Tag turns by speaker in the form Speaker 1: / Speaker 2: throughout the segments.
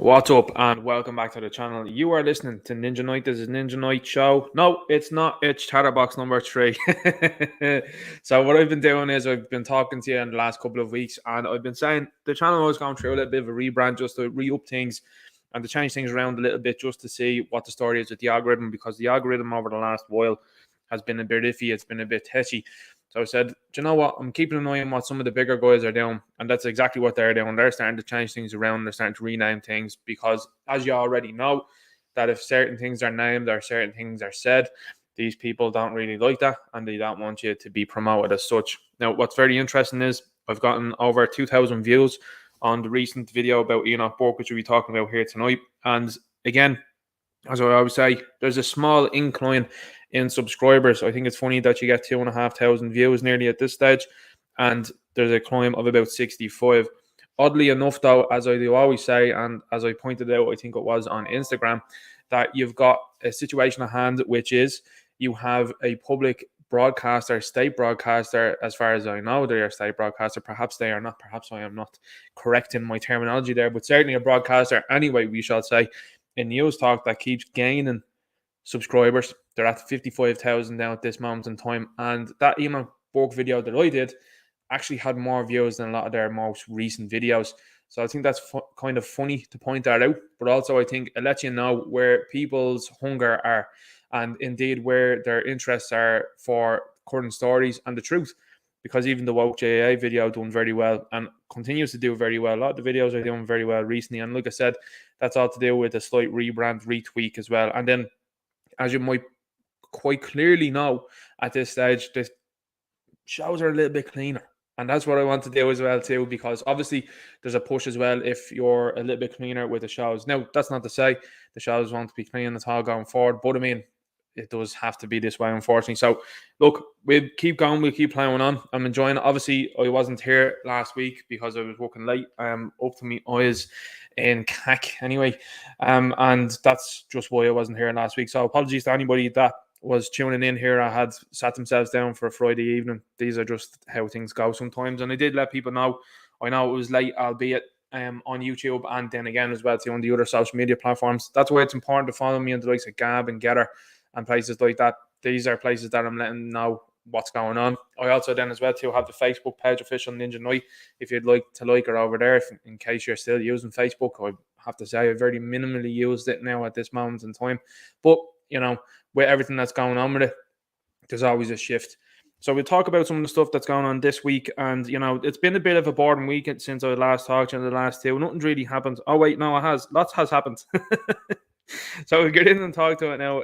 Speaker 1: What's up and welcome back to the channel. You are listening to Ninja Knight. This is Ninja Knight show. No, it's not. It's Chatterbox number 3. So what I've been doing is I've been talking to you in the last couple of weeks and I've been saying the channel was going through a little bit of a rebrand just to re-up things and to change things around a little bit just to see what the story is with the algorithm, because the algorithm over the last while has been a bit iffy. It's been a bit teshy. So I said, do you know what? I'm keeping an eye on what some of the bigger guys are doing. And that's exactly what they're doing. They're starting to change things around. They're starting to rename things because, as you already know, that if certain things are named or certain things are said, these people don't really like that and they don't want you to be promoted as such. Now, what's very interesting is I've gotten over 2,000 views on the recent video about Enoch Burke, which we'll be talking about here tonight. And again, as I always say, there's a small incline in subscribers. I think it's funny that you get 2,500 views nearly at this stage, and there's a climb of about 65. Oddly enough, though, as I do always say, and as I pointed out, I think it was on Instagram, that you've got a situation at hand, which is you have a public broadcaster, state broadcaster, as far as I know, they are state broadcaster. Perhaps they are not. Perhaps I am not correct in my terminology there, but certainly a broadcaster anyway, we shall say, in News Talk that keeps gaining subscribers. They're at 55,000 now at this moment in time. And that Enoch Burke video that I did actually had more views than a lot of their most recent videos. So I think that's kind of funny to point that out. But also I think it lets you know where people's hunger are and indeed where their interests are for current stories and the truth. Because even the Woke JA video doing very well and continues to do very well. A lot of the videos are doing very well recently. And like I said, that's all to do with a slight rebrand, retweak as well. And then, as you might quite clearly know at this stage, the shows are a little bit cleaner. And that's what I want to do as well too, because obviously there's a push as well if you're a little bit cleaner with the shows. Now, that's not to say the shows want to be clean at all going forward, but I mean, it does have to be this way, unfortunately. So, look, we'll keep going. We'll keep playing on. I'm enjoying it. Obviously, I wasn't here last week because I was working late. Up to me eyes in cack anyway. And that's just why I wasn't here last week. So, apologies to anybody that was tuning in here. I had sat themselves down for a Friday evening. These are just how things go sometimes. And I did let people know. I know it was late, albeit on YouTube, and then again as well too on the other social media platforms. That's why it's important to follow me on the likes of Gab and Gettr and places like that. These are places that I'm letting know what's going on. I also then as well too have the Facebook page, Official Ninja Knight, if you'd like to like it over there, in case you're still using Facebook. I have to say I very minimally used it now at this moment in time. But, you know, with everything that's going on with it, there's always a shift. So we'll talk about some of the stuff that's going on this week. And, you know, it's been a bit of a boring weekend since I last talked to you in the last two. Nothing's really happened. Oh, wait, no, it has. Lots has happened. So we'll get in and talk to it now.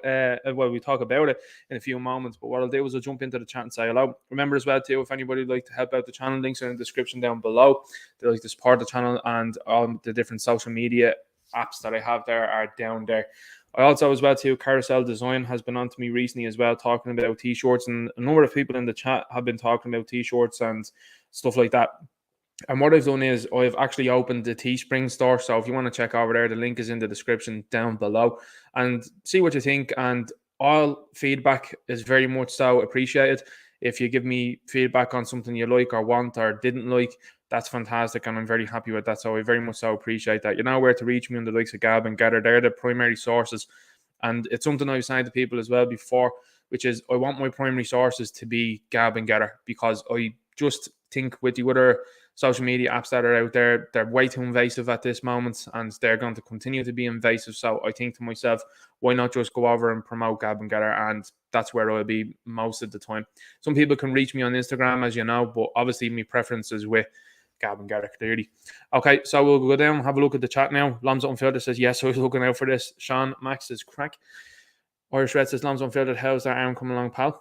Speaker 1: Well, we'll talk about it in a few moments. But what I'll do is I'll jump into the chat and say hello. Remember as well, too, if anybody would like to help out the channel, links are in the description down below. They like to support the channel, and the different social media apps that I have there are down there. I also, as well, too, Carousel Design has been on to me recently as well, talking about t-shirts, and a number of people in the chat have been talking about t-shirts and stuff like that. And what I've done is I've actually opened the Teespring store. So if you want to check over there, the link is in the description down below and see what you think. And all feedback is very much so appreciated. If you give me feedback on something you like or want or didn't like, that's fantastic. And I'm very happy with that. So I very much so appreciate that. You know where to reach me on the likes of Gab and Gettr. They're the primary sources. And it's something I was saying to people as well before, which is I want my primary sources to be Gab and Gettr, because I just think with the other social media apps that are out there, they're way too invasive at this moment, and they're going to continue to be invasive. So I think to myself, why not just go over and promote Gab and Gettr? And that's where I'll be most of the time. Some people can reach me on Instagram, as you know, but obviously my preference is with Gab and Gettr, clearly. Okay, so we'll go down and have a look at the chat now. Lambs Unfiltered says, yes, I was looking out for this. Sean Max says, crack. Irish Red says, Lambs Unfiltered, how's that arm coming along, pal?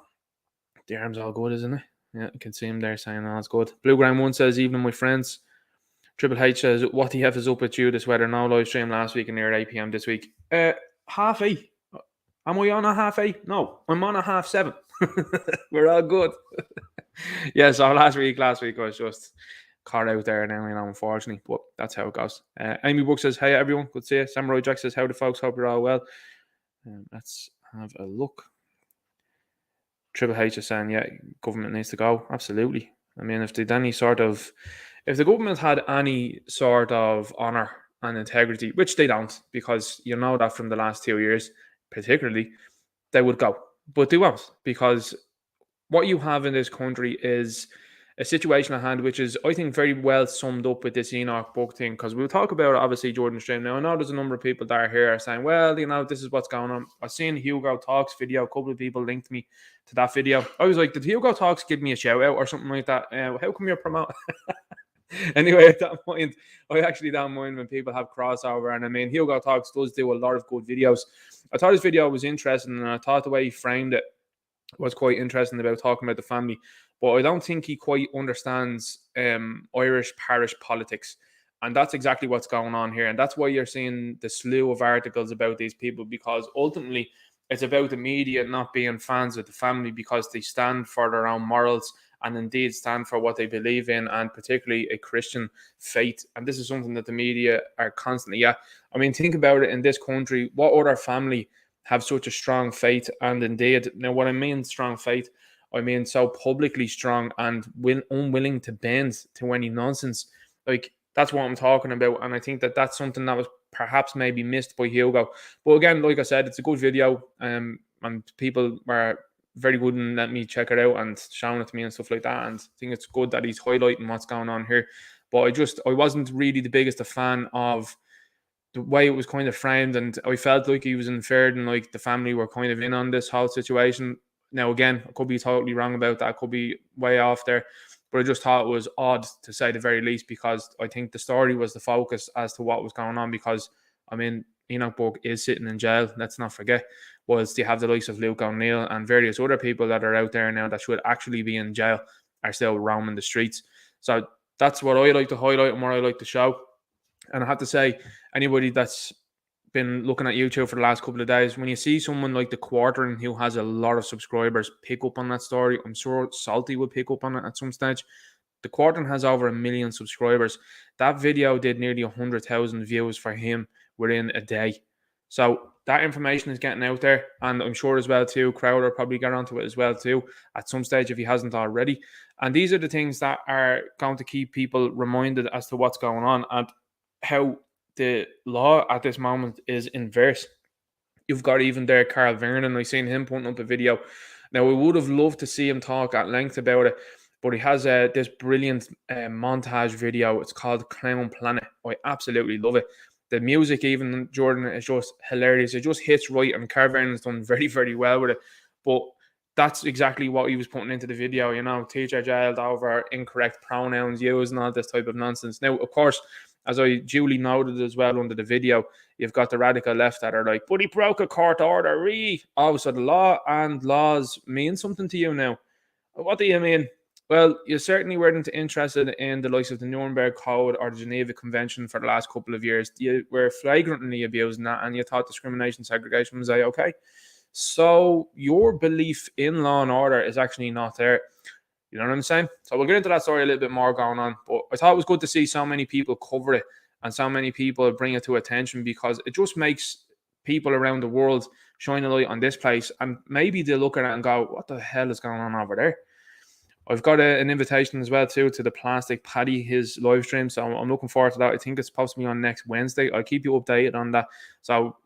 Speaker 1: The arm's all good, isn't it? Yeah, you can see him there saying, oh, that's good. Blue Ground 1 says, evening, my friends. Triple H says, what the F is up with you this weather? No live stream last week and near 8 p.m. this week. 8:30. Am I on a 8:30? No, I'm on a 7:30. We're all good. Yeah, so last week I was just caught out there now, you know, unfortunately. But that's how it goes. Amy Book says, hey, everyone. Good to see you. Samurai Jack says, howdy, folks. Hope you're all well. Let's have a look. Triple H is saying, yeah, government needs to go. Absolutely. I mean, if the government had any sort of honor and integrity, which they don't, because you know that from the last 2 years, particularly, they would go. But they won't, because what you have in this country is a situation at hand, which is, I think, very well summed up with this Enoch Burke thing. Because we'll talk about it, obviously, Jordan Stream. Now, I know there's a number of people that are here saying, well, this is what's going on. I've seen Hugo Talks video. A couple of people linked me to that video. I was like, did Hugo Talks give me a shout out or something like that? How come you're promoting? Anyway, at that point, I actually don't mind when people have crossover. And I mean, Hugo Talks does do a lot of good videos. I thought his video was interesting, and I thought the way he framed it was quite interesting about talking about the family. But I don't think he quite understands Irish parish politics. And that's exactly what's going on here. And that's why you're seeing the slew of articles about these people, because ultimately it's about the media not being fans of the family because they stand for their own morals and indeed stand for what they believe in, and particularly a Christian faith. And this is something that the media are constantly at. I mean, think about it in this country. What other family have such a strong faith? And indeed, now what I mean strong faith, I mean so publicly strong and unwilling to bend to any nonsense. Like, that's what I'm talking about. And I think that that's something that was perhaps maybe missed by Hugo. But again, like I said, it's a good video, and people were very good and let me check it out and showing it to me and stuff like that. And I think it's good that he's highlighting what's going on here. But I wasn't really the biggest a fan of the way it was kind of framed, and I felt like he was inferred and like the family were kind of in on this whole situation. Now, again, I could be totally wrong about that. I could be way off there. But I just thought it was odd, to say the very least, because I think the story was the focus as to what was going on. Because, I mean, Enoch Burke is sitting in jail, let's not forget. Was they have the likes of Luke O'Neill and various other people that are out there now that should actually be in jail are still roaming the streets. So that's what I like to highlight and what I like to show. And I have to say, anybody that's been looking at YouTube for the last couple of days, when you see someone like the Quartering who has a lot of subscribers pick up on that story, I'm sure Salty will pick up on it at some stage. The Quartering has over 1 million subscribers. That video did nearly 100,000 views for him within a day. So that information is getting out there, and I'm sure as well too, Crowder probably got onto it as well too at some stage if he hasn't already. And these are the things that are going to keep people reminded as to what's going on and how the law at this moment is inverse. You've got even there Carl Vernon. I seen him putting up a video. Now, we would have loved to see him talk at length about it, but he has this brilliant montage video. It's called Clown Planet. I absolutely love it. The music, even, Jordan, is just hilarious. It just hits right, and Carl Vernon's done very, very well with it. But that's exactly what he was putting into the video, you know, teacher jailed over incorrect pronouns used and all this type of nonsense. Now, of course, as I duly noted as well under the video, you've got the radical left that are like, but he broke a court order. Oh, so the law and laws mean something to you now. What do you mean? Well, you certainly weren't interested in the likes of the Nuremberg Code or the Geneva Convention for the last couple of years. You were flagrantly abusing that, and you thought discrimination, segregation was okay. So your belief in law and order is actually not there. You know what I'm saying? So we'll get into that story a little bit more going on. But I thought it was good to see so many people cover it and so many people bring it to attention, because it just makes people around the world shine a light on this place, and maybe they'll look at it and go, what the hell is going on over there? I've got an invitation as well too to the Plastic Paddy, his live stream. So I'm looking forward to that. I think it's supposed to be on next Wednesday. I'll keep you updated on that. So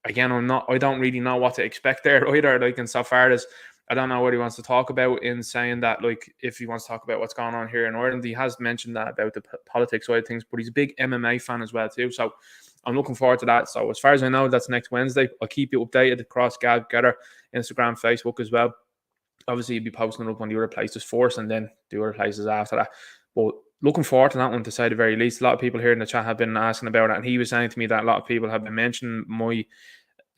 Speaker 1: again, I don't really know what to expect there either. Like, insofar as I don't know what he wants to talk about, in saying that, like, if he wants to talk about what's going on here in Ireland. He has mentioned that about the politics side of things, but he's a big MMA fan as well too. So I'm looking forward to that. So as far as I know, that's next Wednesday. I'll keep you updated across Gettr, Instagram, Facebook as well. Obviously, you'll be posting up on the other places first and then the other places after that. But looking forward to that one, to say the very least. A lot of people here in the chat have been asking about it, and he was saying to me that a lot of people have been mentioning my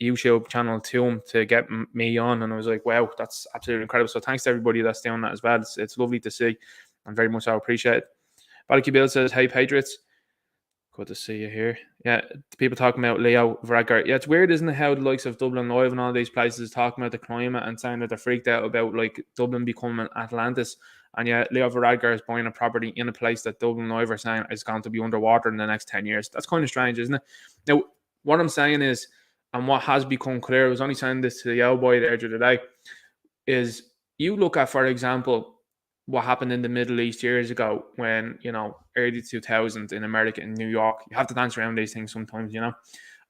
Speaker 1: YouTube channel to him to get me on, and I was like, wow, that's absolutely incredible. So thanks to everybody that's doing that as well. It's lovely to see, and very much I appreciate it. Balky Bill says, hey Patriots, good to see you here. Yeah, people talking about Leo Varadkar. Yeah, it's weird, isn't it, how the likes of Dublin Live and all these places talking about the climate and saying that they're freaked out about like Dublin becoming Atlantis, and yet Leo Varadkar is buying a property in a place that Dublin Live are saying is going to be underwater in the next 10 years. That's kind of strange, isn't it? Now, what I'm saying is, and what has become clear, I was only saying this to the old boy there the other day, is you look at, for example, what happened in the Middle East years ago when, early 2000s in America, in New York. You have to dance around these things sometimes,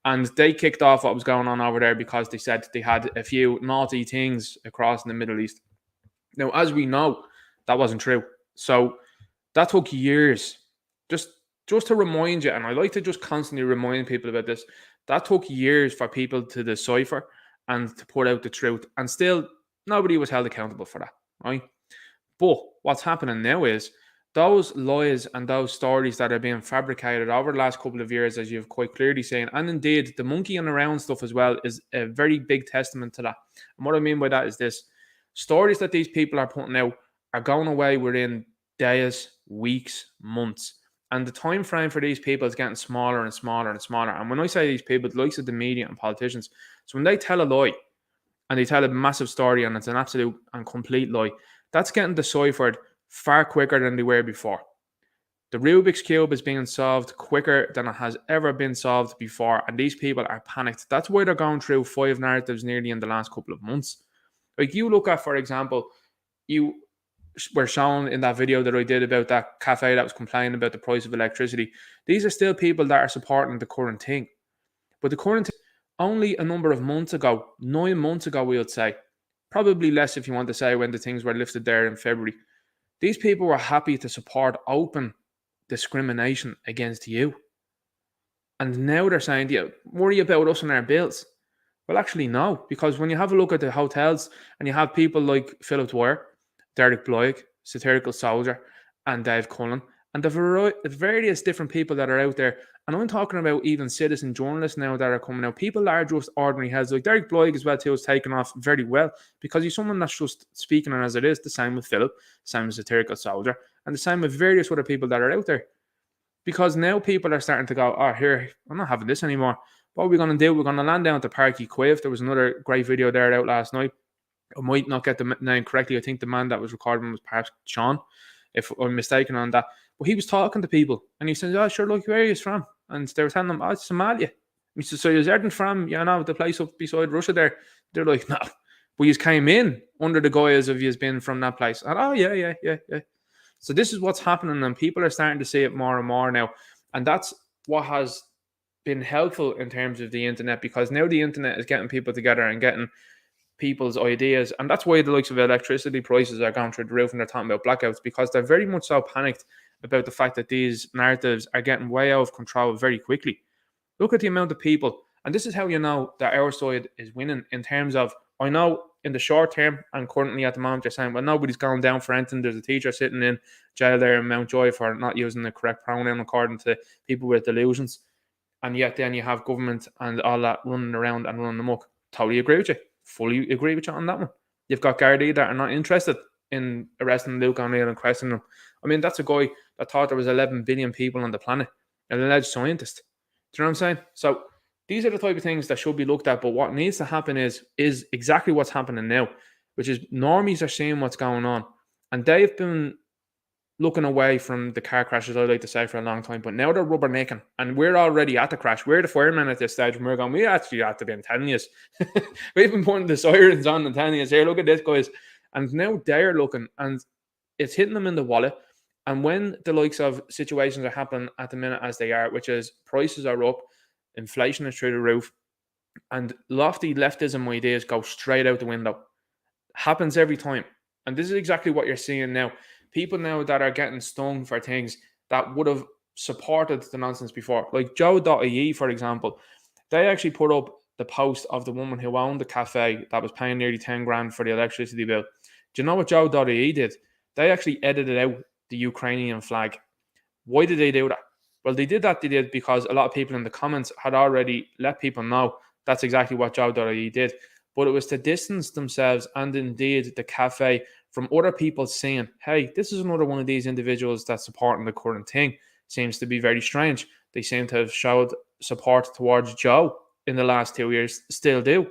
Speaker 1: And they kicked off what was going on over there because they said they had a few naughty things across in the Middle East. Now, as we know, that wasn't true. So that took years. Just to remind you, and I like to just constantly remind people about this, that took years for people to decipher and to put out the truth. And still, nobody was held accountable for that, right? But what's happening now is those lies and those stories that are being fabricated over the last couple of years, as you've quite clearly seen, and indeed the monkeying around stuff as well, is a very big testament to that. And what I mean by that is this: stories that these people are putting out are going away within days, weeks, months. And the time frame for these people is getting smaller and smaller and smaller. And when I say these people, the likes of the media and politicians, so when they tell a lie and they tell a massive story and it's an absolute and complete lie, that's getting deciphered far quicker than they were before. The Rubik's Cube is being solved quicker than it has ever been solved before, and these people are panicked. That's why they're going through 5 narratives nearly in the last couple of months. Like, you look at, for example, you were shown in that video that I did about that cafe that was complaining about the price of electricity. These are still people that are supporting the current thing. But the current thing, only a number of months ago, 9 months ago, we would say, probably less if you want to say, when the things were lifted there in February, these people were happy to support open discrimination against you. And now they're saying, yeah, worry about us and our bills. Well, actually, no, because when you have a look at the hotels and you have people like Philip Dwyer, Derek Bloig, Satirical Soldier, and Dave Cullen, and the various different people that are out there. And I'm talking about even citizen journalists now that are coming out. People that are just ordinary heads. Like Derek Bloig as well too is taken off very well because he's someone that's just speaking as it is. The same with Philip, same with Satirical Soldier, and the same with various other people that are out there. Because now people are starting to go, oh, here, I'm not having this anymore. What are we going to do? We're going to land down to Parky Quiv. There was another great video there out last night. I might not get the name correctly. I think the man that was recording was perhaps Sean, if I'm mistaken on that. But he was talking to people and he said, oh, sure, look, where are you from? And they were telling him, oh, it's Somalia. And he said, so you're Erden from, the place up beside Russia there? They're like, no. But you came in under the guise of you've been from that place. And, oh, yeah. So this is what's happening, and people are starting to see it more and more now. And that's what has been helpful in terms of the internet, because now the internet is getting people together and getting people's ideas. And that's why the likes of electricity prices are going through the roof and they're talking about blackouts, because they're very much so panicked about the fact that these narratives are getting way out of control very quickly. Look at the amount of people, and this is how you know that our side is winning in terms of, I know in the short term and currently at the moment they're saying, well, nobody's going down for anything. There's a teacher sitting in jail there in Mountjoy for not using the correct pronoun according to people with delusions. And yet then you have government and all that running around and running amok. Totally agree with you. Fully agree with you on that one. You've got Gardaí that are not interested in arresting Luke O'Neill and questioning him. I mean, that's a guy that thought there was 11 billion people on the planet, an alleged scientist. Do you know what I'm saying? So these are the type of things that should be looked at. But what needs to happen is exactly what's happening now, which is normies are seeing what's going on. And they've been looking away from the car crashes, I like to say, for a long time. But now they're rubbernecking. And we're already at the crash. We're the firemen at this stage. And we're going, we actually have to be telling you. We've been putting the sirens on and telling you, here, look at this, guys. And now they're looking. And it's hitting them in the wallet. And when the likes of situations are happening at the minute as they are, which is prices are up, inflation is through the roof, and lofty leftism ideas go straight out the window. Happens every time. And this is exactly what you're seeing now. People now that are getting stung for things that would have supported the nonsense before. Like Joe.ie, for example, they actually put up the post of the woman who owned the cafe that was paying nearly 10 grand for the electricity bill. Do you know what Joe.ie did? They actually edited out the Ukrainian flag. Why did they do that? Well, they did because a lot of people in the comments had already let people know that's exactly what Joe.ie did. But it was to distance themselves and indeed the cafe from other people saying, hey, this is another one of these individuals that's supporting the current thing. Seems to be very strange. They seem to have showed support towards Joe in the last 2 years, still do.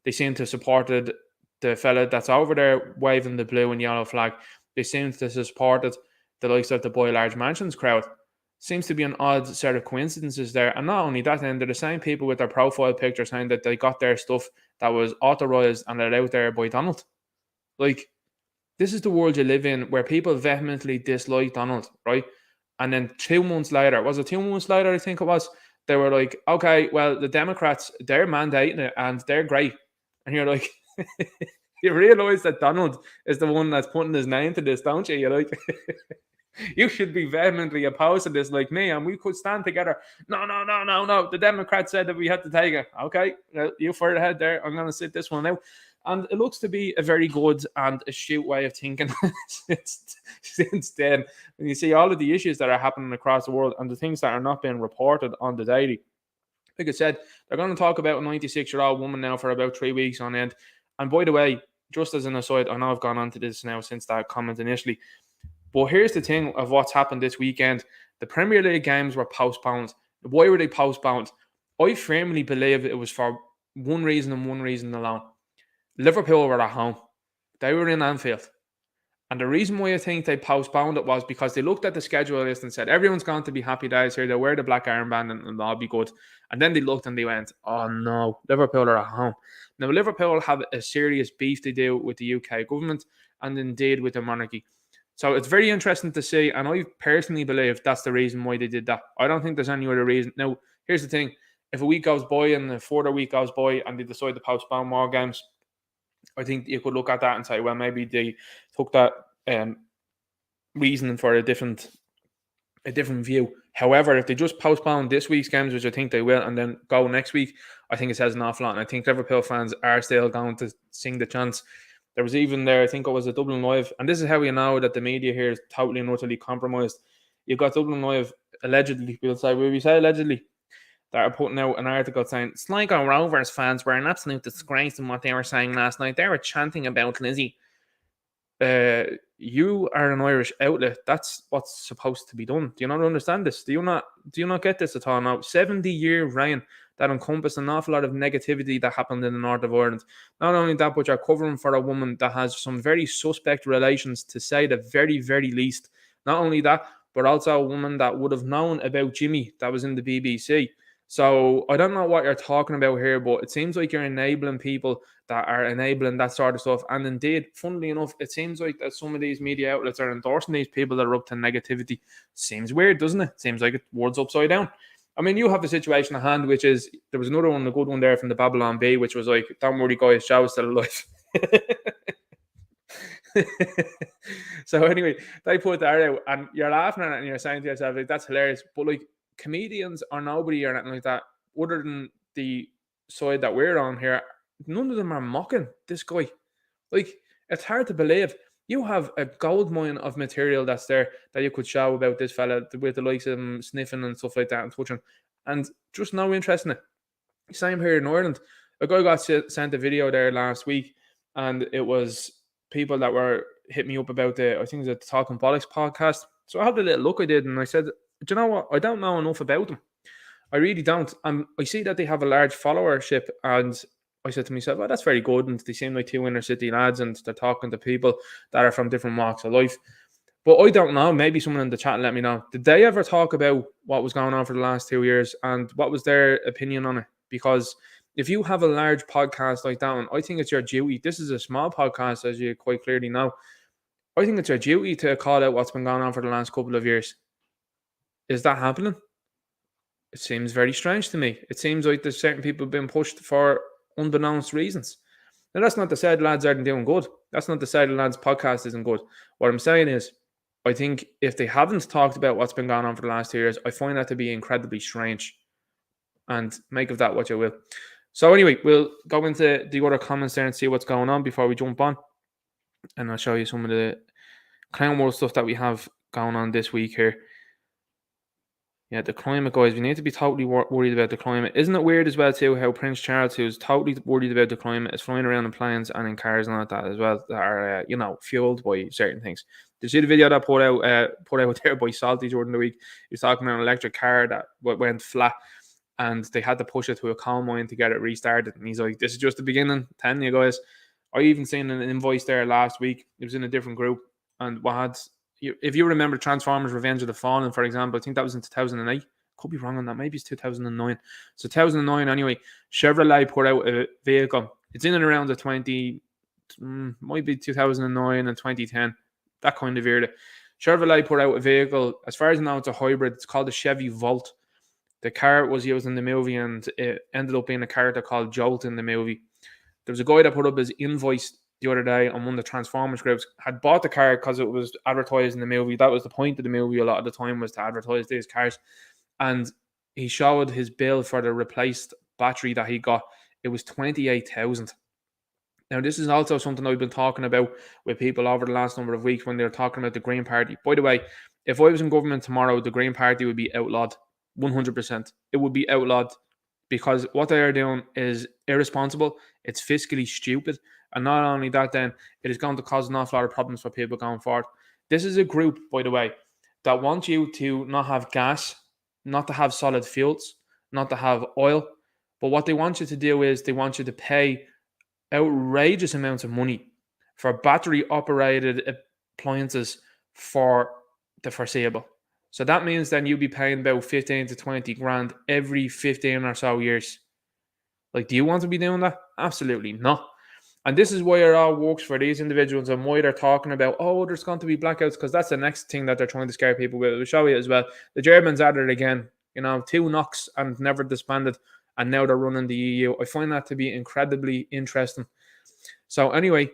Speaker 1: They seem to have supported the fella that's over there waving the blue and yellow flag. They seem to have supported the likes of the Boy Large Mansions crowd. Seems to be an odd set of coincidences there. And not only that, then they're the same people with their profile picture saying that they got their stuff that was authorized and let out there by Donald. Like, This is the world you live in, where people vehemently dislike Donald, right? And then 2 months later, was it 2 months later, I think it was, they were like, okay, well, the Democrats, they're mandating it and they're great. And you're like, you realize that Donald is the one that's putting his name to this, don't you? You're like, you should be vehemently opposed to this like me, and we could stand together. No, no, no, no, no. The Democrats said that we had to take it. Okay, you further ahead there. I'm going to sit this one out. And it looks to be a very good and astute way of thinking since then. When you see all of the issues that are happening across the world and the things that are not being reported on the daily. Like I said, they're going to talk about a 96-year-old woman now for about 3 weeks on end. And by the way, just as an aside, I know I've gone on to this now since that comment initially. But here's the thing of what's happened this weekend. The Premier League games were postponed. Why were they postponed? I firmly believe it was for one reason and one reason alone. Liverpool were at home. They were in Anfield. And the reason why I think they postponed it was because they looked at the schedule list and said, everyone's going to be happy days here. They'll wear the black armband and they'll be good. And then they looked and they went, oh no, Liverpool are at home. Now, Liverpool have a serious beef to do with the UK government and indeed with the monarchy. So it's very interesting to see. And I personally believe that's the reason why they did that. I don't think there's any other reason. Now, here's the thing. If a week goes by and a further week goes by and they decide to postpone more games, I think you could look at that and say, well, maybe they took that reasoning for a different view. However, if they just postpone this week's games, which I think they will, and then go next week, I think it says an awful lot. And I think Liverpool fans are still going to sing the chants. There was even there, I think it was a Dublin Live, and this is how you know that the media here is totally and utterly compromised. You've got Dublin Live, allegedly, will we say allegedly, that are putting out an article saying Sligo Rovers fans were an absolute disgrace in what they were saying last night. They were chanting about Lizzie. You are an Irish outlet. That's what's supposed to be done. Do you not understand this? Do you not get this at all now? 70-year reign that encompassed an awful lot of negativity that happened in the north of Ireland. Not only that, but you're covering for a woman that has some very suspect relations, to say the very, very least. Not only that, but also a woman that would have known about Jimmy that was in the BBC. So I don't know what you're talking about here, but it seems like you're enabling people that are enabling that sort of stuff. And indeed, funnily enough, it seems like that some of these media outlets are endorsing these people that are up to negativity. Seems weird, doesn't it? Seems like it's words upside down. I mean, you have a situation at hand, which is, there was another one, a good one there from the Babylon Bee, which was like, don't worry guys, show is still alive. So anyway, they put that out and you're laughing at it and you're saying to yourself, like, that's hilarious. But like, comedians or nobody or anything like that, other than the side that we're on here, none of them are mocking this guy. Like, it's hard to believe. You have a gold mine of material that's there that you could show about this fella with the likes of him sniffing and stuff like that and touching, and just no interest in it. Same here in Ireland. A guy got sent a video there last week, and it was people that were hitting me up about I think it's the Talking Politics podcast. So I had a little look I did, and I said, do you know what? I don't know enough about them. I really don't. I see that they have a large followership, and I said to myself, oh, that's very good. And they seem like two inner city lads, and they're talking to people that are from different walks of life. But I don't know. Maybe someone in the chat let me know. Did they ever talk about what was going on for the last 2 years and what was their opinion on it? Because if you have a large podcast like that one, I think it's your duty. This is a small podcast, as you quite clearly know. I think it's your duty to call out what's been going on for the last couple of years. Is that happening? It seems very strange to me. It seems like there's certain people being pushed for unbeknownst reasons. Now, that's not to say the lads aren't doing good. That's not to say the lads' podcast isn't good. What I'm saying is, I think if they haven't talked about what's been going on for the last 2 years, I find that to be incredibly strange. And make of that what you will. So anyway, we'll go into the other comments there and see what's going on before we jump on. And I'll show you some of the Clown World stuff that we have going on this week here. Yeah, the climate, guys. We need to be totally worried about the climate. Isn't it weird as well, too, how Prince Charles, who's totally worried about the climate, is flying around in planes and in cars and all that as well, that are, fueled by certain things. Did you see the video that put out there by Salty during the week? He was talking about an electric car that went flat, and they had to push it to a coal mine to get it restarted. And he's like, this is just the beginning, telling you guys. I even seen an invoice there last week. It was in a different group, and if you remember Transformers Revenge of the Fallen, for example, I think that was in 2008. Could be wrong on that. Maybe it's 2009. So 2009 anyway, Chevrolet put out a vehicle. It's in and around the 20 might be 2009 and 2010, that kind of era. Chevrolet put out a vehicle, as far as I know, it's a hybrid. It's called the Chevy Volt. The car was used in the movie, and it ended up being a character called Jolt in the movie. There was a guy that put up his invoice the other day on one of the Transformers groups, had bought the car because it was advertised in the movie. That was the point of the movie a lot of the time, was to advertise these cars. And he showed his bill for the replaced battery that he got. It was 28,000. Now, this is also something I've been talking about with people over the last number of weeks when they're talking about the Green Party. By the way, if I was in government tomorrow, the Green Party would be outlawed 100%. It would be outlawed because what they are doing is irresponsible. It's fiscally stupid. And not only that, then it is going to cause an awful lot of problems for people going forward. This is a group, by the way, that wants you to not have gas, not to have solid fuels, not to have oil. But what they want you to do is they want you to pay outrageous amounts of money for battery operated appliances for the foreseeable. So that means then you'll be paying about 15 to 20 grand every 15 or so years. Like, do you want to be doing that? Absolutely not. And this is why it all works for these individuals and why they're talking about, oh, there's going to be blackouts, because that's the next thing that they're trying to scare people with. We'll show you as well. The Germans at it again, 2 knocks and never disbanded, and now they're running the EU. I find that to be incredibly interesting. So anyway,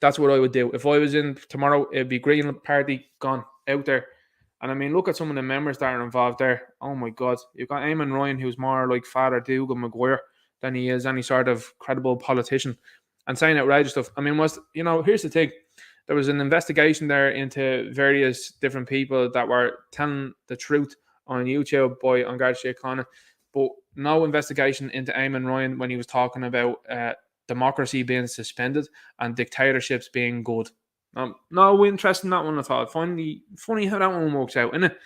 Speaker 1: that's what I would do. If I was in tomorrow, it'd be Green Party gone out there. And I mean, look at some of the members that are involved there. Oh my God. You've got Eamon Ryan, who's more like Father Dougal Maguire than he is any sort of credible politician, and saying outrageous stuff. I mean, here's the thing. There was an investigation there into various different people that were telling the truth on YouTube by Garcia Connor, but no investigation into Eamon Ryan when he was talking about democracy being suspended and dictatorships being good. No interest in that one at all. Funny how that one works out, isn't it?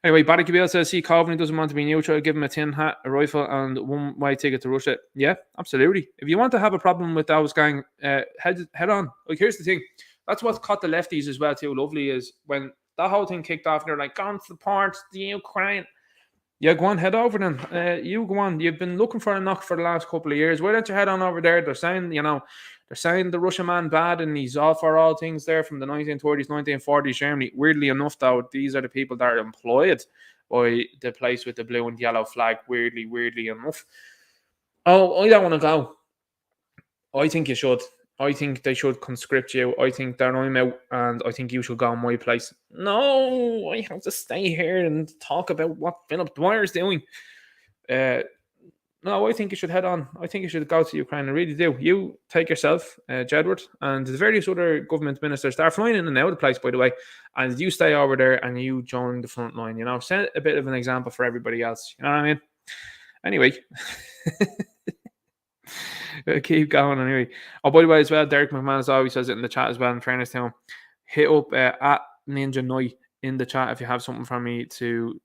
Speaker 1: Anyway, Barry Bill says, see, Coveney doesn't want to be neutral. Give him a tin hat, a rifle, and one-way ticket to Russia. Yeah, absolutely. If you want to have a problem with those gang, head on. Like, here's the thing. That's what caught the lefties as well, too. Lovely is when that whole thing kicked off, they're like, go on to support the Ukraine. Yeah, go on, head over then. You go on. You've been looking for a knock for the last couple of years. Why don't you head on over there? They're saying, they're saying the Russian man bad and he's all for all things there from the 1930s, 1940s Germany. Weirdly enough, though, these are the people that are employed by the place with the blue and yellow flag. Weirdly enough. Oh, I don't want to go. I think you should. I think they should conscript you. I think that I'm out and I think you should go in my place. No, I have to stay here and talk about what Philip Dwyer's doing. No, I think you should head on. I think you should go to Ukraine. I really do. You take yourself, Jedward, and the various other government ministers. They're flying in and out of the place, by the way. And you stay over there and you join the front line. Set a bit of an example for everybody else. You know what I mean? Anyway. Keep going anyway. Oh, by the way, as well, Derek McMahon always says it in the chat as well, in fairness to him. Hit up at Ninja Night in the chat if you have something for me to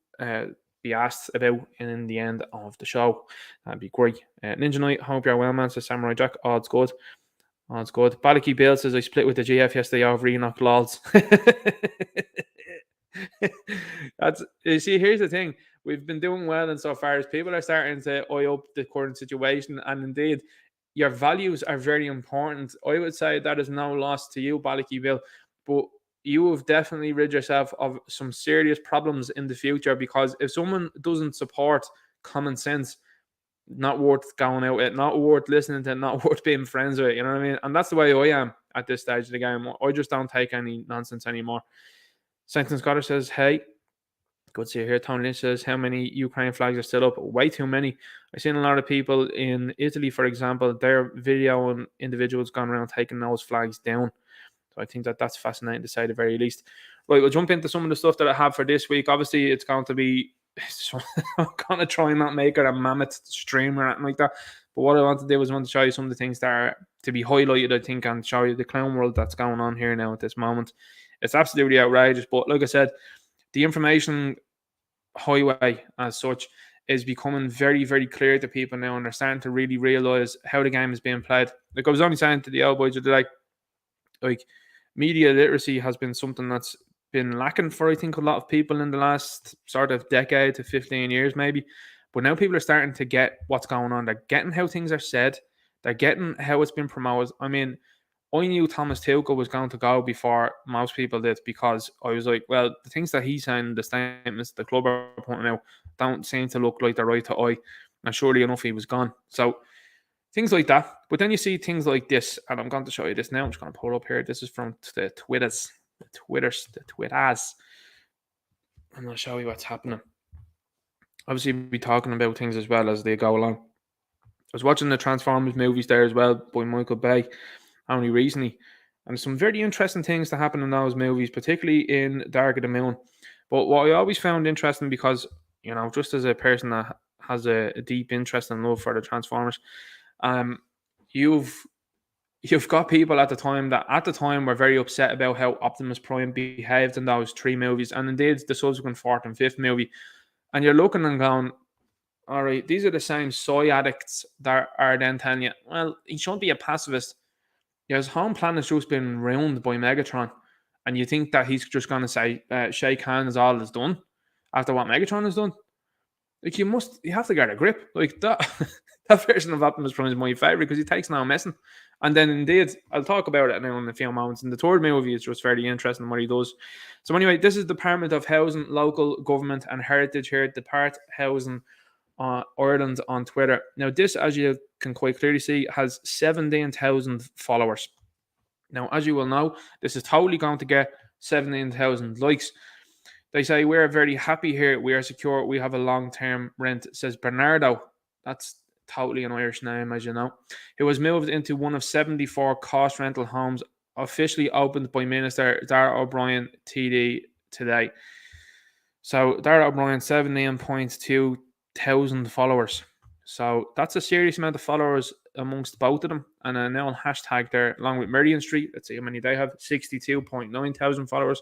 Speaker 1: be asked about in the end of the show. That'd be great. Ninja Night, hope you're well, man. Says Samurai Jack. Oh, it's good. Baliki Bill says I split with the GF yesterday over Enoch lols. You see, here's the thing. We've been doing well and so far as people are starting to eye up the current situation, and indeed your values are very important. I would say that is no loss to you, Baliki Bill, but you have definitely rid yourself of some serious problems in the future, because if someone doesn't support common sense, not worth going out with, not worth listening to, not worth being friends with, you know what I mean? And that's the way I am at this stage of the game. I just don't take any nonsense anymore. Sainton Scottish says, hey, good to see you here. Tony Lynch says, how many Ukraine flags are still up? Way too many. I've seen a lot of people in Italy, for example, their video and individuals gone around taking those flags down. So I think that's fascinating to say the very least. Right, we'll jump into some of the stuff that I have for this week. Obviously, it's going to be, I'm going to try and not make it a mammoth stream or anything like that. But what I want to do is I want to show you some of the things that are to be highlighted, I think, and show you the clown world that's going on here now at this moment. It's absolutely outrageous. But like I said, the information highway as such is becoming very, very clear to people now, and they're starting to really realize how the game is being played. Like I was only saying to the old boys today, like media literacy has been something that's been lacking for, I think, a lot of people in the last sort of decade to 15 years maybe. But now people are starting to get what's going on. They're getting how things are said. They're getting how it's been promoted. I mean, I knew Thomas Tuchel was going to go before most people did, because I was like, well, the things that he's saying, the statements the club are putting out, don't seem to look like they're right to eye. And surely enough, he was gone. So things like that. But then you see things like this, and I'm going to show you this now. I'm just going to pull it up here. This is from the Twitters. And I'll show you what's happening. Obviously, we'll be talking about things as well as they go along. I was watching the Transformers movies there as well by Michael Bay only recently. And some very interesting things to happen in those movies, particularly in Dark of the Moon. But what I always found interesting, because, you know, just as a person that has a deep interest and love for the Transformers, you've got people at the time were very upset about how Optimus Prime behaved in those 3 movies, and indeed the subsequent 4th and 5th movie. And you're looking and going, all right, these are the same soy addicts that are then telling you, well, he shouldn't be a pacifist. His home planet's just been ruined by Megatron. And you think that he's just going to say, shake hands, all is done after what Megatron has done? Like, you have to get a grip. Like, that that version of Optimus Prime is my favourite, because he takes no messing. And then indeed, I'll talk about it now in a few moments. In the 3rd movie, it's just very interesting what he does. So anyway, this is Department of Housing, Local Government and Heritage here, Depart Housing Ireland on Twitter. Now, this, as you can quite clearly see, has 17,000 followers. Now, as you will know, this is totally going to get 17,000 likes. They say, we're very happy here. We are secure. We have a long-term rent, says Bernardo. That's totally an Irish name, as you know. Who was moved into one of 74 cost rental homes officially opened by Minister Dara O'Brien, TD, today. So, Dara O'Brien, 17.2 thousand followers. So that's a serious amount of followers amongst both of them. And now on hashtag there, along with Meridian Street, let's see how many they have, 62.9 thousand followers.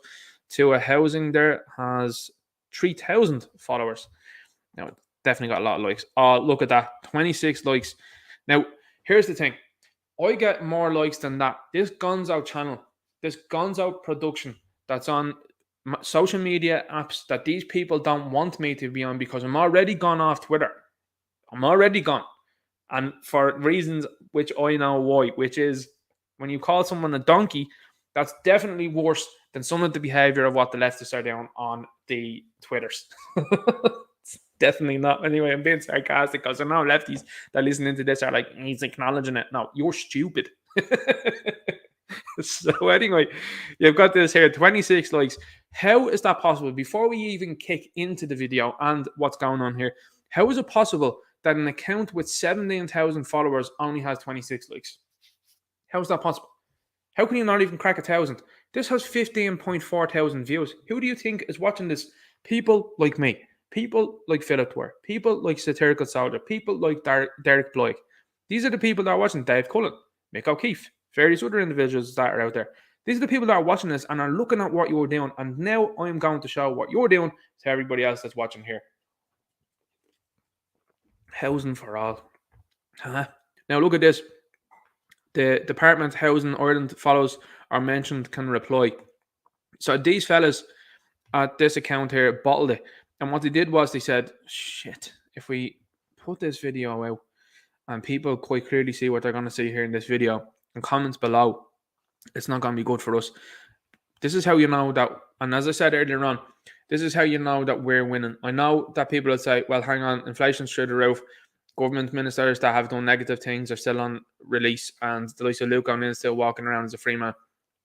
Speaker 1: To a Housing there has 3,000 followers. Now, it definitely got a lot of likes. Oh, look at that, 26 likes. Now, here's the thing. I get more likes than that. This Gonzo channel, this Gonzo production that's on social media apps that these people don't want me to be on, because I'm already gone off Twitter. I'm already gone. And for reasons which I know why, which is when you call someone a donkey, that's definitely worse than some of the behavior of what the leftists are doing on the Twitters. It's definitely not. Anyway, I'm being sarcastic, because I know lefties that listening to this are like, he's acknowledging it. No, you're stupid. So anyway, you've got this here, 26 likes. How is that possible? Before we even kick into the video and what's going on here, how is it possible that an account with 17,000 followers only has 26 likes? How is that possible? How can you not even crack 1,000? This has 15.4 thousand views. Who do you think is watching this? People like me. People like Philip Dwyer. People like Satirical Soldier. People like Derek Bloig. These are the people that are watching. Dave Cullen, Mick O'Keefe, various other individuals that are out there. These are the people that are watching this and are looking at what you're doing. And now I'm going to show what you're doing to everybody else that's watching here. Housing for all. Now look at this. The Department of Housing Ireland follows are mentioned can reply. So these fellas at this account here bottled it. And what they did was they said, shit, if we put this video out and people quite clearly see what they're going to see here in this video and comments below, it's not going to be good for us. This is how you know that, and as I said earlier on, this is how you know that we're winning. I know that people would say, well, hang on, inflation's through the roof. Government ministers that have done negative things are still on release, and the likes of Luke O'Neill still walking around as a free man.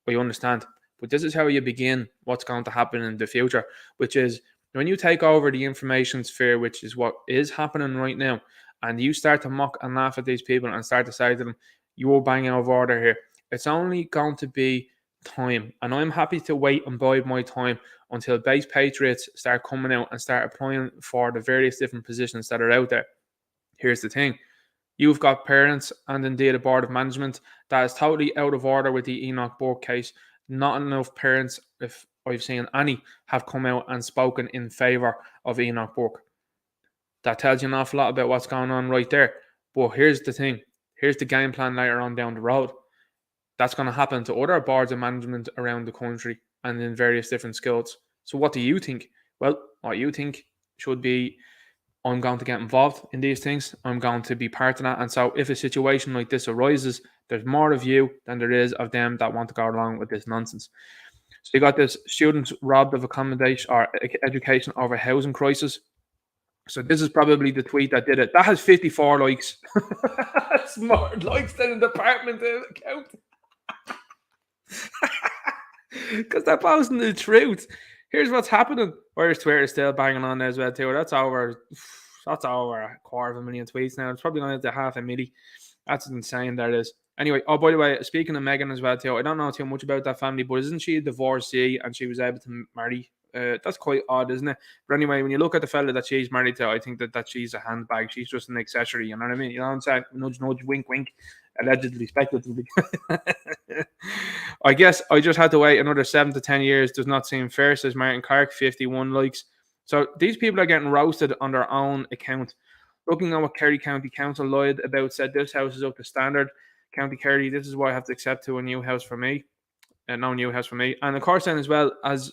Speaker 1: I understand. But this is how you begin what's going to happen in the future, which is when you take over the information sphere, which is what is happening right now, and you start to mock and laugh at these people and start to say to them, you're banging over order here. It's only going to be time. And I'm happy to wait and bide my time until base patriots start coming out and start applying for the various different positions that are out there. Here's the thing. You've got parents and indeed a board of management that is totally out of order with the Enoch Burke case. Not enough parents, if I've seen any, have come out and spoken in favour of Enoch Burke. That tells you an awful lot about what's going on right there. But here's the thing. Here's the game plan later on down the road. That's going to happen to other boards of management around the country and in various different skills. So what do you think? Well, what you think should be, I'm going to get involved in these things. I'm going to be part of that. And so if a situation like this arises, There's more of you than there is of them that want to go along with this nonsense. So you got this: students robbed of accommodation or education over housing crisis. So this is probably the tweet that did it. That has 54 likes. That's more likes than an department account. Because they're posting the truth. Here's what's happening. Irish Twitter is still banging on there as well too. That's over a 250,000 tweets now. It's probably going to 500,000. That's insane. There it is. Anyway, oh, by the way, speaking of Meghan as well too, I don't know too much about that family, but isn't she a divorcee and she was able to marry? That's quite odd, isn't it? But anyway, when you look at the fella that she's married to, I think that she's a handbag. She's just an accessory. You know what I mean? You know what I'm saying? Nudge, nudge, wink, wink. Allegedly, speculatively. I guess I just had to wait another 7 to 10 years. Does not seem fair, says Martin Clark. 51 likes. So these people are getting roasted on their own account. Looking at what Kerry County Council lied about, said this house is up to standard. County Kerry, this is why I have to accept to a new house for me. No new house for me. And of course then as well as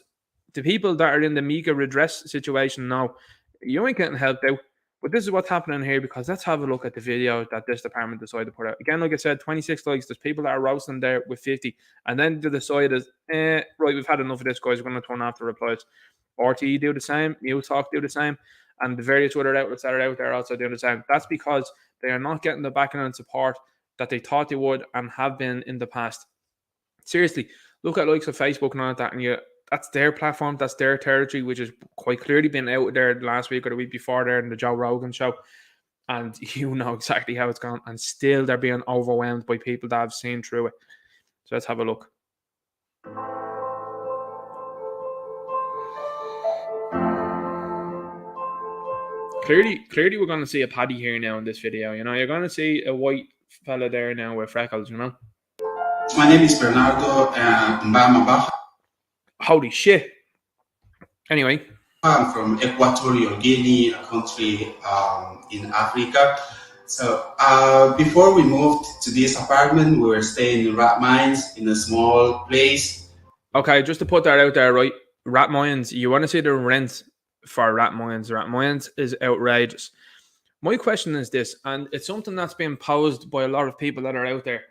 Speaker 1: the people that are in the MECA redress situation now, you ain't getting helped out. But this is what's happening here, because let's have a look at the video that this department decided to put out. Again, like I said, 26 likes. There's people that are roasting there with 50. And then they decided, right, we've had enough of this, guys. We're going to turn off the replies. RTE do the same. News Talk do the same. And the various other outlets that are out there also doing the same. That's because they are not getting the backing and support that they thought they would and have been in the past. Seriously, look at likes of Facebook and all of that, and that's their platform, that's their territory, which has quite clearly been out there last week or the week before there in the Joe Rogan show. And you know exactly how it's gone. And still they're being overwhelmed by people that have seen through it. So let's have a look. Clearly we're going to see a Paddy here now in this video. You know, you're going to see a white fella there now with freckles, you know.
Speaker 2: My name is Bernardo Mbama.
Speaker 1: Holy shit. Anyway.
Speaker 2: I'm from Equatorial Guinea, a country in Africa. So before we moved to this apartment, we were staying in rat mines in a small place.
Speaker 1: Okay, just to put that out there, right? Rat mines, you want to see the rent for rat mines. Rat mines is outrageous. My question is this, and it's something that's been posed by a lot of people that are out there,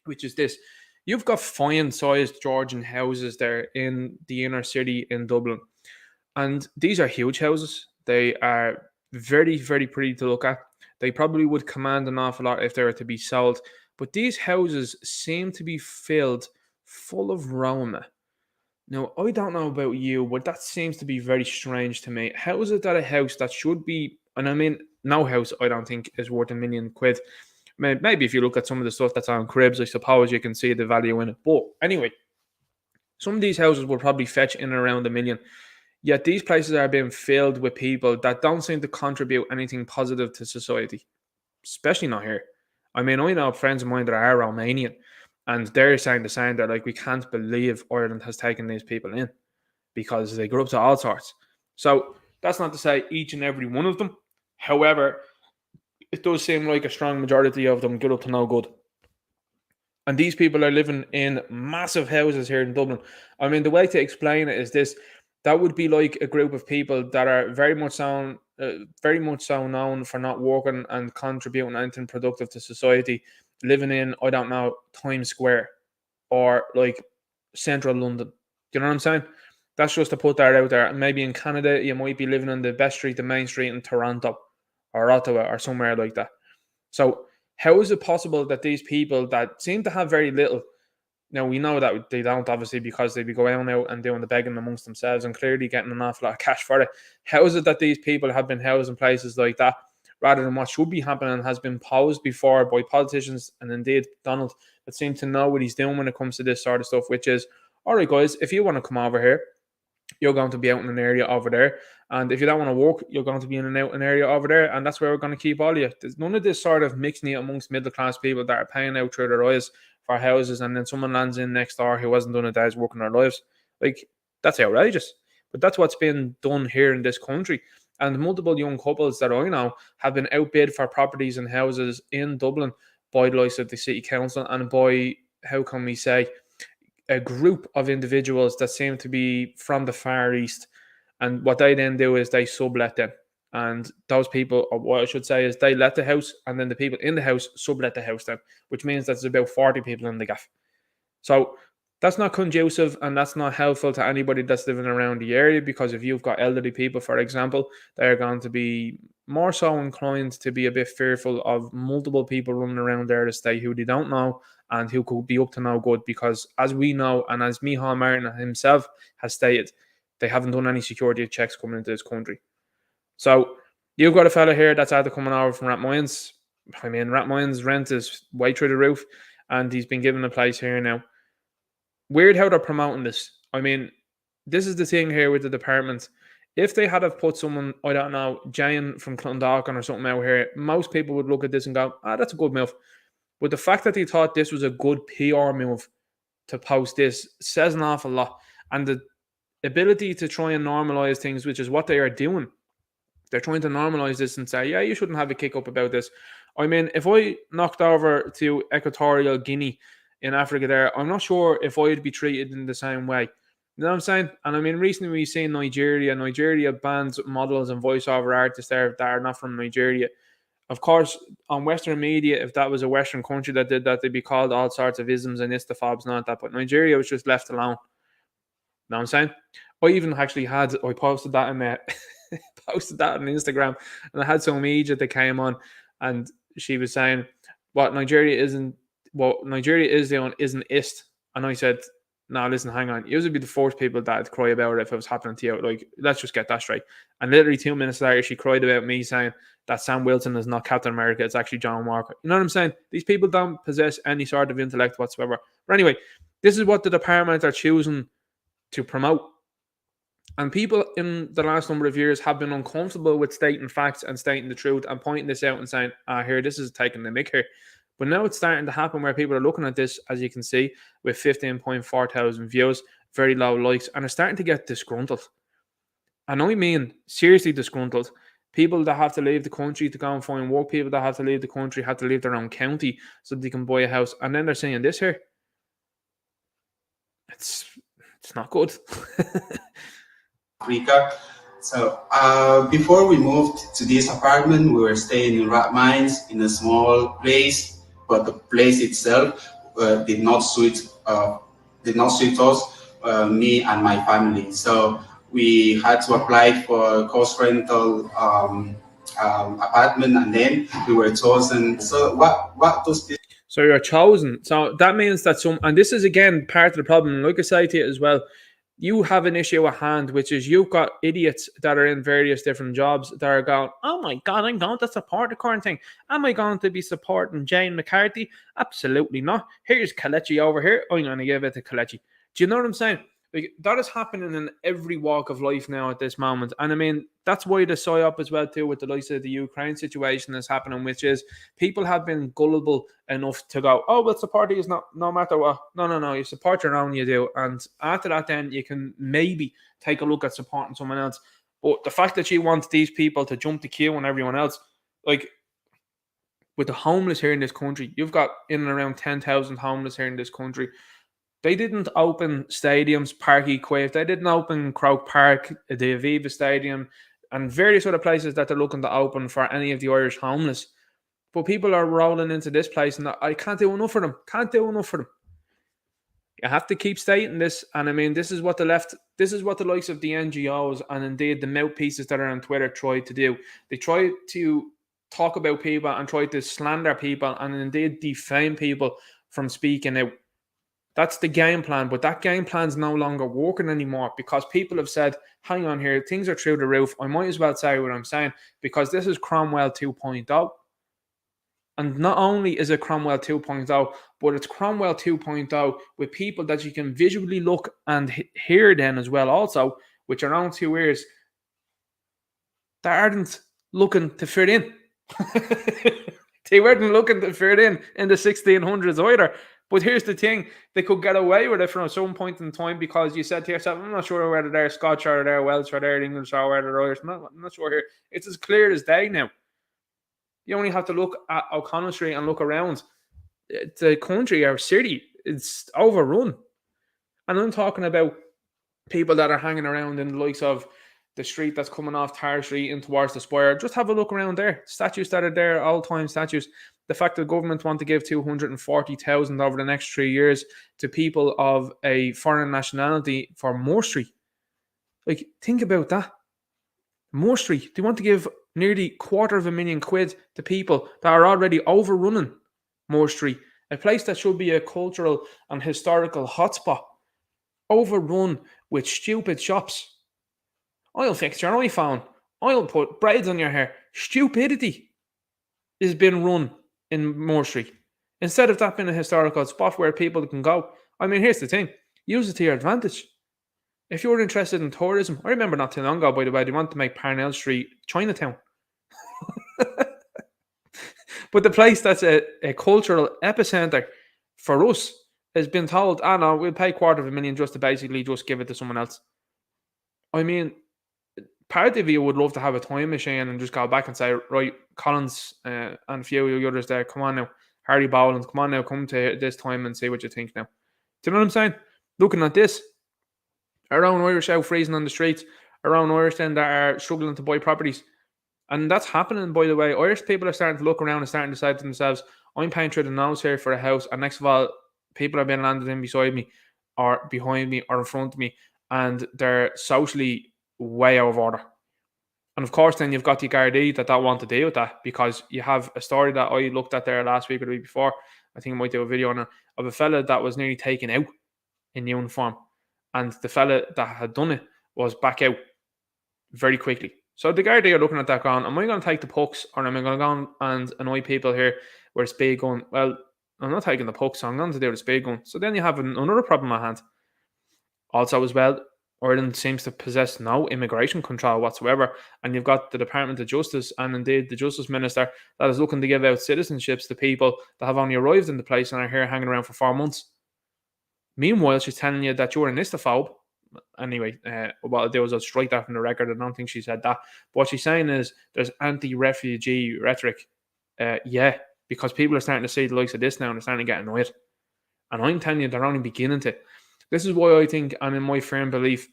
Speaker 1: which is this. You've got fine-sized Georgian houses there in the inner city in Dublin. And these are huge houses. They are very, very pretty to look at. They probably would command an awful lot if they were to be sold. But these houses seem to be filled full of Roma. Now, I don't know about you, but that seems to be very strange to me. How is it that a house that should be, and I mean, no house I don't think is worth £1 million. Maybe if you look at some of the stuff that's on Cribs, I suppose you can see the value in it. But anyway, some of these houses will probably fetch in and around £1 million. Yet these places are being filled with people that don't seem to contribute anything positive to society, especially not here. I mean, I know friends of mine that are Romanian, and they're saying the same. They're like, we can't believe Ireland has taken these people in because they grew up to all sorts. So that's not to say each and every one of them. However, it does seem like a strong majority of them get up to no good. And these people are living in massive houses here in Dublin. I mean, the way to explain it is this. That would be like a group of people that are very much so known for not working and contributing anything productive to society, living in, I don't know, Times Square or like central London. Do you know what I'm saying? That's just to put that out there. And maybe in Canada, you might be living on the best street, the main street in Toronto or Ottawa or somewhere like that. So how is it possible that these people that seem to have very little, now, we know that they don't, obviously, because they'd be going out and doing the begging amongst themselves and clearly getting an awful lot of cash for it. How is it that these people have been housed in places like that rather than what should be happening has been posed before by politicians and indeed Donald that seem to know what he's doing when it comes to this sort of stuff, which is, all right, guys, if you want to come over here, you're going to be out in an area over there. And if you don't want to work, you're going to be in an area over there. And that's where we're going to keep all of you. There's none of this sort of mixing it amongst middle-class people that are paying out through their eyes for houses, and then someone lands in next door who hasn't done a day's work in their lives. Like, that's outrageous. But that's what's been done here in this country. And multiple young couples that I know have been outbid for properties and houses in Dublin by the likes of the City Council and by, how can we say, a group of individuals that seem to be from the Far East. And what they then do is they sublet them. And those people, or what I should say is they let the house, and then the people in the house sublet the house then, which means that there's about 40 people in the gaff. So that's not conducive, and that's not helpful to anybody that's living around the area, because if you've got elderly people, for example, they're going to be more so inclined to be a bit fearful of multiple people running around there to stay who they don't know and who could be up to no good, because as we know, and as Micheál Martin himself has stated, they haven't done any security checks coming into this country. So you've got a fella here that's either coming over from Rathmines. I mean, Rathmines' rent is way through the roof, and he's been given a place here now. Weird how they're promoting this. I mean, this is the thing here with the department. If they had have put someone, I don't know, Jane from Clondalkin or something out here, most people would look at this and go, that's a good move. But the fact that they thought this was a good PR move to post this says an awful lot. And the ability to try and normalize things, which is what they are doing. They're trying to normalize this and say, yeah, you shouldn't have a kick up about this. I mean, if I knocked over to Equatorial Guinea in Africa there, I'm not sure if I'd be treated in the same way. You know what I'm saying? And I mean, recently we've seen Nigeria bans models and voiceover artists there that are not from Nigeria. Of course, on Western media, if that was a Western country that did that, they'd be called all sorts of isms and istophobes, not that. But Nigeria was just left alone. You know what I'm saying? I even actually I posted that in there. Posted that on Instagram, and I had some agent that came on, and she was saying what Nigeria is doing isn't ist. And I said, no, listen, hang on, you would be the first people that'd cry about it if it was happening to you. Like, let's just get that straight. And literally 2 minutes later, she cried about me saying that Sam Wilson is not Captain America, it's actually John Walker. You know what I'm saying? These people don't possess any sort of intellect whatsoever. But anyway, this is what the department are choosing to promote. And people in the last number of years have been uncomfortable with stating facts and stating the truth and pointing this out and saying, here, this is taking the mick here. But now it's starting to happen where people are looking at this, as you can see, with 15.4 thousand views, very low likes, and are starting to get disgruntled. And I mean, seriously disgruntled. People that have to leave the country to go and find work, people that have to leave the country, have to leave their own county so they can buy a house. And then they're saying this here. It's not good.
Speaker 2: Africa. So before we moved to this apartment, we were staying in Rathmines in a small place, but the place itself did not suit us, me and my family. So we had to apply for a cost rental apartment, and then we were chosen. So what does this?
Speaker 1: So you're chosen. So that means that and this is again part of the problem. Like I say to you as well, you have an issue at hand, which is you've got idiots that are in various different jobs that are going, oh my God, I'm going to support the current thing. Am I going to be supporting Jane McCarthy? Absolutely not. Here's Kelechi over here. I'm going to give it to Kelechi. Do you know what I'm saying? Like, that is happening in every walk of life now at this moment. And I mean, that's why the psyop as well too with the likes of the Ukraine situation is happening, which is people have been gullible enough to go, oh, well, support is not, no matter what. No. You support your own, you do. And after that, then you can maybe take a look at supporting someone else. But the fact that you want these people to jump the queue and everyone else, like with the homeless here in this country, you've got in and around 10,000 homeless here in this country. They didn't open stadiums, Park Equate. They didn't open Croke Park, the Aviva Stadium, and various other places that they're looking to open for any of the Irish homeless. But people are rolling into this place, and I can't do enough for them. You have to keep stating this, and I mean, this is what the likes of the NGOs and indeed the mouthpieces that are on Twitter try to do. They try to talk about people and try to slander people and indeed defame people from speaking out. That's the game plan, but that game plan's no longer working anymore because people have said, hang on here, things are through the roof. I might as well say what I'm saying because this is Cromwell 2.0. And not only is it Cromwell 2.0, but it's Cromwell 2.0 with people that you can visually look and hear then as well also, with your own two ears, that aren't looking to fit in. They weren't looking to fit in the 1600s either. But here's the thing, they could get away with it from some point in time because you said to yourself, I'm not sure whether they're Scotch or they're Welsh or they're English or whether they're Irish. I'm not sure here. It's as clear as day now. You only have to look at O'Connell Street and look around. The country, our city, it's overrun. And I'm talking about people that are hanging around in the likes of the street that's coming off Tar Street in towards the Spire, just have a look around there. Statues that are there, all-time statues. The fact that the government want to give 240,000 over the next 3 years to people of a foreign nationality for Moore Street. Like, think about that. Moore Street, they want to give nearly £250,000 to people that are already overrunning Moore Street, a place that should be a cultural and historical hotspot, overrun with stupid shops. I'll fix your iPhone. I'll put braids on your hair. Stupidity is being run in Moore Street. Instead of that being a historical spot where people can go. I mean, here's the thing. Use it to your advantage. If you're interested in tourism, I remember not too long ago, by the way, they wanted to make Parnell Street Chinatown. But the place that's a cultural epicenter for us has been told, no, we'll pay $250,000 just to basically just give it to someone else. I mean, part of you would love to have a time machine and just go back and say, right, Collins and a few of the others there, come on now, Harry Bowland, come on now, come to this time and see what you think now. Do you know what I'm saying? Looking at this, our own Irish out freezing on the streets, our own Irish then that are struggling to buy properties. And that's happening, by the way. Irish people are starting to look around and starting to say to themselves, I'm paying through the nose here for a house, and next of all, people are being landed in beside me, or behind me, or in front of me, and they're socially way out of order. And of course, then you've got the Gardaí that don't want to deal with that, because you have a story that I looked at there last week or the week before, I think I might do a video on it, of a fella that was nearly taken out in uniform. And the fella that had done it was back out very quickly. So the Gardaí are looking at that going, am I going to take the pucks, or am I going to go and annoy people here with a speed gun? Well, I'm not taking the pucks, so I'm going to do the speed gun. So then you have another problem at hand. Also as well, Ireland seems to possess no immigration control whatsoever, and you've got the Department of Justice and indeed the Justice Minister that is looking to give out citizenships to people that have only arrived in the place and are here hanging around for 4 months. Meanwhile, she's telling you that you're an istophobe. Anyway, what I'll do is I'll strike that from the record. I don't think she said that. But what she's saying is there's anti-refugee rhetoric. Yeah, because people are starting to see the likes of this now and they're starting to get annoyed. And I'm telling you, they're only beginning to. This is why I think, and in my firm belief,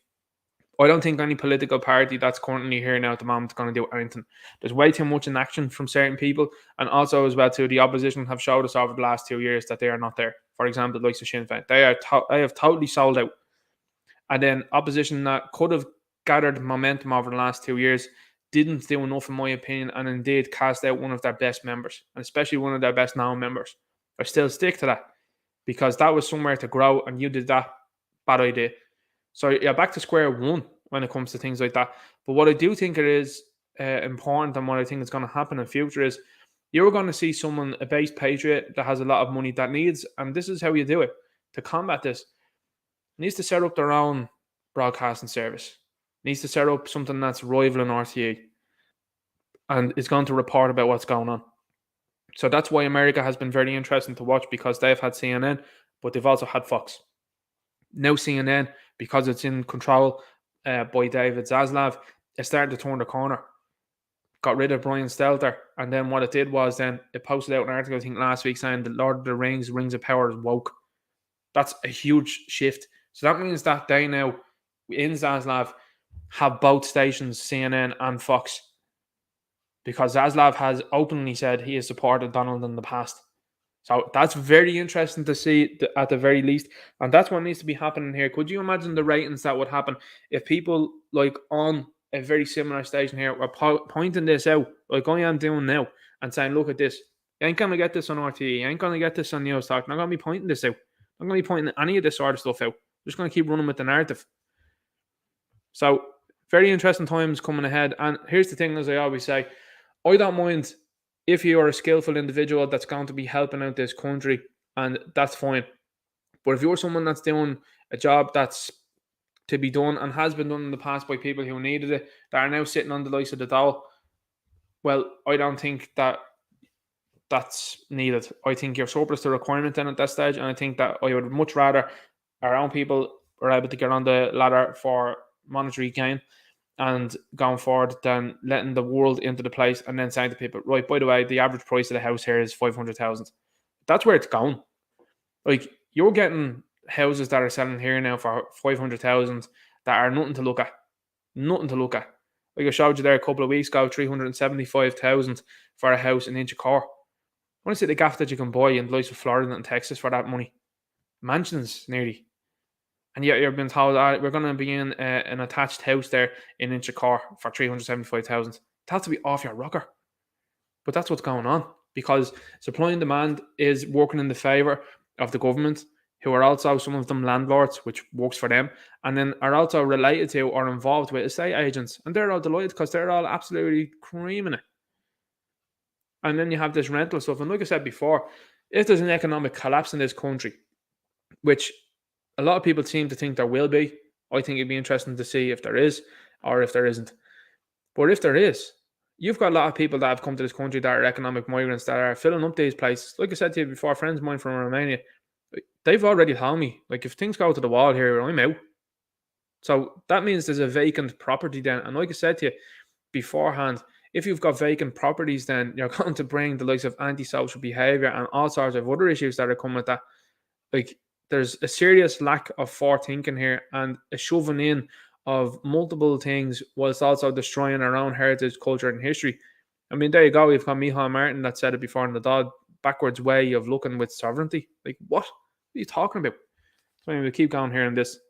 Speaker 1: I don't think any political party that's currently here now at the moment is going to do anything. There's way too much inaction from certain people, and also as well too, the opposition have showed us over the last 2 years that they are not there. For example, the likes of Sinn Féin, they have totally sold out. And then opposition that could have gathered momentum over the last 2 years didn't do enough, in my opinion, and indeed cast out one of their best members, and especially one of their best known members. I still stick to that, because that was somewhere to grow, and you did that. Bad idea. So yeah, back to square one when it comes to things like that. But what I do think it is important, and what I think is going to happen in future is you're going to see someone, a base patriot that has a lot of money that needs, and this is how you do it, to combat this, needs to set up their own broadcasting service, needs to set up something that's rivaling RTE, and is going to report about what's going on. So that's why America has been very interesting to watch, because they've had CNN, but they've also had Fox. Now CNN, because it's in control by David Zaslav, it's starting to turn the corner. Got rid of Brian Stelter, and then what it did was then it posted out an article, I think last week, saying the Lord of the Rings, Rings of Power is woke. That's a huge shift. So that means that they now, in Zaslav, have both stations, CNN and Fox. Because Zaslav has openly said he has supported Donald in the past. So that's very interesting to see at the very least. And that's what needs to be happening here. Could you imagine the ratings that would happen if people like on a very similar station here were pointing this out, like I am doing now, and saying, look at this. You ain't going to get this on RTE. You ain't going to get this on News Talk. I'm not going to be pointing this out. I'm going to be pointing any of this sort of stuff out. I'm just going to keep running with the narrative. So very interesting times coming ahead. And here's the thing, as I always say, I don't mind if you are a skillful individual that's going to be helping out this country, and that's fine. But if you're someone that's doing a job that's to be done and has been done in the past by people who needed it, that are now sitting on the likes of the dole, well, I don't think that that's needed. I think you're surplus to requirement then at that stage, and I think that I would much rather our own people are able to get on the ladder for monetary gain and going forward than letting the world into the place and then saying to people, right, by the way, the average price of the house here is 500,000. That's where it's going. Like, you're getting houses that are selling here now for 500,000 that are nothing to look at. Nothing to look at. Like I showed you there a couple of weeks ago, 375,000 for a house in Inchicore. I want to see the gaff that you can buy in the likes of Florida and Texas for that money. Mansions, nearly. And yet you're being told, we're going to be in an attached house there in Inchicore for 375,000. It has to be off your rocker. But that's what's going on, because supply and demand is working in the favour of the government, who are also some of them landlords, which works for them, and then are also related to or involved with estate agents. And they're all delighted because they're all absolutely creaming it. And then you have this rental stuff. And like I said before, if there's an economic collapse in this country, which a lot of people seem to think there will be, I think it'd be interesting to see if there is or if there isn't. But if there is, you've got a lot of people that have come to this country that are economic migrants that are filling up these places. Like I said to you before, friends of mine from Romania, they've already told me, like, if things go to the wall here, I'm out. So that means there's a vacant property then. And like I said to you beforehand, if you've got vacant properties, then you're going to bring the likes of antisocial behaviour and all sorts of other issues that are coming with that. Like, there's a serious lack of forethinking here and a shoving in of multiple things whilst also destroying our own heritage, culture and history. I mean, there you go. We've got Micheál Martin that said it before in the Dodd backwards way of looking with sovereignty. Like, what are you talking about? So anyway, we'll keep going here on this.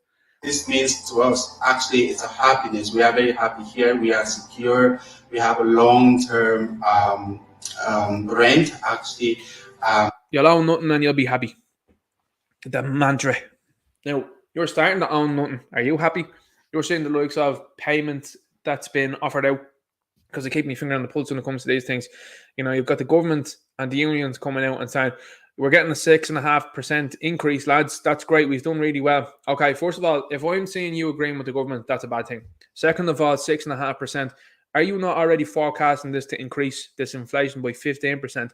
Speaker 2: This means to us, actually, it's a happiness. We are very happy here. We are secure. We have a long-term rent, actually.
Speaker 1: You'll own nothing and you'll be happy. The mantra. Now, you're starting to own nothing. Are you happy? You're seeing the likes of payment that's been offered out, because I keep my finger on the pulse when it comes to these things. You know, you've got the government and the unions coming out and saying, we're getting a 6.5% increase, lads. That's great. We've done really well. Okay, first of all, if I'm seeing you agreeing with the government, that's a bad thing. Second of all, 6.5%. Are you not already forecasting this to increase this inflation by 15%?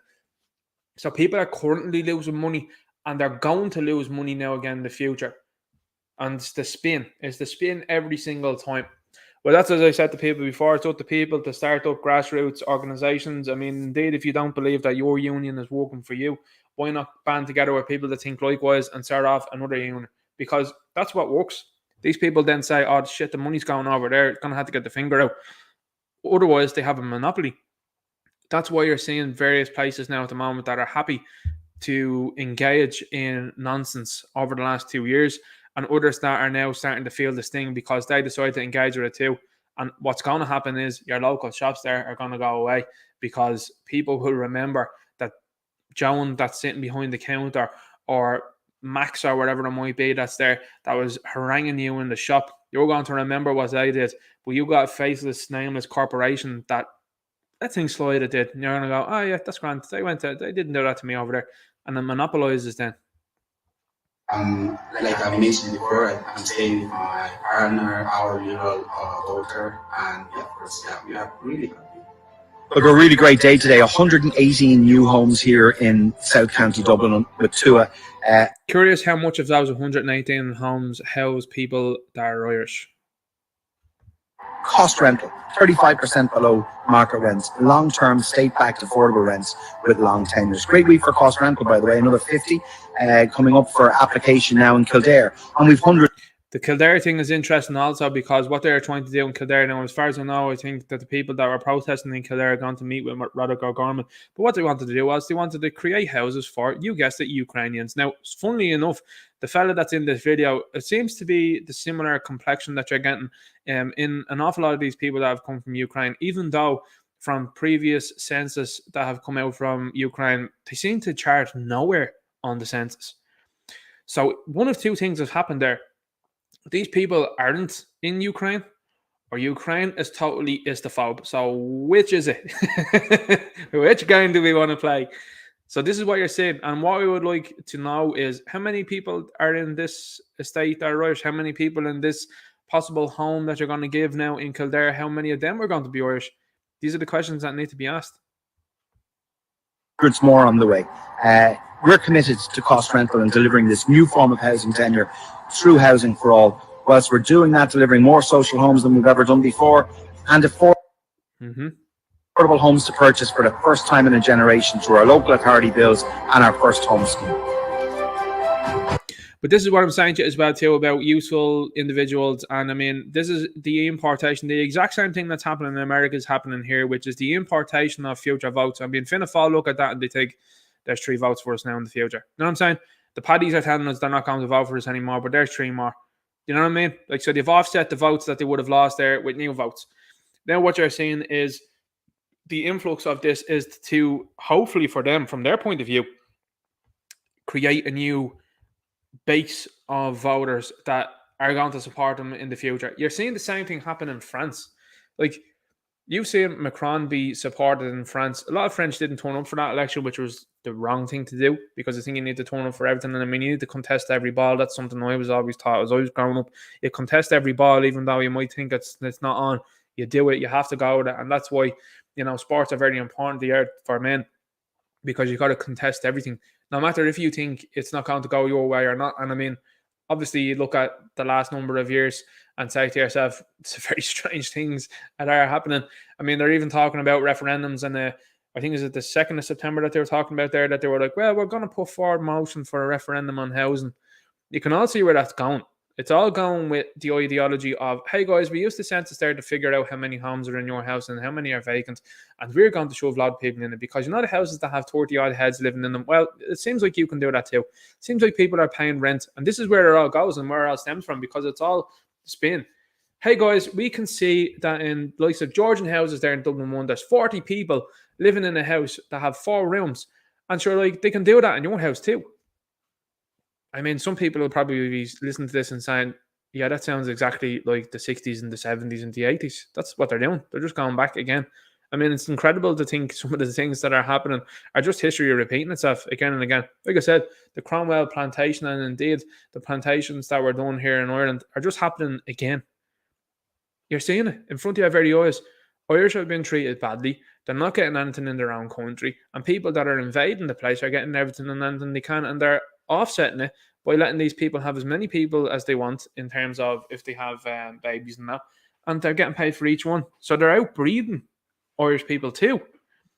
Speaker 1: So people are currently losing money, and they're going to lose money now again in the future. And it's the spin. It's the spin every single time. Well, that's as I said to people before. It's up to people to start up grassroots organisations. I mean, indeed, if you don't believe that your union is working for you, why not band together with people that think likewise and start off another union? Because that's what works. These people then say, oh, shit, the money's going over there. It's going to have to get the finger out. Otherwise, they have a monopoly. That's why you're seeing various places now at the moment that are happy to engage in nonsense over the last 2 years, and others that are now starting to feel this thing because they decide to engage with it too. And what's going to happen is your local shops there are going to go away, because people will remember that Joan that's sitting behind the counter, or Max or whatever it might be that's there, that was haranguing you in the shop. You're going to remember what they did, but you got a faceless, nameless corporation that thing slide it did. And you're going to go, oh yeah, that's grand. They didn't do that to me over there. And then monopolizes then.
Speaker 2: Like I mentioned before, I'm staying with my partner, our little daughter, and yeah, of course, yeah, we are really happy.
Speaker 3: Look, a really great day today. 118 new homes here in South County Dublin with Tua.
Speaker 1: Curious how much of those 118 homes house people that are Irish.
Speaker 3: Cost rental, 35% below market rents. Long-term state-backed affordable rents with long tenures. Great week for cost rental, by the way. Another 50 coming up for application now in Kildare. And we've hundreds.
Speaker 1: The Kildare thing is interesting also, because what they're trying to do in Kildare now, as far as I know, I think that the people that were protesting in Kildare are going to meet with Roderick O'Gorman. But what they wanted to do was they wanted to create houses for, you guessed it, Ukrainians. Now, funnily enough, the fella that's in this video, it seems to be the similar complexion that you're getting in an awful lot of these people that have come from Ukraine, even though from previous census that have come out from Ukraine, they seem to chart nowhere on the census. So one of two things has happened there. These people aren't in Ukraine, or Ukraine is totally Istophobe. So which is it? Which game do we want to play? So this is what you're saying. And what we would like to know is how many people are in this estate that are Irish? How many people in this possible home that you're going to give now in Kildare? How many of them are going to be Irish? These are the questions that need to be asked.
Speaker 3: Hundreds more on the way. We're committed to cost rental and delivering this new form of housing tenure through Housing for All. Whilst we're doing that, delivering more social homes than we've ever done before, and affordable homes to purchase for the first time in a generation through our local authority bills and our first home scheme.
Speaker 1: But this is what I'm saying to you as well too about useful individuals. And I mean, this is the importation. The exact same thing that's happening in America is happening here, which is the importation of future votes. I mean, Fianna Fáil look at that and they think there's 3 votes for us now in the future. You know what I'm saying? The Paddies are telling us they're not going to vote for us anymore, but there's 3 more. You know what I mean? Like, so they've offset the votes that they would have lost there with new votes. Now what you're seeing is the influx of this is to, hopefully for them, from their point of view, create a new base of voters that are going to support them in the future. You're seeing the same thing happen in France. Like, you've seen Macron be supported in France. A lot of French didn't turn up for that election, which was the wrong thing to do, because I think you need to turn up for everything. And I mean, you need to contest every ball. That's something I was always taught. I was always growing up. You contest every ball, even though you might think it's not on. You do it. You have to go with it. And that's why, you know, sports are very important here for men, because you got to contest everything, no matter if you think it's not going to go your way or not. And I mean, obviously, you look at the last number of years and say to yourself, it's very strange things that are happening. I mean, they're even talking about referendums, and I think is it the 2nd of September that they were talking about there, that they were like, well, we're going to put forward a motion for a referendum on housing. You can all see where that's going. It's all going with the ideology of, hey guys, we used the census there to figure out how many homes are in your house and how many are vacant, and we're going to shove a lot of people in it, because you know the houses that have 30 odd heads living in them, well, it seems like you can do that too. It seems like people are paying rent, and this is where it all goes and where it all stems from, because it's all spin. Hey guys, we can see that in likes of Georgian houses there in Dublin 1, there's 40 people living in a house that have 4 rooms, and sure, like, they can do that in your house too. I mean, some people will probably be listening to this and saying, yeah, that sounds exactly like the 60s and the 70s and the 80s. That's what they're doing. They're just going back again. I mean, it's incredible to think some of the things that are happening are just history repeating itself again and again. Like I said, the Cromwell plantation, and indeed the plantations that were done here in Ireland, are just happening again. You're seeing it in front of your very eyes. Irish have been treated badly. They're not getting anything in their own country. And people that are invading the place are getting everything and anything they can. And they're offsetting it by letting these people have as many people as they want, in terms of if they have babies and that. And they're getting paid for each one. So they're outbreeding Irish people too.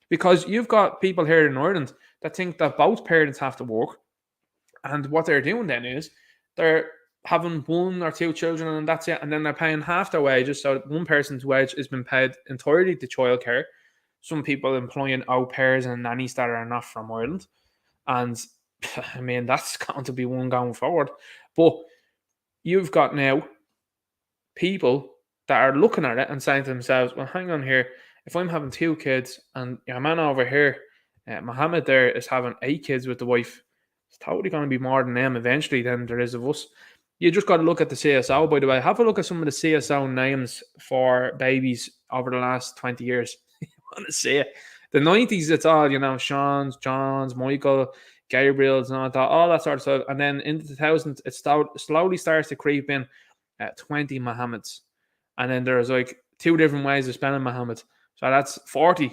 Speaker 1: Because you've got people here in Ireland that think that both parents have to work. And what they're doing then is they're having 1 or 2 children and that's it. And then they're paying half their wages. So one person's wage has been paid entirely to childcare. Some people employing au pairs and nannies that are not from Ireland. And I mean, that's going to be one going forward. But you've got now people that are looking at it and saying to themselves, well, hang on here. If I'm having 2 kids and your man over here, Mohammed there, is having 8 kids with the wife, it's totally going to be more than them eventually than there is of us. You just got to look at the CSO, by the way. Have a look at some of the CSO names for babies over the last 20 years. You want to see it. The 90s, it's all, you know, Sean's, John's, Michael, Gabriel's, and all that sort of stuff. And then in the 2000s, it slowly starts to creep in 20 Mohammeds. And then there's like 2 different ways of spelling Mohammed. So that's 40.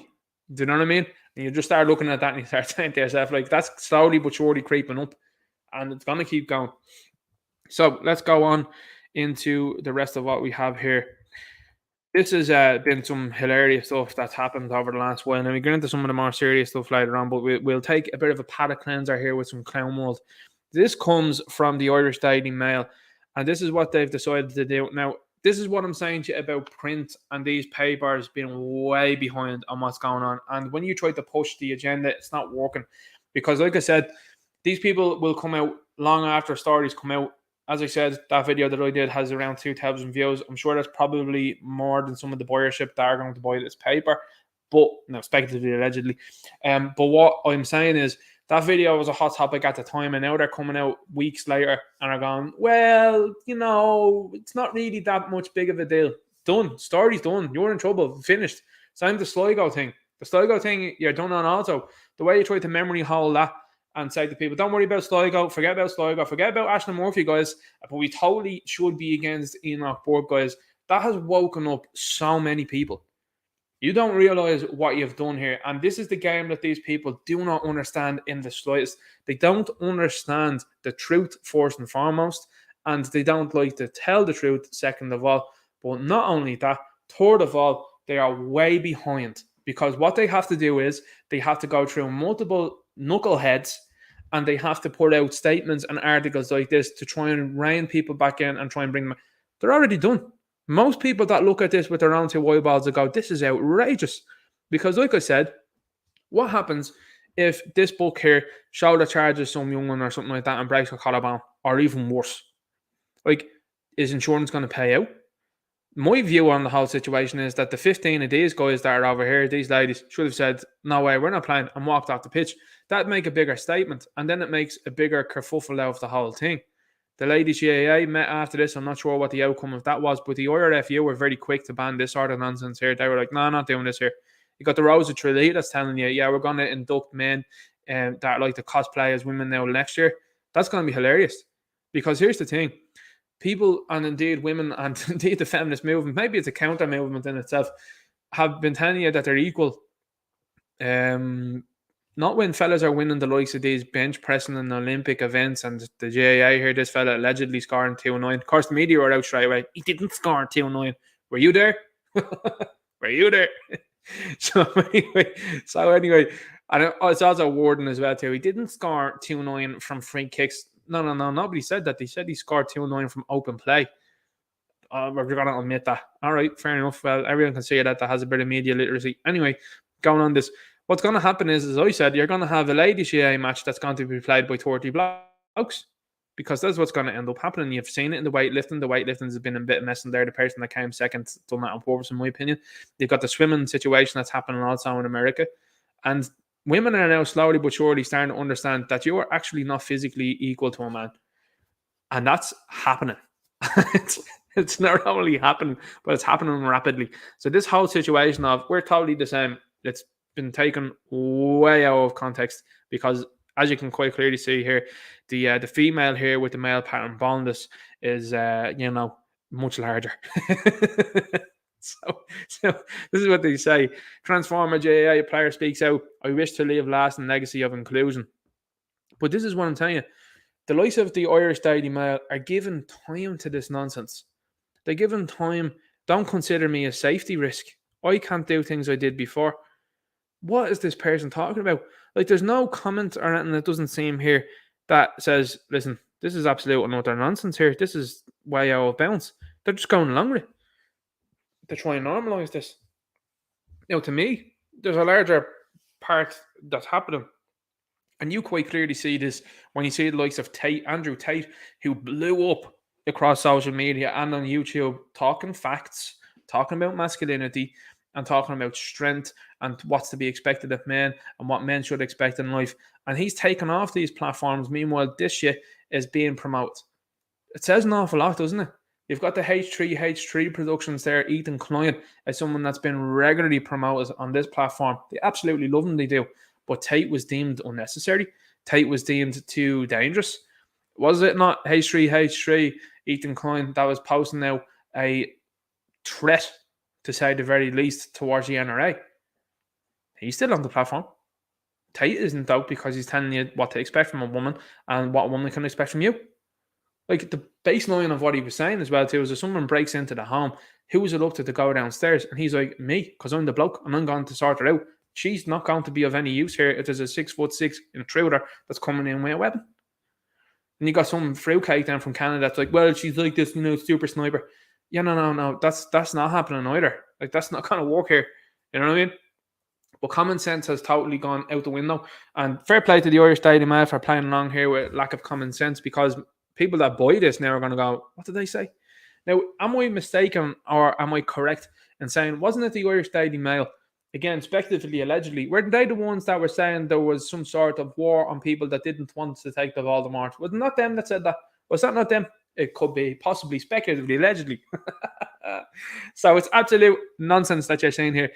Speaker 1: Do you know what I mean? And you just start looking at that and you start saying to yourself, like, that's slowly but surely creeping up. And it's going to keep going. So let's go on into the rest of what we have here. This has been some hilarious stuff that's happened over the last while. Now we get into some of the more serious stuff later on, but we'll take a bit of a palate cleanser here with some clown mold. This comes from the Irish Daily Mail, and this is what they've decided to do. Now, this is what I'm saying to you about print and these papers being way behind on what's going on. And when you try to push the agenda, it's not working. Because like I said, these people will come out long after stories come out. As I said, that video that I did has around 2,000 views. I'm sure that's probably more than some of the buyership that are going to buy this paper. But, no, speculatively, allegedly. But what I'm saying is, that video was a hot topic at the time, and now they're coming out weeks later and are going, well, you know, it's not really that much big of a deal. Done. Story's done. You're in trouble. Finished. Same the Sligo thing. The Sligo thing, you're done on also. The way you try to memory hole that and say to people, don't worry about Sligo, forget about Sligo, forget about Ashton Murphy, guys, but we totally should be against Enoch Burke, guys. That has woken up so many people. You don't realize what you've done here. And this is the game that these people do not understand in the slightest. They don't understand the truth, first and foremost, and they don't like to tell the truth, second of all. But not only that, third of all, they are way behind, because what they have to do is they have to go through multiple knuckleheads and they have to put out statements and articles like this to try and rein people back in and try and bring them. They're already done. Most people that look at this with their own two eyeballs will go, this is outrageous. Because like I said, what happens if this book here shoulder charges some young one or something like that and breaks a collarbone, or even worse? Like, is insurance going to pay out? My view on the whole situation is that the 15 of these guys that are over here, these ladies, should have said, no way, we're not playing, and walked off the pitch. That'd make a bigger statement, and then it makes a bigger kerfuffle out of the whole thing. The ladies GAA met after this. I'm not sure what the outcome of that was, but the IRFU were very quick to ban this sort of nonsense here. They were like, no, not doing this here. You got the Rose of Tralee that's telling you, yeah, we're going to induct men that are like to cosplay as women now next year. That's going to be hilarious. Because here's the thing. People, and indeed women, and indeed the feminist movement, maybe it's a counter movement in itself, have been telling you that they're equal. Not when fellas are winning the likes of these bench pressing and Olympic events, and the GAA here, this fella allegedly scoring 2-9. Of course, the media were out straight away. He didn't score 2-9. Were you there? Were you there? So anyway, and it's also wording as well too. He didn't score 2-9 from free kicks. No. Nobody said that. They said he scored 2-9 from open play. We're going to admit that. All right, fair enough. Well, everyone can see that has a bit of media literacy. Anyway, going on this. What's going to happen is, as I said, you're going to have a ladies' GAA match that's going to be played by 30 blokes, because that's what's going to end up happening. You've seen it in the weightlifting. The weightlifting has been a bit of mess in there. The person that came second done that on purpose, in my opinion. You've got the swimming situation that's happening also in America. And women are now slowly but surely starting to understand that you are actually not physically equal to a man. And that's happening. It's not only happening, but it's happening rapidly. So this whole situation of we're totally the same, it's been taken way out of context, because as you can quite clearly see here, the female here with the male pattern baldness is much larger. So this is what they say. Transformer GAA player speaks out. I wish to leave lasting legacy of inclusion. But this is what I'm telling you. The likes of the Irish Daily Mail are giving time to this nonsense. They're giving time. Don't consider me a safety risk. I can't do things I did before. What is this person talking about? Like, there's no comment or anything that doesn't seem here that says, listen, this is absolute and utter nonsense here. This is way out of bounds. They're just going along with it. To try and normalise this. Now, to me, there's a larger part that's happening. And you quite clearly see this when you see the likes of Andrew Tate, who blew up across social media and on YouTube, talking facts, talking about masculinity, and talking about strength and what's to be expected of men and what men should expect in life. And he's taken off these platforms. Meanwhile, this shit is being promoted. It says an awful lot, doesn't it? You've got the H3 Productions there, Ethan Klein, as someone that's been regularly promoted on this platform. They absolutely love him, they do. But Tate was deemed unnecessary. Tate was deemed too dangerous. Was it not H3, Ethan Klein, that was posting out a threat, to say the very least, towards the NRA? He's still on the platform. Tate isn't out, because he's telling you what to expect from a woman and what a woman can expect from you. Like, the baseline of what he was saying as well too is, if someone breaks into the home, who is it up to go downstairs? And he's like, me, because I'm the bloke and I'm going to sort her out. She's not going to be of any use here if there's a 6'6" intruder that's coming in with a weapon. And you got some fruitcake down from Canada that's like, well, she's like this, super sniper. Yeah, no. That's not happening either. Like, that's not going to work here. You know what I mean? But common sense has totally gone out the window. And fair play to the Irish Daily Mail for playing along here with lack of common sense, because people that buy this now are going to go, what did they say? Now, am I mistaken, or am I correct in saying, wasn't it the Irish Daily Mail, again, speculatively, allegedly, were they the ones that were saying there was some sort of war on people that didn't want to take the Voldemort? Was it not them that said that? Was that not them? It could be, possibly, speculatively, allegedly. So it's absolute nonsense that you're saying here.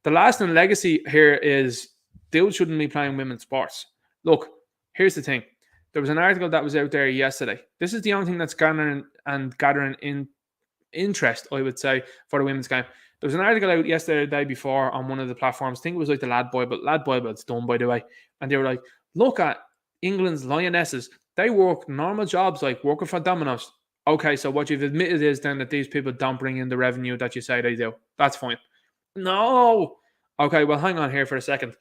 Speaker 1: The lasting legacy here is dudes shouldn't be playing women's sports. Look, here's the thing. There was an article that was out there yesterday. This is the only thing that's gathering in interest, I would say, for the women's game. There was an article out yesterday, the day before, on one of the platforms. I think it was like the Lad Bible. Lad Bible, it's done, by the way. And they were like, look at England's Lionesses. They work normal jobs like working for Domino's. Okay, so what you've admitted is then that these people don't bring in the revenue that you say they do. That's fine. No. Okay, well, hang on here for a second.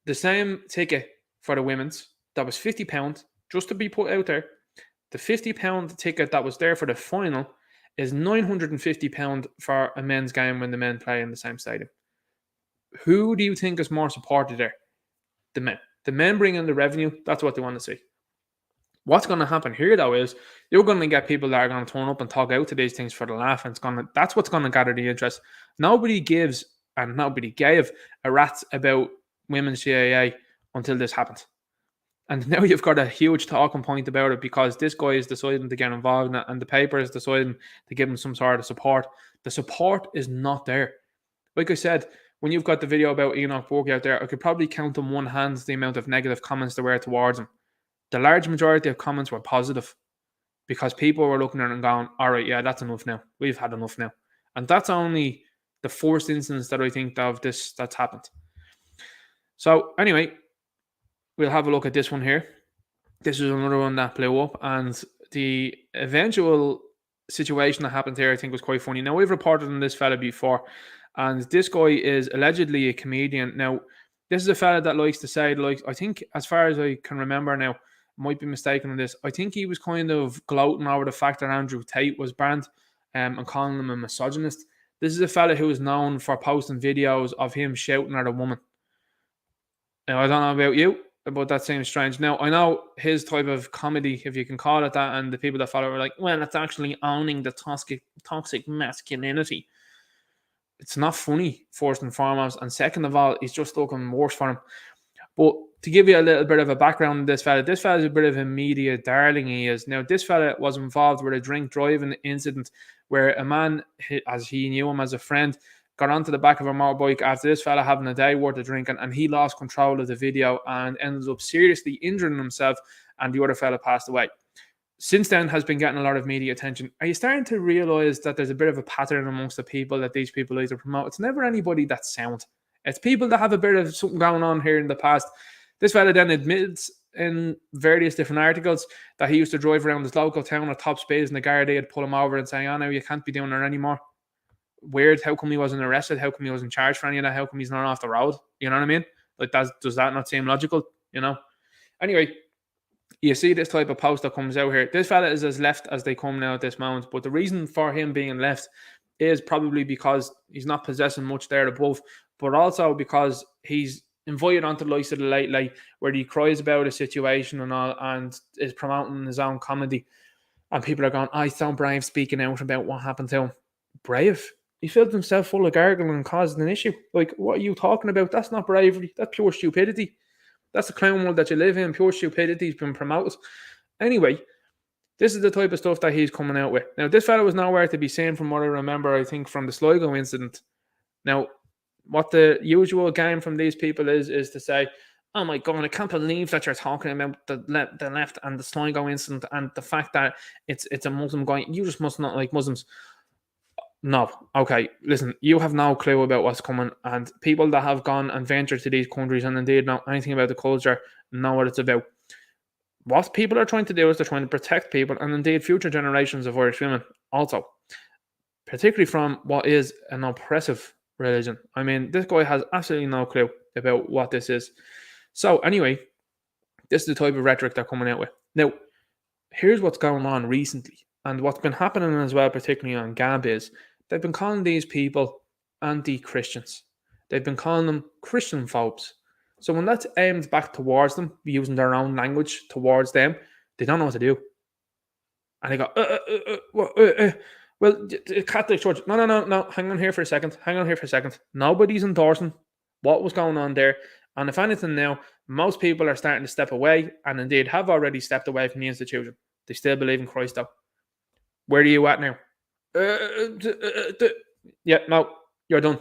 Speaker 1: The same ticket for the women's that was £50 just to be put out there. The £50 ticket that was there for the final is £950 for a men's game when the men play in the same stadium. Who do you think is more supported there? The men. The men bring in the revenue. That's what they want to see. What's going to happen here, though, is you're going to get people that are going to turn up and talk out to these things for the laugh, and that's what's going to gather the interest. Nobody gives and nobody gave a rat's about women's GAA until this happened. And now you've got a huge talking point about it because this guy is deciding to get involved in it and the paper is deciding to give him some sort of support. The support is not there. Like I said, when you've got the video about Enoch Burke out there, I could probably count on one hand the amount of negative comments there were towards him. The large majority of comments were positive because people were looking at it and going, all right, yeah, that's enough now. We've had enough now. And that's only the first instance that I think of this that's happened. So anyway, we'll have a look at this one here. This is another one that blew up, and the eventual situation that happened here I think was quite funny. Now, we've reported on this fella before, and this guy is allegedly a comedian. Now, this is a fella that likes to say, like, I think as far as I can remember now, might be mistaken on this, I think he was kind of gloating over the fact that Andrew Tate was banned and calling him a misogynist. This is a fella who is known for posting videos of him shouting at a woman. Now, I don't know about you, but that seems strange. Now, I know his type of comedy, if you can call it that, and the people that follow are like, well, it's actually owning the toxic masculinity. It's not funny, first and foremost. And second of all, he's just looking worse for him. But to give you a little bit of a background on this fella is a bit of a media darling, he is. Now, this fella was involved with a drink driving incident where a man, as he knew him as a friend, got onto the back of a motorbike after this fella having a day worth of drinking, and he lost control of the video and ended up seriously injuring himself, and the other fella passed away. Since then has been getting a lot of media attention. Are you starting to realise that there's a bit of a pattern amongst the people that these people like to promote? It's never anybody that's sound. It's people that have a bit of something going on here in the past. This fella then admits in various different articles that he used to drive around his local town at top speeds, and the Gardaí had pull him over and say, oh, no, you can't be doing that anymore. Weird. How come he wasn't arrested? How come he wasn't charged for any of that? How come he's not off the road? You know what I mean? Like, does that not seem logical? You know? Anyway, you see this type of post that comes out here. This fella is as left as they come now at this moment. But the reason for him being left is probably because he's not possessing much there above, but also because he's invited onto the likes of the Late Late, where he cries about a situation and all, and is promoting his own comedy. And people are going, I sound brave speaking out about what happened to him. Brave? He filled himself full of gargling and caused an issue. Like, what are you talking about? That's not bravery. That's pure stupidity. That's the clown world that you live in. Pure stupidity has been promoted. Anyway, this is the type of stuff that he's coming out with. Now, this fella was nowhere to be seen from what I remember, I think, from the Sligo incident. Now, what the usual game from these people is to say, oh my God, I can't believe that you're talking about the left and the Sligo incident and the fact that it's a Muslim guy. You just must not like Muslims. No. Okay, listen, you have no clue about what's coming, and people that have gone and ventured to these countries and indeed know anything about the culture know what it's about. What people are trying to do is they're trying to protect people and indeed future generations of Irish women also, particularly from what is an oppressive religion. I mean, this guy has absolutely no clue about what this is. So anyway, this is the type of rhetoric they're coming out with. Now, here's what's going on recently, and what's been happening as well, particularly on Gab, is they've been calling these people anti-Christians. They've been calling them Christian phobes. So when that's aimed back towards them, using their own language towards them, they don't know what to do. And they go, well, Catholic Church, no, hang on here for a second. Nobody's endorsing what was going on there. And if anything now, most people are starting to step away, and indeed have already stepped away from the institution. They still believe in Christ though. Where are you at now? Yeah, no, you're done.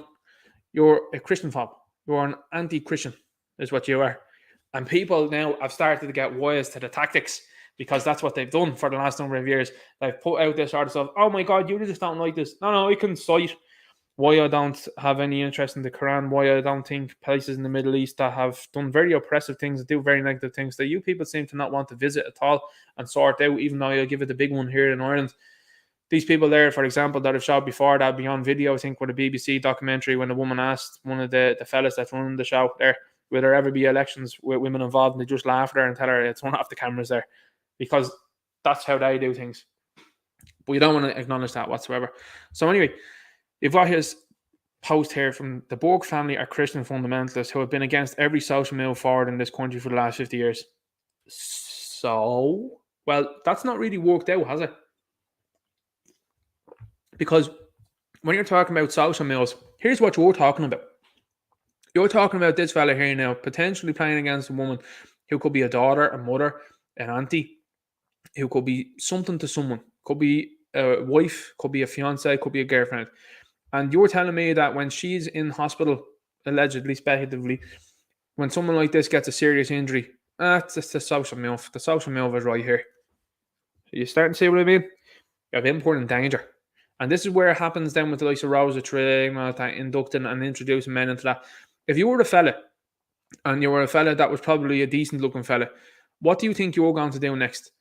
Speaker 1: You're a Christian phobe. You're an anti-Christian is what you are. And people now have started to get wise to the tactics, because that's what they've done for the last number of years. They've put out this sort of stuff. Oh my God, you just don't like this. No, I can cite why I don't have any interest in the Quran, why I don't think places in the Middle East that have done very oppressive things, do very negative things, that you people seem to not want to visit at all and sort out, even though I give it the big one here in Ireland. These people there, for example, that I've showed before, that Beyond Video, I think, with a BBC documentary, when a woman asked one of the fellas that's running the show there, will there ever be elections with women involved, and they just laugh at her and tell her it's one off the cameras there, because that's how they do things. But we don't want to acknowledge that whatsoever. So anyway, you've got his post here from the Burke family are Christian fundamentalists who have been against every social move forward in this country for the last 50 years. So, well, that's not really worked out, has it? Because when you're talking about social moves, here's what you're talking about. You're talking about this fella here now, potentially playing against a woman who could be a daughter, a mother, an auntie, who could be something to someone, could be a wife, could be a fiance, could be a girlfriend. And you're telling me that when she's in hospital, allegedly, speculatively, when someone like this gets a serious injury, that's just a social move. The social move is right here. You starting to see what I mean? You have important danger. And this is where it happens then with the likes of Rosa Tree, inducting and introducing men into that. If you were a fella, and you were a fella that was probably a decent looking fella, what do you think you're going to do next?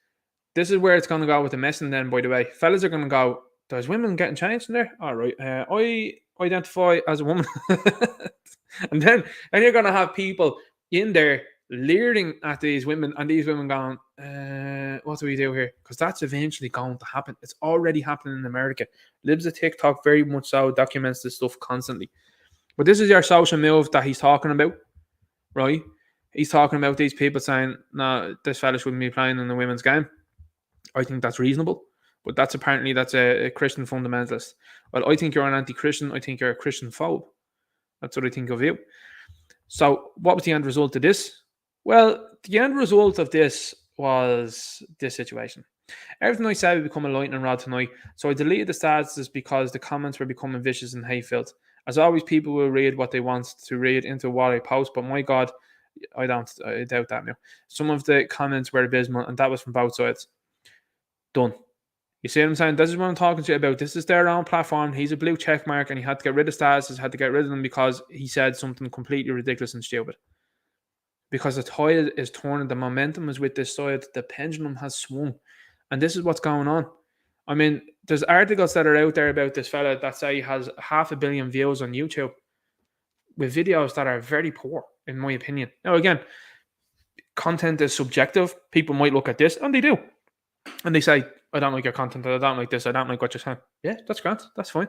Speaker 1: This is where it's going to go with the messing then, by the way. Fellas are going to go, there's women getting changed in there? All right. I identify as a woman. And then you're going to have people in there leering at these women, and these women going, what do we do here? Because that's eventually going to happen. It's already happening in America. Libs of TikTok very much so documents this stuff constantly. But this is your social move that he's talking about, right? He's talking about these people saying, no, this fella shouldn't be playing in the women's game. I think that's reasonable. But that's a Christian fundamentalist. Well, I think you're an anti-Christian. I think you're a Christian phobe. That's what I think of you. So what was the end result of this? Well, the end result of this was this situation. Everything I said would become a lightning rod tonight, so I deleted the statuses because the comments were becoming vicious and hate-filled. As always, people will read what they want to read into what I post, but my God, I doubt that now. Some of the comments were abysmal, and that was from both sides. Done. You see what I'm saying? This is what I'm talking to you about. This is their own platform. He's a blue check mark, and he had to get rid of statuses, had to get rid of them because he said something completely ridiculous and stupid. Because the tide is turning, the momentum is with this side, the pendulum has swung, and this is what's going on. I mean, there's articles that are out there about this fella that say he has 500 million views on YouTube with videos that are very poor, in my opinion. Now, again, content is subjective. People might look at this, and they do. And they say, I don't like your content, I don't like this, I don't like what you're saying. Yeah, that's great, that's fine.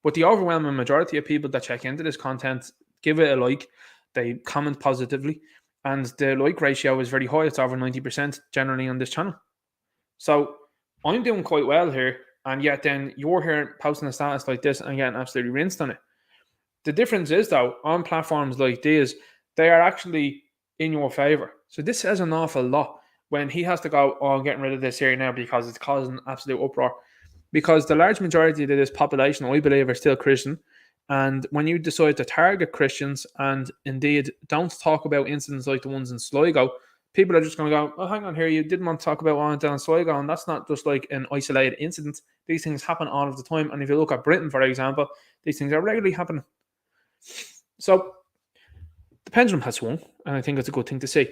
Speaker 1: But the overwhelming majority of people that check into this content give it a like, they comment positively, and the like ratio is very high. It's over 90% generally on this channel. So I'm doing quite well here, and yet then you're here posting a status like this and getting absolutely rinsed on it. The difference is, though, on platforms like these, they are actually in your favor. So this says an awful lot when he has to go, oh, I'm getting rid of this here now because it's causing absolute uproar. Because the large majority of this population, I believe, are still Christian. And when you decide to target Christians and indeed don't talk about incidents like the ones in Sligo, people are just going to go, oh, hang on here, you didn't want to talk about what went down in Sligo, and that's not just like an isolated incident. These things happen all of the time. And if you look at Britain, for example, these things are regularly happening. So the pendulum has swung, and I think it's a good thing to see.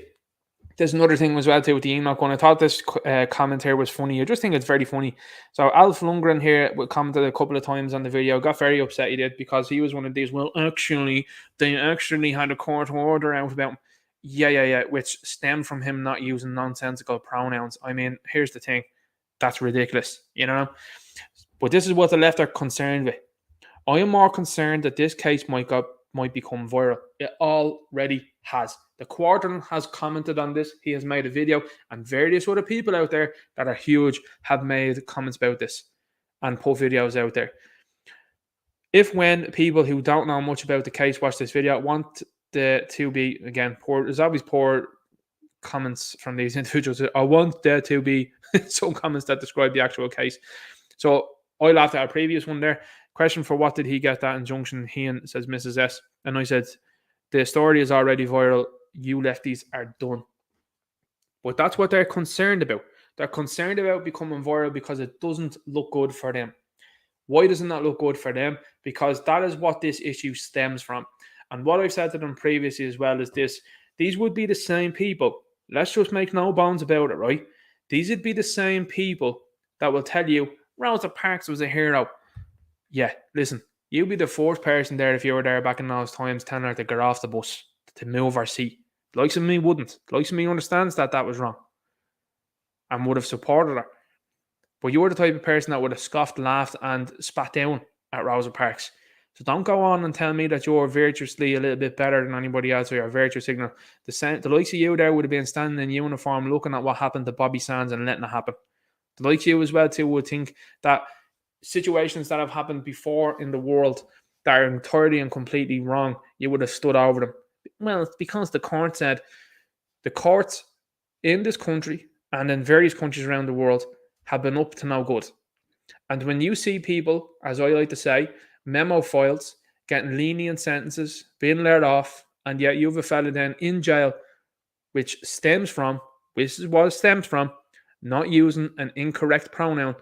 Speaker 1: There's another thing as well too with the Enoch one. I thought this comment here was funny. I just think it's very funny. So Alf Lundgren here commented a couple of times on the video, got very upset he did because he was one of these, well, actually, they actually had a court order out about him. Yeah, which stemmed from him not using nonsensical pronouns. I mean, here's the thing. That's ridiculous, you know? But this is what the left are concerned with. I am more concerned that this case might become viral. It already has. The Quadrant has commented on this. He has made a video, and various other people out there that are huge have made comments about this and put videos out there. If when people who don't know much about the case watch this video, want there to be, again, poor, there's always poor comments from these individuals. I want there to be some comments that describe the actual case. So I laughed at a previous one there. Question for what did he get that injunction? Hean says Mrs. S. And I said, the story is already viral. You lefties are done. But that's what they're concerned about. They're concerned about becoming viral because it doesn't look good for them. Why does it not look good for them? Because that is what this issue stems from. And what I've said to them previously as well is this. These would be the same people. Let's just make no bones about it, right? These would be the same people that will tell you Rosa Parks was a hero. Yeah, listen, you'd be the fourth person there if you were there back in those times telling her to get off the bus, to move our seat. The likes of me wouldn't. The likes of me understands that was wrong and would have supported her. But you're the type of person that would have scoffed, laughed, and spat down at Rosa Parks. So don't go on and tell me that you're virtuously a little bit better than anybody else or you're a virtuous signal. The likes of you there would have been standing in uniform looking at what happened to Bobby Sands and letting it happen. The likes of you as well too would think that situations that have happened before in the world that are entirely and completely wrong, you would have stood over them. Well, it's because the court said the courts in this country and in various countries around the world have been up to no good. And when you see people, as I like to say, memo files, getting lenient sentences, being let off, and yet you have a fella then in jail, which is what it stems from, not using an incorrect pronoun,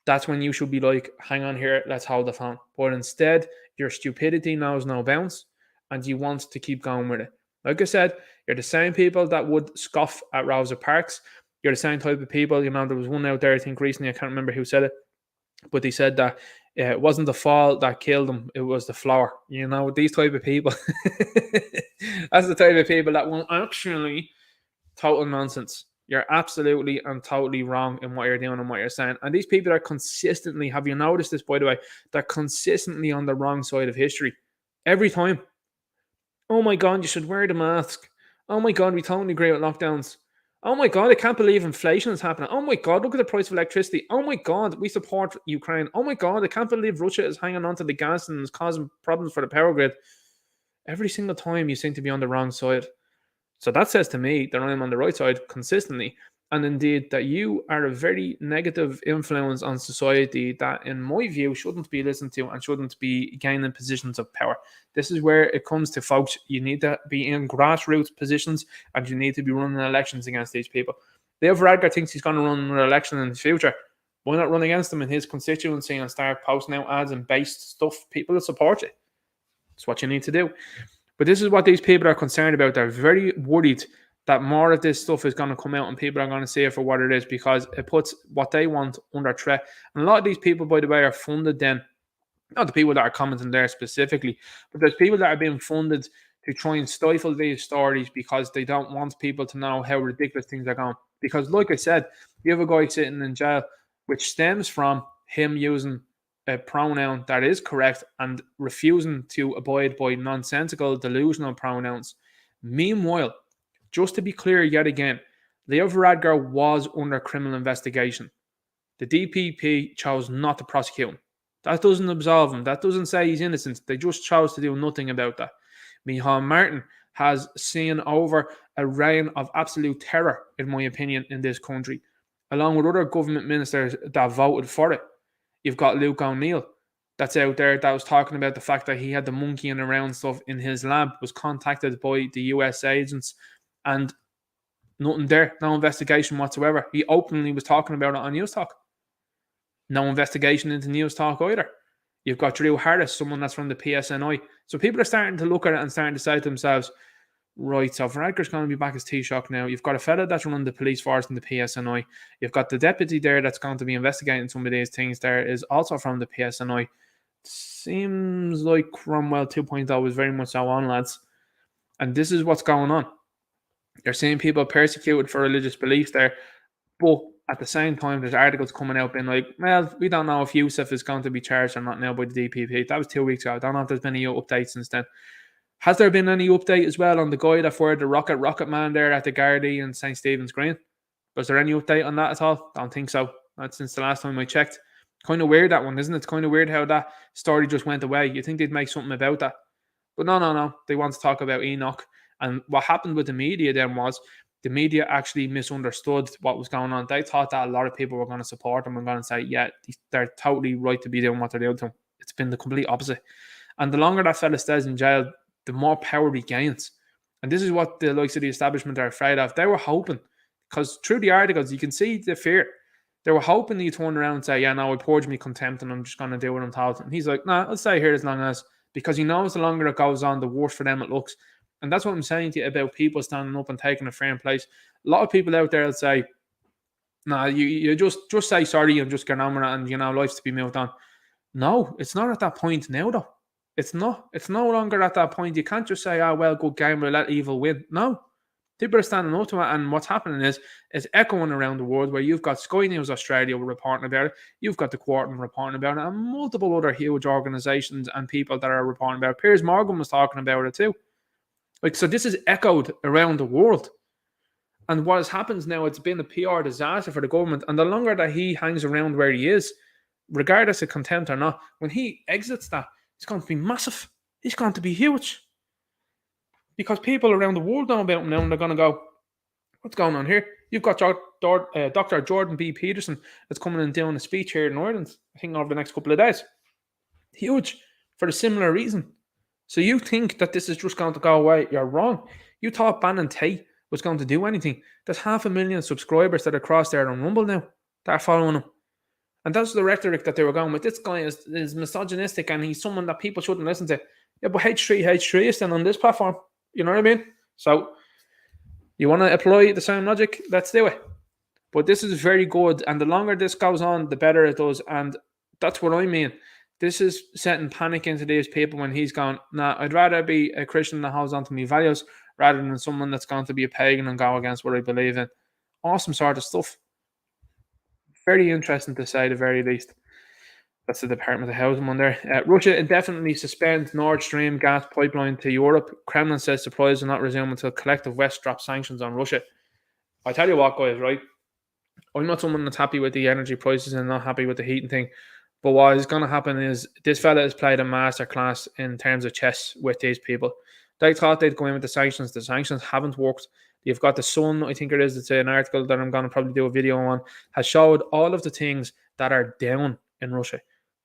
Speaker 1: that's when you should be like, hang on here, let's hold the phone. But instead, your stupidity knows no bounds, and you want to keep going with it. Like I said, you're the same people that would scoff at Rosa Parks. You're the same type of people. You know, there was one out there, I think recently, I can't remember who said it, but they said that it wasn't the fall that killed them, it was the flower. You know, these type of people. That's the type of people that will actually total nonsense. You're absolutely and totally wrong in what you're doing and what you're saying. And these people are consistently, have you noticed this, by the way, they're consistently on the wrong side of history. Every time. Oh my God, you should wear the mask. Oh my God, we totally agree with lockdowns. Oh my God, I can't believe inflation is happening. Oh my God, look at the price of electricity. Oh my God, we support Ukraine. Oh my God, I can't believe Russia is hanging on to the gas and is causing problems for the power grid. Every single time you seem to be on the wrong side. So that says to me that I'm on the right side consistently. And indeed, that you are a very negative influence on society that, in my view, shouldn't be listened to and shouldn't be gaining positions of power. This is where it comes to, folks. You need to be in grassroots positions and you need to be running elections against these people. Leo Varadkar thinks he's going to run an election in the future. Why not run against him in his constituency and start posting out ads and based stuff? People that support you. That's what you need to do. But this is what these people are concerned about. They're very worried that more of this stuff is going to come out and people are going to see it for what it is, because it puts what they want under threat. And a lot of these people, by the way, are funded then, not the people that are commenting there specifically, but there's people that are being funded to try and stifle these stories because they don't want people to know how ridiculous things are going. Because like I said, you have a guy sitting in jail, which stems from him using a pronoun that is correct and refusing to abide by nonsensical, delusional pronouns. Meanwhile, just to be clear yet again, Leo Varadkar was under criminal investigation. The DPP chose not to prosecute him. That doesn't absolve him. That doesn't say he's innocent. They just chose to do nothing about that. Micheál Martin has seen over a reign of absolute terror, in my opinion, in this country, along with other government ministers that voted for it. You've got Luke O'Neill that's out there that was talking about the fact that he had the monkeying around stuff in his lab, was contacted by the US agents, and nothing there, no investigation whatsoever. He openly was talking about it on News Talk. No investigation into News Talk either. You've got Drew Harris, someone that's from the PSNI. So people are starting to look at it and starting to say to themselves, right, so Varadkar's going to be back as Taoiseach now. You've got a fella that's running the police force in the PSNI. You've got the deputy there that's going to be investigating some of these things there is also from the PSNI. Seems like Cromwell 2.0 is very much so on, lads. And this is what's going on. You're seeing people persecuted for religious beliefs there, but at the same time, there's articles coming out being like, well, we don't know if Youssef is going to be charged or not now by the DPP. That was 2 weeks ago. I don't know if there's been any updates since then. Has there been any update as well on the guy that fired the rocket man there at the Gardaí in St. Stephen's Green? Was there any update on that at all? Don't think so. Not since the last time I checked. Kind of weird, that one, isn't it? It's kind of weird how that story just went away. You think they'd make something about that. But no. They want to talk about Enoch. And what happened with the media then was the media actually misunderstood what was going on. They thought that a lot of people were going to support them and going to say, yeah, they're totally right to be doing what they're doing to him. It's been the complete opposite. And the longer that fella stays in jail, the more power he gains. And this is what the likes of the establishment are afraid of. They were hoping, because through the articles, you can see the fear. They were hoping he'd turn around and say, yeah, no, I purge me contempt and I'm just going to do what I'm told. And he's like, nah, I'll stay here as long as, because he knows the longer it goes on, the worse for them it looks. And that's what I'm saying to you about people standing up and taking a firm place. A lot of people out there will say, nah, you just say sorry and just get on with it and, life's to be moved on. No, it's not at that point now, though. It's not. It's no longer at that point. You can't just say, well, good game, we'll let evil win. No. People are standing up to it, and what's happening is it's echoing around the world, where you've got Sky News Australia reporting about it, you've got the Quarton reporting about it, and multiple other huge organisations and people that are reporting about it. Piers Morgan was talking about it too. So this is echoed around the world. And what has happened now, it's been a PR disaster for the government. And the longer that he hangs around where he is, regardless of contempt or not, when he exits that, it's going to be massive. It's going to be huge. Because people around the world know about him now, and they're going to go, what's going on here? You've got Dr. Jordan B. Peterson that's coming and doing a speech here in Ireland, I think, over the next couple of days. Huge, for a similar reason. So you think that this is just going to go away? You're wrong. You thought Bannon Tate was going to do anything. There's 500,000 subscribers that are across there on Rumble now that are following him. And that's the rhetoric that they were going with. This guy is misogynistic, and he's someone that people shouldn't listen to. Yeah, but H3 is then on this platform. You know what I mean? So you want to apply the same logic? Let's do it. But this is very good. And the longer this goes on, the better it does. And that's what I mean. This is setting panic into these people when he's gone, nah, I'd rather be a Christian that holds on to my values rather than someone that's going to be a pagan and go against what I believe in. Awesome sort of stuff. Very interesting to say, the very least. That's the Department of Housing one there. Russia indefinitely suspends Nord Stream gas pipeline to Europe. Kremlin says supplies will not resume until collective West drops sanctions on Russia. I tell you what, guys, right? I'm not someone that's happy with the energy prices and not happy with the heating thing. But what is going to happen is this fella has played a masterclass in terms of chess with these people. They thought they'd go in with the sanctions. The sanctions haven't worked. You've got the Sun, I think it is. It's an article that I'm going to probably do a video on. Has showed all of the things that are down in Russia.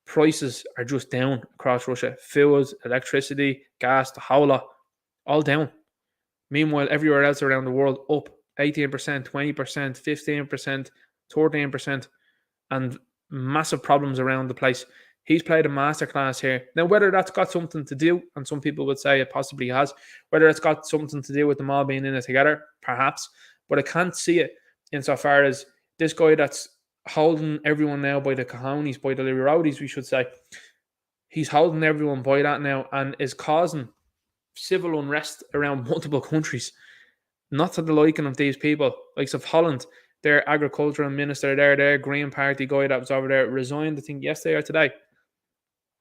Speaker 1: Prices are just down across Russia. Fuels, electricity, gas, the whole lot, all down. Meanwhile, everywhere else around the world, up 18%, 20%, 15%, 13%, and massive problems around the place. He's played a masterclass here. Now, whether that's got something to do, and some people would say it possibly has, whether it's got something to do with them all being in it together, perhaps, but I can't see it insofar as this guy that's holding everyone now by the cojones, by the roadies, we should say. He's holding everyone by that now and is causing civil unrest around multiple countries. Not to the liking of these people, like of Holland. Their agricultural minister there, their Green Party guy that was over there, resigned, I think, yesterday or today.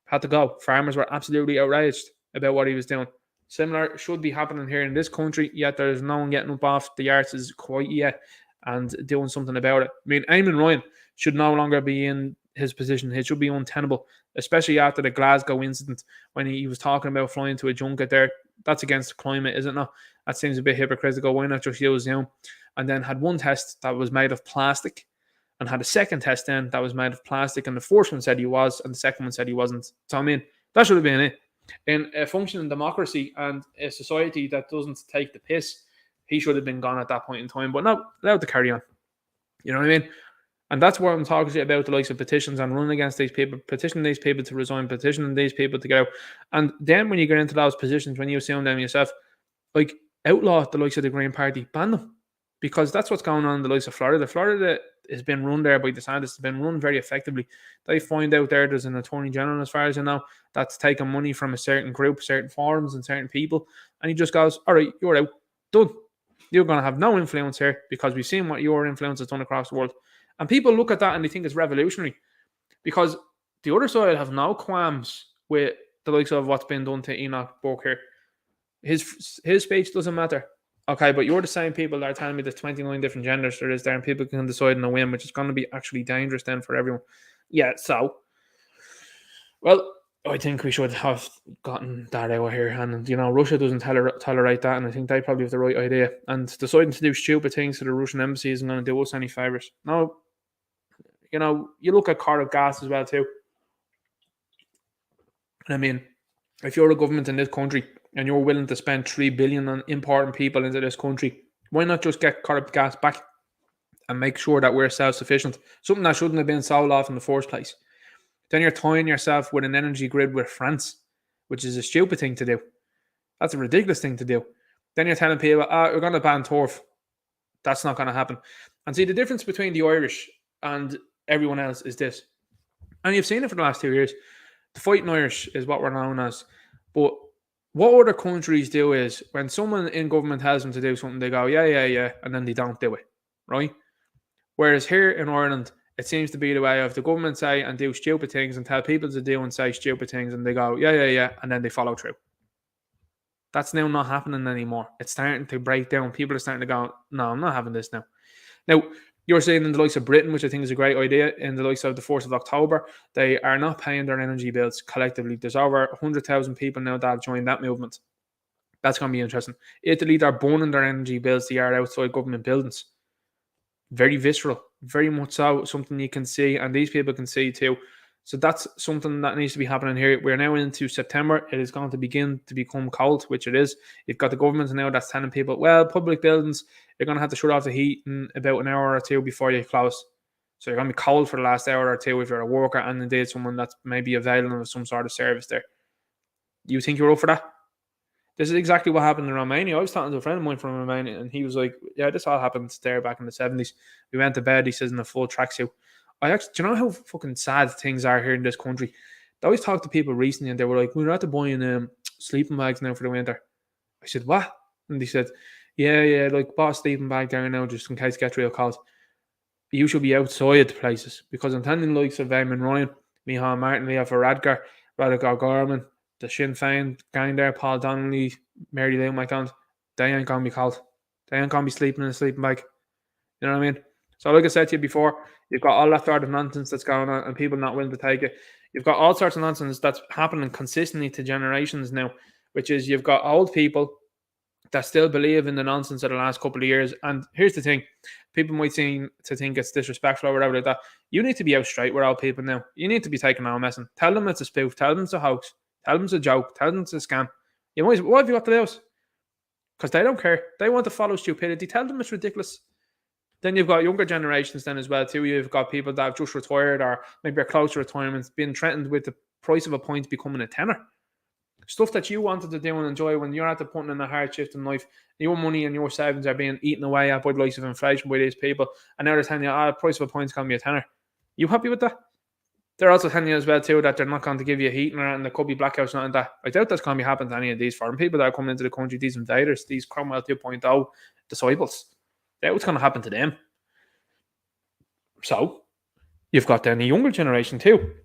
Speaker 1: Had to go. Farmers were absolutely outraged about what he was doing. Similar should be happening here in this country, yet there's no one getting up off the arses quite yet and doing something about it. I mean, Eamon Ryan should no longer be in his position. It should be untenable, especially after the Glasgow incident when he was talking about flying to a junket there. That's against the climate, isn't it? That seems a bit hypocritical. Why not just use Zoom? And then had one test that was made of plastic and had a second test then that was made of plastic, and the first one said he was and the second one said he wasn't. So I mean, that should have been it. In a functioning democracy and a society that doesn't take the piss, he should have been gone at that point in time. But no, allowed to carry on. You know what I mean? And that's what I'm talking to you about, the likes of petitions and running against these people, petitioning these people to resign, petitioning these people to get out. And then when you get into those positions, when you assume them yourself, like, outlaw the likes of the Green Party, ban them. Because that's what's going on in the likes of Florida. Florida has been run there by DeSantis. It's been run very effectively. They find out there's an attorney general, as far as you know, that's taking money from a certain group, certain forums and certain people. And he just goes, all right, you're out. Done. You're going to have no influence here because we've seen what your influence has done across the world. And people look at that and they think it's revolutionary because the other side have no qualms with the likes of what's been done to Enoch Burke here. His speech doesn't matter. Okay, but you're the same people that are telling me there's 29 different genders there is there and people can decide on a whim, which is going to be actually dangerous then for everyone. Yeah, so, well, I think we should have gotten that out here. And, you know, Russia doesn't tolerate that, and I think they probably have the right idea. And deciding to do stupid things to the Russian embassy isn't going to do us any favours. No, you know, you look at Cardiff Gas as well too. I mean, if you're a government in this country and you're willing to spend $3 billion on importing people into this country, why not just get Cardiff Gas back and make sure that we're self-sufficient? Something that shouldn't have been sold off in the first place. Then you're tying yourself with an energy grid with France, which is a stupid thing to do. That's a ridiculous thing to do. Then you're telling people, we're going to ban turf. That's not going to happen. And see, the difference between the Irish and everyone else is this. And you've seen it for the last 2 years. The fighting Irish is what we're known as. But what other countries do is when someone in government tells them to do something, they go, yeah, and then they don't do it, right? Whereas here in Ireland, it seems to be the way of the government say and do stupid things and tell people to do and say stupid things, and they go, yeah, and then they follow through. That's now not happening anymore. It's starting to break down. People are starting to go, no, I'm not having this now. Now, you're saying in the likes of Britain, which I think is a great idea, in the likes of the 4th of October, they are not paying their energy bills collectively. There's over 100,000 people now that have joined that movement. That's going to be interesting. Italy, they're burning their energy bills the yard outside government buildings. Very visceral, very much so, something you can see, and these people can see too. So that's something that needs to be happening here. We're now into September. It is going to begin to become cold, which it is. You've got the government now that's telling people, well, public buildings, you're going to have to shut off the heat in about an hour or two before you close. So you're going to be cold for the last hour or two if you're a worker and indeed someone that's maybe availing of some sort of service there. You think you're up for that? This is exactly what happened in Romania. I was talking to a friend of mine from Romania, and he was like, yeah, this all happened there back in the 70s. We went to bed, he says, in a full tracksuit. Do you know how fucking sad things are here in this country? I always talked to people recently, and they were like, we're out to buying sleeping bags now for the winter. I said, what? And they said, yeah, like, bought a sleeping bag there now just in case it gets real cold. You should be outside places, because I'm telling the likes of Eamon Ryan, Micheál Martin, Leo Varadkar, Radical Gorman, the Sinn Féin gang there, Paul Donnelly, Mary Lou McDonald, they ain't going to be cold. They ain't going to be sleeping in a sleeping bag. You know what I mean? So like I said to you before, you've got all that sort of nonsense that's going on and people not willing to take it. You've got all sorts of nonsense that's happening consistently to generations now, which is you've got old people that still believe in the nonsense of the last couple of years. And here's the thing. People might seem to think it's disrespectful or whatever like that. You need to be out straight with old people now. You need to be taking on messing. Tell them it's a spoof. Tell them it's a hoax. Tell them it's a joke. Tell them it's a scam. What have you got to lose? Because they don't care. They want to follow stupidity. Tell them it's ridiculous. Then you've got younger generations then as well too. You've got people that have just retired or maybe are close to retirement, being threatened with the price of a pint becoming a tenner. Stuff that you wanted to do and enjoy when you're at the point in a hard shift in life. Your money and your savings are being eaten away at by the likes of inflation by these people. And now they're telling you, the price of a pint is going to be a tenner. You happy with that? They're also telling you as well too that they're not going to give you heat and there could be blackouts, not that. I doubt that's going to be happening to any of these foreign people that are coming into the country, these invaders, these Cromwell 2.0 disciples. That's what's going to happen to them. So, you've got then the younger generation too,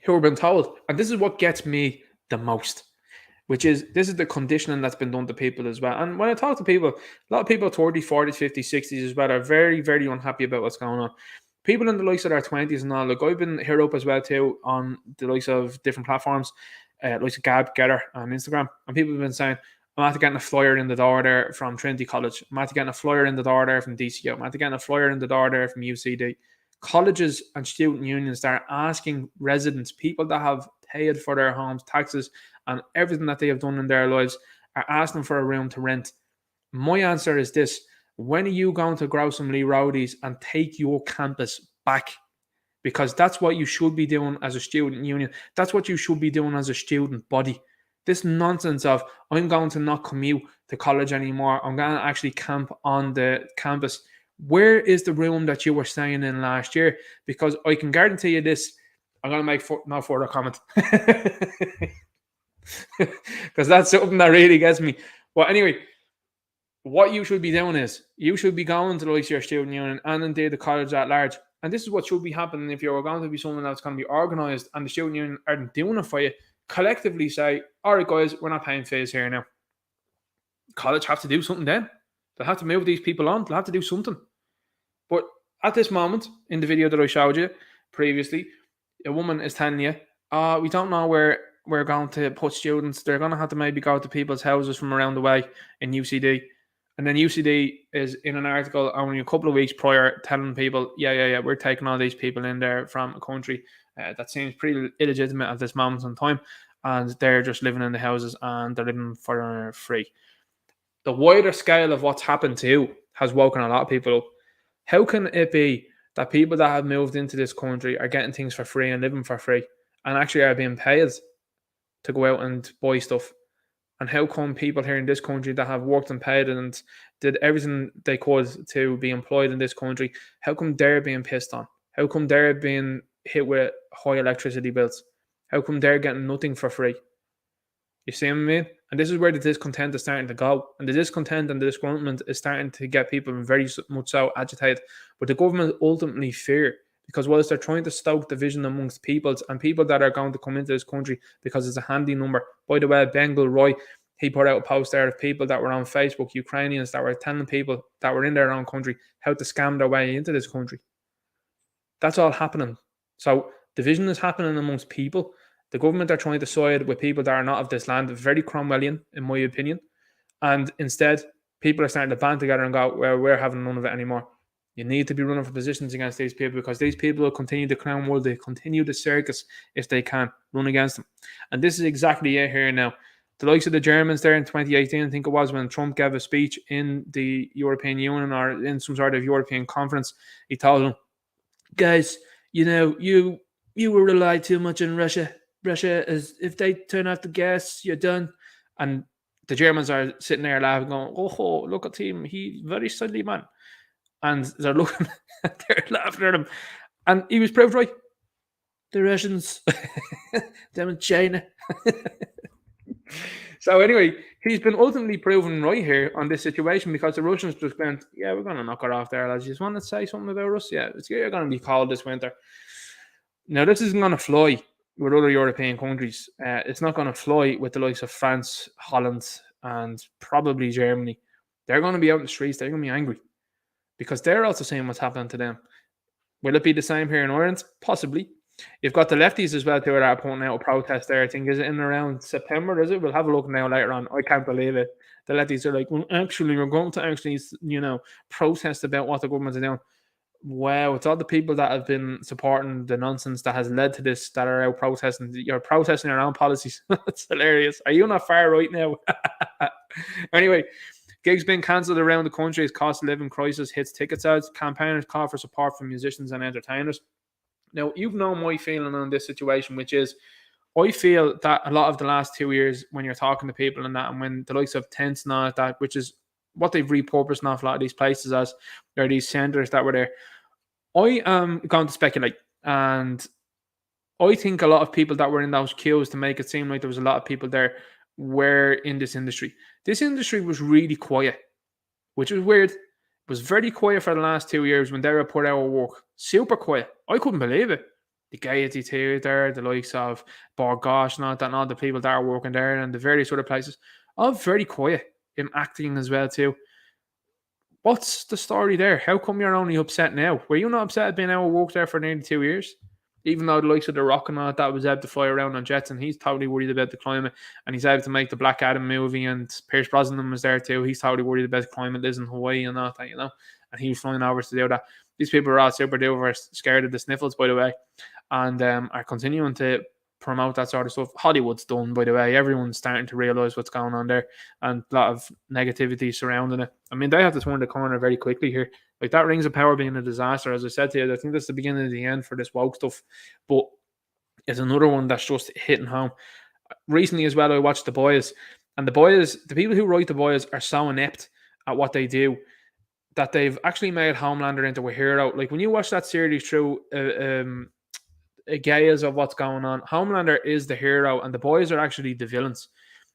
Speaker 1: who have been told, and this is what gets me the most, which is this is the conditioning that's been done to people as well. And when I talk to people, a lot of people 30s, 40s, 50s, 60s as well are very, very unhappy about what's going on. People in the likes of their 20s and all, like I've been here up as well too on the likes of different platforms, likes of Gettr and Instagram, and people have been saying, I'm after getting a flyer in the door there from Trinity College. I'm after getting a flyer in the door there from DCO. I'm after getting a flyer in the door there from UCD. Colleges and student unions that are asking residents, people that have paid for their homes, taxes, and everything that they have done in their lives, are asking for a room to rent. My answer is this. When are you going to grow some Lee Roadies and take your campus back? Because that's what you should be doing as a student union. That's what you should be doing as a student body. This nonsense of, I'm going to not commute to college anymore. I'm going to actually camp on the campus. Where is the room that you were staying in last year? Because I can guarantee you this. I'm going to make no further comment. Because that's something that really gets me. Well, anyway, what you should be doing is, you should be going to like your student union and indeed the college at large. And this is what should be happening if you're going to be someone that's going to be organised and the student union aren't doing it for you. Collectively say, all right, guys, we're not paying fees here now. College have to do something then. They'll have to move these people on. They'll have to do something. But at this moment, in the video that I showed you previously, a woman is telling you, we don't know where we're going to put students. They're going to have to maybe go to people's houses from around the way in UCD. And then UCD is in an article only a couple of weeks prior telling people, yeah, we're taking all these people in there from a country that seems pretty illegitimate at this moment in time. And they're just living in the houses and they're living for free. The wider scale of what's happened to has woken a lot of people up. How can it be that people that have moved into this country are getting things for free and living for free and actually are being paid to go out and buy stuff? And how come people here in this country that have worked and paid and did everything they could to be employed in this country, how come they're being pissed on? How come they're being hit with high electricity bills? How come they're getting nothing for free? You see what I mean? And this is where the discontent is starting to go. And the discontent and the disgruntlement is starting to get people very much so agitated. But the government ultimately fear, because whilst they're trying to stoke division amongst peoples and people that are going to come into this country because it's a handy number. By the way, Bengal Roy, he put out a post there of people that were on Facebook, Ukrainians, that were telling people that were in their own country how to scam their way into this country. That's all happening. So division is happening amongst people. The government are trying to side with people that are not of this land, very Cromwellian, in my opinion. And instead, people are starting to band together and go, well, we're having none of it anymore. You need to be running for positions against these people, because these people will continue the clown world, they continue the circus if they can run against them. And this is exactly it here now. The likes of the Germans there in 2018, I think it was, when Trump gave a speech in the European Union or in some sort of European conference, he told them, guys, you know, you will rely too much on Russia. Russia is, if they turn off the gas, you're done. And the Germans are sitting there laughing, going, oh, look at him, he's very silly man. And they're looking, they're laughing at him. And he was proved right. The Russians, them in China. So anyway, he's been ultimately proven right here on this situation, because the Russians just went, yeah, we're going to knock her off there, lads. You just want to say something about us? Yeah, you're going to be cold this winter. Now, this isn't going to fly with other European countries. It's not going to fly with the likes of France, Holland, and probably Germany. They're going to be out in the streets. They're going to be angry, because they're also seeing what's happening to them. Will it be the same here in Ireland? Possibly. You've got the lefties as well too that are putting out a protest there. I think, is it in around September, is it? We'll have a look now later on. I can't believe it. The lefties are like, well, actually, we're going to actually, protest about what the government is doing. Wow, it's all the people that have been supporting the nonsense that has led to this that are out protesting. You're protesting your own policies. That's hilarious. Are you not far right now? Anyway, gigs being cancelled around the country as cost of living crisis hits ticket sales. Campaigners call for support from musicians and entertainers. Now, you've known my feeling on this situation, which is I feel that a lot of the last 2 years, when you're talking to people and that, and when the likes of tents and all that, which is what they've repurposed an awful lot of these places as, or these centres that were there, I am going to speculate. And I think a lot of people that were in those queues, to make it seem like there was a lot of people there, were in this industry. This industry was really quiet, which was weird. It was very quiet for the last 2 years when they were put out of work. Super quiet. I couldn't believe it. The Gaiety Theatre, the likes of Borgosh and all that, and all the people that are working there, and the various other places, all very quiet in acting as well too. What's the story there? How come you're only upset now? Were you not upset at being out of work there for nearly 2 years? Even though the likes of The Rock and all that was able to fly around on jets, and he's totally worried about the climate, and he's able to make the Black Adam movie, and Pierce Brosnan was there too. He's totally worried about the climate, lives in Hawaii and all that, and he was flying over to do that. These people are all super duper scared of the sniffles, by the way, and are continuing to promote that sort of stuff. Hollywood's done, by the way. Everyone's starting to realise what's going on there, and a lot of negativity surrounding it. I mean, they have to turn the corner very quickly here. Like, that Rings of Power being a disaster, as I said to you, I think that's the beginning of the end for this woke stuff. But it's another one that's just hitting home. Recently as well, I watched The Boys. And the people who write The Boys are so inept at what they do that they've actually made Homelander into a hero. Like, when you watch that series through a gaze of what's going on, Homelander is the hero and the boys are actually the villains.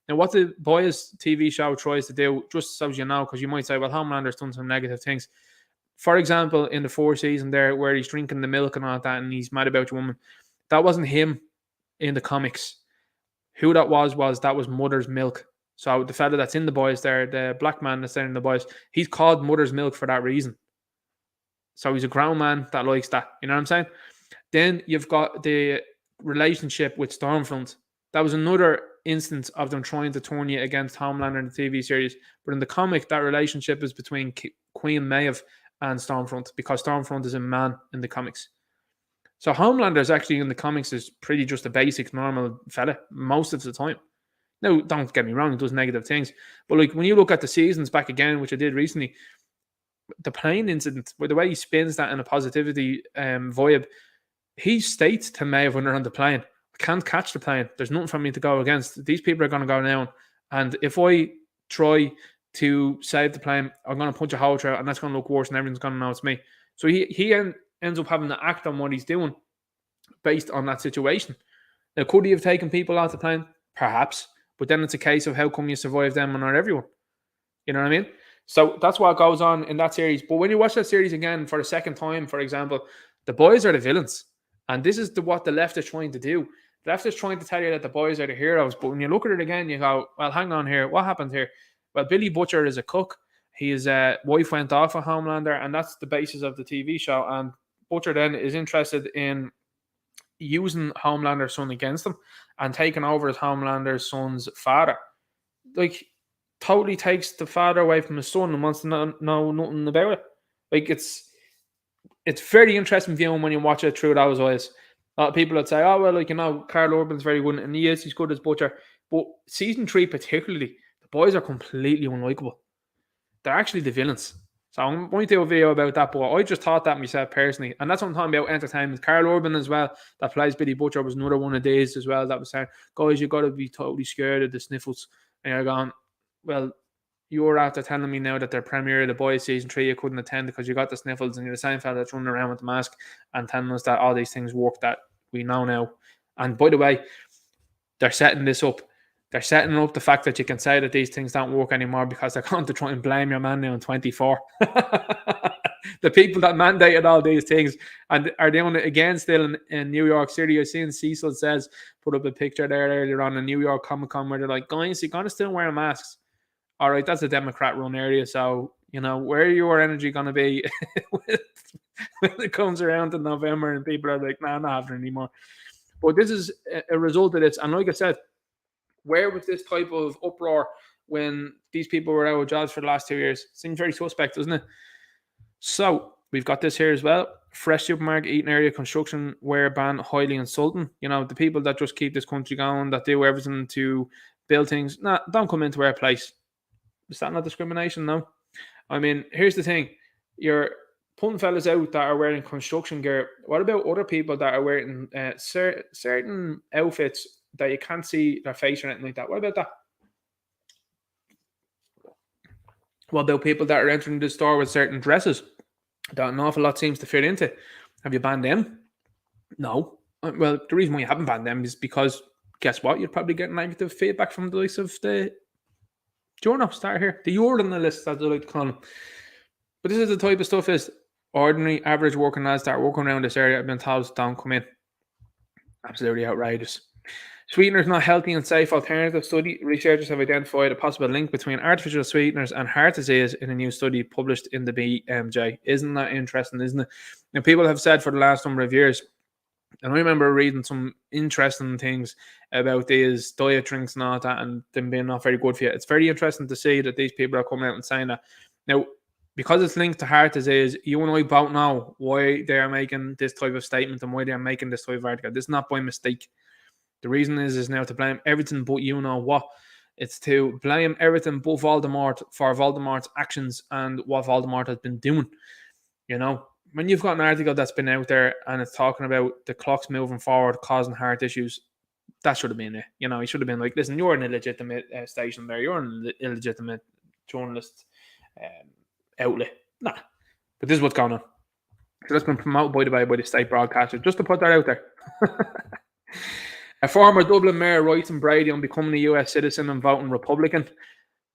Speaker 1: Now, what the Boys TV show tries to do, just so you know, because you might say, well, Homelander's done some negative things. For example, in the 4th season there, where he's drinking the milk and all that, and he's mad about your woman, that wasn't him in the comics. Who that was Mother's Milk. So the fella that's in The Boys there, the black man that's there in The Boys, he's called Mother's Milk for that reason. So he's a grown man that likes that. You know what I'm saying? Then you've got the relationship with Stormfront. That was another instance of them trying to turn you against Homelander in the TV series. But in the comic, that relationship is between Queen Maeve and Stormfront, because Stormfront is a man in the comics. So Homelander is actually in the comics is pretty just a basic, normal fella most of the time. Now, don't get me wrong, he does negative things. But like, when you look at the seasons back again, which I did recently, the plane incident, with the way he spins that in a positivity vibe, he states to Maeve when they're on the plane, I can't catch the plane. There's nothing for me to go against. These people are going to go down. And if I try to save the plane, I'm going to punch a hole through it, and that's going to look worse, and everyone's going to know it's me. So he ends up having to act on what he's doing based on that situation. Now, could he have taken people off the plane? Perhaps. But then it's a case of how come you survive them and not everyone. You know what I mean? So that's what goes on in that series. But when you watch that series again for the second time, for example, the boys are the villains. And this is what the left is trying to do. The left is trying to tell you that the boys are the heroes. But when you look at it again, you go, well, hang on here. What happened here? Well, Billy Butcher is a cook. His wife went off a Homelander, and that's the basis of the TV show. And Butcher then is interested in using Homelander's son against him and taking over as Homelander's son's father. Like, totally takes the father away from his son and wants to know nothing about it. Like, it's very interesting viewing when you watch it through those eyes. A lot of people would say, oh, well, like, you know, Carl Urban's very good, and he's good as Butcher. But season 3 particularly, the boys are completely unlikable. They're actually the villains. So I'm going to do a video about that, but I just thought that myself personally. And that's what I'm talking about, entertainment. Carl Urban as well, that plays Billy Butcher, was another one of these as well that was saying, guys, you've got to be totally scared of the sniffles. And you're going, well, you're after telling me now that their premiere of The Boys season 3 you couldn't attend because you got the sniffles, and you're the same fella that's running around with the mask and telling us that all these things work that we know now. And by the way, they're setting this up. They're setting up the fact that you can say that these things don't work anymore because they're going to try and blame your man now in 24. The people that mandated all these things and are doing it again still in New York City. I've seen Cecil says, put up a picture there earlier on in New York Comic Con where they're like, guys, you're going to still wear masks. All right, that's a Democrat-run area, so, you know, where are your energy going to be when it comes around to November and people are like, nah, not having anymore. But this is a result of this. And like I said, where was this type of uproar when these people were out of jobs for the last 2 years? Seems very suspect, doesn't it? So we've got this here as well. Fresh supermarket eating area construction wear ban highly insulting. You know, the people that just keep this country going, that do everything to build things, don't come into our place. Is that not discrimination? No. I mean, here's the thing. You're putting fellas out that are wearing construction gear. What about other people that are wearing certain outfits that you can't see their face or anything like that? What about that? What about people that are entering the store with certain dresses that an awful lot seems to fit into? Have you banned them? No. Well, the reason why you haven't banned them is because, guess what? You're probably getting negative feedback from the likes of the journal start here, the journalists, as they like to call them. But this is the type of stuff is ordinary, average working lads that are working around this area have been told don't come in. Absolutely outrageous. Sweeteners not healthy and safe alternative study. Researchers have identified a possible link between artificial sweeteners and heart disease in a new study published in the BMJ. Isn't that interesting, isn't it? Now, people have said for the last number of years, and I remember reading some interesting things about these diet drinks and all that, and them being not very good for you. It's very interesting to see that these people are coming out and saying that. Now, because it's linked to heart disease, you and I both know why they are making this type of statement and why they are making this type of article. This is not by mistake. The reason is now to blame everything but you know what. It's to blame everything but Voldemort for Voldemort's actions and what Voldemort has been doing. You know, when you've got an article that's been out there and it's talking about the clocks moving forward causing heart issues, that should have been it. You know, he should have been like, listen, you're an illegitimate station there. You're an illegitimate journalist outlet. Nah. But this is what's going on. So that's been promoted, by the state broadcaster, just to put that out there. A former Dublin mayor writes in Brady on becoming a US citizen and voting Republican.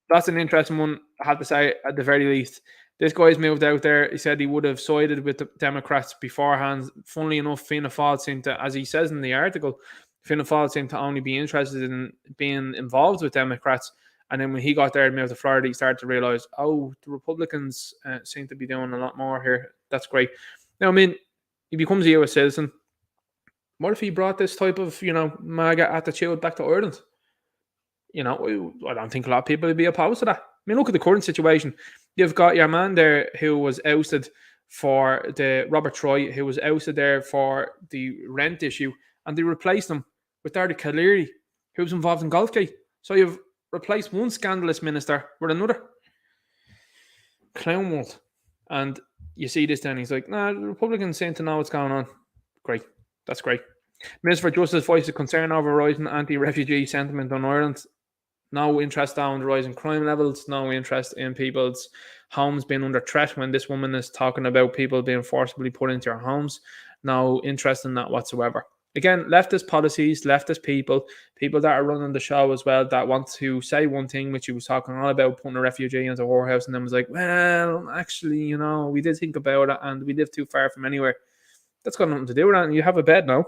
Speaker 1: That's an interesting one, I have to say, at the very least. This guy's moved out there. He said he would have sided with the Democrats beforehand. Funnily enough, Fianna Fáil seemed to, as he says in the article, Fianna Fáil seemed to only be interested in being involved with Democrats. And then when he got there and moved to Florida, he started to realise, oh, the Republicans seem to be doing a lot more here. That's great. Now, I mean, he becomes a US citizen. What if he brought this type of, you know, MAGA attitude back to Ireland? You know, I don't think a lot of people would be opposed to that. I mean, look at the current situation. You've got your man there who was ousted for the Robert Troy, who was ousted there for the rent issue, and they replaced him with Dardy Caleary, who was involved in Golfgate. So you've replaced one scandalous minister with another. Clown world. And you see this then, he's like, nah, the Republicans seem to know what's going on. Great. That's great. Minister for Justice voices concern over rising anti-refugee sentiment on Ireland. No interest down the rising crime levels. No interest in people's homes being under threat when this woman is talking about people being forcibly put into your homes. No interest in that whatsoever. Again, leftist policies, leftist people that are running the show as well, that want to say one thing, which he was talking all about, putting a refugee into a whorehouse, and then was like, well, actually, we did think about it, and we live too far from anywhere. That's got nothing to do with that. And you have a bed now.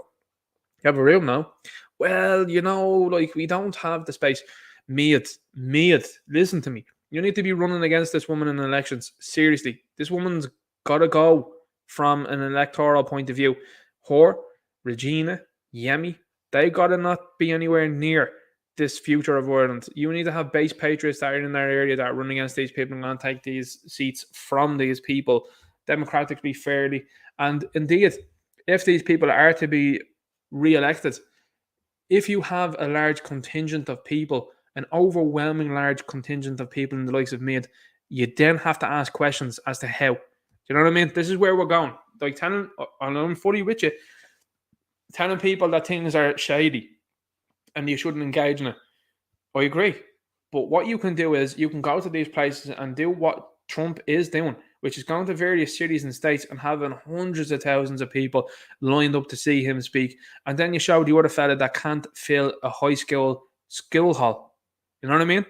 Speaker 1: You have a room now. Well, we don't have the space. Mate, listen to me. You need to be running against this woman in elections. Seriously. This woman's got to go from an electoral point of view. Her, Regina, Yemi, they got to not be anywhere near this future of Ireland. You need to have base patriots that are in that area that are running against these people and going to take these seats from these people democratically, fairly. And indeed, if these people are to be re-elected, if you have a large contingent of people, an overwhelming large contingent of people in the likes of Mead, you then have to ask questions as to how. Do you know what I mean? This is where we're going. Like telling, and I'm fully with you, telling people that things are shady and you shouldn't engage in it. I agree. But what you can do is you can go to these places and do what Trump is doing, which is going to various cities and states and having hundreds of thousands of people lined up to see him speak. And then you show the other fella that can't fill a high school hall. You know what I mean?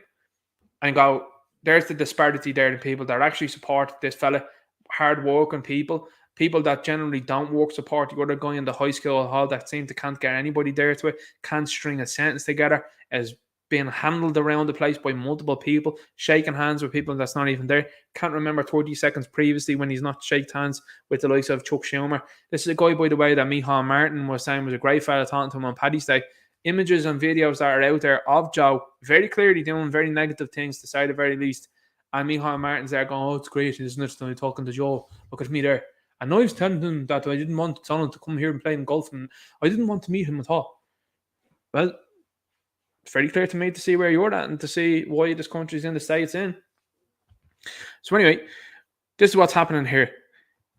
Speaker 1: And go, there's the disparity there in people that actually support this fella, hard-working people that generally don't work support the other guy in the high school hall that seem to can't get anybody there to it, can't string a sentence together, is being handled around the place by multiple people, shaking hands with people that's not even there. Can't remember 30 seconds previously when he's not shaked hands with the likes of Chuck Schumer. This is a guy, by the way, that Micheál Martin was saying was a great fella, talking to him on Paddy's Day. Images and videos that are out there of Joe very clearly doing very negative things, to say the very least. And Micheál Martin's there going, oh, it's great, isn't it? So talking to Joe. Look at me there. And I was telling him that I didn't want Donald to come here and play in golf, and I didn't want to meet him at all. Well, it's very clear to me to see where you're at and to see why this country's in the state it's in. So anyway, this is what's happening here.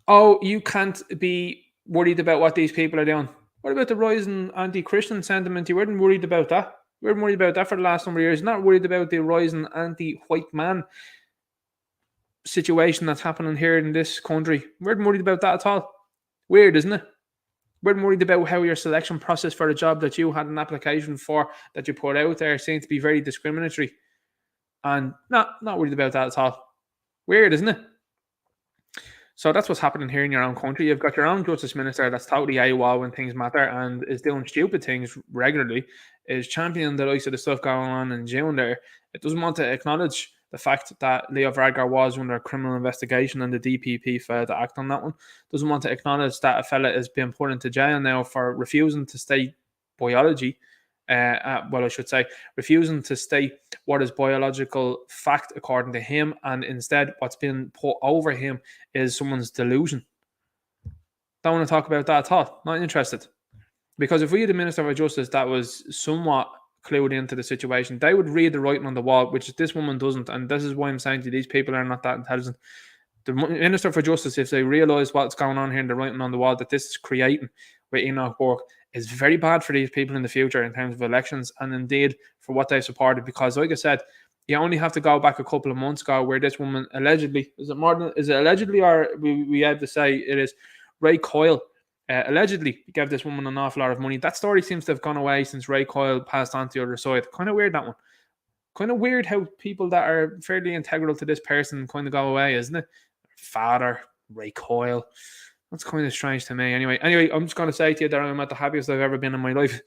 Speaker 1: Oh, you can't be worried about what these people are doing. What about the rising anti-Christian sentiment? You weren't worried about that. You weren't worried about that for the last number of years. You're not worried about the rising anti-white man situation that's happening here in this country. You weren't worried about that at all. Weird, isn't it? You weren't worried about how your selection process for the job that you had an application for, that you put out there, seemed to be very discriminatory. And not worried about that at all. Weird, isn't it? So that's what's happening here in your own country. You've got your own justice minister that's totally AWOL when things matter and is doing stupid things regularly, is championing the likes of the stuff going on in June there. It doesn't want to acknowledge the fact that Leo Varadkar was under a criminal investigation and the DPP failed to act on that one. Doesn't want to acknowledge that a fella is being put into jail now for refusing to state biology. I should say, refusing to state what is biological fact according to him, and instead what's been put over him is someone's delusion. Don't want to talk about that at all. Not interested. Because if we had a Minister for Justice that was somewhat clued into the situation, they would read the writing on the wall, which this woman doesn't. And this is why I'm saying to you, these people are not that intelligent. The Minister for Justice, if they realise what's going on here in the writing on the wall that this is creating with Enoch Burke, is very bad for these people in the future in terms of elections, and indeed for what they've supported. Because, like I said, you only have to go back a couple of months ago where this woman allegedly, is it allegedly, or we have to say it is, Ray Coyle allegedly gave this woman an awful lot of money. That story seems to have gone away since Ray Coyle passed on to the other side. Kind of weird, that one. Kind of weird how people that are fairly integral to this person kind of go away, isn't it? Father, Ray Coyle. That's kind of strange to me. Anyway, I'm just going to say to you that I'm at the happiest I've ever been in my life.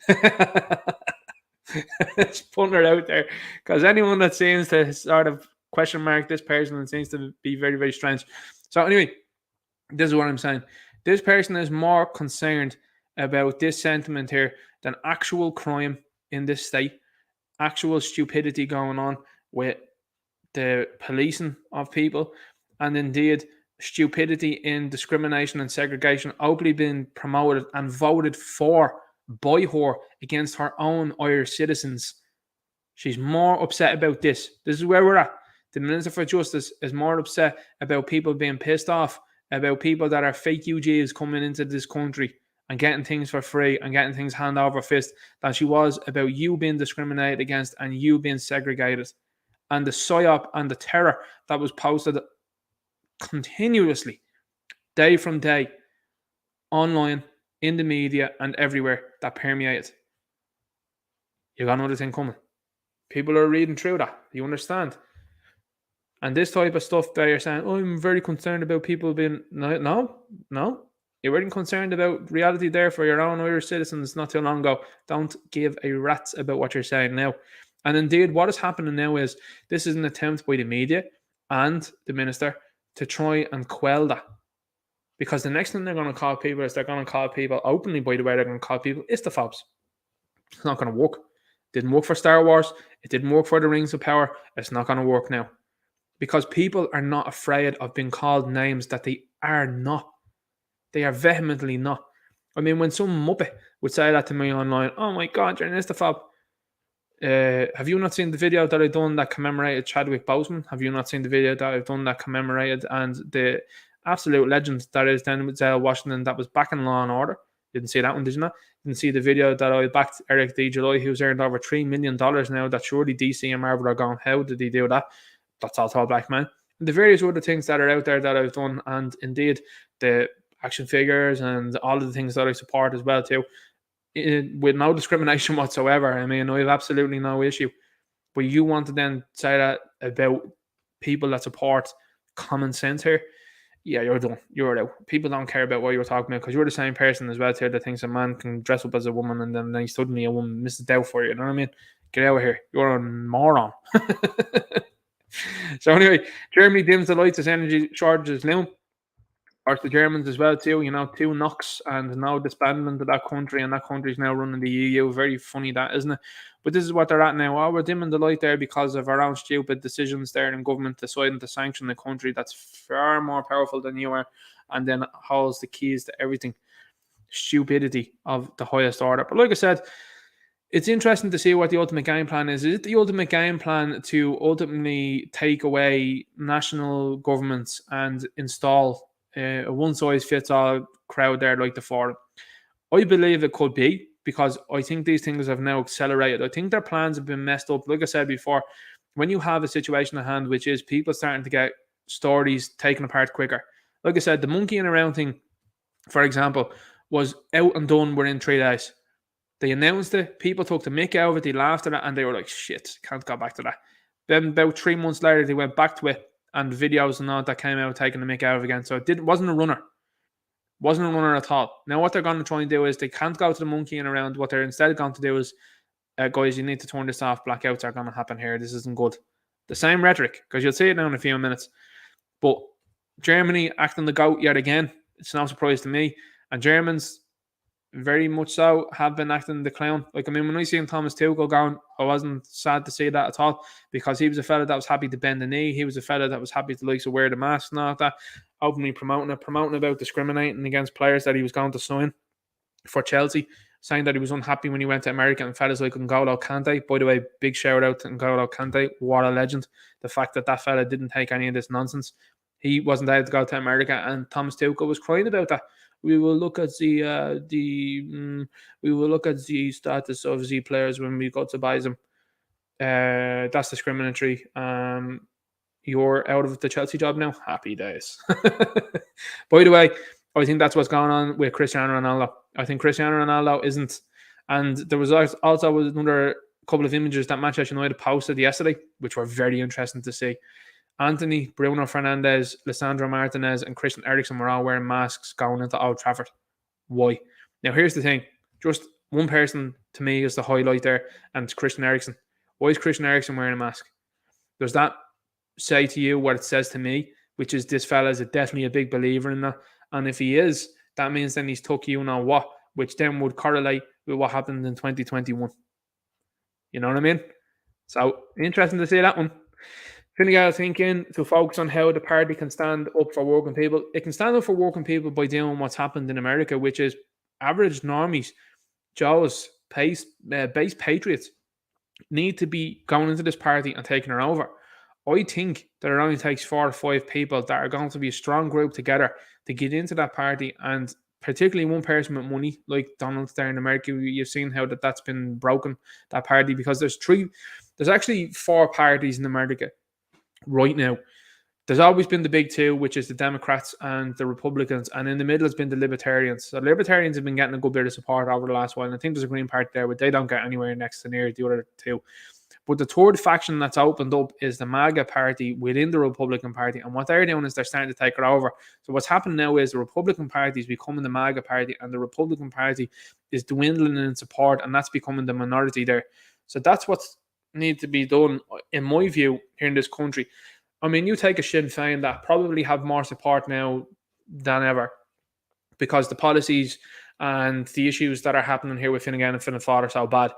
Speaker 1: Just putting it out there. Because anyone that seems to sort of question mark this person, it seems to be very, very strange. So anyway, this is what I'm saying. This person is more concerned about this sentiment here than actual crime in this state, actual stupidity going on with the policing of people, and indeed stupidity in discrimination and segregation openly being promoted and voted for by her against her own Irish citizens. She's more upset about this. This is where we're at. The Minister for Justice is more upset about people being pissed off, about people that are fake UGs coming into this country and getting things for free and getting things hand over fist, than she was about you being discriminated against and you being segregated. And the psyop and the terror that was posted continuously, day from day, online, in the media and everywhere that permeate it. You got another thing coming. People are reading through that. You understand? And this type of stuff that you're saying, oh, I'm very concerned about people being... No. You weren't concerned about reality there for your own Irish citizens not too long ago. Don't give a rat's about what you're saying now. And indeed, what is happening now is this is an attempt by the media and the minister to try and quell that. Because the next thing they're going to call people is they're going to call people openly, by the way, they're going to call people istophobes. It's not going to work. It didn't work for Star Wars. It didn't work for the Rings of Power. It's not going to work now. Because people are not afraid of being called names that they are not. They are vehemently not. I mean, when some muppet would say that to me online, oh my God, you're an istophobe. Have you not seen the video that I've done that commemorated Chadwick Boseman? Have you not seen the video that I've done that commemorated and the absolute legend that is Denzel Washington that was back in Law and Order? Didn't see that one, did you not? Didn't see the video that I backed Eric D. July, who's earned over $3 million now, that surely DC and Marvel are going, how did he do that? That's all tall black man. And the various other things that are out there that I've done, and indeed the action figures and all of the things that I support as well too, with no discrimination whatsoever. I mean, I have absolutely no issue. But you want to then say that about people that support common sense here? Yeah, you're done. You're out. People don't care about what you're talking about because you're the same person as well too that thinks a man can dress up as a woman and then suddenly a woman misses out for you. You know what I mean? Get out of here. You're a moron. So anyway, Germany dims the lights as energy shortages loom. Or the Germans as well too, 2 knocks and now disbandment of that country, and that country is now running the EU. Very funny that, isn't it? But this is what they're at now. Oh, we're dimming the light there because of our own stupid decisions there in government deciding to sanction a country that's far more powerful than you are and then holds the keys to everything. Stupidity of the highest order. But like I said, it's interesting to see what the ultimate game plan is. Is it the ultimate game plan to ultimately take away national governments and install a one-size-fits-all crowd there like the Forum? I believe it could be, because I think these things have now accelerated. I think their plans have been messed up. Like I said before, when you have a situation at hand, which is people starting to get stories taken apart quicker. Like I said, the monkeying around thing, for example, was out and done within 3 days. They announced it, people took the mick out of it, they laughed at it, and they were like, shit, can't go back to that. Then about 3 months later, they went back to it, and videos and all that came out taking the mick out of it again. So it wasn't a runner. Wasn't a runner at all. Now what they're going to try and do is they can't go to the monkeying around. What they're instead going to do is, guys, you need to turn this off. Blackouts are going to happen here. This isn't good. The same rhetoric, because you'll see it now in a few minutes. But Germany acting the goat yet again. It's no surprise to me. And Germans, very much so, have been acting the clown. Like, I mean, when I seen Thomas Tuchel going, I wasn't sad to see that at all, because he was a fella that was happy to bend the knee. He was a fella that was happy to wear the mask and all that, openly promoting about discriminating against players that he was going to sign for Chelsea, saying that he was unhappy when he went to America and fellas like N'Golo Kante. By the way, big shout out to N'Golo Kante. What a legend. The fact that fella didn't take any of this nonsense. He wasn't able to go to America, and Thomas Tuchel was crying about that. We will look at the status of the players when we go to buy them. That's discriminatory. You're out of the Chelsea job now. Happy days. By the way, I think that's what's going on with Cristiano Ronaldo. I think Cristiano Ronaldo isn't. And there was also another couple of images that Manchester United posted yesterday, which were very interesting to see. Anthony, Bruno Fernandes, Lisandro Martinez, and Christian Eriksen were all wearing masks going into Old Trafford. Why? Now, here's the thing. Just one person, to me, is the highlight there, and it's Christian Eriksen. Why is Christian Eriksen wearing a mask? Does that say to you what it says to me, which is this fella is definitely a big believer in that? And if he is, that means then he's took you-know-what, which then would correlate with what happened in 2021. You know what I mean? So, interesting to see that one. Finnegan thinking to focus on how the party can stand up for working people. It can stand up for working people by doing what's happened in America, which is average normies, Joes, base patriots need to be going into this party and taking her over. I think that it only takes 4 or 5 people that are going to be a strong group together to get into that party, and particularly one person with money like Donald there in America. You've seen how that's been broken, that party, because there's actually 4 parties in America right now There's always been the big two, which is the Democrats and the Republicans, and in the middle has been the Libertarians. So the Libertarians have been getting a good bit of support over the last while, and I think there's a Green Party there, but they don't get anywhere next to near the other two. But the third faction that's opened up is the MAGA party within the Republican Party, and what they're doing is they're starting to take it over. So what's happened now is the Republican Party is becoming the MAGA party, and the Republican Party is dwindling in support, and that's becoming the minority there. So that's what needs to be done, in my view, here in this country. I mean, you take a Sinn Féin that probably have more support now than ever because the policies and the issues that are happening here with Fine Gael and Fianna Fáil are so bad.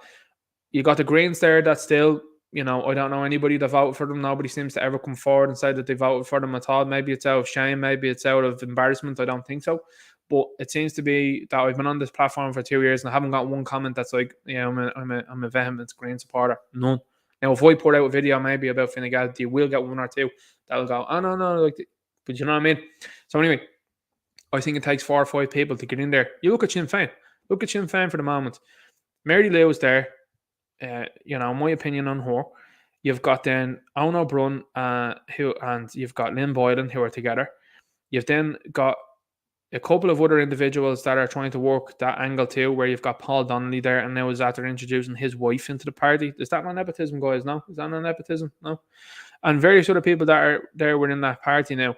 Speaker 1: You got the Greens there that still, I don't know anybody that voted for them. Nobody seems to ever come forward and say that they voted for them at all. Maybe it's out of shame. Maybe it's out of embarrassment. I don't think so. But it seems to be that I've been on this platform for 2 years and I haven't got one comment that's like, I'm a vehement Green supporter. None. Now, if I put out a video maybe about Fine Gael, you will get one or two that'll go, oh, no, but you know what I mean? So anyway, I think it takes 4 or 5 people to get in there. You look at Sinn Féin. Look at Sinn Féin for the moment. Mary Lou is there. My opinion on her. You've got then Owen O'Brien, and you've got Lynn Boylan, who are together. You've then got a couple of other individuals that are trying to work that angle too, where you've got Paul Donnelly there, and now is after introducing his wife into the party. Is that not nepotism, guys? No? Is that not nepotism? No? And various other people that are there within that party now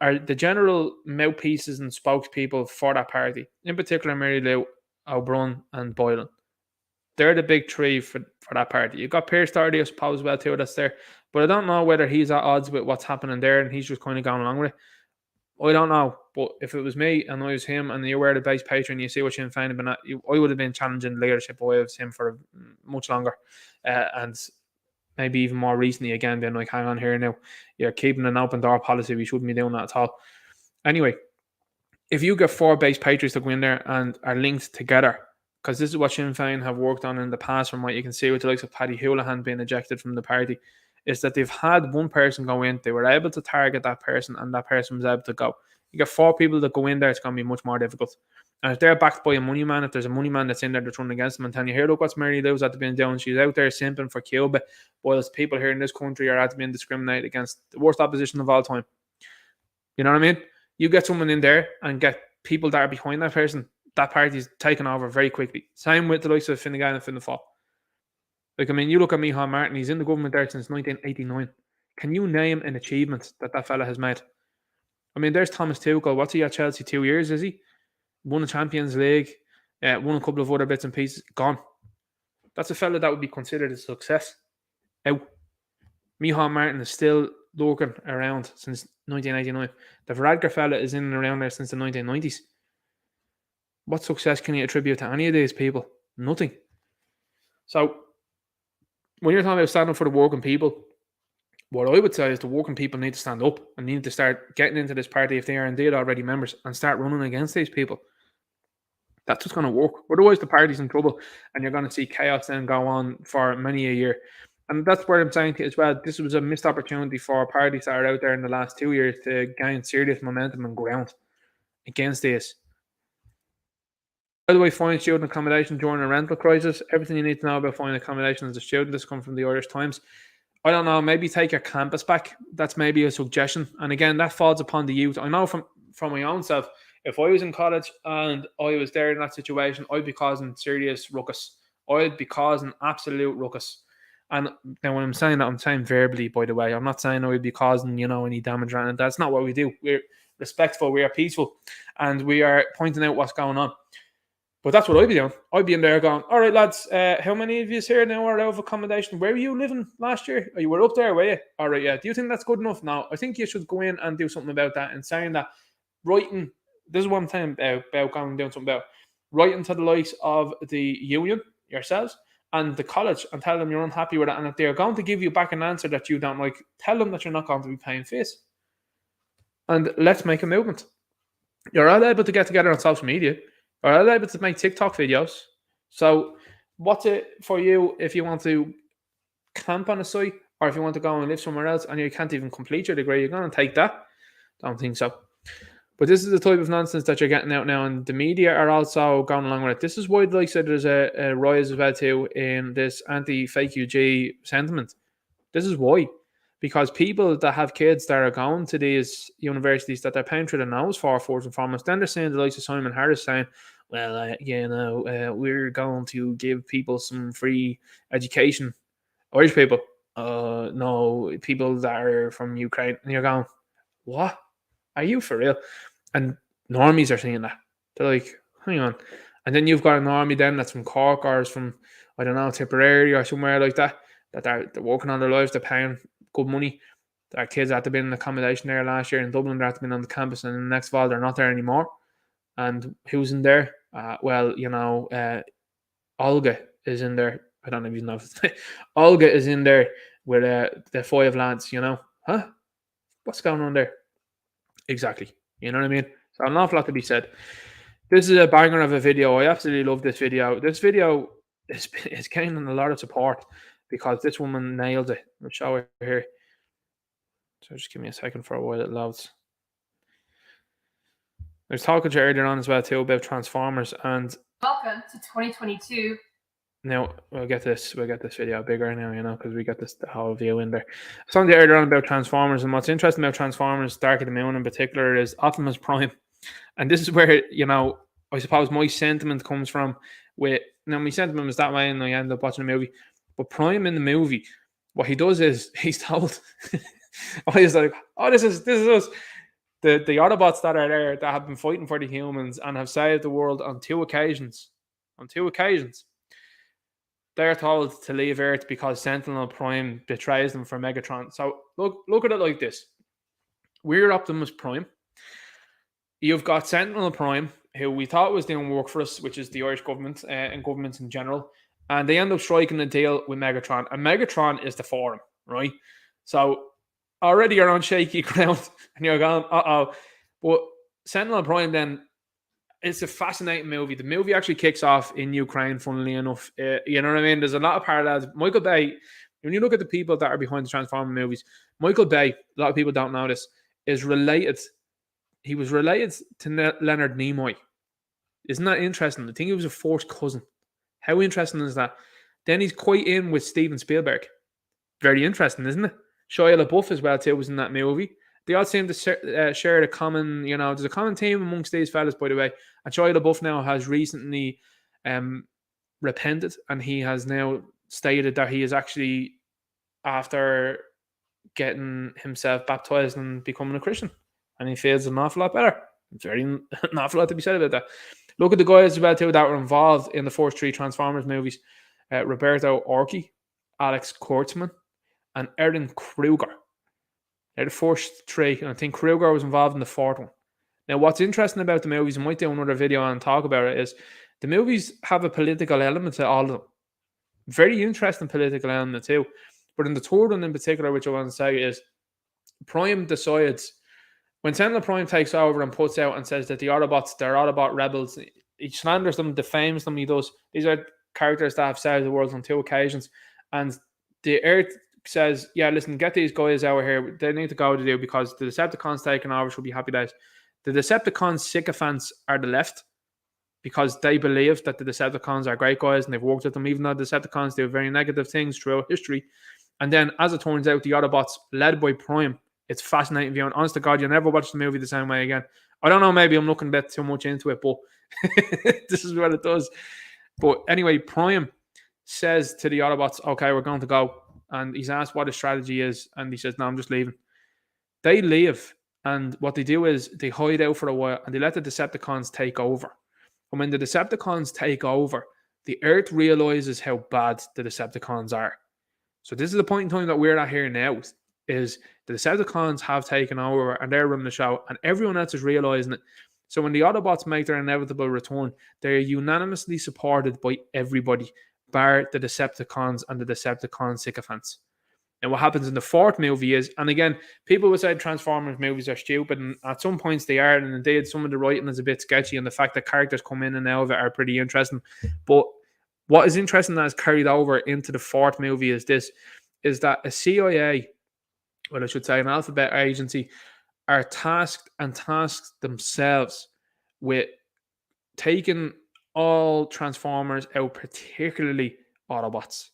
Speaker 1: are the general mouthpieces and spokespeople for that party. In particular, Mary Lou, O'Brien, and Boylan. They're the big three for that party. You've got Pierce Doherty, I suppose, well, too, that's there. But I don't know whether he's at odds with what's happening there and he's just kind of going along with it. I don't know, but if it was me and I was him and you were the base patron, you see what Sinn Féin have been at, I would have been challenging leadership away with him for much longer. And maybe even more recently again, being like, hang on here now, you're keeping an open door policy. We shouldn't be doing that at all. Anyway, if you get 4 base patriots to go in there and are linked together, because this is what Sinn Féin have worked on in the past, from what you can see with the likes of Paddy Houlihan being ejected from the party, is that they've had one person go in, they were able to target that person, and that person was able to go. You get 4 people that go in there, it's going to be much more difficult. And if they're backed by a money man, if there's a money man that's in there that's running against them and telling you, here, look what's Mary Lou's at the been doing, she's out there simping for Cuba, whilst people here in this country are at the being discriminated against, the worst opposition of all time. You know what I mean? You get someone in there and get people that are behind that person, that party's taken over very quickly. Same with the likes of Fine Gael and Fianna Fáil. Like, I mean, you look at Micheál Martin, he's in the government there since 1989. Can you name an achievement that fella has made? I mean, there's Thomas Tuchel. What's he at Chelsea? 2 years, is he? Won a Champions League, won a couple of other bits and pieces, gone. That's a fella that would be considered a success. Out. Micheál Martin is still lurking around since 1989. The Varadkar fella is in and around there since the 1990s. What success can you attribute to any of these people? Nothing. So, when you're talking about standing for the working people, what I would say is the working people need to stand up and need to start getting into this party if they are indeed already members and start running against these people. That's what's going to work. Otherwise, the party's in trouble and you're going to see chaos then go on for many a year. And that's where I'm saying as well, this was a missed opportunity for parties that are out there in the last 2 years to gain serious momentum and ground against this. How do I find student accommodation during a rental crisis? Everything you need to know about finding accommodation as a student. This comes from the Irish Times. I don't know, maybe take your campus back. That's maybe a suggestion. And again, that falls upon the youth. I know from my own self, if I was in college and I was there in that situation, I'd be causing serious ruckus. I'd be causing absolute ruckus. And then when I'm saying that, I'm saying verbally, by the way. I'm not saying I would be causing, any damage around it. That's not what we do. We're respectful, we are peaceful, and we are pointing out what's going on. But that's what I'd be doing. I'd be in there going, all right, lads, how many of you here now are out of accommodation? Where were you living last year? Oh, you were up there, were you? All right, yeah. Do you think that's good enough? No, I think you should go in and do something about that and saying that, writing, this is what I'm saying about going and doing something about, writing to the likes of the union, yourselves, and the college and tell them you're unhappy with it. And if they're going to give you back an answer that you don't like, tell them that you're not going to be paying fees. And let's make a movement. You're all able to get together on social media. Are able to make TikTok videos. So what's it for you if you want to camp on a site or if you want to go and live somewhere else and you can't even complete your degree? You're going to take that? Don't think so. But this is the type of nonsense that you're getting out now, and the media are also going along with it. This is why, like I said, there's a rise as well too in this anti-fake UG sentiment. This is why. because people that have kids that are going to these universities that they're paying through the nose for, first and foremost, then they're saying the likes of Simon Harris saying, well, we're going to give people some free education. Irish people, no, people that are from Ukraine. And you're going, what? Are you for real? And normies are saying that. They're like, hang on. And then you've got an army then that's from Cork or is from, I don't know, Tipperary or somewhere like that, that they're working on their lives, they're paying good money. Their kids had to be in accommodation there last year in Dublin, they had to be on the campus, and the next fall they're not there anymore. And who's in there? Olga is in there. I don't know if you know. Olga is in there with the five lads, Huh? What's going on there? Exactly. You know what I mean? So an awful lot to be said. This is a banger of a video. I absolutely love this video. This video is gaining a lot of support because this woman nailed it. I'll show her here. So just give me a second for a while it loads. I was talking to you earlier on as well too about Transformers, and
Speaker 4: welcome to 2022.
Speaker 1: Now we'll get this video bigger now, because we got the whole view in there. I was talking to you earlier on about Transformers, and what's interesting about Transformers, Dark of the Moon in particular, is Optimus Prime. And this is where, I suppose my sentiment comes from. My sentiment was that way, and I ended up watching the movie. But Prime in the movie, what he does is he's told, he's like, oh, this is us. The Autobots that are there that have been fighting for the humans and have saved the world on two occasions. They're told to leave Earth because Sentinel Prime betrays them for Megatron. So look at it like this. We're Optimus Prime. You've got Sentinel Prime, who we thought was doing work for us, which is the Irish government and governments in general. And they end up striking a deal with Megatron. And Megatron is the forum, right? So already you're on shaky ground and you're going, uh-oh. But Sentinel Prime then, it's a fascinating movie. The movie actually kicks off in Ukraine, funnily enough. You know what I mean? There's a lot of parallels. Michael Bay, when you look at the people that are behind the Transformer movies, Michael Bay, a lot of people don't know this, is related. He was related to Leonard Nimoy. Isn't that interesting? I think he was a fourth cousin. How interesting is that? Then he's quite in with Steven Spielberg. Very interesting, isn't it? Shia LaBeouf as well too was in that movie. They all seem to share a common, there's a common theme amongst these fellas, by the way. And Shia LaBeouf now has recently repented, and he has now stated that he is actually, after getting himself baptized and becoming a Christian, and he feels an awful lot better. There's an awful lot to be said about that. Look at the guys as well too that were involved in the first three Transformers movies. Roberto Orci, Alex Kurtzman, and Erin Kruger. They're the first three, and I think Kruger was involved in the fourth one. Now, what's interesting about the movies, I might do another video and talk about it, is the movies have a political element to all of them. Very interesting political element too. But in the third one in particular, which I want to say is, Prime decides, when Sentinel Prime takes over and puts out and says that they're Autobot rebels, he slanders them, defames them, he does. These are characters that have saved the world on two occasions. And the Earth says, yeah, listen, get these guys out of here. They need to go to do, because the Decepticons taking over should be happy days. The Decepticons sycophants are the left, because they believe that the Decepticons are great guys and they've worked with them, even though the Decepticons do very negative things throughout history. And then, as it turns out, the Autobots, led by Prime, it's fascinating viewing. Honest to God, you'll never watch the movie the same way again. I don't know, maybe I'm looking a bit too much into it, but this is what it does. But anyway, Prime says to the Autobots, okay, we're going to go. And he's asked what his strategy is, and he says, no, I'm just leaving. They leave, and what they do is they hide out for a while, and they let the Decepticons take over. And when the Decepticons take over, the Earth realizes how bad the Decepticons are. So this is the point in time that we're at here now, is the Decepticons have taken over, and they're running the show, and everyone else is realizing it. So when the Autobots make their inevitable return, they're unanimously supported by everybody, bar the Decepticons and the Decepticon sycophants. And what happens in the fourth movie is, and again, people would say Transformers movies are stupid, and at some points they are, and indeed some of the writing is a bit sketchy, and the fact that characters come in and out of it are pretty interesting. But what is interesting that is carried over into the fourth movie is that a CIA, well, I should say an alphabet agency, are tasked themselves with taking all Transformers out, particularly Autobots.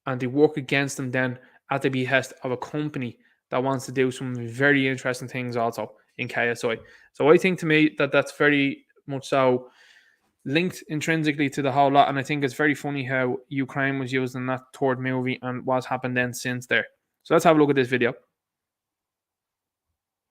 Speaker 1: And they work against them then at the behest of a company that wants to do some very interesting things also in KSI. So I think to me that that's very much so linked intrinsically to the whole lot. And I think it's very funny how Ukraine was used in that third movie and what's happened then since there. So let's have a look at this video.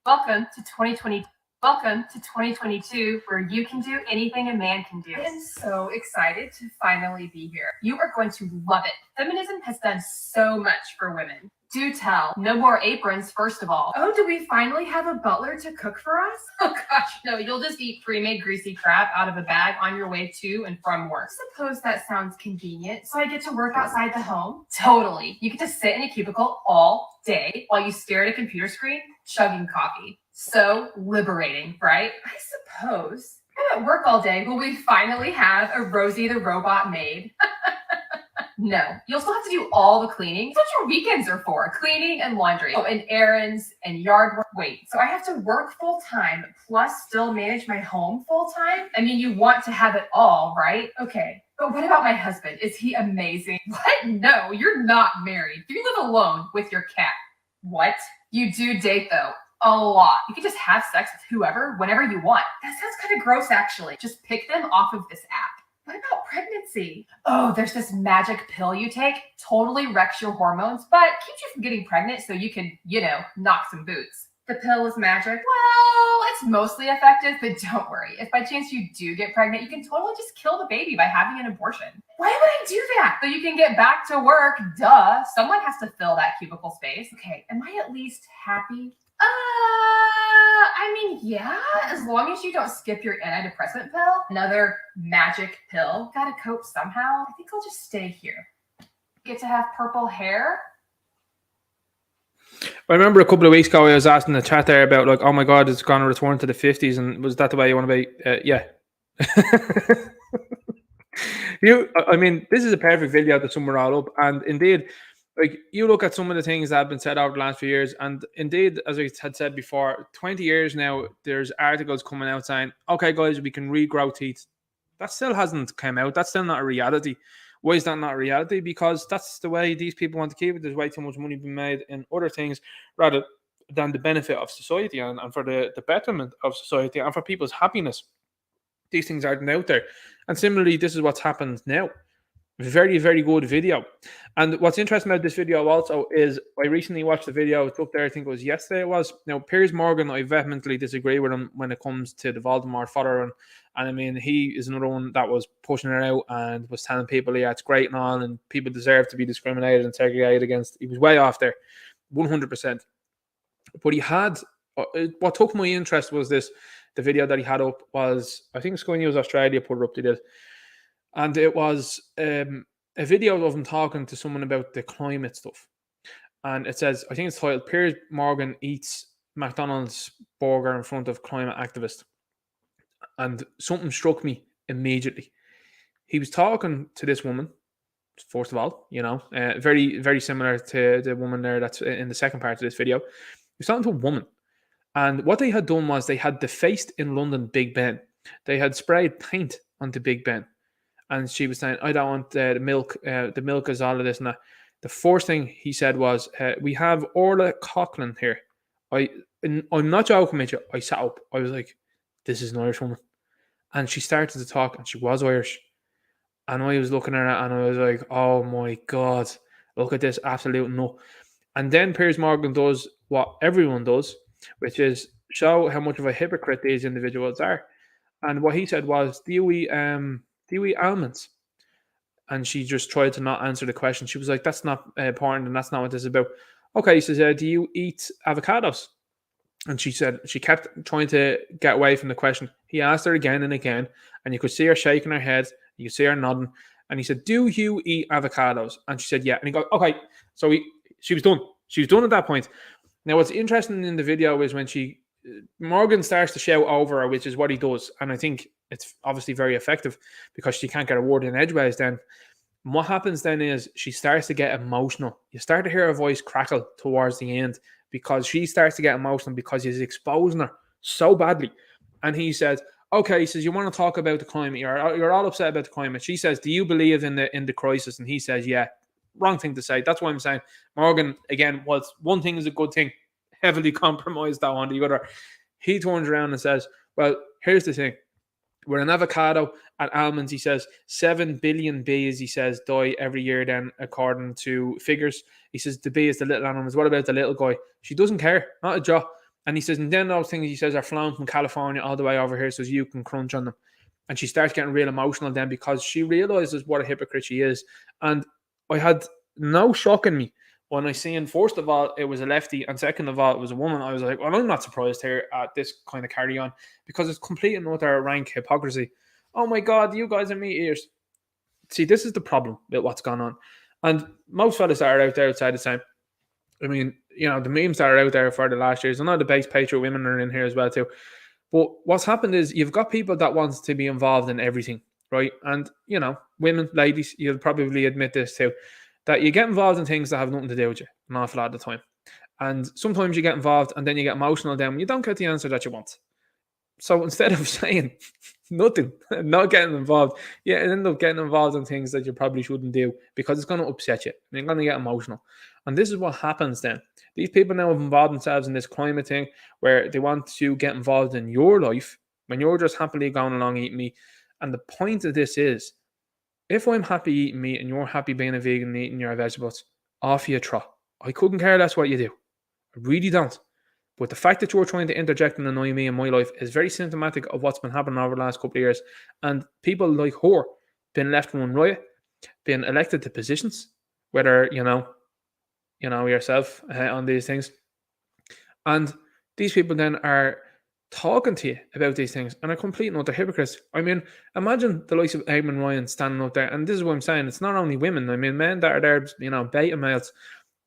Speaker 4: Welcome to 2020. Welcome to 2022, where you can do anything a man can do. I am so excited to finally be here. You are going to love it. Feminism has done so much for women. Do tell. No more aprons, first of all. Oh, do we finally have a butler to cook for us? Oh gosh, no, you'll just eat pre-made greasy crap out of a bag on your way to and from work. Suppose that sounds convenient, so I get to work outside the home? Totally. You get to sit in a cubicle all day while you stare at a computer screen, chugging coffee. So liberating, right? I suppose. I'm at work all day. Will we finally have a Rosie the Robot maid? No, you'll still have to do all the cleaning. That's what your weekends are for, cleaning and laundry. Oh, and errands and yard work. Wait, so I have to work full time plus still manage my home full time? I mean, you want to have it all, right? Okay, but what about my husband? Is he amazing? What? No, you're not married. You live alone with your cat. What? You do date though. A lot. You can just have sex with whoever, whenever you want. That sounds kind of gross, actually. Just pick them off of this app. What about pregnancy? Oh, there's this magic pill you take. Totally wrecks your hormones, but keeps you from getting pregnant so you can, knock some boots. The pill is magic? Well, it's mostly effective, but don't worry. If by chance you do get pregnant, you can totally just kill the baby by having an abortion. Why would I do that? So you can get back to work. Duh. Someone has to fill that cubicle space. Okay, am I at least happy? Yeah, as long as you don't skip your antidepressant pill, another magic pill. Gotta cope somehow. I think I'll just stay here. Get to have purple hair.
Speaker 1: I remember a couple of weeks ago I was asking the chat there about like, oh my god, it's going to return to the 50s, and was that the way you want to be? Yeah. This is a perfect video to sum it all up, and indeed, like, you look at some of the things that have been said over the last few years, and indeed, as I had said before, 20 years now, there's articles coming out saying, okay, guys, we can regrow teeth. That still hasn't come out. That's still not a reality. Why is that not a reality? Because that's the way these people want to keep it. There's way too much money being made in other things rather than the benefit of society and for the betterment of society and for people's happiness. These things aren't out there. And similarly, this is what's happened now. Very, very good video. And what's interesting about this video also is I recently watched the video. It's up there, I think it was yesterday it was. Now, Piers Morgan, I vehemently disagree with him when it comes to the Voldemort fodder. And I mean, he is another one that was pushing it out and was telling people, yeah, it's great and all, and people deserve to be discriminated and segregated against. He was way off there, 100%. But he had, what took my interest was the video that he had up was, I think Sky News Australia put it up, they did. And it was a video of him talking to someone about the climate stuff. And it says, I think it's titled, Piers Morgan eats McDonald's burger in front of climate activists. And something struck me immediately. He was talking to this woman, first of all, very, very similar to the woman there that's in the second part of this video. He was talking to a woman. And what they had done was they had defaced in London Big Ben. They had sprayed paint onto Big Ben. And she was saying, I don't want the milk. The milk is all of this and that. The first thing he said was, we have Orla Coughlin here. I'm not joking with you. I sat up. I was like, this is an Irish woman. And she started to talk, and she was Irish. And I was looking at her, and I was like, oh my God, look at this absolute nut. And then Piers Morgan does what everyone does, which is show how much of a hypocrite these individuals are. And what he said was, do you eat almonds? And she just tried to not answer the question. She was like, that's not important, and that's not what this is about. Okay, he says, do you eat avocados? And she said, she kept trying to get away from the question. He asked her again and again, and you could see her shaking her head. You could see her nodding. And he said, do you eat avocados? And she said, yeah. And he goes, okay. So she was done. She was done at that point. Now, what's interesting in the video is when Morgan starts to shout over her, which is what he does. And I think it's obviously very effective because she can't get a word in edgeways then. And what happens then is she starts to get emotional. You start to hear her voice crackle towards the end because she starts to get emotional because he's exposing her so badly. And he says, okay, he says, you want to talk about the climate. You're all upset about the climate. She says, do you believe in the crisis? And he says, yeah. wrong thing to say. That's why I'm saying Morgan, again, was one thing is a good thing, heavily compromised that on the other. He turns around and says, well, here's the thing. We're an avocado and almonds, he says, 7 billion bees, he says, die every year then, according to figures. He says the bee is the little animals. What about the little guy? She doesn't care, not a job. And he says, and then those things, he says, are flown from California all the way over here so you can crunch on them. And she starts getting real emotional then because she realizes what a hypocrite she is. And I had no shock in me when I seen, first of all, it was a lefty, and second of all, it was a woman. I was like, well, I'm not surprised here at this kind of carry on because it's complete and utter rank hypocrisy. Oh my God, you guys are meat eaters. See, this is the problem with what's gone on. And most fellas that are out there outside the same. I mean, you know, the memes that are out there for the last years, I know the base patriot women are in here as well too. But what's happened is you've got people that want to be involved in everything, right? And, you know, women, ladies, you'll probably admit this too, that you get involved in things that have nothing to do with you an awful lot of the time. And sometimes you get involved and then you get emotional then when you don't get the answer that you want. So instead of saying nothing, not getting involved, you end up getting involved in things that you probably shouldn't do because it's going to upset you. And you're going to get emotional. And this is what happens then. These people now have involved themselves in this climate thing where they want to get involved in your life when you're just happily going along eating meat. And the point of this is, if I'm happy eating meat and you're happy being a vegan and eating your vegetables, off you trot. I couldn't care less what you do. I really don't. But the fact that you're trying to interject and annoy me in my life is very symptomatic of what's been happening over the last couple of years. And people like her being left one riot, being elected to positions, whether, you know yourself on these things. And these people then are talking to you about these things and are complete and utter hypocrites. I mean, imagine the likes of Eamon Ryan standing up there, and this is what I'm saying, it's not only women, I mean, men that are there, you know, beta males,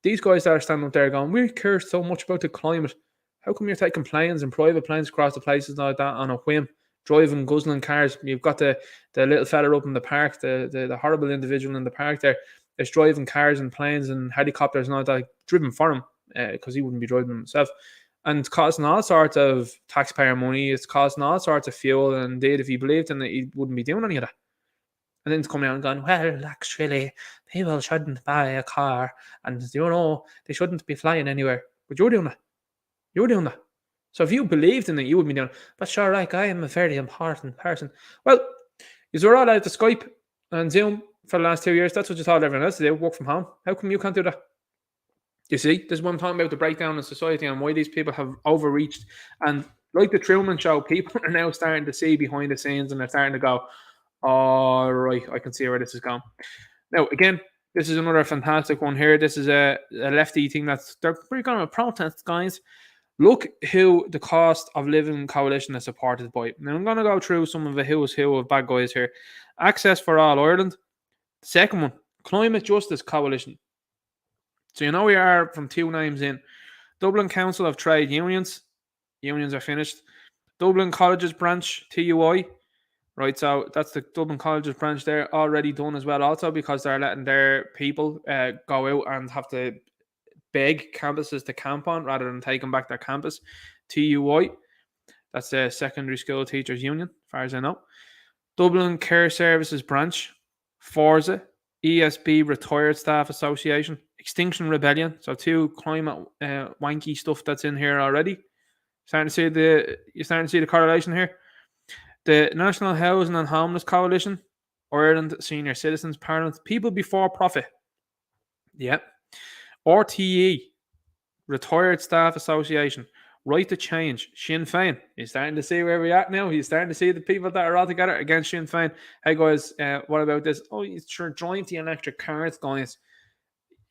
Speaker 1: these guys that are standing up there going, we care so much about the climate. How come you're taking planes and private planes across the places like that on a whim, driving, guzzling cars? You've got the little fella up in the park, the horrible individual in the park there, is driving cars and planes and helicopters and all that, driven for him, because he wouldn't be driving them himself. And it's costing all sorts of taxpayer money. It's costing all sorts of fuel. And indeed, if he believed in it, he wouldn't be doing any of that. And then it's coming out and going, well, actually, people shouldn't buy a car. And, you know, they shouldn't be flying anywhere. But you're doing that. You're doing that. So if you believed in it, you would be doing it. But sure, like, I am a very important person. Well, you were all out to Skype and Zoom for the last 2 years. That's what you told everyone else to do, work from home. How come you can't do that? You see, this is what I'm talking about, the breakdown in society and why these people have overreached. And like the Truman Show, people are now starting to see behind the scenes and they're starting to go, all right, I can see where this is going. Now, again, this is another fantastic one here. This is a lefty thing they're pretty going to protest, guys. Look who the cost of living coalition is supported by. Now, I'm going to go through some of the who's who of bad guys here. Access for All Ireland. Second one, Climate Justice Coalition. So you know we are from 2 names in. Dublin Council of Trade Unions. Unions are finished. Dublin Colleges Branch, TUI. Right, so that's the Dublin Colleges Branch there, already done as well also because they're letting their people go out and have to beg campuses to camp on rather than taking back their campus. TUI, that's the Secondary School Teachers Union, as far as I know. Dublin Care Services Branch. Forza, ESB Retired Staff Association, Extinction Rebellion, so 2 climate wanky stuff that's in here already. You're starting to see the correlation here. The National Housing and Homeless Coalition, Ireland Senior Citizens Parliament, People Before Profit. Yeah. RTE, Retired Staff Association, Right to Change, Sinn Féin. You're starting to see where we're at now. You're starting to see the people that are all together against Sinn Féin. Hey guys, what about this? Oh, you sure drive the electric cars, guys.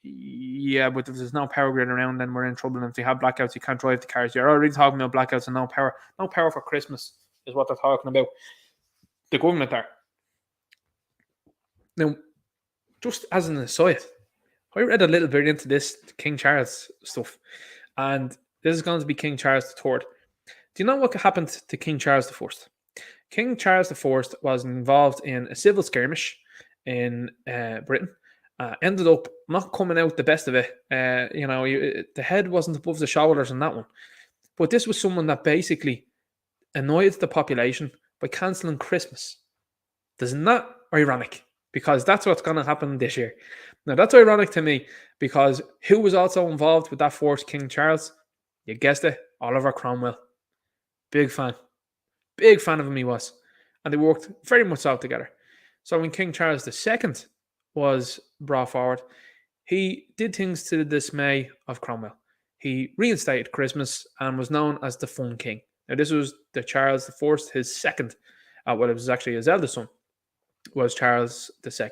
Speaker 1: Yeah, but if there's no power grid around, then we're in trouble. And if they have blackouts, you can't drive the cars. You're already talking about blackouts and no power. No power for Christmas is what they're talking about. The government there. Now, just as an aside, I read a little bit into this King Charles stuff, and this is going to be King Charles III. Do you know what happened to King Charles I? King Charles I was involved in a civil skirmish in Britain. Ended up not coming out the best of it. The head wasn't above the shoulders on that one. But this was someone that basically annoyed the population by cancelling Christmas. Isn't that ironic? because that's what's going to happen this year. Now, that's ironic to me, because who was also involved with that forced King Charles? You guessed it, Oliver Cromwell. Big fan of him he was. And they worked very much so together. So when King Charles II was brought forward, he did things to the dismay of Cromwell. He reinstated Christmas and was known as the Fun King. Now, this was the Charles I, his second, well, it was actually his eldest son, was Charles II.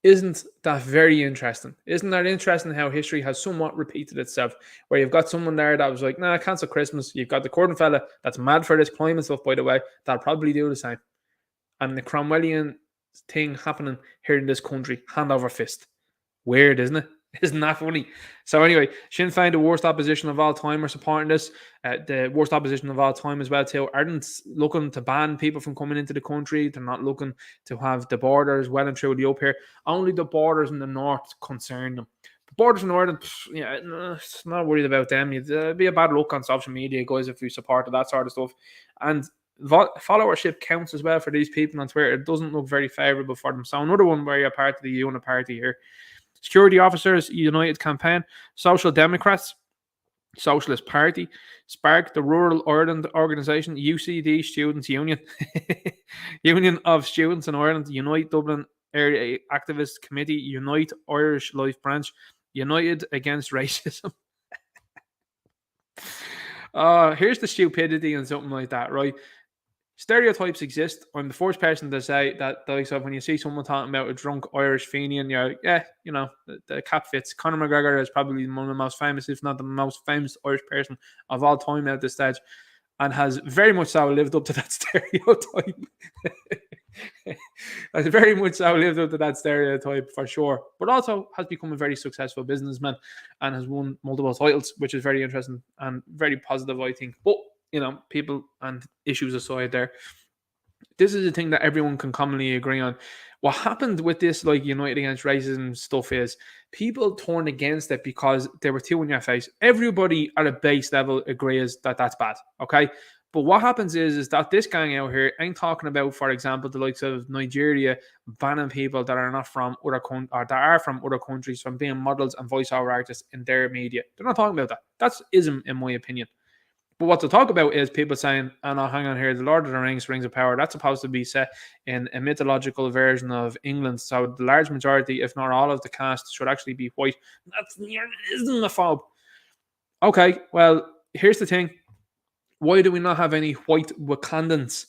Speaker 1: Isn't that very interesting? Isn't that interesting how history has somewhat repeated itself, where you've got someone there that was like, nah, cancel Christmas. You've got the Corden fella that's mad for this climate stuff, by the way, that'll probably do the same. And the Cromwellian thing happening here in this country, hand over fist. Weird, isn't it? Isn't that funny? So anyway, Sinn Féin, the worst opposition of all time, are supporting this. The worst opposition of all time as well too. Aren't looking to ban people from coming into the country. They're not looking to have the borders well and truly up here. Only the borders in the north concern them. The borders in Ireland, it's not worried about them. It'd be a bad look on social media, guys, if you supported that sort of stuff. And followership counts as well for these people on Twitter. It doesn't look very favourable for them. So another one where you're part of the UNIT party here. Security Officers United Campaign, Social Democrats, Socialist Party, Spark, the Rural Ireland Organisation, UCD Students Union, Union of Students in Ireland, Unite Dublin Area Activist Committee, Unite Irish Life Branch, United Against Racism. Here's the stupidity and something like that, right? Stereotypes exist. I'm the first person to say that, like, so when you see someone talking about a drunk Irish Fenian, you're like, yeah, you know, the cap fits. Conor McGregor is probably one of the most famous, if not the most famous Irish person of all time at this stage, and has very much so lived up to that stereotype. Has very much so lived up to that stereotype for sure, but also has become a very successful businessman and has won multiple titles, which is very interesting and very positive, I think. But you know, people and issues aside there, this is the thing that everyone can commonly agree on. What happened with this, like, United Against Racism stuff is people turned against it because they were too in your face. Everybody at a base level agrees that that's bad, okay? But what happens is that this gang out here ain't talking about, for example, the likes of Nigeria banning people that are not from other or that are from other countries from being models and voiceover artists in their media. They're not talking about that. That's ism, in my opinion. But what to talk about is people saying, oh no, hang on here, the Lord of the Rings, Rings of Power, that's supposed to be set in a mythological version of England. So the large majority, if not all of the cast, should actually be white. That's Islamophobe. Okay, well, here's the thing. Why do we not have any white Wakandans?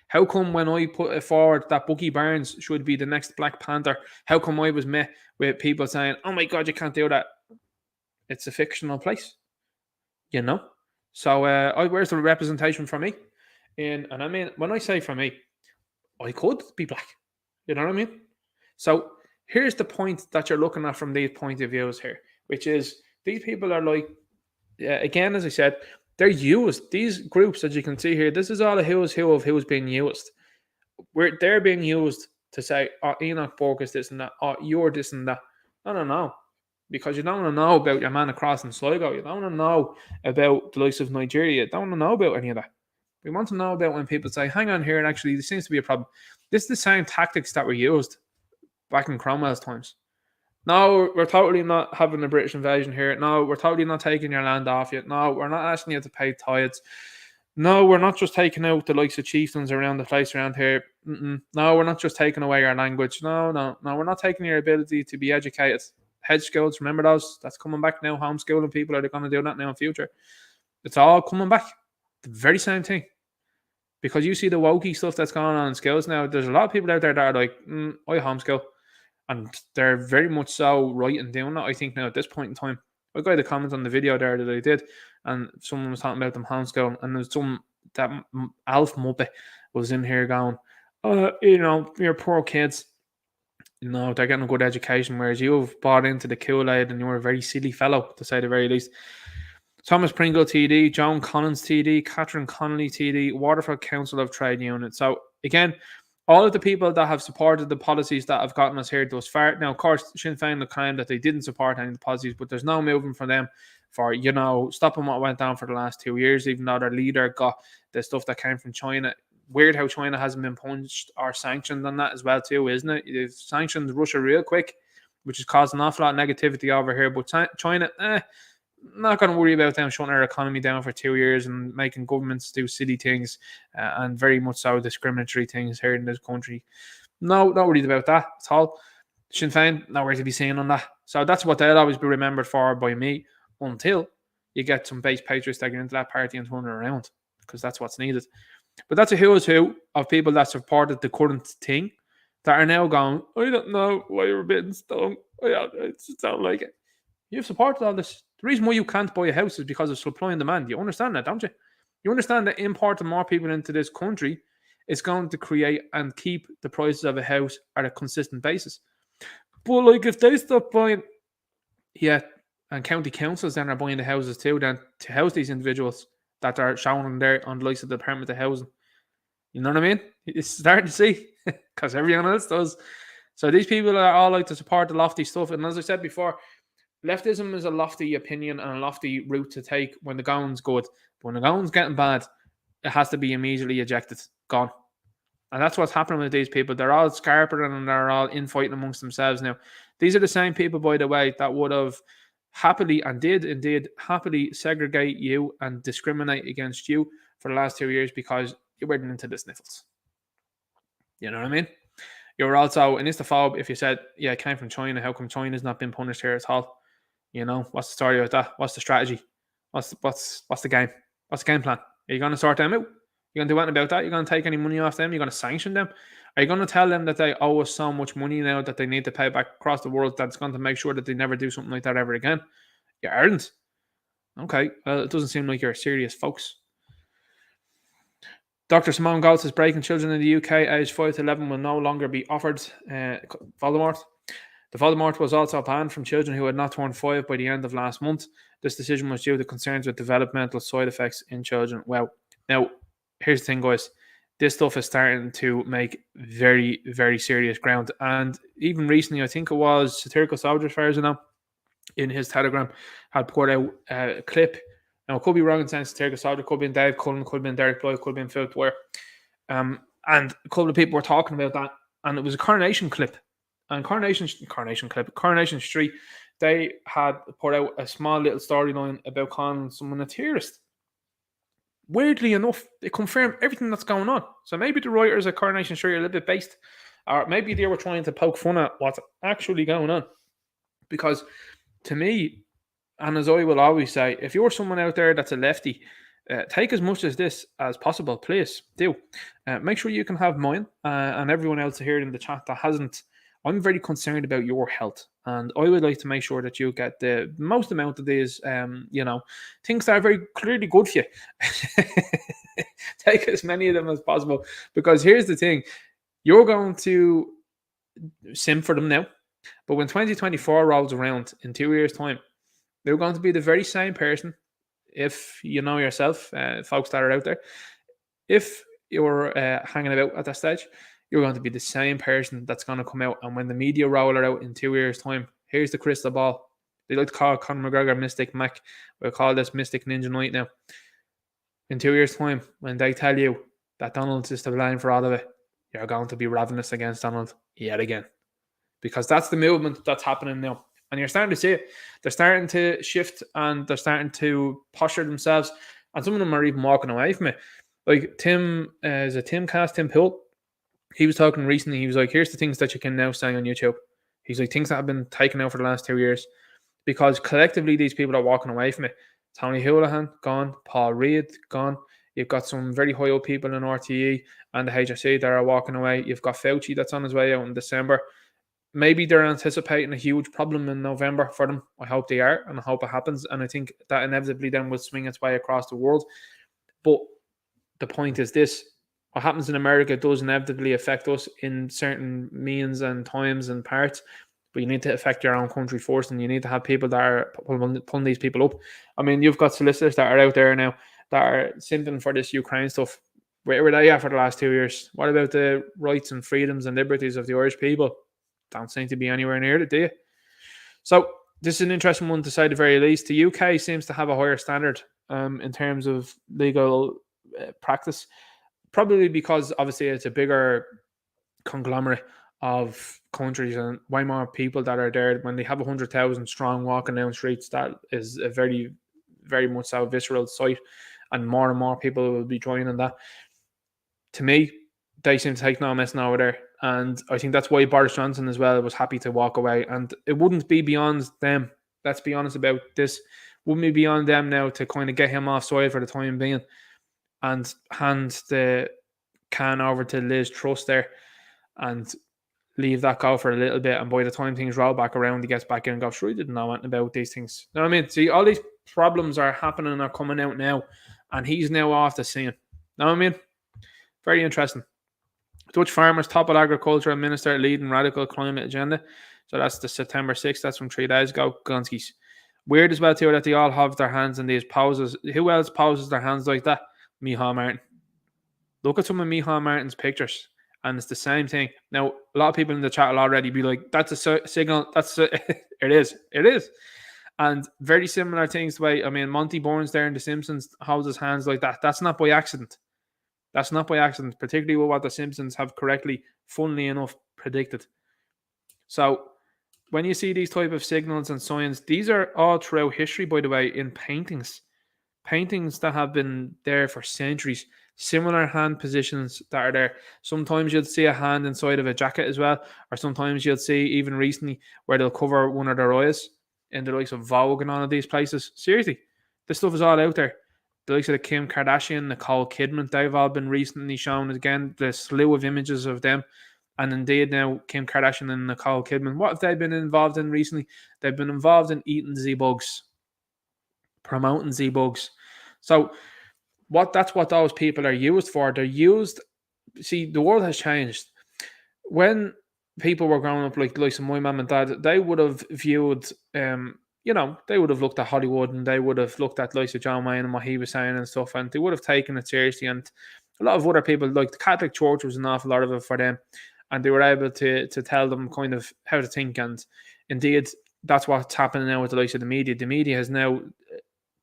Speaker 1: How come when I put it forward that Bucky Barnes should be the next Black Panther, how come I was met with people saying, oh my God, you can't do that? It's a fictional place, you know? So where's the representation for me? And I mean, when I say for me, I could be black. You know what I mean? So here's the point that you're looking at from these point of views here, which is these people are like, again, as I said, they're used. These groups, as you can see here, this is all a who's who of who's being used. They're being used to say, oh, Enoch Burke is this and that. Oh, you're this and that. No. Because you don't want to know about your man across in Sligo. You don't want to know about the likes of Nigeria. You don't want to know about any of that. We want to know about when people say, hang on here, and actually there seems to be a problem. This is the same tactics that were used back in Cromwell's times. No, we're totally not having a British invasion here. No, we're totally not taking your land off you. No, we're not asking you to pay tithes. No, we're not just taking out the likes of chieftains around the place around here. No, we're not just taking away your language. No, we're not taking your ability to be educated. Head schools, remember those? That's coming back now. Homeschooling people, are they going to do that now in future? It's all coming back. The very same thing. Because you see the wokey stuff that's going on in schools now. There's a lot of people out there that are like, I homeschool. And they're very much so right in doing that, I think, now at this point in time. I got the comments on the video there that I did, and someone was talking about them homeschooling, and there's that Alf Muppet was in here going, your poor kids. No, they're getting a good education, whereas you've bought into the Kool-Aid and you're a very silly fellow, to say the very least. Thomas Pringle TD, Joan Collins TD, Catherine Connolly TD, Waterford Council of Trade Unit. So, again, all of the people that have supported the policies that have gotten us here thus far. Now, of course, Sinn Féin will claim that they didn't support any of the policies, but there's no movement from them for, stopping what went down for the last 2 years, even though their leader got the stuff that came from China. weird how China hasn't been punished or sanctioned on that as well too, isn't it? They've sanctioned Russia real quick, which has caused an awful lot of negativity over here. But China, not going to worry about them shutting our economy down for 2 years and making governments do silly things and very much so discriminatory things here in this country. No, not worried about that at all. Sinn Féin, nowhere to be seen on that. So that's what they'll always be remembered for by me until you get some base patriots that get into that party and turn it around, because that's what's needed. But that's a who's who of people that supported the current thing that are now going, I don't know why you're being stung. I just don't like it. You've supported all this. The reason why you can't buy a house is because of supply and demand. You understand that, don't you? You understand that importing more people into this country is going to create and keep the prices of a house at a consistent basis. But like if they stop buying, and county councils then are buying the houses too, then to house these individuals that are shown there on the likes of the Department of Housing. You know what I mean? It's starting to see, because everyone else does. So these people are all like to support the lofty stuff. And as I said before, leftism is a lofty opinion and a lofty route to take when the going's good. But when the going's getting bad, it has to be immediately ejected, gone. And that's what's happening with these people. They're all scarpering and they're all infighting amongst themselves now. These are the same people, by the way, that would have happily and did indeed happily segregate you and discriminate against you for the last 2 years because you weren't into the sniffles. You know what I mean? You were also an istophobe if you said, yeah, I came from China. How come China's not been punished here at all? You know, what's the story with that? What's the strategy? What's the game? What's the game plan? Are you going to sort them out? You're going to do anything about that? You're going to take any money off them? You're going to sanction them? Are you going to tell them that they owe us so much money now that they need to pay back across the world that's going to make sure that they never do something like that ever again? You aren't. Okay, well, it doesn't seem like you're serious, folks. Dr. Simone Gold says breaking children in the UK aged 5 to 11 will no longer be offered Voldemort. The Voldemort was also banned from children who had not turned 5 by the end of last month. This decision was due to concerns with developmental side effects in children. Well, now, here's the thing, guys. This stuff is starting to make very, very serious ground. And even recently, I think it was Satirical Soldier, as far as I know, in his Telegram, had put out a clip. Now, it could be wrong in sense. Satirical Soldier could have been Dave Cullen, could have been Derek Bloy, could have been Phil Dwyer. And a couple of people were talking about that. And it was a Coronation clip. And Coronation Street, they had put out a small little storyline about calling someone a terrorist. Weirdly enough, they confirmed everything that's going on. So maybe the writers at Coronation Street are a little bit based, or maybe they were trying to poke fun at what's actually going on. Because to me, and as I will always say, if you're someone out there that's a lefty, take as much of this as possible, please do. Make sure you can have mine and everyone else here in the chat that hasn't. I'm very concerned about your health, and I would like to make sure that you get the most amount of these, things that are very clearly good for you. Take as many of them as possible, because here's the thing. You're going to sim for them now, but when 2024 rolls around in 2 years' time, they're going to be the very same person, if you know yourself, folks that are out there. If you're hanging about at that stage, you're going to be the same person that's going to come out. And when the media roll it out in 2 years' time, here's the crystal ball. They like to call Conor McGregor Mystic Mac. We'll call this Mystic Ninja Knight now. In 2 years' time, when they tell you that Donald is to blame for all of it, you're going to be ravenous against Donald yet again. Because that's the movement that's happening now. And you're starting to see it. They're starting to shift and they're starting to posture themselves. And some of them are even walking away from it. Like Tim Poole. He was talking recently. He was like, here's the things that you can now say on YouTube. He's like, things that have been taken out for the last 2 years. Because collectively, these people are walking away from it. Tony Holohan, gone. Paul Reid, gone. You've got some very high up people in RTE and the HSE that are walking away. You've got Fauci that's on his way out in December. Maybe they're anticipating a huge problem in November for them. I hope they are, and I hope it happens. And I think that inevitably then will swing its way across the world. But the point is this. What happens in America does inevitably affect us in certain means and times and parts. But you need to affect your own country first, and you need to have people that are pulling these people up. I mean, you've got solicitors that are out there now that are simping for this Ukraine stuff. Where were they at for the last 2 years? What about the rights and freedoms and liberties of the Irish people? Don't seem to be anywhere near it, do you? So this is an interesting one to say the very least. The UK seems to have a higher standard in terms of legal practice. probably because obviously it's a bigger conglomerate of countries and way more people that are there. When they have 100,000 strong walking down streets, that is a very, very much so visceral sight, and more people will be joining that. To me, they seem to take no messing over there, and I think that's why Boris Johnson as well was happy to walk away. And it wouldn't be beyond them. Let's be honest about this. Wouldn't be beyond them now to kind of get him off soil for the time being and hand the can over to Liz Truss there and leave that go for a little bit. And by the time things roll back around, he gets back in and goes, sure, he didn't know anything about these things. You know what I mean? See, all these problems are happening, are coming out now, and he's now off the scene. You know what I mean? Very interesting. Dutch farmers topple agricultural minister leading radical climate agenda. So that's the September 6th. That's from 3 days ago. Gunskis. Weird as well, too, that they all have their hands in these poses. Who else poses their hands like that? Micheál Martin. Look at some of Micheál Martin's pictures, and it's the same thing. Now, a lot of people in the chat will already be like, that's a signal. It is. It is. And very similar things the way, I mean, Monty Burns there in The Simpsons holds his hands like that. That's not by accident. That's not by accident, particularly with what The Simpsons have correctly, funnily enough, predicted. So when you see these type of signals and signs, these are all throughout history, by the way, in paintings. Paintings that have been there for centuries. Similar hand positions that are there. Sometimes you'll see a hand inside of a jacket as well, or sometimes you'll see, even recently, where they'll cover one of their eyes in the likes of Vogue and all of these places. Seriously, this stuff is all out there. The likes of the Kim Kardashian, Nicole Kidman, they've all been recently shown again. The slew of images of them. And indeed now Kim Kardashian and Nicole Kidman. What have they been involved in recently? They've been involved in eating Z-Bugs. Promoting Z-Bugs. So that's what those people are used for. They're used... See, the world has changed. When people were growing up like my mum and dad, they would have viewed... they would have looked at Hollywood and they would have looked at Lisa John Wayne and what he was saying and stuff, and they would have taken it seriously. And a lot of other people, like the Catholic Church was an awful lot of it for them, and they were able to tell them kind of how to think. And indeed, that's what's happening now with the likes of the media. The media has now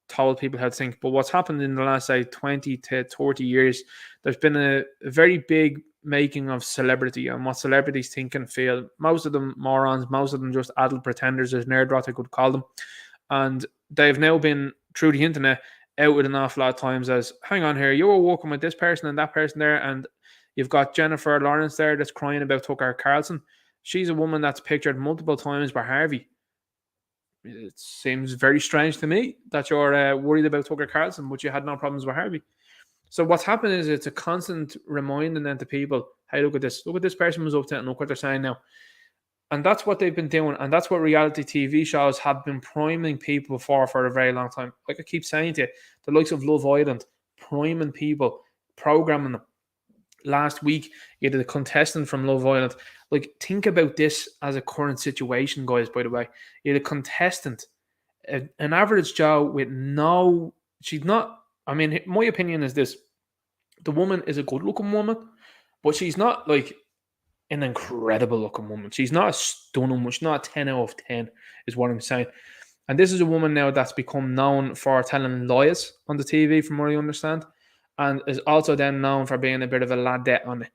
Speaker 1: told people how to think. But what's happened in the last, say, 20 to 30 years, there's been a very big making of celebrity and what celebrities think and feel. Most of them morons, most of them just adult pretenders, as Nerdrot I could call them. And they've now been, through the internet, outed an awful lot of times as, hang on here, you were working with this person and that person there, and you've got Jennifer Lawrence there that's crying about Tucker Carlson. She's a woman that's pictured multiple times by Harvey. It seems very strange to me that you're worried about Tucker Carlson, but you had no problems with Harvey. So what's happened is it's a constant reminding then to people, hey, look at this person was up to it, and look what they're saying now. And that's what they've been doing, and that's what reality TV shows have been priming people for a very long time. Like I keep saying to you, the likes of Love Island, priming people, programming them. Last week, you had a contestant from Love Island. Like, think about this as a current situation, guys, by the way. You had a contestant, an average Joe with no... She's not... I mean, my opinion is this. The woman is a good-looking woman, but she's not, like, an incredible-looking woman. She's not a stunning one. She's not a 10 out of 10, is what I'm saying. And this is a woman now that's become known for telling lies on the TV, from what I understand, and is also then known for being a bit of a ladette on it.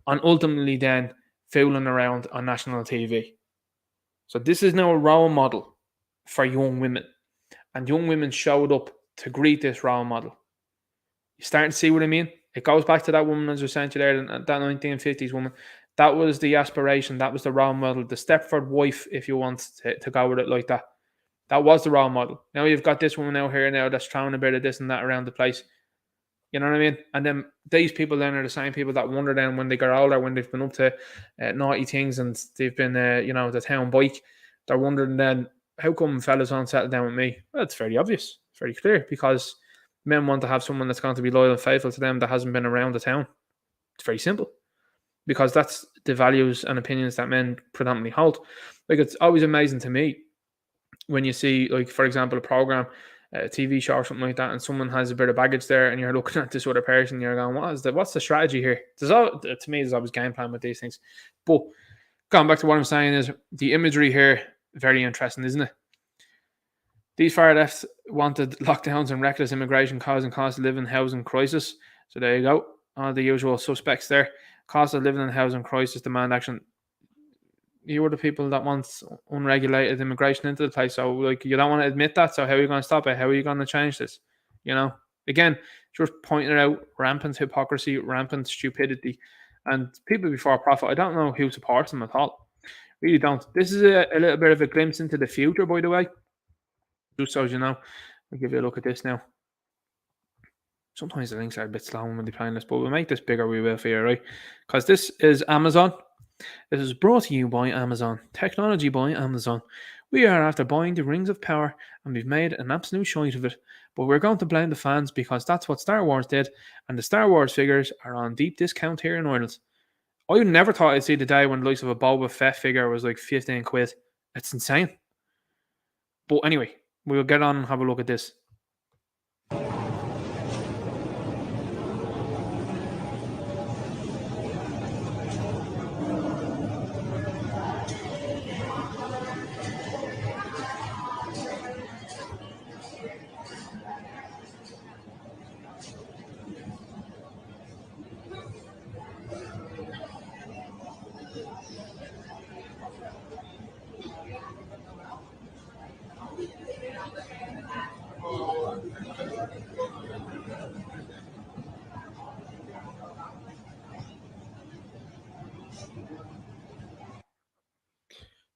Speaker 1: And ultimately then fooling around on national TV. So this is now a role model for young women. And young women showed up to greet this role model. You starting to see what I mean? It goes back to that woman, as I was saying to you there, that 1950s woman. That was the aspiration. That was the role model. The Stepford wife, if you want to go with it like that. That was the role model. Now you've got this woman out here now that's throwing a bit of this and that around the place. You know what I mean? And then these people then are the same people that wonder then when they get older, when they've been up to naughty things and they've been, the town bike, they're wondering then, how come fellas won't settle down with me? Well, it's very obvious. It's very clear, because men want to have someone that's going to be loyal and faithful to them that hasn't been around the town. It's very simple, because that's the values and opinions that men predominantly hold. Like, it's always amazing to me when you see, like, for example, a program, a TV show or something like that, and someone has a bit of baggage there, and you're looking at this other person, and you're going, what's the strategy here? To me, there's always game plan with these things. But going back to what I'm saying is the imagery here, very interesting, isn't it? These far left wanted lockdowns and reckless immigration causing cost of living housing crisis. So there you go. All the usual suspects there. Cost of living and housing crisis, demand action. You are the people that want unregulated immigration into the place. So like you don't want to admit that. So how are you going to stop it? How are you going to change this? You know? Again, just pointing out rampant hypocrisy, rampant stupidity. And people before profit, I don't know who supports them at all. Really don't. This is a little bit of a glimpse into the future, by the way. Just so you know, I'll give you a look at this now. Sometimes the links are a bit slow when they're playing this, but we'll make this bigger, we will for you, right? Because this is Amazon. This is brought to you by Amazon. Technology by Amazon. We are after buying the rings of power, and we've made an absolute shite of it. But we're going to blame the fans because that's what Star Wars did, and the Star Wars figures are on deep discount here in Ireland. I never thought I'd see the day when the likes of a Boba Fett figure was like 15 quid. It's insane. But anyway, we'll get on and have a look at this.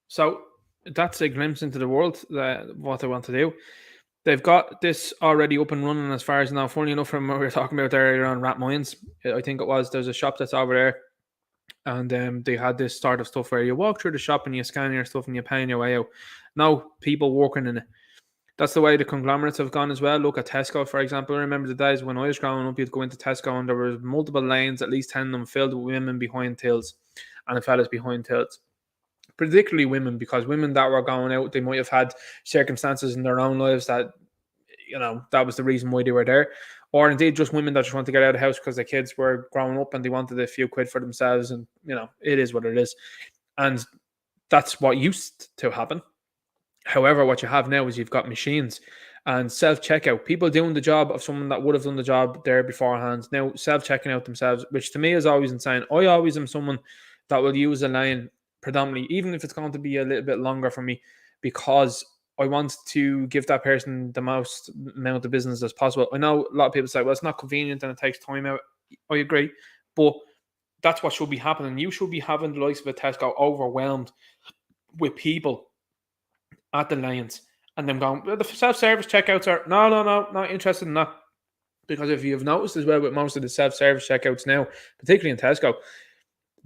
Speaker 1: So that's a glimpse into the world, what they want to do. They've got this already up and running as far as now. Funny enough, from what we were talking about there earlier on Rathmines, I think it was, there's a shop that's over there, and they had this sort of stuff where you walk through the shop and you scan your stuff and you pay your way out. Now people working in it. That's the way the conglomerates have gone as well. Look at Tesco, for example. I remember the days when I was growing up, you'd go into Tesco and there was multiple lanes, at least 10 of them, filled with women behind tills and the fellas behind tills. Particularly women, because women that were going out, they might have had circumstances in their own lives that, you know, that was the reason why they were there. Or indeed just women that just want to get out of the house because their kids were growing up and they wanted a few quid for themselves. And, you know, it is what it is. And that's what used to happen. However, what you have now is you've got machines and self-checkout. People doing the job of someone that would have done the job there beforehand. Now, self-checking out themselves, which to me is always insane. I always am someone that will use a lane predominantly, even if it's going to be a little bit longer for me, because I want to give that person the most amount of business as possible. I know a lot of people say, well, it's not convenient and it takes time out. I agree, but that's what should be happening. You should be having the likes of a Tesco overwhelmed with people at the lanes and them going, well, the self-service checkouts are, no, not interested in that. Because if you've noticed as well with most of the self-service checkouts now, particularly in Tesco,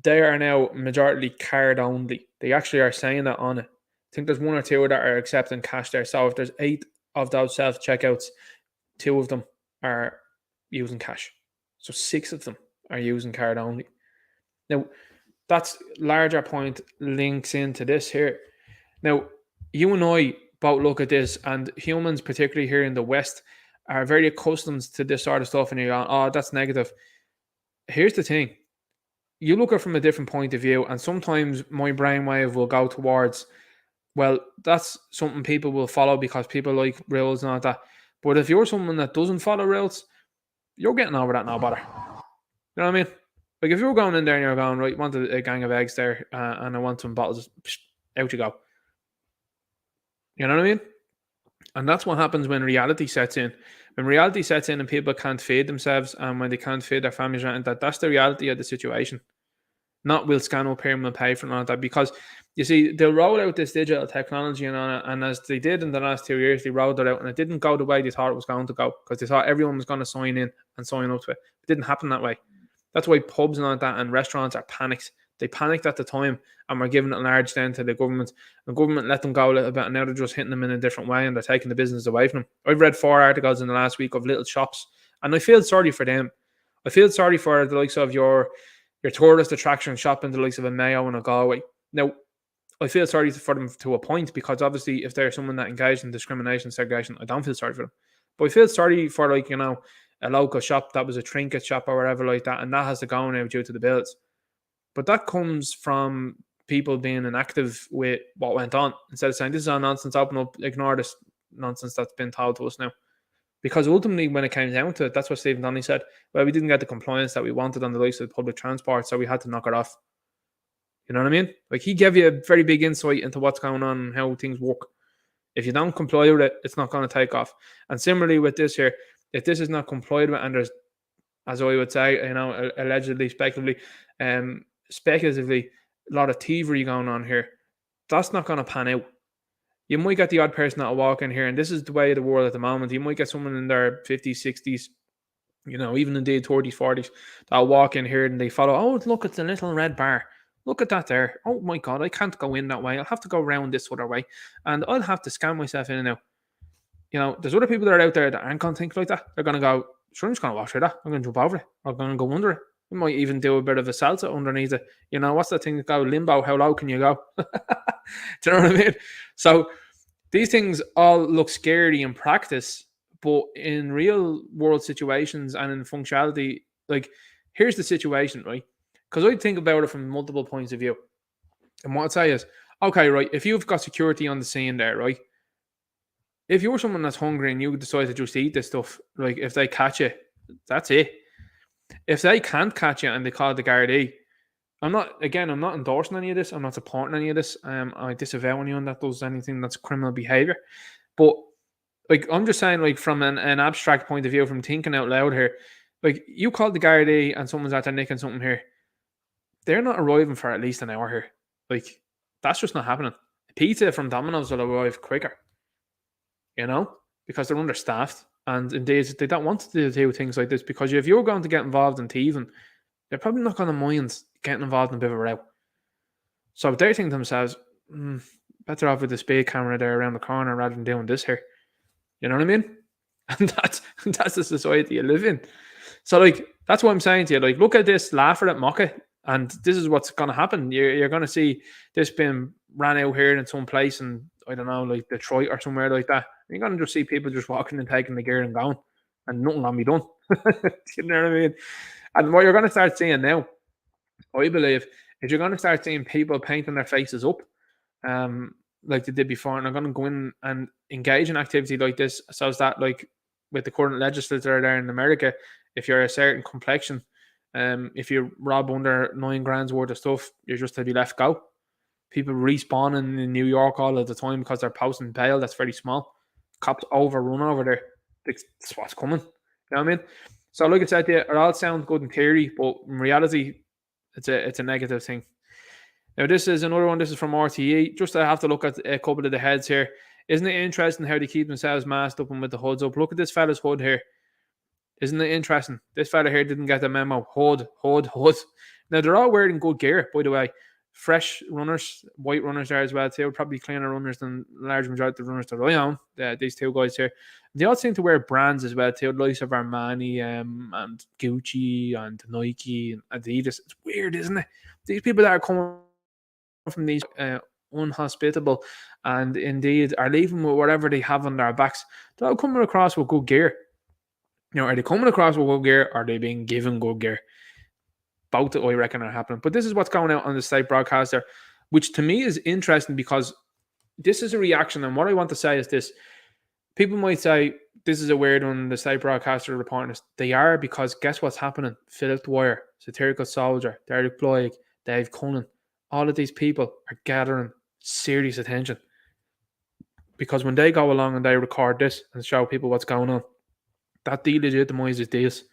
Speaker 1: they are now majority card only. They actually are saying that on it. I think there's one or two that are accepting cash there. So if there's 8 of those self-checkouts, 2 of them are using cash. So 6 of them are using card only. Now, that's larger point links into this here. Now, you and I both look at this, and humans, particularly here in the West, are very accustomed to this sort of stuff, and you're going, oh, that's negative. Here's the thing. You look at it from a different point of view, and sometimes my brainwave will go towards, well, that's something people will follow because people like rules and all that. But if you're someone that doesn't follow rules, you're getting over that no bother. You know what I mean? Like if you're going in there and you're going, right, I want a gang of eggs there and I want some bottles, out you go. You know what I mean? And that's what happens when reality sets in. When reality sets in and people can't feed themselves and when they can't feed their families, and that's the reality of the situation. Not we'll scan up here and we'll pay for it and all that. Because you see, they'll roll out this digital technology and as they did in the last 2 years, they rolled it out and it didn't go the way they thought it was going to go because they thought everyone was going to sign in and sign up to it. It didn't happen that way. That's why pubs and all that and restaurants are panicked. They panicked at the time and were giving it a large dent to the government. The government let them go a little bit and now they're just hitting them in a different way and they're taking the business away from them. I've read 4 articles in the last week of little shops and I feel sorry for them. I feel sorry for the likes of your tourist attraction shop in the likes of a Mayo and a Galway. Now, I feel sorry for them to a point because obviously if they're someone that engaged in discrimination, segregation, I don't feel sorry for them. But I feel sorry for a local shop that was a trinket shop or whatever like that and that has to go now due to the bills. But that comes from people being inactive with what went on. Instead of saying, this is all nonsense, open up, ignore this, nonsense that's been told to us now. Because ultimately, when it came down to it, that's what Stephen Donnelly said. Well, we didn't get the compliance that we wanted on the likes of public transport, so we had to knock it off. You know what I mean? Like, he gave you a very big insight into what's going on and how things work. If you don't comply with it, it's not going to take off. And similarly with this here, if this is not complied with, and there's, as I would say, allegedly, speculatively, a lot of thievery going on here, that's not going to pan out. You might get the odd person that'll walk in here, and this is the way of the world at the moment. You might get someone in their 50s, 60s, even indeed 30s, 40s, that'll walk in here and they follow, oh, look, it's a little red bar. Look at that there. Oh my God, I can't go in that way. I'll have to go around this other way. And I'll have to scan myself in and out. There's other people that are out there that aren't going to think like that. They're going to go, sure, I'm just going to walk through that. I'm going to jump over it. I'm going to go under it. We might even do a bit of a salsa underneath it. What's that thing that goes limbo? How low can you go? Do you know what I mean? So these things all look scary in practice, but in real world situations and in functionality, like, here's the situation, right? Because I think about it from multiple points of view. And what I'd say is, okay, right, if you've got security on the scene there, right? If you're someone that's hungry and you decide to just eat this stuff, like, if they catch you, that's it. If they can't catch you and they call the Gardaí, I'm not endorsing any of this. I'm not supporting any of this. I disavow anyone that does anything that's criminal behavior. But, like, I'm just saying, like, from an abstract point of view, from thinking out loud here, like, you call the Gardaí and someone's out there nicking something here, they're not arriving for at least an hour here. Like, that's just not happening. Pizza from Domino's will arrive quicker, because they're understaffed. And indeed, they don't want to do things like this, because if you're going to get involved in thieving, they're probably not going to mind getting involved in a bit of a row. So they think to themselves, better off with the speed camera there around the corner rather than doing this here. You know what I mean? And that's the society you live in. So, like, that's what I'm saying to you. Like, look at this, laugh at it, mock it, and this is what's going to happen. You're going to see this being ran out here in some place, and I don't know, like Detroit or somewhere like that. You're going to just see people just walking and taking the gear and going, and nothing going to be done. You know what I mean? And what you're going to start seeing now, I believe, is you're going to start seeing people painting their faces up, like they did before, and they're going to go in and engage in activity like this, so that, like, with the current legislature there in America, if you're a certain complexion, if you rob under $9,000 worth of stuff, you're just to be left go. People respawning in New York all of the time because they're posting bail that's very small. Cops overrun over there. That's what's coming. You know what I mean? So, like I said, it all sounds good in theory, but in reality, it's a negative thing. Now, this is another one. This is from RTE. Just I have to look at a couple of the heads here. Isn't it interesting how they keep themselves masked up and with the hoods up? Look at this fella's hood here. Isn't it interesting? This fella here didn't get the memo. Hood. Now, they're all wearing good gear, by the way. Fresh runners, white runners there as well too. Probably cleaner runners than the large majority of the runners that I own. These two guys here. They all seem to wear brands as well too. The likes of Armani and Gucci and Nike and Adidas. It's weird, isn't it? These people that are coming from these unhospitable and indeed are leaving with whatever they have on their backs, they're all coming across with good gear. Are they coming across with good gear, or are they being given good gear? Both, I reckon, are happening. But this is what's going out on the state broadcaster, which to me is interesting, because this is a reaction. And what I want to say is this. People might say, this is a weird one, the state broadcaster reporting this. They are, because guess what's happening? Philip Dwyer, Satirical Soldier, Derek Bloig, Dave Cullen, all of these people are gathering serious attention. Because when they go along and they record this and show people what's going on, that delegitimizes this.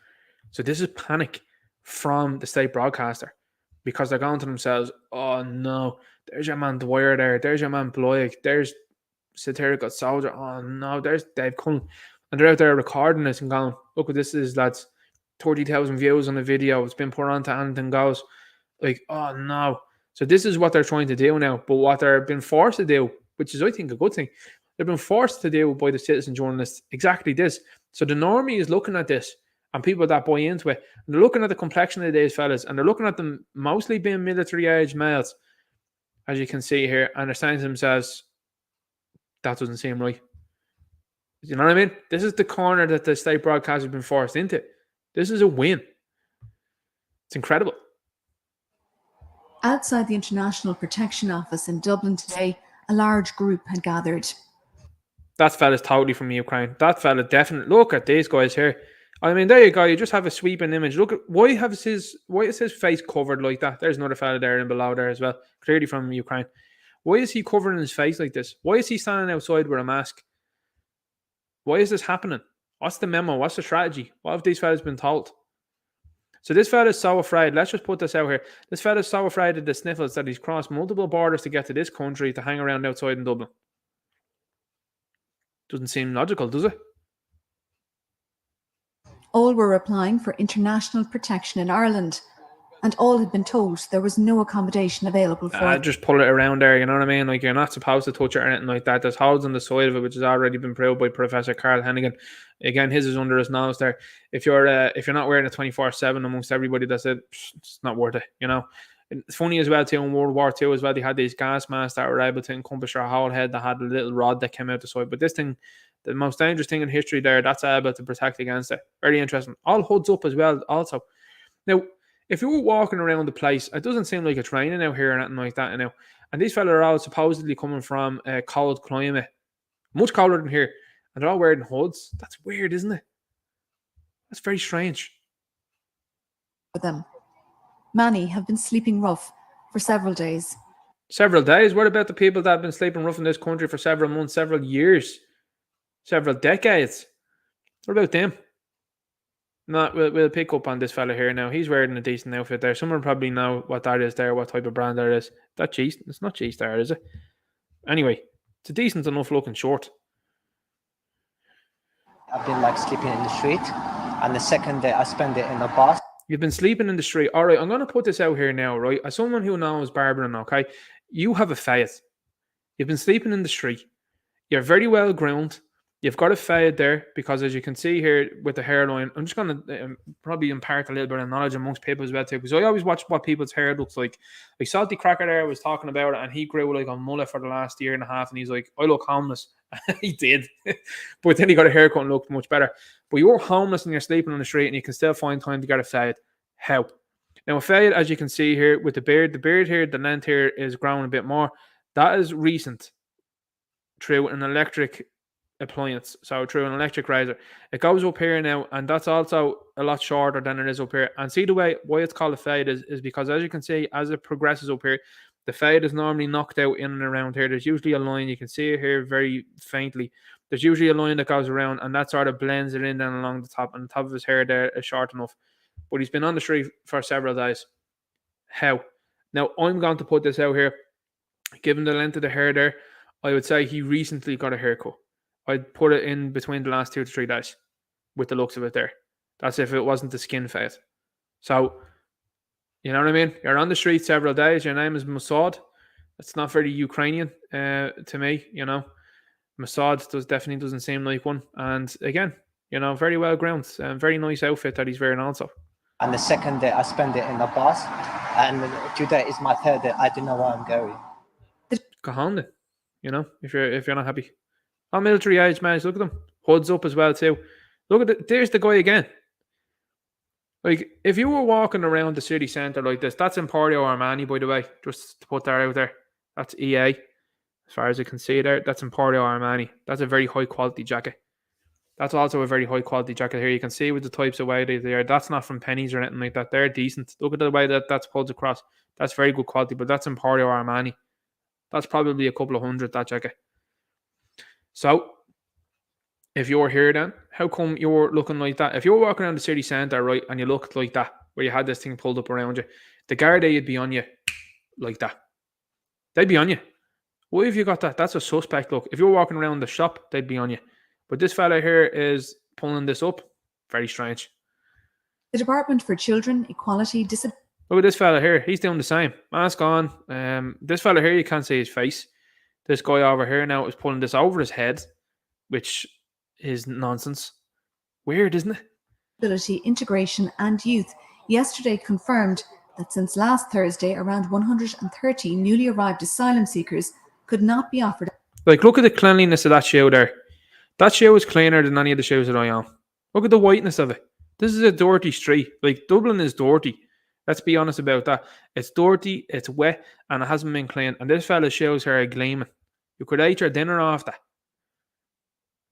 Speaker 1: So this is panic from the state broadcaster, because they're going to themselves, oh no, there's your man Dwyer there, there's your man Bloig, there's Satirical Soldier, oh no, there's Dave Cullen. And they're out there recording this and going, look what this is, lads. 30,000 views on the video, it's been put onto Anything Goes. Like, oh no. So this is what they're trying to do now. But what they're being forced to do, which is, I think, a good thing, they've been forced to do by the citizen journalists exactly this. So the normie is looking at this, and people that buy into it, and they're looking at the complexion of these fellas, and they're looking at them mostly being military-age males, as you can see here, and they're saying to themselves, that doesn't seem right. You know what I mean? This is the corner that the state broadcast has been forced into. This is a win. It's incredible.
Speaker 5: Outside the International Protection Office in Dublin today, a large group had gathered.
Speaker 1: That fella's totally from Ukraine. That fella definitely. Look at these guys here. I mean, there you go. You just have a sweeping image. Look at why is his face covered like that? There's another fella there and below there as well, clearly from Ukraine. Why is he covering his face like this? Why is he standing outside with a mask? Why is this happening? What's the memo? What's the strategy? What have these fellas been told? So this fella's so afraid. Let's just put this out here. This fella's so afraid of the sniffles that he's crossed multiple borders to get to this country to hang around outside in Dublin. Doesn't seem logical, does it?
Speaker 5: All were applying for international protection in Ireland, and all had been told there was no accommodation available for them.
Speaker 1: Just pull it around there, you know what I mean? Like, you're not supposed to touch it or anything like that. There's holes on the side of it, which has already been proved by Professor Carl Hennigan. Again, his is under his nose there. If you're not wearing it 24/7 amongst everybody, that's it. It's not worth it, you know? It's funny as well, too, in World War II as well, they had these gas masks that were able to encompass your whole head that had a little rod that came out the side. But this thing, the most dangerous thing in history there, that's able to protect against it. Very interesting. All hoods up as well also. Now, if you were walking around the place, it doesn't seem like it's raining out here or anything like that, you know. And these fellas are all supposedly coming from a cold climate, much colder than here, and they're all wearing hoods. That's weird, isn't it? That's very strange.
Speaker 5: For them. Many have been sleeping rough for several days.
Speaker 1: Several days? What about the people that have been sleeping rough in this country for several months, several years, several decades? What about them? No, we'll pick up on this fella here now. He's wearing a decent outfit there. Someone probably know what that is there, what type of brand that is. That G? It's not G-Star, is it? Anyway, it's a decent enough looking short.
Speaker 6: I've been like sleeping in the street, and the second day I spend it in a bus.
Speaker 1: You've been sleeping in the street. All right, I'm going to put this out here now, right? As someone who knows barbering, okay, you have a fade. You've been sleeping in the street. You're very well groomed. You've got a fade there because, as you can see here with the hairline, I'm just going to probably impart a little bit of knowledge amongst people as well too, because I always watch what people's hair looks like. Like Salty Cracker there was talking about it, and he grew like a mullet for the last year and a half, and he's like, I look homeless. He did. But then he got a haircut and looked much better. But you're homeless and you're sleeping on the street and you can still find time to get a fade. How? Now, a fade, as you can see here with the beard here, the length here is growing a bit more. That is recent through an electric appliance, so through an electric razor. It goes up here now, and that's also a lot shorter than it is up here. And see the way why it's called a fade is because, as you can see, as it progresses up here, the fade is normally knocked out in and around here. There's usually a line, you can see it here very faintly. There's usually a line that goes around, and that sort of blends it in down along the top, and the top of his hair there is short enough. But he's been on the street for several days. How? Now, I'm going to put this out here. Given the length of the hair there, I would say he recently got a haircut. I'd put it in between the last 2 to 3 days with the looks of it there. That's if it wasn't the skin fade. So, you know what I mean? You're on the street several days. Your name is Mossad. It's not very Ukrainian to me, you know. Mossad definitely doesn't seem like one. And again, you know, very well groomed. Very nice outfit that he's wearing also.
Speaker 6: And the second day I spend it in a bus. And today is my third day. I don't know where I'm going.
Speaker 1: Go home then, you know, if you're not happy. All military age, man. Look at them. Hoods up as well too. Look at there's the guy again. Like, if you were walking around the city centre like this, that's Emporio Armani, by the way, just to put that out there. That's EA. As far as I can see there, that's Emporio Armani. That's a very high quality jacket. That's also a very high quality jacket here. You can see with the types of way they are. That's not from pennies or anything like that. They're decent. Look at the way that's pulled across. That's very good quality, but that's Emporio Armani. That's probably a couple of hundred, that jacket. So, if you're here then, how come you're looking like that? If you're walking around the city centre, right, and you looked like that, where you had this thing pulled up around you, the Garda would be on you like that. They'd be on you. Why have you got that? That's a suspect look. If you're walking around the shop, they'd be on you. But this fella here is pulling this up. Very strange.
Speaker 5: The Department for Children, Equality, Disability.
Speaker 1: Look at this fella here. He's doing the same. Mask on. This fella here, you can't see his face. This guy over here now is pulling this over his head, which is nonsense. Weird, isn't it?
Speaker 5: Disability, Integration and Youth yesterday confirmed that since last Thursday, around 130 newly arrived asylum seekers could not be offered.
Speaker 1: Like, look at the cleanliness of that shoe there. That shoe is cleaner than any of the shoes that I own. Look at the whiteness of it. This is a dirty street. Like, Dublin is dirty. Let's be honest about that. It's dirty, it's wet, and it hasn't been cleaned. And this fella's shoes here are gleaming. You could eat your dinner off that.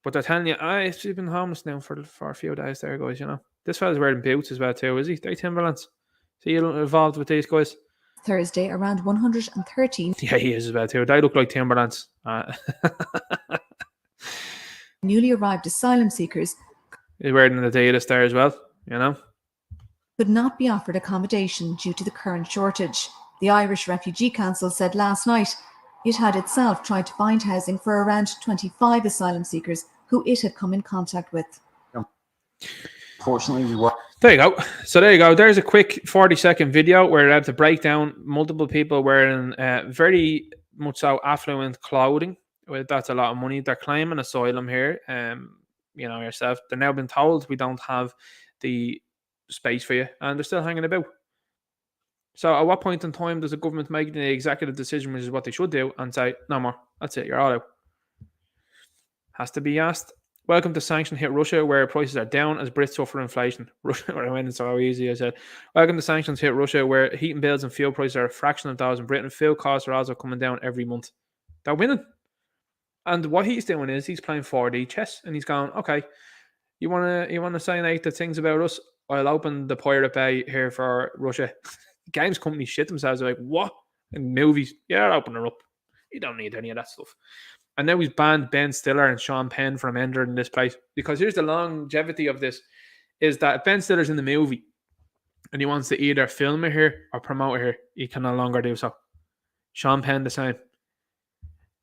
Speaker 1: But they're telling you, he's been homeless now for a few days there, guys, you know. This fella's wearing boots as well too, is he? They Timberlands. So you involved with these guys?
Speaker 5: Thursday, around 113
Speaker 1: Yeah, he is as well too. They look like Timberlands.
Speaker 5: newly arrived asylum seekers
Speaker 1: He's wearing the Adidas there as well, you know.
Speaker 5: could not be offered accommodation due to the current shortage. The Irish Refugee Council said last night it had itself tried to find housing for around 25 asylum seekers who it had come in contact with.
Speaker 7: Fortunately, we were.
Speaker 1: There you go. So there you go. There's a quick 40-second video where they have to break down multiple people wearing very much so affluent clothing. Well, that's a lot of money. They're claiming asylum here. You know yourself. They're now been told we don't have the space for you, and they're still hanging about. So at what point in time does the government make the executive decision, which is what they should do, and say, no more, that's it, you're all out? Has to be asked. Welcome to Sanction Hit Russia, where prices are down as Brits suffer inflation. Russia, where I went so easy, I said. Welcome to Sanctions Hit Russia, where heating bills and fuel prices are a fraction of those in Britain. Fuel costs are also coming down every month. They're winning. And what he's doing is he's playing 4D chess, and he's going, okay, you wanna say negative things about us? I'll open the Pirate Bay here for Russia. Games companies shit themselves. They're like, what? In movies, yeah, I'll open her up. You don't need any of that stuff. And now he's banned Ben Stiller and Sean Penn from entering this place. Because here's the longevity of this, is that if Ben Stiller's in the movie and he wants to either film it here or promote it here, he can no longer do so. Sean Penn the same.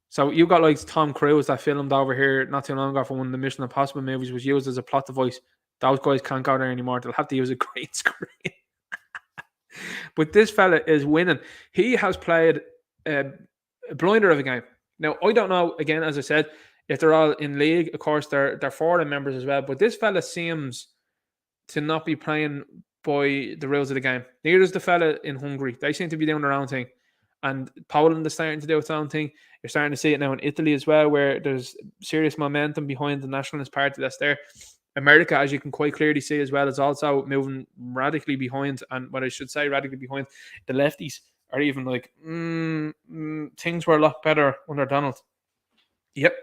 Speaker 1: So you got like Tom Cruise that filmed over here not too long ago for one of the Mission Impossible movies, was used as a plot device. Those guys can't go there anymore. They'll have to use a green screen. But this fella is winning. He has played a blinder of a game. Now, I don't know, again, as I said, if they're all in league. Of course, they're foreign members as well. But this fella seems to not be playing by the rules of the game. Neither is the fella in Hungary. They seem to be doing their own thing. And Poland is starting to do its own thing. You're starting to see it now in Italy as well, where there's serious momentum behind the Nationalist Party that's there. America, as you can quite clearly see as well, is also moving radically behind, and what I should say, radically behind the lefties are even like, things were a lot better under Donald. Yep.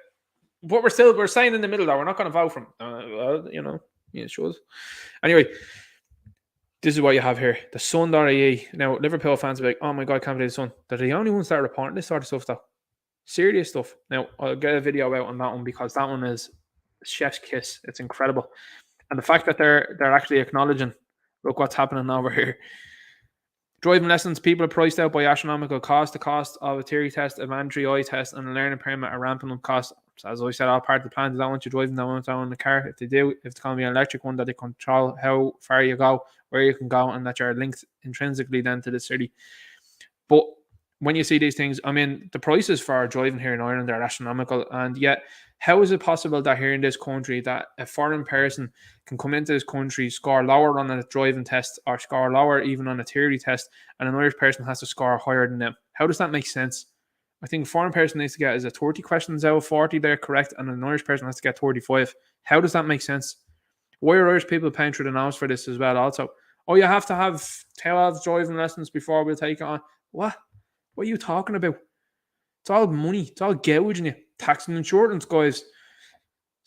Speaker 1: But we're staying in the middle though. We're not going to vote for him. Well, you know, yeah, sure. Anyway, this is what you have here. The Sun.ie. Now, Liverpool fans are like, oh my God, can't believe the Sun. They're the only ones that are reporting this sort of stuff though. Serious stuff. Now, I'll get a video out on that one because that one is chef's kiss. It's incredible. And the fact that they're actually acknowledging, look what's happening over here. Driving lessons, people are priced out by astronomical cost. The cost of a theory test, a mandatory eye test, and a learning permit are ramping up costs. So as I said, all part of the plan. They don't want you driving down in the car. If they do, if it's going to be an electric one, that they control how far you go, where you can go, and that you're linked intrinsically then to the city. But when you see these things, I mean, the prices for driving here in Ireland are astronomical, and yet how is it possible that here in this country that a foreign person can come into this country, score lower on a driving test or score lower even on a theory test, and an Irish person has to score higher than them? How does that make sense? I think a foreign person needs to get, is it 30 questions out of 40 they're correct, and an Irish person has to get 35. How does that make sense? Why are Irish people paying through the nose for this as well also? Oh, you have to have 12 driving lessons before we'll take it on. What? What are you talking about? It's all money. It's all gouging you. Tax and insurance, guys.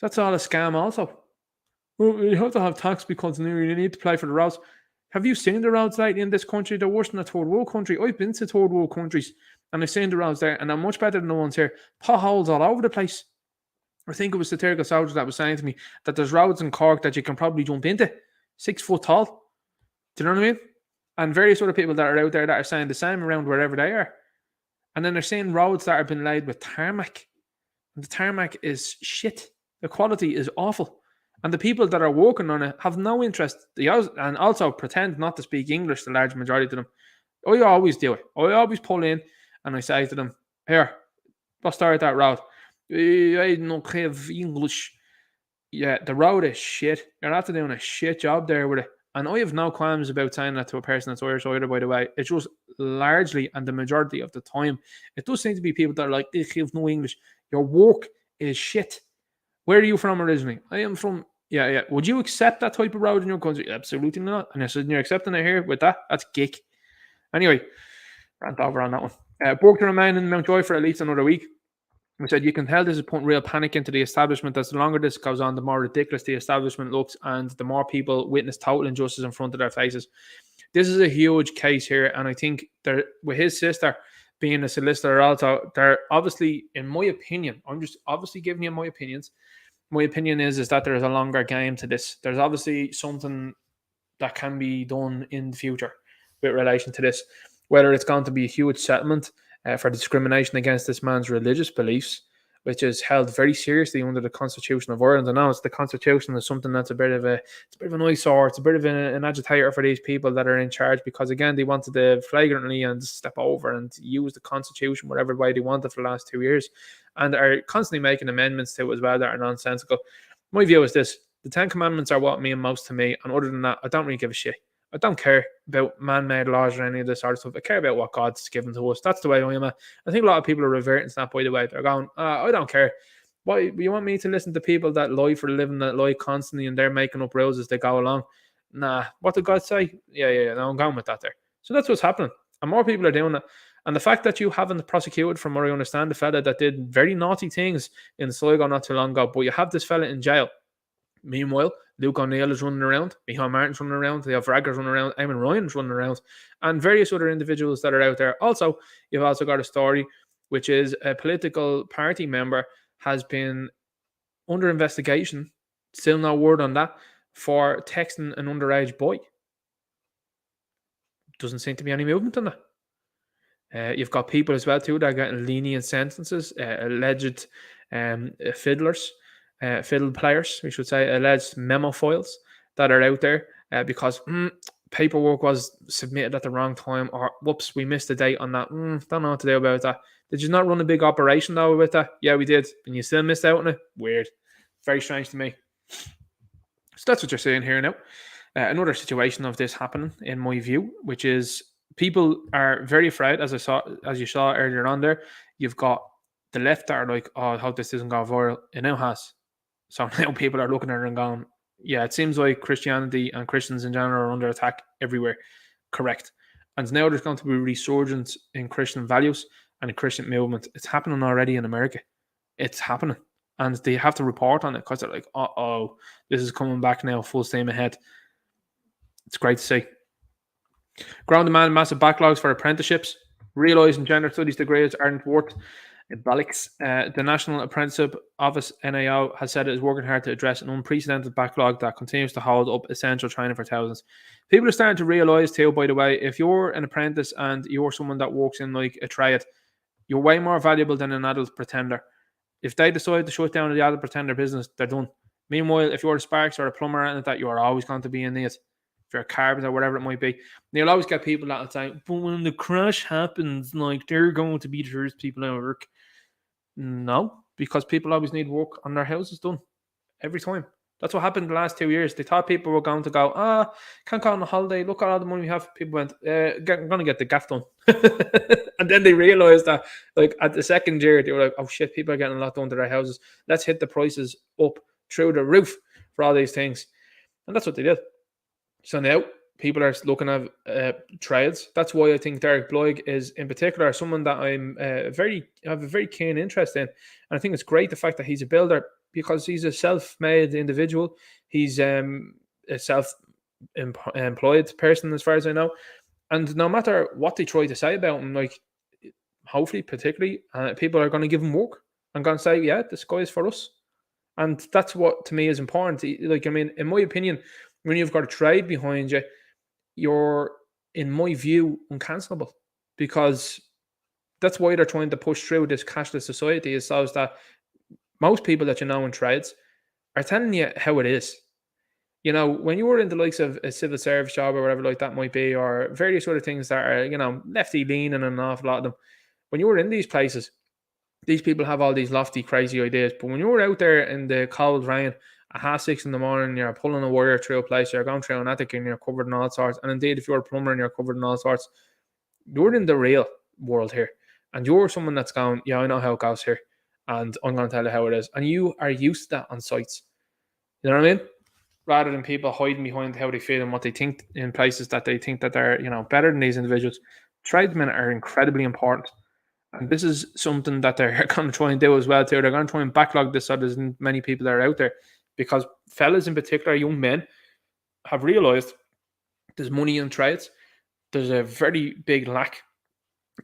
Speaker 1: That's all a scam also. Well, you have to have tax because you need to pay for the roads. Have you seen the roads lately in this country? They're worse than a third world country. I've been to third world countries and I've seen the roads there and they're much better than the ones here. Potholes all over the place. I think it was the Turkish soldier that was saying to me that there's roads in Cork that you can probably jump into. 6 foot tall. Do you know what I mean? And various other people that are out there that are saying the same around wherever they are. And then they're seeing roads that have been laid with tarmac. And the tarmac is shit. The quality is awful. And the people that are working on it have no interest. And also pretend not to speak English, the large majority of them. I always do it. I always pull in and I say to them, here, let's start that road. I don't have English. Yeah, the road is shit. You're not doing a shit job there with it. And I have no qualms about saying that to a person that's Irish either, by the way. It's just largely, and the majority of the time, it does seem to be people that are like, they have no English. Your work is shit. Where are you from originally? I am from, yeah. Would you accept that type of road in your country? Absolutely not. And you're accepting it here with that? That's geek. Anyway, rant over on that one. Burke to remain in Mountjoy for at least another week. We said you can tell this is putting real panic into the establishment. As the longer this goes on, the more ridiculous the establishment looks, and the more people witness total injustice in front of their faces. This is a huge case here, and I think there, with his sister being a solicitor also, they're obviously, in my opinion, I'm just obviously giving you my opinions. My opinion is that there is a longer game to this. There's obviously something that can be done in the future with relation to this, whether it's going to be a huge settlement for discrimination against this man's religious beliefs, which is held very seriously under the Constitution of Ireland. I know it's the Constitution is something that's a bit of an eyesore. It's a bit of an agitator for these people that are in charge, because again, they wanted to flagrantly and step over and use the Constitution whatever way they wanted for the last 2 years, and are constantly making amendments to it as well that are nonsensical. My view is this: the 10 Commandments are what mean most to me, and other than that, I don't really give a shit. I don't care about man-made laws or any of this sort of stuff. I care about what God's given to us. That's the way I am at. I think a lot of people are reverting to that, by the way. They're going, I don't care. Why you want me to listen to people that lie for a living, that lie constantly, and they're making up rules as they go along? Nah, what did God say? Yeah, no, I'm going with that there. So that's what's happening. And more people are doing it. And the fact that you haven't prosecuted, from what I understand, the fella that did very naughty things in Sligo not too long ago, but you have this fella in jail. Meanwhile, Luke O'Neill is running around, Micheál Martin's running around, Leo Varadkar's running around, Eamon Ryan's running around, and various other individuals that are out there. Also, you've also got a story, which is a political party member has been under investigation, still no word on that, for texting an underage boy. Doesn't seem to be any movement on that. You've got people as well too that are getting lenient sentences, alleged fiddlers. Fiddle players, we should say, alleged memo files that are out there because paperwork was submitted at the wrong time, or whoops, we missed the date on that. Don't know what to do about that. Did you not run a big operation though with that? Yeah, we did, and you still missed out on it. Weird, very strange to me. So that's what you're saying here now. Another situation of this happening, in my view, which is people are very afraid, as you saw earlier on there. You've got the left that are like, oh, I hope this doesn't go viral. It now has. So now people are looking at it and going, yeah, it seems like Christianity and Christians in general are under attack everywhere. Correct. And now there's going to be a resurgence in Christian values and a Christian movement. It's happening already in America. It's happening. And they have to report on it because they're like, uh-oh, this is coming back now, full steam ahead. It's great to see. Growing demand, massive backlogs for apprenticeships. Realising gender studies degrees aren't worth Bollocks. The National Apprenticeship Office, NAO, has said it is working hard to address an unprecedented backlog that continues to hold up essential training for thousands. People are starting to realise too, by the way, if you're an apprentice and you're someone that works in like a trade, you're way more valuable than an adult pretender. If they decide to shut down the adult pretender business, they're done. Meanwhile, if you're a sparks or a plumber and that, you are always going to be in it. If you're a carpenter or whatever it might be, and you'll always get people that will say, but when the crash happens, like, they're going to be the first people out of work. No, because people always need work on their houses done every time. That's what happened the last 2 years. They thought people were going to go, can't go on a holiday. Look at all the money we have. People went, I'm going to get the gaff done. And then they realized that, like, at the second year, they were like, oh shit, people are getting a lot done to their houses. Let's hit the prices up through the roof for all these things. And that's what they did. So now people are looking at trades. That's why I think Derek Bloig is, in particular, someone that I have a very keen interest in. And I think it's great the fact that he's a builder, because he's a self-made individual. He's a self-employed person, as far as I know. And no matter what they try to say about him, like, hopefully, particularly, people are going to give him work and going to say, yeah, this guy is for us. And that's what, to me, is important. Like, I mean, in my opinion, when you've got a trade behind you, you're, in my view, uncancelable, because that's why they're trying to push through this cashless society, is so that most people that you know in trades are telling you how it is. You know, when you were in the likes of a civil service job or whatever like that might be, or various other things that are, you know, lefty leaning and an awful lot of them, when you were in these places, these people have all these lofty, crazy ideas. But when you were out there in the cold rain at 6:30 in the morning, you're pulling a wire through a place, you're going through an attic and you're covered in all sorts. And indeed, if you're a plumber and you're covered in all sorts, you're in the real world here. And you're someone that's going, yeah, I know how it goes here, and I'm going to tell you how it is. And you are used to that on sites. You know what I mean? Rather than people hiding behind how they feel and what they think in places that they think that they're, you know, better than these individuals. Tradesmen are incredibly important. And this is something that they're going to try and do as well too. They're going to try and backlog this so there's many people that are out there, because fellas in particular, young men, have realised there's money in trades. There's a very big lack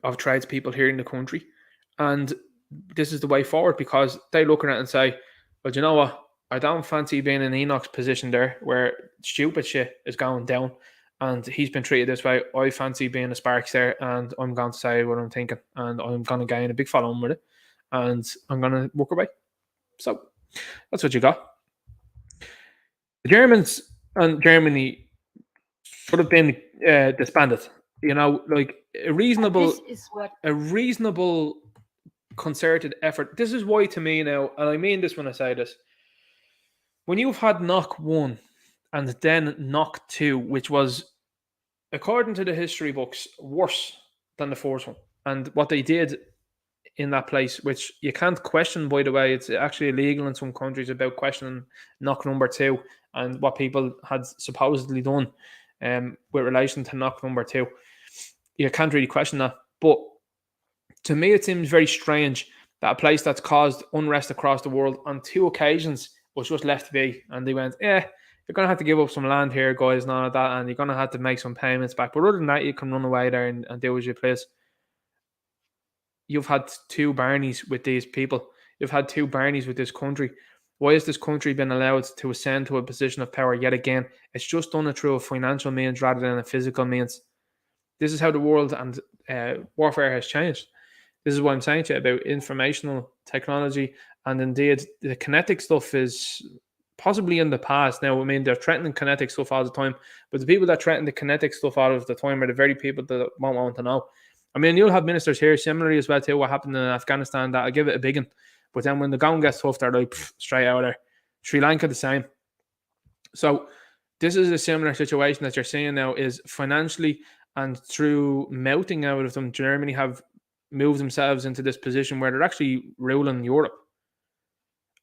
Speaker 1: of tradespeople here in the country, and this is the way forward, because they look at it and say, well, do you know what? I don't fancy being in Enoch's position there where stupid shit is going down and he's been treated this way. I fancy being a Sparks there, and I'm going to say what I'm thinking, and I'm going to gain a big following with it, and I'm going to walk away. So that's what you got. The Germans and Germany should have been disbanded. You know, like a reasonable concerted effort. This is why, to me now, and I mean this when I say this, when you've had knock 1 and then knock 2, which was, according to the history books, worse than the first one, and what they did in that place, which you can't question, by the way, it's actually illegal in some countries about questioning knock number 2 and what people had supposedly done with relation to knock number 2. You can't really question that. But to me, it seems very strange that a place that's caused unrest across the world on 2 occasions was just left be. And they went, you're going to have to give up some land here, guys, and all of that, and you're going to have to make some payments back. But other than that, you can run away there and do as you please. You've had 2 Barneys with these people. You've had 2 Barneys with this country. Why has this country been allowed to ascend to a position of power yet again? It's just done it through a financial means rather than a physical means. This is how the world and warfare has changed. This is what I'm saying to you about informational technology, and indeed the kinetic stuff is possibly in the past. Now, I mean, they're threatening kinetic stuff all the time, but the people that threaten the kinetic stuff all of the time are the very people that won't want to know. I mean, you'll have ministers here similarly as well to what happened in Afghanistan that I give it a big one. But then when the going gets tough, they're like, straight out of there. Sri Lanka the same. So this is a similar situation that you're seeing now, is financially and through melting out of them, Germany have moved themselves into this position where they're actually ruling Europe.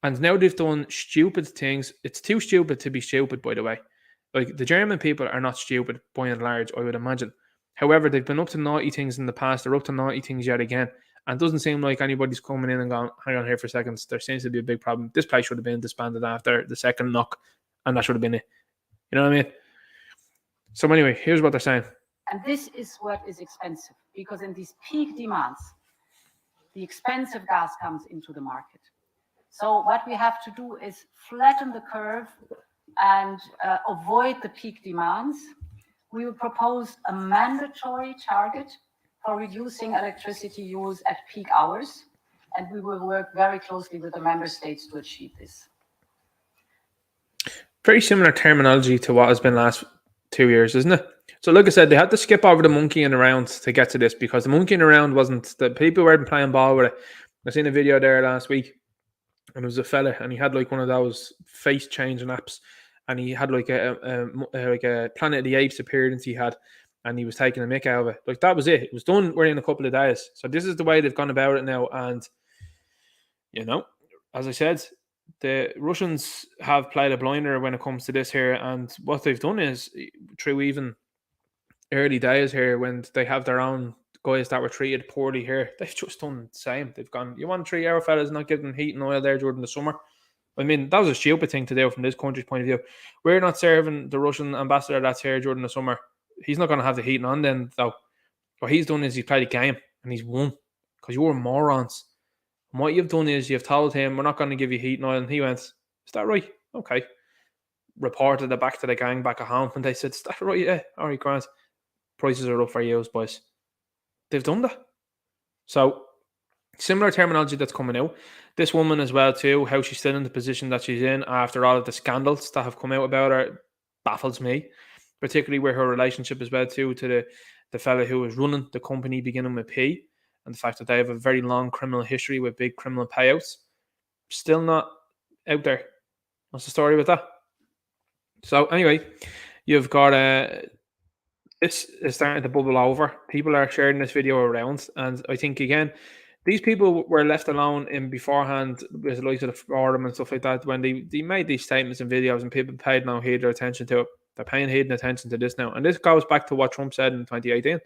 Speaker 1: And now they've done stupid things. It's too stupid to be stupid, by the way. Like, the German people are not stupid by and large, I would imagine. However, they've been up to naughty things in the past. They're up to naughty things yet again. And it doesn't seem like anybody's coming in and going, hang on here for seconds. There seems to be a big problem. This place should have been disbanded after the second knock, and that should have been it. You know what I mean? So anyway, here's what they're saying.
Speaker 7: And this is what is expensive, because in these peak demands, the expensive gas comes into the market. So what we have to do is flatten the curve and avoid the peak demands. We will propose a mandatory target for reducing electricity use at peak hours, and we will work very closely with the member states to achieve this.
Speaker 1: Very similar terminology to what has been last 2 years, isn't it? So like I said, they had to skip over the monkeying around to get to this, because the monkeying around wasn't, the people weren't playing ball with it. I seen a video there last week, and it was a fella, and he had like one of those face changing apps, and he had like a Planet of the Apes appearance he had, and he was taking a mick out of it. Like, that was it. It was done within a couple of days. So this is the way they've gone about it now. And, you know, as I said, the Russians have played a blinder when it comes to this here. And what they've done is, through even early days here, when they have their own guys that were treated poorly here, they've just done the same. They've gone, you want 3 hour fellas not giving them heat and oil there during the summer? I mean, that was a stupid thing to do from this country's point of view. We're not serving the Russian ambassador that's here during the summer. He's not going to have the heating on then, though. What he's done is he played a game and he's won, because you were morons. And what you've done is you've told him, we're not going to give you heat and oil. And he went, is that right? Okay. Reported it back to the gang back at home, and they said, is that right? Yeah. All right, Grant. Prices are up for you, boys. They've done that. So, similar terminology that's coming out. This woman as well too, how she's still in the position that she's in after all of the scandals that have come out about her, baffles me. Particularly with her relationship as well too to the fella who was running the company beginning with P, and the fact that they have a very long criminal history with big criminal payouts. Still not out there. What's the story with that? So anyway, you've got this is starting to bubble over. People are sharing this video around, and I think again, these people were left alone in beforehand with the likes of the forum and stuff like that when they made these statements and videos, and people paid no heed or attention to it. They're paying heed and attention to this now. And this goes back to what Trump said in 2018.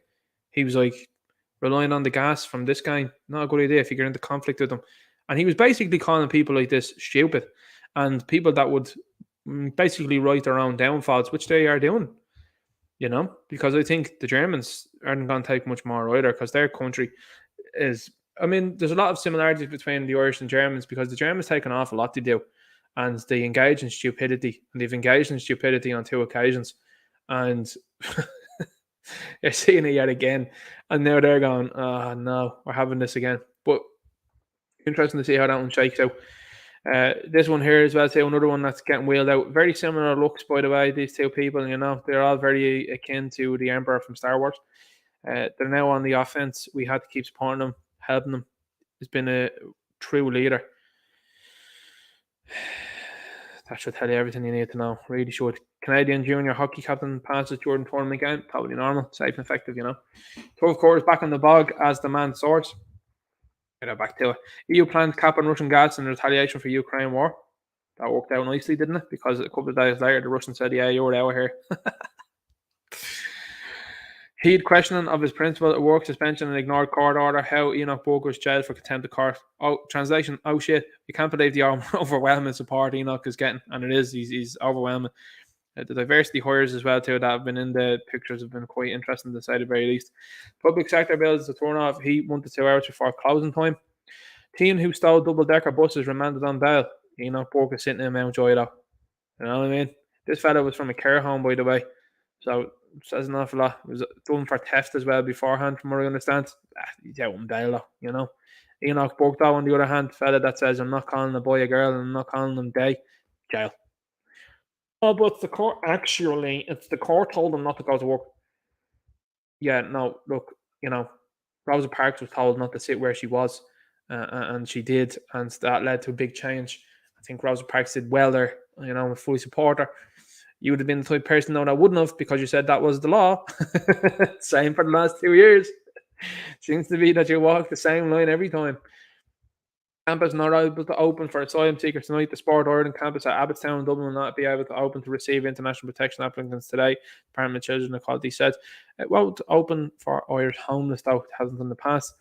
Speaker 1: He was like, relying on the gas from this guy, not a good idea if you get into conflict with them. And he was basically calling people like this stupid, and people that would basically write their own downfalls, which they are doing, because I think the Germans aren't going to take much more either, because their country is, there's a lot of similarities between the Irish and Germans, because the Germans take an awful lot to do, and they engage in stupidity, and they've engaged in stupidity on 2 occasions, and you're seeing it yet again, and now they're going, oh no, we're having this again. But interesting to see how that one shakes out. This one here as well, say another one that's getting wheeled out. Very similar looks, by the way, these 2 people, they're all very akin to the Emperor from Star Wars. They're now on the offense. We had to keep supporting them, helping them. He's been a true leader. That should tell you everything you need to know. Really should. Canadian junior hockey captain passes Jordan tournament game. Totally normal. Safe and effective, 12 quarters back on the bog as the man soars. Back to it. EU plans cap on Russian gas in retaliation for Ukraine war. That worked out nicely, didn't it? Because a couple of days later, the Russians said, yeah, you're out here. He'd questioning of his principle at work, suspension and ignored court order. How Enoch Burke was jailed for contempt of court. Oh, translation. Oh shit! You can't believe the overwhelming support Enoch is getting, and it is. He's overwhelming. The diversity hires as well too that have been in the pictures have been quite interesting to say the very least. Public sector bills to turn off heat 1 to 2 hours before closing time. Teen who stole double-decker buses remanded on bail. Enoch Burke is sitting in Mount Joy though. You know what I mean? This fella was from a care home, by the way, so says an awful lot. It was done for theft as well beforehand, from what I understand. He's out on bail though, Enoch Burke though, on the other hand, fella that says I'm not calling a boy a girl and I'm not calling them gay, jail. Oh, but the court it's the court told him not to go to work. Yeah, no, look, Rosa Parks was told not to sit where she was, and she did, and that led to a big change. I think Rosa Parks did well there. I fully support her. You would have been the type of person though that wouldn't have, because you said that was the law. Same for the last 2 years. Seems to be that you walk the same line every time. Campus not able to open for asylum seekers tonight. The Sport Ireland campus at Abbottstown in Dublin will not be able to open to receive international protection applicants today. Department of Children and Equality said it won't open for Irish homeless though. It hasn't in the past.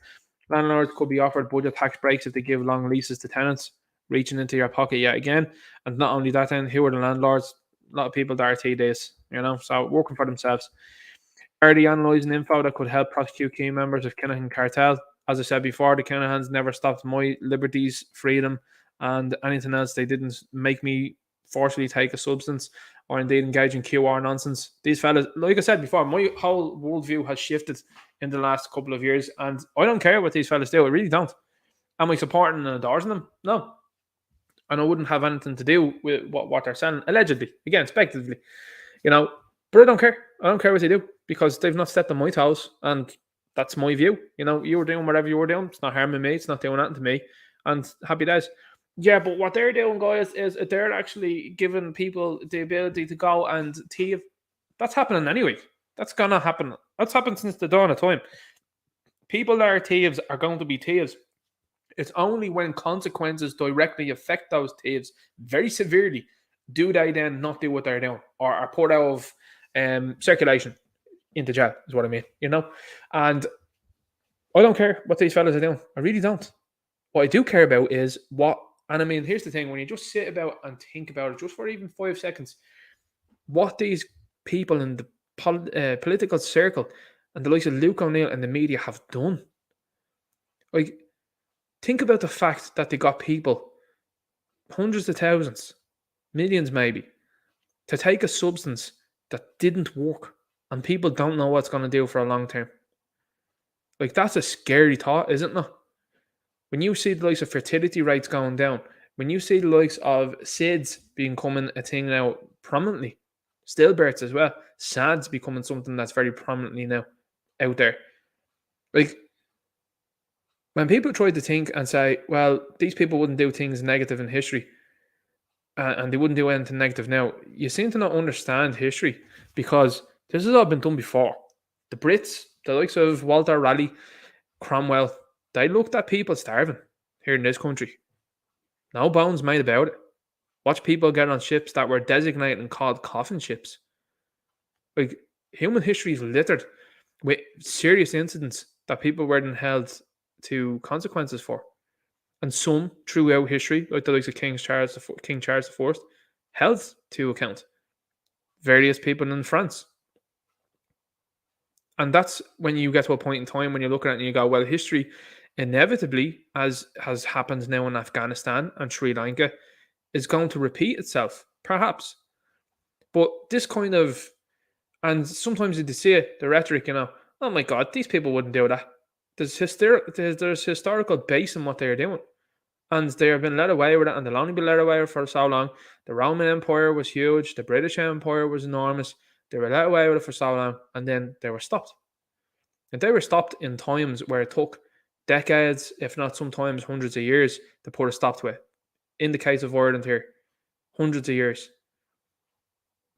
Speaker 1: Landlords could be offered budget tax breaks if they give long leases to tenants, reaching into your pocket yet again. And not only that, then who are the landlords? A lot of people that are TDs, so working for themselves. Early analysing info that could help prosecute key members of Kinahan cartel. As I said before, the Kinahans never stopped my liberties, freedom, and anything else. They didn't make me forcibly take a substance or indeed engage in QR nonsense. These fellas, like I said before, my whole worldview has shifted in the last couple of years, and I don't care what these fellas do. I really don't. Am I supporting and endorsing them? No. And I wouldn't have anything to do with what they're selling, allegedly. Again, speculatively. But I don't care. I don't care what they do, because they've not stepped on my toes, and that's my view. You were doing whatever you were doing. It's not harming me. It's not doing anything to me. And happy days. Yeah, but what they're doing, guys, is they're actually giving people the ability to go and thieve. That's happening anyway. That's going to happen. That's happened since the dawn of time. People that are thieves are going to be thieves. It's only when consequences directly affect those thieves very severely do they then not do what they're doing, or are put out of circulation into jail, is what I mean, And I don't care what these fellas are doing. I really don't. What I do care about is here's the thing, when you just sit about and think about it just for even 5 seconds, what these people in the political circle and the likes of Luke O'Neill and the media have done. Like, think about the fact that they got people, hundreds of thousands, millions maybe, to take a substance that didn't work, and people don't know what's going to do for a long term. Like, that's a scary thought, isn't it? When you see the likes of fertility rates going down, when you see the likes of SIDS becoming a thing now prominently, stillbirths as well, SADS becoming something that's very prominently now out there. Like, when people try to think and say, well, these people wouldn't do things negative in history, and they wouldn't do anything negative now, you seem to not understand history, because this has all been done before. The Brits, the likes of Walter Raleigh, Cromwell, they looked at people starving here in this country. No bones made about it. Watch people get on ships that were designated and called coffin ships. Like, human history is littered with serious incidents that people were then held to consequences for. And some throughout history, like the likes of King Charles IV, held to account. Various people in France. And that's when you get to a point in time when you're looking at it and you go, well, history inevitably, as has happened now in Afghanistan and Sri Lanka, is going to repeat itself, perhaps. But this kind of, and sometimes you see it, the rhetoric, oh my God, these people wouldn't do that. There's historical base in what they're doing. And they have been led away with it, and they'll only be led away with it for so long. The Roman Empire was huge. The British Empire was enormous. They were led away with it for so long, and then they were stopped. And they were stopped in times where it took decades, if not sometimes hundreds of years, to put a stop to it. In the case of Ireland here, hundreds of years.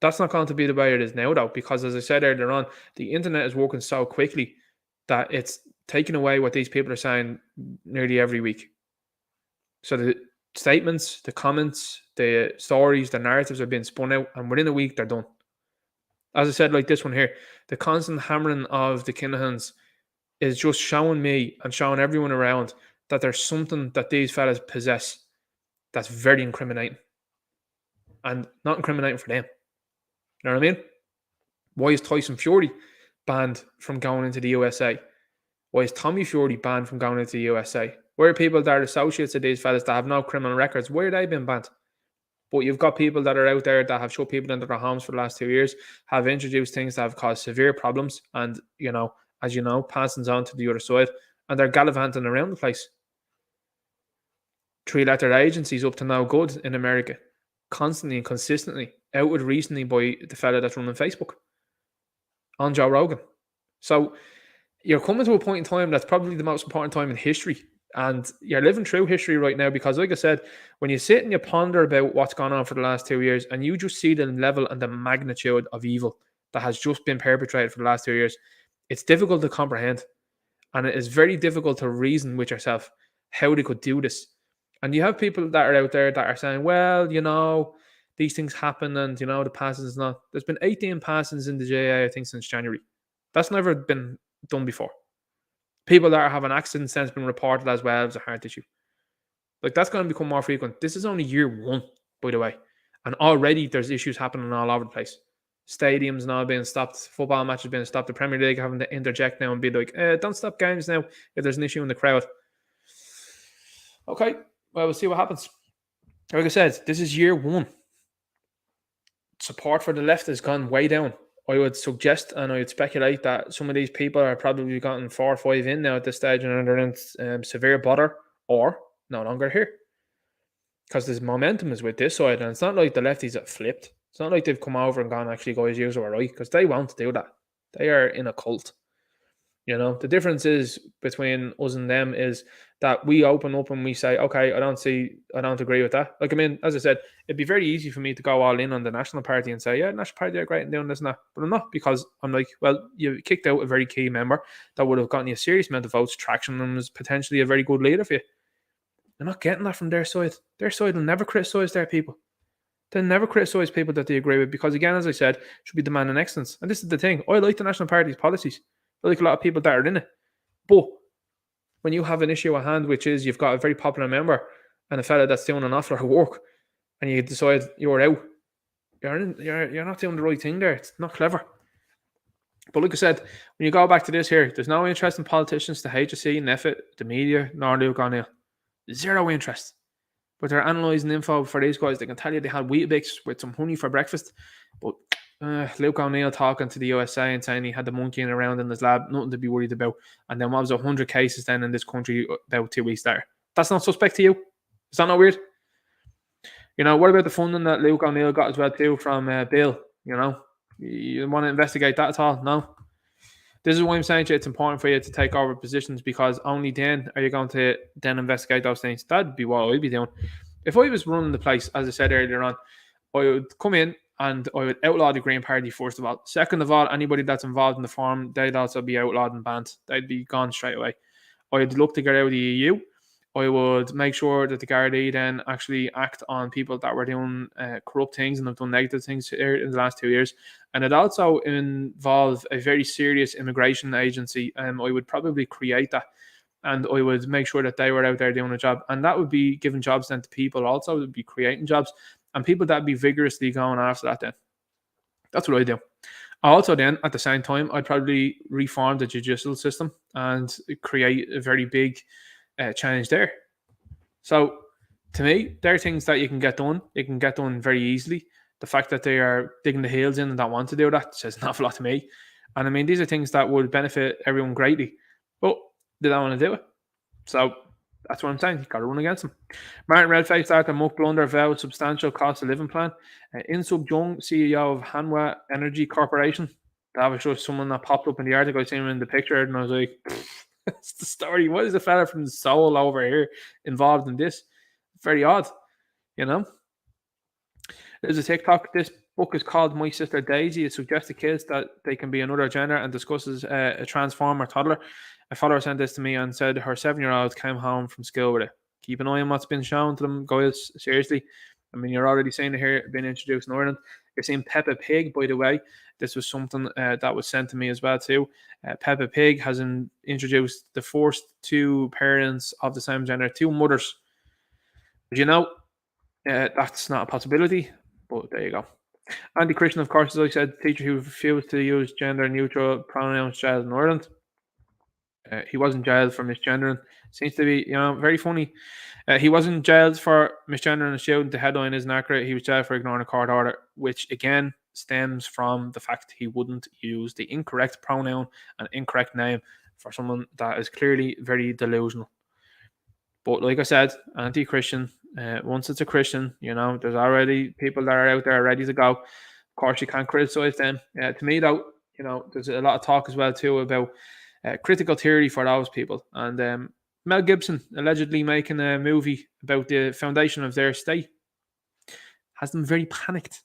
Speaker 1: That's not going to be the way it is now, though, because as I said earlier on, the internet is working so quickly that it's taking away what these people are saying nearly every week. So the statements, the comments, the stories, the narratives are being spun out, and within a week, they're done. As I said, like this one here, the constant hammering of the Kinahans is just showing me and showing everyone around that there's something that these fellas possess that's very incriminating. And not incriminating for them. You know what I mean? Why is Tyson Fury banned from going into the USA? Why is Tommy Fury banned from going into the USA? Where are people that are associates of these fellas that have no criminal records? Why are they being banned? But you've got people that are out there that have shut people into their homes for the last 2 years, have introduced things that have caused severe problems, and, as you know, passing on to the other side, and they're gallivanting around the place. 3-letter agencies up to no good in America, constantly and consistently, outed recently by the fella that's running Facebook, on Joe Rogan. So you're coming to a point in time that's probably the most important time in history. And you're living through history right now because, like I said, when you sit and you ponder about what's gone on for the last 2 years and you just see the level and the magnitude of evil that has just been perpetrated for the last 2 years, it's difficult to comprehend. And it is very difficult to reason with yourself how they could do this. And you have people that are out there that are saying, well, these things happen and, the passings not. There's been 18 passings in the JA, I think, since January. That's never been done before. People that are having accidents since been reported as well as a heart issue. Like, that's going to become more frequent. This is only year 1, by the way. And already there's issues happening all over the place. Stadiums now being stopped. Football matches being stopped. The Premier League having to interject now and be like, don't stop games now if there's an issue in the crowd. Okay, well, we'll see what happens. Like I said, this is year 1. Support for the left has gone way down. I would suggest and I would speculate that some of these people are probably gotten 4 or 5 in now at this stage and they're in severe bother or no longer here. Because this momentum is with this side and it's not like the lefties have flipped. It's not like they've come over and gone, actually, guys, you are right, because they won't do that. They are in a cult. The difference is between us and them is that we open up and we say, okay, I don't agree with that. Like, I mean, as I said, it'd be very easy for me to go all in on the National Party and say, yeah, National Party are great in doing this and that. But I'm not, because I'm like, well, you kicked out a very key member that would have gotten you a serious amount of votes, traction, and was potentially a very good leader for you. They're not getting that from their side. Their side will never criticise their people. They'll never criticise people that they agree with because, again, as I said, should be demanding excellence. And this is the thing. I like the National Party's policies. I like a lot of people that are in it. But when you have an issue at hand, which is you've got a very popular member and a fella that's doing an awful lot of work, and you decide you're out, you're not doing the right thing there. It's not clever. But like I said, when you go back to this here, there's no interest in politicians, the HSE, NEFIT, the media, nor Luke O'Neill. Zero interest. But they're analysing info for these guys. They can tell you they had Weetabix with some honey for breakfast. But Luke O'Neill talking to the USA and saying he had the monkeying around in his lab, nothing to be worried about. And then what was 100 cases then in this country about 2 weeks later? That's not suspect to you? Is that not weird? What about the funding that Luke O'Neill got as well too from Bill? You want to investigate that at all? No. This is why I'm saying to you, it's important for you to take over positions, because only then are you going to then investigate those things. That'd be what I'd be doing. If I was running the place, as I said earlier on, I would come in and I would outlaw the Green Party first of all. Second of all, anybody that's involved in the forum, they'd also be outlawed and banned. They'd be gone straight away. I'd look to get out of the EU. I would make sure that the Gardaí then actually act on people that were doing corrupt things and have done negative things here in the last 2 years. And it also involve a very serious immigration agency. I would probably create that, and I would make sure that they were out there doing a job. And that would be giving jobs then to people. Also, it would be creating jobs, and people that would be vigorously going after that then. That's what I do. Also then, at the same time, I'd probably reform the judicial system and create a very big change there. So to me, there are things that you can get done. You can get done very easily. The fact that they are digging the heels in and don't want to do that says an awful lot to me. And I mean, these are things that would benefit everyone greatly, but they don't want to do it. So that's what I'm saying. You've got to run against them. Martin Redface started a muck blunder vowed substantial cost of living plan. Insub Jung, CEO of Hanwha Energy Corporation. That was just someone that popped up in the article. I seen him in the picture, and I was like, that's the story. What is the fella from the Soul over here involved in this? Very odd, you know. There's a TikTok. This book is called My Sister Daisy. It suggests to kids that they can be another gender and discusses a transformer toddler. A follower sent this to me and said her 7-year-old came home from school with it. Keep an eye on what's been shown to them, guys. Seriously. I mean, you're already seeing it here, being introduced in Ireland. You're seeing Peppa Pig, by the way. This was something that was sent to me as well, too. Peppa Pig has introduced the first 2 parents of the same gender, 2 mothers. But you know, that's not a possibility, but there you go. Andy Christian, of course, as I said, teacher who refused to use gender-neutral pronouns jailed in Ireland. He wasn't jailed for misgendering. Seems to be, very funny. He wasn't jailed for misgendering a student. The headline isn't accurate. He was jailed for ignoring a court order, which again stems from the fact he wouldn't use the incorrect pronoun and incorrect name for someone that is clearly very delusional. But like I said, anti-Christian. Once it's a Christian, there's already people that are out there ready to go. Of course, you can't criticize them. To me, though, there's a lot of talk as well too about critical theory for those people. And Mel Gibson allegedly making a movie about the foundation of their state has them very panicked.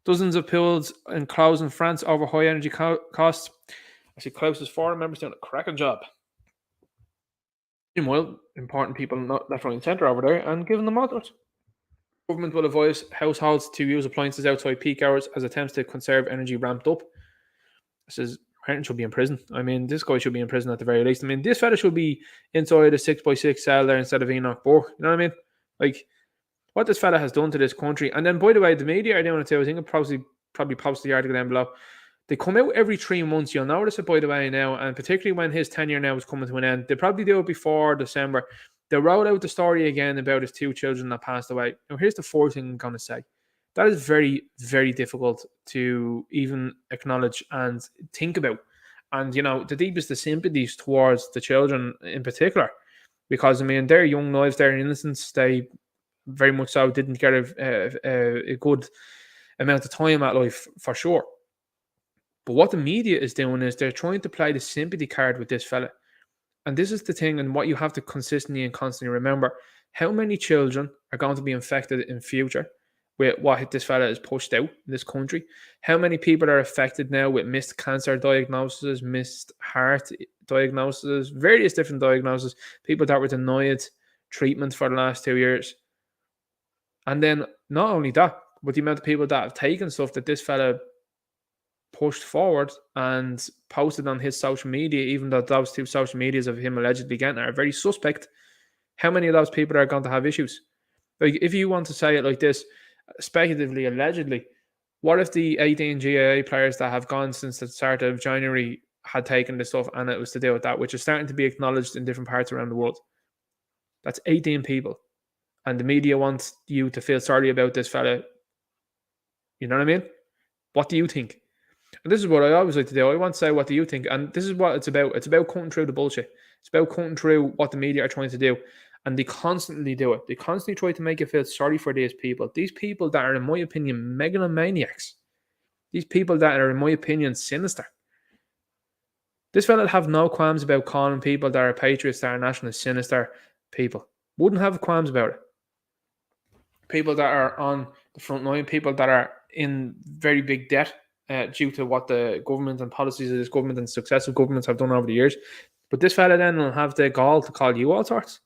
Speaker 1: Dozens of pools and closed in France over high energy costs. I see Klaus's foreign members doing a cracking job. Meanwhile, important people not left, right, and centre over there and giving them orders. Government will advise households to use appliances outside peak hours as attempts to conserve energy ramped up. This is Martin should be in prison. I mean, this guy should be in prison at the very least. I mean, this fella should be inside a 6x6 cell there instead of Enoch Burke. You know what I mean? Like, what this fella has done to this country. And then, by the way, the media are doing it too. I think I'll probably post the article down below. They come out every 3 months. You'll notice it, by the way, now. And particularly when his tenure now is coming to an end. They probably do it before December. They wrote out the story again about his 2 children that passed away. Now, here's the 4th thing I'm going to say. That is very, very difficult to even acknowledge and think about. And, the deepest of sympathies towards the children in particular. Because, I mean, their young lives, their innocence, they very much so didn't get a good amount of time at life, for sure. But what the media is doing is they're trying to play the sympathy card with this fella. And this is the thing, and what you have to consistently and constantly remember. How many children are going to be infected in future with what this fella has pushed out in this country? How many people are affected now with missed cancer diagnoses, missed heart diagnoses, various different diagnoses, people that were denied treatment for the last 2 years? And then not only that, but the amount of people that have taken stuff that this fella pushed forward and posted on his social media, even though those 2 social medias of him allegedly getting are very suspect. How many of those people are going to have issues? Like, if you want to say it like this, speculatively, allegedly, what if the 18 GAA players that have gone since the start of January had taken this stuff and it was to do with that, which is starting to be acknowledged in different parts around the world? That's 18 people. And the media wants you to feel sorry about this fella. You know what I mean? What do you think? And this is what I always like to do. I want to say, what do you think? And this is what it's about. It's about cutting through the bullshit. It's about cutting through what the media are trying to do. And they constantly do it. They constantly try to make you feel sorry for these people. These people that are, in my opinion, megalomaniacs. These people that are, in my opinion, sinister. This fella have no qualms about calling people that are patriots, that are nationalists, sinister people. Wouldn't have qualms about it. People that are on the front line, people that are in very big debt due to what the government and policies of this government and successive governments have done over the years. But this fella then will have the gall to call you all sorts.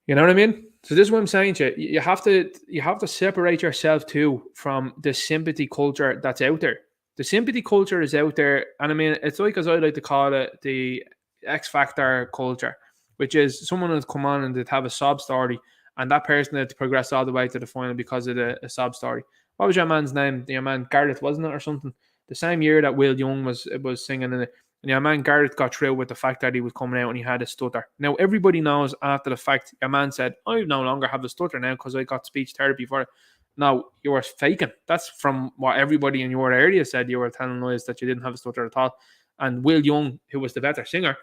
Speaker 1: You know what I mean? So this is what I'm saying to you. You have to separate yourself too from the sympathy culture that's out there. The sympathy culture is out there, and I mean, it's like, as I like to call it, the X Factor culture, which is someone would come on and they'd have a sob story, and that person had to progress all the way to the final because of a sob story. What was your man's name? Your man Garrett, wasn't it, or something? The same year that Will Young was singing in it. And your man Garrett got through with the fact that he was coming out and he had a stutter. Now, everybody knows after the fact, your man said, I no longer have a stutter now because I got speech therapy for it. No, you were faking. That's from what everybody in your area said. You were telling us that you didn't have a stutter at all. And Will Young, who was the better singer,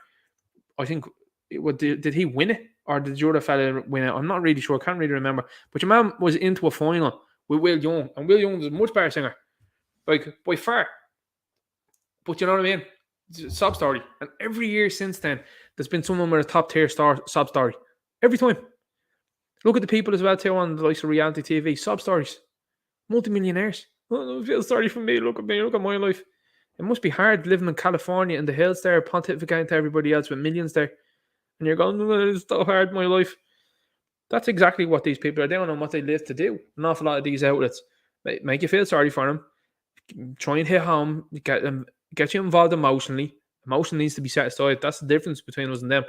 Speaker 1: I think, did he win it? Or did your other fella win it? I'm not really sure. I can't really remember. But your man was into a final with Will Young. And Will Young was a much better singer. Like, by far. But you know what I mean? Sob story. And every year since then, there's been someone with a top tier sob story. Every time. Look at the people as well too on the likes of reality TV. Sob stories. Multi-millionaires. Oh, I feel sorry for me. Look at me. Look at my life. It must be hard living in California in the hills there, pontificating to everybody else with millions there. And you're going, oh, it's so hard, my life. That's exactly what these people are doing and what they live to do. An awful lot of these outlets make you feel sorry for them. Try and hit home. Get you involved emotionally. Emotion needs to be set aside. That's the difference between us and them.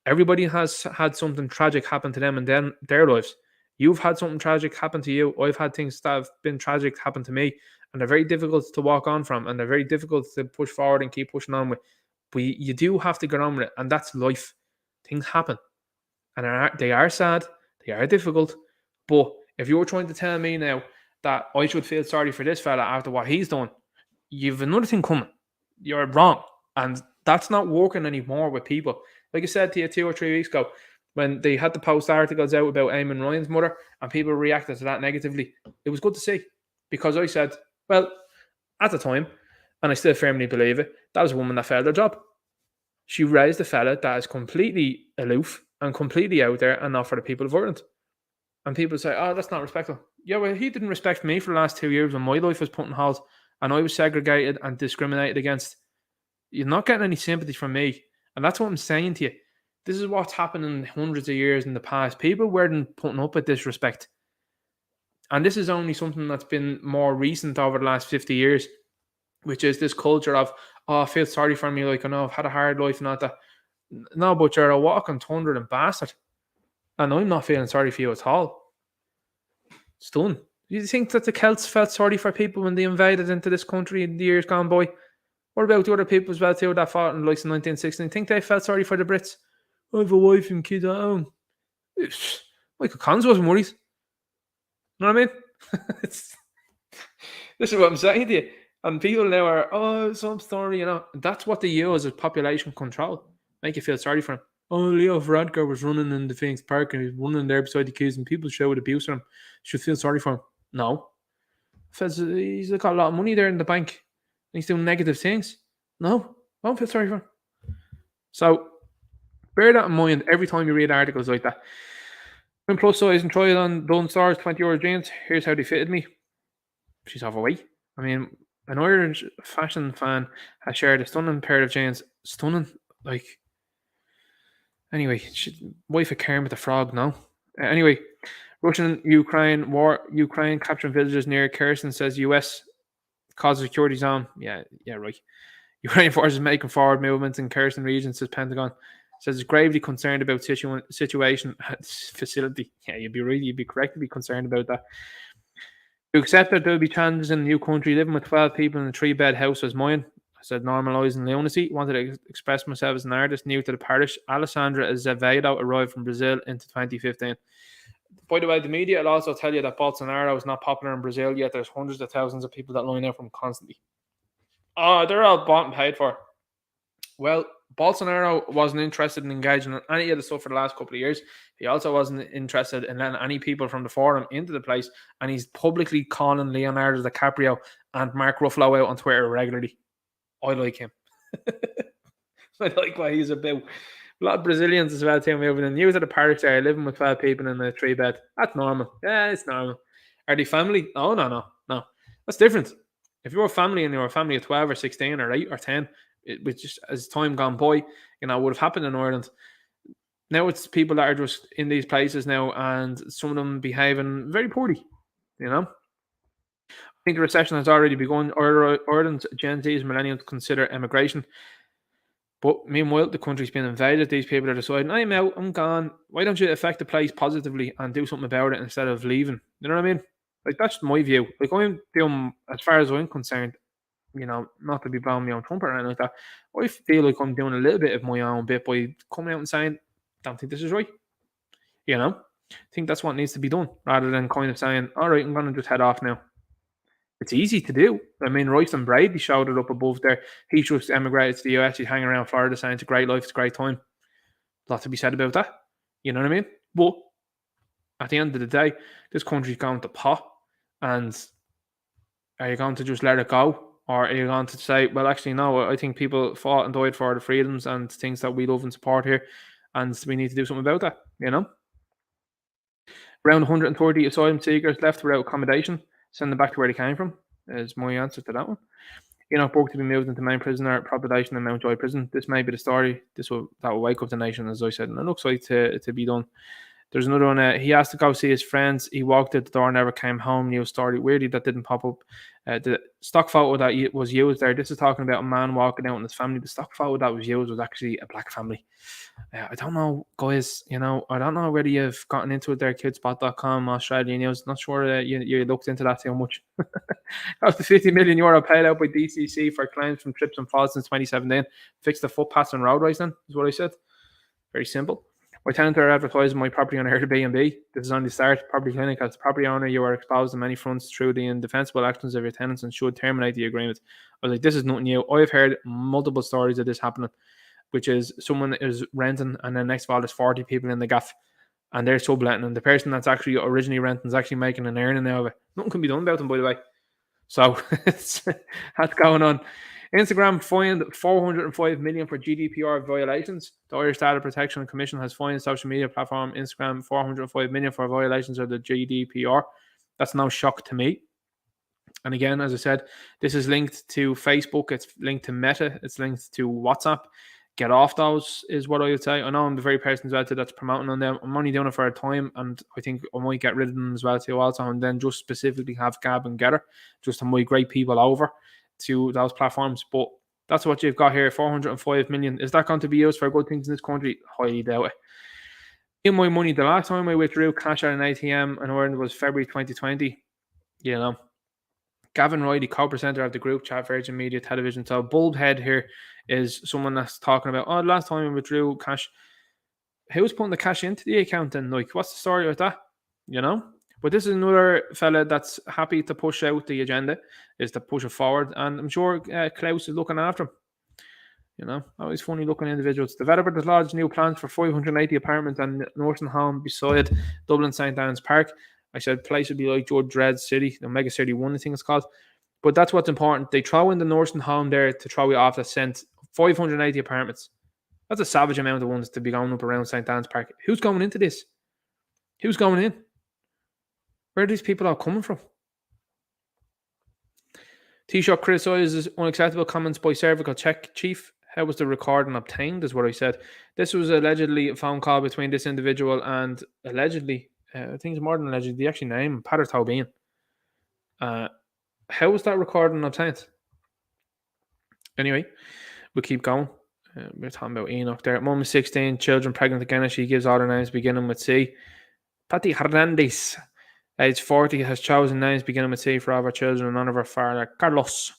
Speaker 1: Everybody has had something tragic happen to them in their lives. You've had something tragic happen to you. I've had things that have been tragic happen to me, and they're very difficult to walk on from, and they're very difficult to push forward and keep pushing on with. But you do have to get on with it, and that's life. Things happen, and they are sad, they are difficult. But if you're trying to tell me now that I should feel sorry for this fella after what he's done, you've another thing coming. You're wrong. And that's not working anymore with people. Like I said to you 2 or 3 weeks ago, when they had to post articles out about Eamon Ryan's mother and people reacted to that negatively, it was good to see. Because I said, well, at the time, and I still firmly believe it, that was a woman that failed her job. She raised a fella that is completely aloof and completely out there and not for the people of Ireland. And people say, oh, that's not respectful. Yeah, well, he didn't respect me for the last 2 years when my life was put on hold and I was segregated and discriminated against. You're not getting any sympathy from me. And that's what I'm saying to you. This is what's happened in hundreds of years in the past. People weren't putting up with disrespect. And this is only something that's been more recent over the last 50 years, which is this culture of, oh, I feel sorry for me, like, I know I've had a hard life and all that. No, but you're a walking thunder and bastard. And I'm not feeling sorry for you at all. It's done. Do you think that the Celts felt sorry for people when they invaded into this country in the years gone by? What about the other people as well too that fought in the likes of 1916? You think they felt sorry for the Brits? I have a wife and kids at home. Michael Collins wasn't worried. You know what I mean? This is what I'm saying to you. And people now are, oh, some story, you know. That's what they use as population control. Make you feel sorry for him. Oh, Leo Varadkar was running in the Phoenix Park and he was running there beside the queues and people showed abuse on him. Should feel sorry for him. No. He's got a lot of money there in the bank. He's doing negative things. No, I don't feel sorry for him. So, bear that in mind every time you read articles like that. I'm plus size and try it on Dunn Stars 20€ jeans. Here's how they fitted me. She's overweight. I mean, an Irish fashion fan has shared a stunning pair of jeans. Stunning. Like, anyway, wife of Kermit the Frog, no? Anyway, Russian-Ukraine war. Ukraine capturing villages near Kherson, says US causes security zone. Yeah, right. Ukrainian forces making forward movements in Kherson region, says Pentagon. Says it's gravely concerned about situation at this facility. Yeah, you'd be correct to be concerned about that. To accept that there will be challenges in the new country, living with 12 people in a 3-bed house was mine. I said normalising lunacy. Wanted to express myself as an artist new to the parish. Alessandra Azevedo arrived from Brazil into 2015. By the way, the media will also tell you that Bolsonaro is not popular in Brazil yet. There's hundreds of thousands of people that line up from constantly. Oh, they're all bought and paid for. Well, Bolsonaro wasn't interested in engaging in any of the stuff for the last couple of years. He also wasn't interested in letting any people from the forum into the place. And he's publicly calling Leonardo DiCaprio and Mark Ruffalo out on Twitter regularly. I like him. I like what he's about. A lot of Brazilians as well too moving in. News of the parish there, living with 12 people in a 3-bed. That's normal. Yeah, it's normal. Are they family? Oh, no. That's different. If you're a family and you're a family of 12 or 16 or 8 or 10, which just as time gone by, you know, would have happened in Ireland. Now it's people that are just in these places now, and some of them behaving very poorly. I think the recession has already begun. Ireland's Gen Z's millennials consider emigration. But meanwhile, the country's been invaded. These people are deciding, I'm out, I'm gone. Why don't you affect the place positively and do something about it instead of leaving? You know what I mean? Like, that's my view. Like, I'm doing, as far as I'm concerned, not to be blowing my own trumpet or anything like that, I feel like I'm doing a little bit of my own bit by coming out and saying, don't think this is right. I think that's what needs to be done, rather than kind of saying, all right, I'm going to just head off now. It's easy to do. I mean, Royce and Brady shouted up above there. He just emigrated to the US. He's hanging around Florida saying it's a great life, it's a great time. A lot to be said about that. You know what I mean? But at the end of the day, this country's going to pot. And are you going to just let it go? Or are you going to say, well, actually, no, I think people fought and died for the freedoms and things that we love and support here, and we need to do something about that, Around 130 asylum seekers left without accommodation. Send them back to where they came from, is my answer to that one. Enoch Burke to be moved into main prisoner population in Mountjoy prison. This may be the story. That will wake up the nation, as I said, and it looks like to be done. There's another one. He asked to go see his friends. He walked out the door, never came home. New story. Weirdly, that didn't pop up. The stock photo that was used there, this is talking about a man walking out with his family. The stock photo that was used was actually a black family. I don't know, guys. I don't know whether you've gotten into it there, kidspot.com, Australian News. Not sure you looked into that too much. That was the €50 million paid out by DCC for claims from trips and falls since 2017. Fix the footpaths and roadways then, is what I said. Very simple. My tenant are advertising my property on Airbnb. This is only the start. Property Clinic, as the property owner, you are exposed on many fronts through the indefensible actions of your tenants and should terminate the agreement. I was like, this is nothing new. I've heard multiple stories of this happening, which is someone is renting and then next of all there's 40 people in the gaff and they're subletting, and the person that's actually originally renting is actually making an earning out of it. Nothing can be done about them, by the way. So that's going on. Instagram fined $405 million for GDPR violations. The Irish Data Protection Commission has fined social media platform Instagram $405 million for violations of the GDPR. That's no shock to me. And again, as I said, this is linked to Facebook. It's linked to Meta. It's linked to WhatsApp. Get off those is what I would say. I know I'm the very person as well too that's promoting on them. I'm only doing it for a time, and I think I might get rid of them as well too also, and then just specifically have Gab and Gettr just to migrate people over to those platforms. But that's what you've got here, 405 million. Is that going to be used for good things in this country? Highly doubt it. In my money, the last time I withdrew cash at an ATM in Ireland was February 2020. Gavin Riley, co-presenter of the group chat Virgin Media Television. So bulb head here is someone that's talking about, the last time I withdrew cash. Who's putting the cash into the account then? Like, what's the story with that? But this is another fella that's happy to push out the agenda, is to push it forward. And I'm sure Klaus is looking after him. Always funny looking individuals. Developer has lodged new plans for 580 apartments and nursing home beside Dublin St. Anne's Park. I said place would be like Judge Dredd's City, the Mega City 1, I think it's called. But that's what's important. They throw in the nursing home there to throw it off that sent 580 apartments. That's a savage amount of ones to be going up around St. Anne's Park. Who's going into this? Who's going in? Where are these people all coming from? Taoiseach criticises unacceptable comments by cervical check chief. How was the recording obtained, is what I said. This was allegedly a phone call between this individual and allegedly, I think it's more than allegedly, the actual name, Pater Taubin. How was that recording obtained? Anyway, we'll keep going. We're talking about Enoch there. Mum is 16, children pregnant again, and she gives all her names beginning with C. Patty Hernandez, age 40, has chosen names beginning with C for all of her children in honor of her father, Carlos.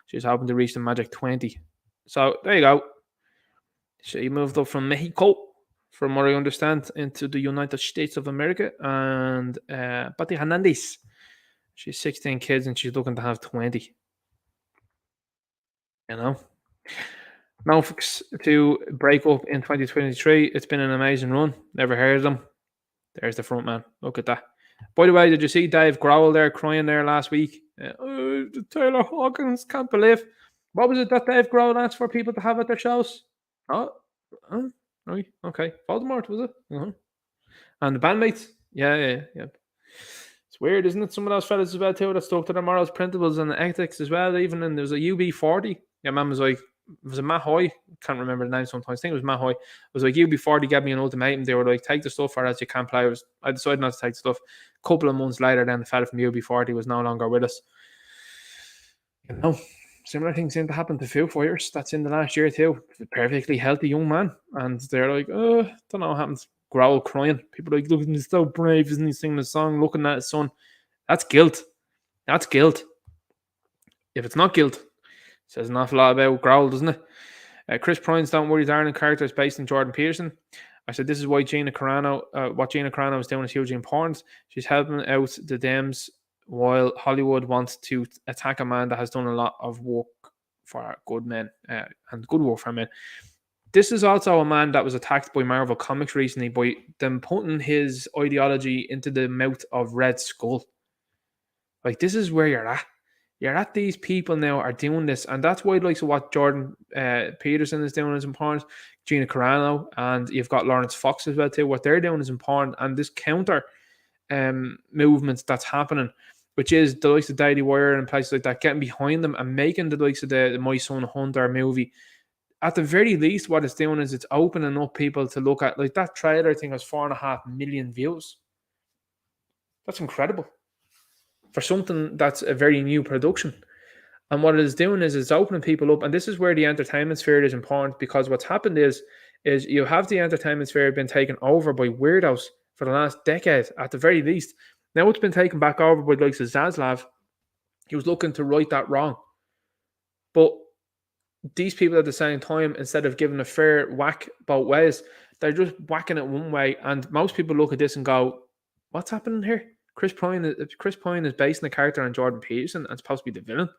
Speaker 1: She's hoping to reach the magic 20. So, there you go. She moved up from Mexico, from what I understand, into the United States of America. And Patty Hernandez, she's 16 kids and she's looking to have 20. Now, to break up in 2023, it's been an amazing run. Never heard of them. There's the front man. Look at that. By the way, did you see Dave Grohl there crying there last week? Taylor Hawkins, can't believe. What was it that Dave Grohl asked for people to have at their shows? Right. Okay. Voldemort, was it? Uh-huh. And the bandmates? Yeah. It's weird, isn't it? Some of those fellas as well, too, that stuck to their morals, principles, and ethics as well. Even and there was a UB40. Your man was like, was it Matt Hoy? Can't remember the name sometimes. I think it was Matt Hoy. It was like, you before they gave me an ultimatum, they were like, take the stuff or else you can't play. I decided not to take the stuff. A couple of months later, then the fella from UB40 was no longer with us. You know, similar things seem to happen to Foo Fighters. That's in the last year too. Perfectly healthy young man. And they're like, don't know what happens. Growl crying. People are like, look, he's so brave, isn't he singing the song, looking at his son. That's guilt. That's guilt. If it's not guilt, it says an awful lot about Growl, doesn't it? Chris Pryne's Don't Worry Darling character is based on Jordan Peterson. I said this is why Gina Carano, what Gina Carano is doing is hugely important. She's helping out the Dems while Hollywood wants to attack a man that has done a lot of work for good men and good work for men. This is also a man that was attacked by Marvel Comics recently by them putting his ideology into the mouth of Red Skull. Like, this is where you're at. You're at these people now are doing this, and that's why like so what Jordan Peterson is doing is important. Gina Carano, and you've got Lawrence Fox as well too. What they're doing is important, and this counter movement that's happening, which is the likes of Daily Wire and places like that, getting behind them and making the likes of the My Son Hunter movie. At the very least, what it's doing is it's opening up people to look at, like, that trailer. I think has 4.5 million views. That's incredible for something that's a very new production. And what it is doing is it's opening people up. And this is where the entertainment sphere is important, because what's happened is you have the entertainment sphere been taken over by weirdos for the last decade, at the very least. Now it's been taken back over by the likes of Zaslav. He was looking to right that wrong. But these people at the same time, instead of giving a fair whack both ways, they're just whacking it one way. And most people look at this and go, what's happening here? Chris Pryne is basing the character on Jordan Peterson and supposed to be the villain.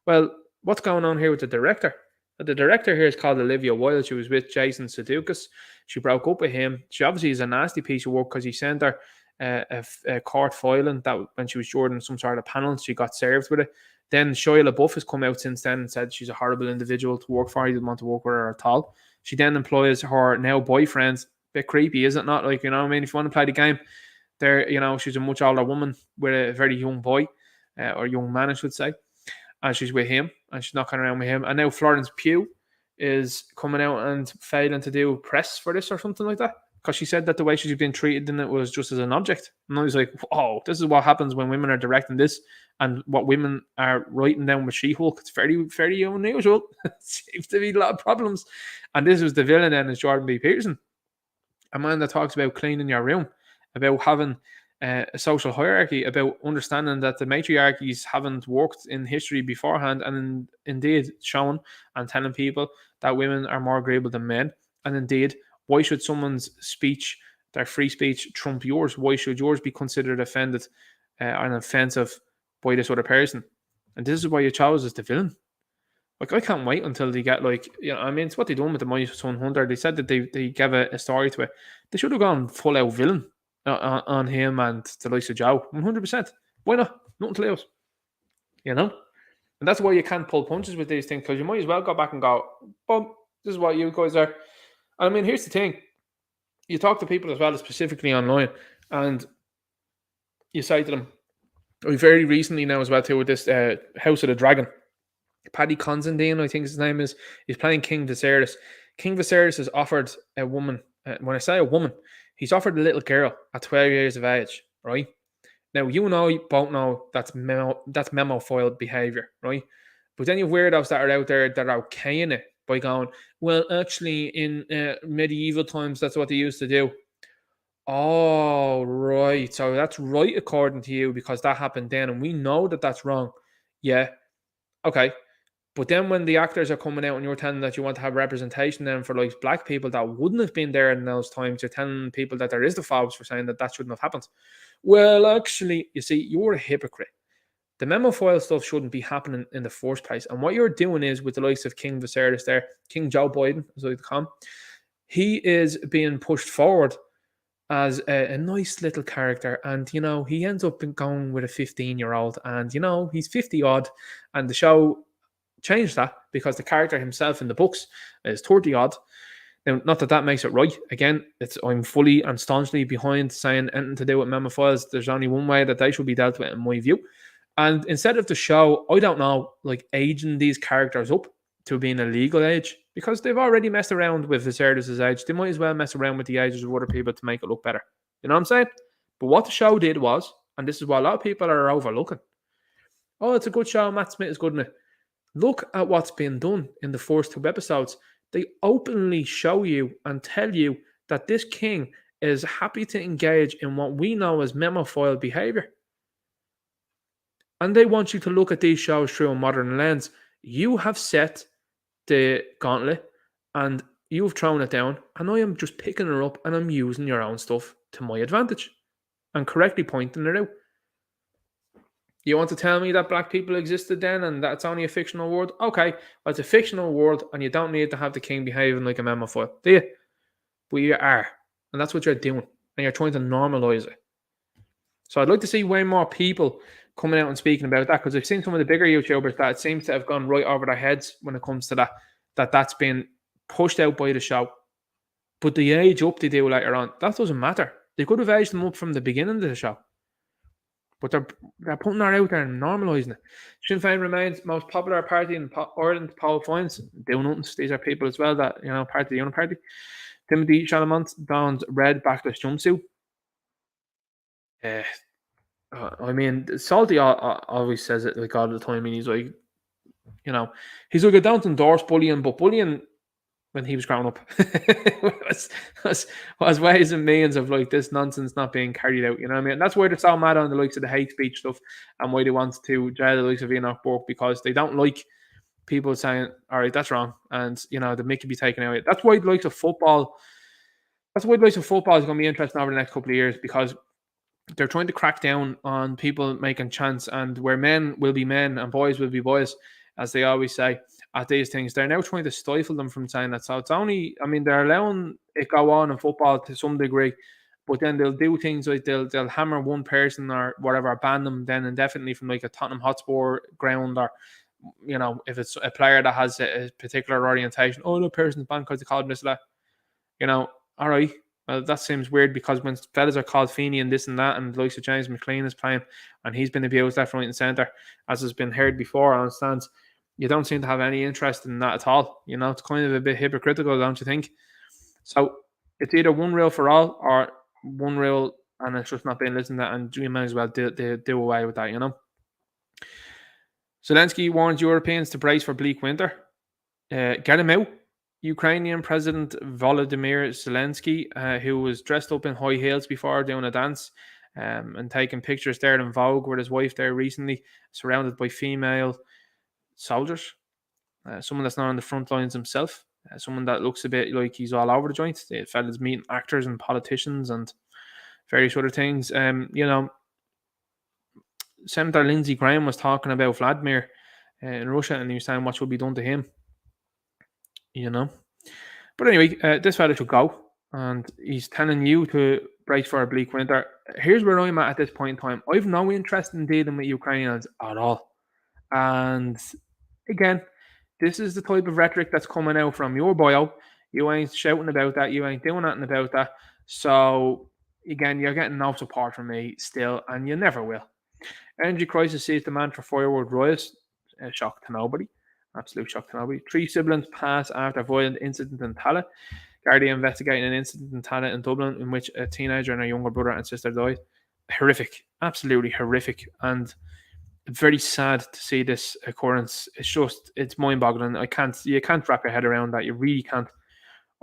Speaker 1: Well, what's going on here with the director? The director here is called Olivia Wilde. She was with Jason Sudeikis. She broke up with him. She obviously is a nasty piece of work because he sent her a court filing that when she was Jordan some sort of panel, she got served with it. Then Shia LaBeouf has come out since then and said she's a horrible individual to work for. He didn't want to work with her at all. She then employs her now boyfriend. Bit creepy, is it not? Like, you know what I mean? If you want to play the game, there, you know, she's a much older woman with a very young boy, or young man, I should say. And she's with him, and she's knocking around with him. And now Florence Pugh is coming out and failing to do press for this or something like that, because she said that the way she's been treated in it was just as an object. And I was like, oh, this is what happens when women are directing this, and what women are writing down with She-Hulk. It's very, very unusual. Seems to be a lot of problems. And this was the villain then, is Jordan B. Peterson, a man that talks about cleaning your room, about having a social hierarchy, about understanding that the matriarchies haven't worked in history beforehand, and indeed showing and telling people that women are more agreeable than men. And indeed, why should someone's speech, their free speech, trump yours? Why should yours be considered offended and offensive by this other person? And this is why you chose as the villain. Like, I can't wait until they get, like, you know, I mean, it's what they done with the My Son Hunter. They said that they gave a story to it. They should have gone full out villain on him and the likes of Joe. 100%. Why not? Nothing to lose. You know? And that's why you can't pull punches with these things, because you might as well go back and go, boom, this is what you guys are. I mean, here's the thing. You talk to people as well, specifically online, and you say to them, very recently now as well too, with this House of the Dragon, Paddy Considine, I think his name is, he's playing King Viserys. King Viserys has offered a woman, when I say a woman, he's offered a little girl at 12 years of age, right? Now, you and I both know that's memo-foil behaviour, right? But then you weirdos that are out there that are okaying it by going, well, actually, in medieval times, that's what they used to do. Oh, right. So that's right according to you, because that happened then, and we know that that's wrong. Yeah. Okay. But then when the actors are coming out and you're telling that you want to have representation then for like black people that wouldn't have been there in those times, you're telling people that there is the phobes for saying that that shouldn't have happened. Well, actually, you see, you're a hypocrite. The memo foil stuff shouldn't be happening in the first place. And what you're doing is, with the likes of King Viserys there, King Joe Biden, as I like to call him, he is being pushed forward as a nice little character. And, you know, he ends up going with a 15-year-old. And, you know, he's 50-odd. And the show changed that because the character himself in the books is 30-odd. Now, not that that makes it right. Again, I'm fully and staunchly behind saying anything to do with memophiles. There's only one way that they should be dealt with, in my view. And instead of the show, I don't know, like aging these characters up to being a legal age, because they've already messed around with Viserys' age. They might as well mess around with the ages of other people to make it look better. You know what I'm saying? But what the show did was, and this is what a lot of people are overlooking. Oh, it's a good show. Matt Smith is good in it. Look at what's been done in the first 2 episodes. They openly show you and tell you that this king is happy to engage in what we know as memophile behavior. And they want you to look at these shows through a modern lens. You have set the gauntlet and you've thrown it down, and I am just picking her up and I'm using your own stuff to my advantage and correctly pointing it out. You want to tell me that black people existed then and that's only a fictional world? Okay, well, it's a fictional world and you don't need to have the king behaving like a memophile, do you? But you are. And that's what you're doing. And you're trying to normalize it. So I'd like to see way more people coming out and speaking about that, because I've seen some of the bigger YouTubers that it seems to have gone right over their heads when it comes to that's been pushed out by the show. But the age up they do later on, that doesn't matter. They could have aged them up from the beginning of the show. But they're putting that out there and normalising it. Sinn Féin remains most popular party in Ireland. Poll finds do nothing. These are people as well that, part of the Unity Party. Timothy Chalamet dons red backless jumpsuit. I mean, Salty always says it like all the time, and he's like, he's like a down doors bullying, but bullying when he was growing up was ways and means of like this nonsense not being carried out. You know what I mean? And that's why they're so mad on the likes of the hate speech stuff, and why they want to jail the likes of Enoch Burke, because they don't like people saying, "All right, that's wrong," and the mick can be taken away. That's why the likes of football. That's why the likes of football is going to be interesting over the next couple of years, because they're trying to crack down on people making chants, and where men will be men and boys will be boys, as they always say at these things. They're now trying to stifle them from saying that. So it's only, they're allowing it go on in football to some degree, but then they'll do things like they'll hammer one person or whatever, ban them then indefinitely from like a Tottenham Hotspur ground, or if it's a player that has a particular orientation, the person's banned because they called him this or that. All right. Well, that seems weird, because when fellas are called Feeney and this and that, and the likes of James McLean is playing, and he's been abused left, right, and centre, as has been heard before on stands, you don't seem to have any interest in that at all. It's kind of a bit hypocritical, don't you think? So it's either one rule for all, or one rule and it's just not being listened to, and you might as well do away with that. Zelensky warns Europeans to brace for bleak winter. Get him out. Ukrainian President Volodymyr Zelensky, who was dressed up in high heels before doing a dance and taking pictures there in Vogue with his wife there recently, surrounded by female soldiers. Someone that's not on the front lines himself. Someone that looks a bit like he's all over the joint. The fella's meeting actors and politicians and various other things. Senator Lindsey Graham was talking about Vladimir in Russia, and he was saying what should be done to him. But anyway, this fella should go, and he's telling you to brace for a bleak winter. Here's where I'm at this point in time. I've no interest in dealing with Ukrainians at all. And again, this is the type of rhetoric that's coming out from your bio. You ain't shouting about that. You ain't doing nothing about that. So again, you're getting no support from me still, and you never will. Energy crisis sees demand for firewood rise. Shock to nobody. Absolute shock to nobody. 3 siblings pass after a violent incident in Tallaght. Gardaí investigating an incident in Tallaght in Dublin in which a teenager and a younger brother and sister died. Horrific. Absolutely horrific. And very sad to see this occurrence. It's mind-boggling. You can't wrap your head around that. You really can't.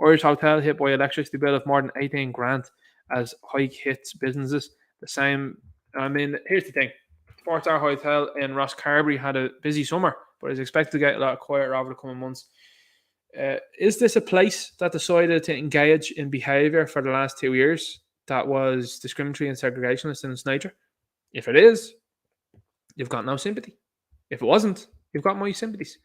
Speaker 1: Irish hotel hit by electricity bill of more than 18 grand as hike hits businesses. The same. Here's the thing. Sports Hour Hotel in Ross Carbery had a busy summer, but is expected to get a lot quieter over the coming months. Is this a place that decided to engage in behaviour for the last 2 years that was discriminatory and segregationist in its nature? If it is, you've got no sympathy. If it wasn't, you've got my sympathies.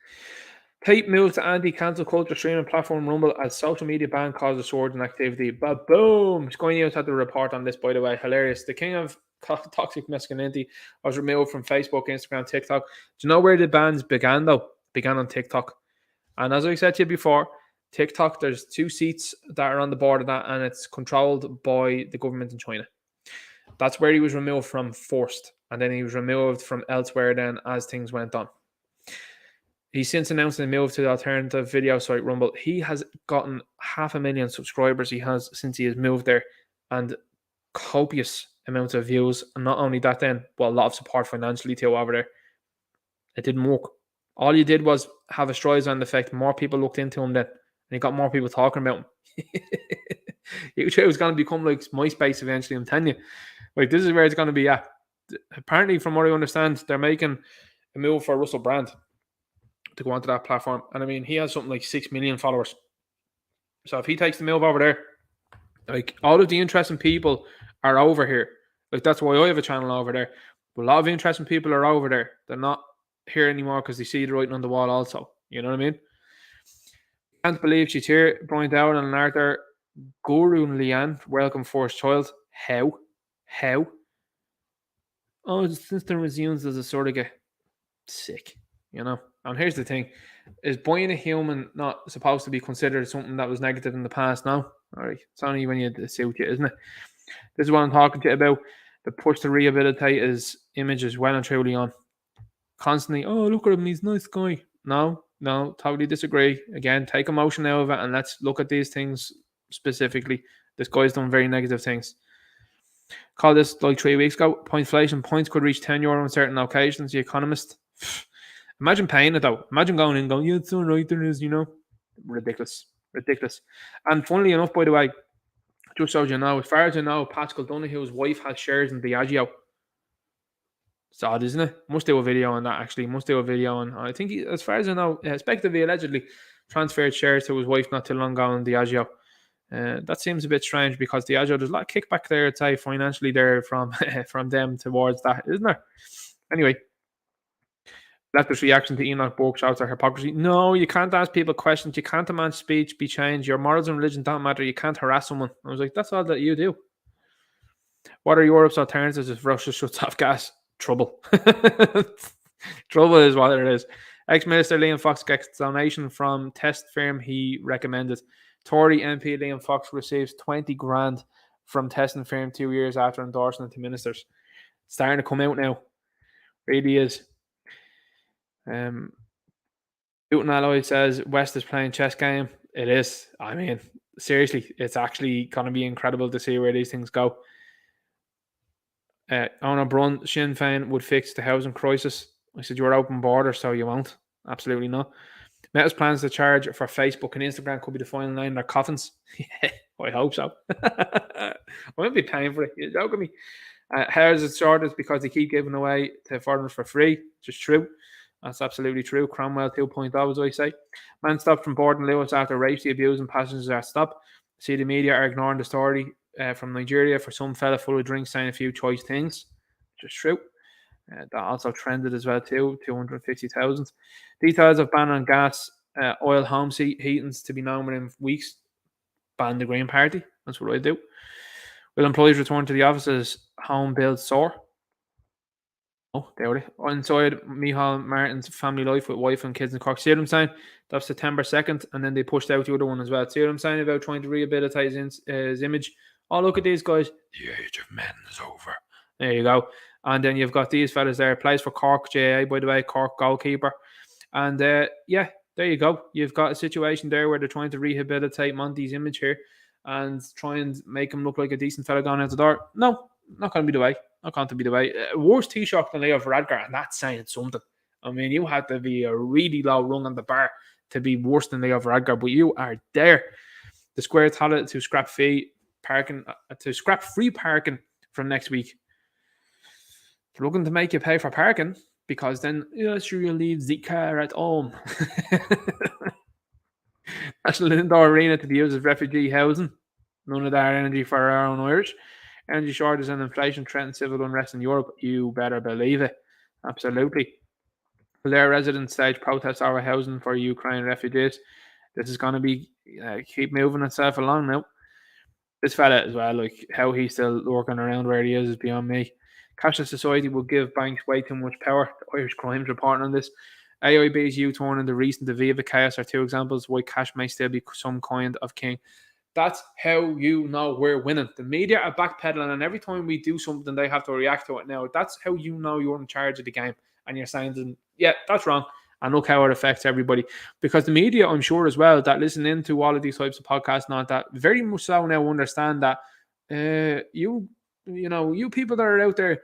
Speaker 1: Tate moves to anti-cancel culture streaming platform Rumble as social media ban causes surge in activity. But boom! Sky News had the report on this, by the way. Hilarious. The king of toxic masculinity was removed from Facebook, Instagram, TikTok. Do you know where the bans began, though? Began on TikTok. And as I said to you before, TikTok, there's 2 seats that are on the board of that, and it's controlled by the government in China. That's where he was removed from first, and then he was removed from elsewhere then as things went on. He's since announced a move to the alternative video site Rumble. He has gotten 500,000 subscribers. He has since he has moved there, and copious amounts of views. And not only that, then, but a lot of support financially too over there. It didn't work. All you did was have a Streisand effect. More people looked into him then, and he got more people talking about him. YouTube was going to become like MySpace eventually. I'm telling you, like this is where it's going to be at. Apparently, from what I understand, they're making a move for Russell Brand to go onto that platform. And I mean, he has something like 6 million followers. So if he takes the move over there, like all of the interesting people are over here. Like that's why I have a channel over there. But a lot of interesting people are over there. They're not here anymore because they see the writing on the wall also. You know what I mean? Can't believe she's here. Brian Dowd and Arthur Guru and Leanne welcome first child. How? Oh, since there resumes as a surrogate. Sick. You know? And here's the thing. Is buying a human not supposed to be considered something that was negative in the past now? Alright. It's only when you suit you, isn't it? This is what I'm talking to you about. The push to rehabilitate his image is well and truly on. Constantly, oh, look at him, he's a nice guy. No, totally disagree. Again, take emotion out of it and let's look at these things specifically. This guy's done very negative things. Called this like 3 weeks ago. Pointflation. Points could reach €10 on certain occasions. The Economist. Imagine paying it though. Imagine going in and going, yeah, it's all right, there is, you know. Ridiculous. And funnily enough, by the way, just so you know, as far as you know, Pascal Donahue's wife has shares in Diageo. It's odd, isn't it? Must do a video on that, actually. I think, as far as I know, effectively, allegedly, transferred shares to his wife not too long ago in Diageo. That seems a bit strange because Diageo, there's a lot of kickback there, I'd say, financially there from them towards that, isn't there? Anyway, leftist reaction to Enoch Burke shouts at hypocrisy. No, you can't ask people questions. You can't demand speech be changed. Your morals and religion don't matter. You can't harass someone. I was like, that's all that you do. What are Europe's alternatives if Russia shuts off gas? Trouble. Trouble is what it is. Ex-Minister Liam Fox gets donation from test firm he recommended. Tory MP Liam Fox receives 20 grand from testing firm 2 years after endorsing it to ministers. It's starting to come out now. Really is. Putin Alloy says West is playing chess game. It is. I mean, seriously, it's actually going to be incredible to see where these things go. Ona Brun, Sinn Féin would fix the housing crisis. I said you're open border, so you won't. Absolutely not. Meta's plans to charge for Facebook and Instagram could be the final line in their coffins. Yeah, I hope so. I won't be paying for it. You're joking me. How is it sorted? Because they keep giving away to foreigners for free. Just true. That's absolutely true. Cromwell 2.0, as I say. Man stopped from boarding Lewis after racially abusing passengers at stop. See, the media are ignoring the story from Nigeria for some fella full of drinks saying a few choice things. Just true. That also trended as well too. 250,000. Details of ban on gas, oil home heatings to be known within weeks. Ban the Green Party. That's what I do. Will employees return to the offices? Home build soar. Oh, there it is. Inside Micheál Martin's family life with wife and kids in Cork. See what I'm saying? That's September 2nd, and then they pushed out the other one as well. See what I'm saying about trying to rehabilitate his image? Oh, look at these guys. The age of men is over. There you go. And then you've got these fellas there. Plays for Cork JA, by the way, Cork goalkeeper. And yeah, there you go. You've got a situation there where they're trying to rehabilitate Monty's image here and try and make him look like a decent fella going out the door. No, not going to be the way. Not going to be the way. Worse Taoiseach than Leo Varadkar, and that's saying something. I mean, you had to be a really low rung on the bar to be worse than Leo Varadkar, but you are there. The Square told to scrap free parking from next week. They're looking to make you pay for parking because then sure you'll leave the car at home. National Indoor Arena to be used as refugee housing. None of that energy for our own Irish. Energy shortage and inflation threaten civil unrest in Europe. You better believe it. Absolutely. Kildare residents stage protests over housing for Ukraine refugees. This is going to be keep moving itself along now. This fella as well, like how he's still working around where he is beyond me. Cashless society will give banks way too much power. The Irish Crimes reporting on this. AIB's U-turn and the recent Aviva chaos are two examples why cash may still be some kind of king. That's how you know we're winning. The media are backpedaling, and every time we do something, they have to react to it now. That's how you know you're in charge of the game, and you're saying, yeah, that's wrong. And look how it affects everybody. Because the media, I'm sure as well, that listen into all of these types of podcasts, not that very much so now understand that you people that are out there,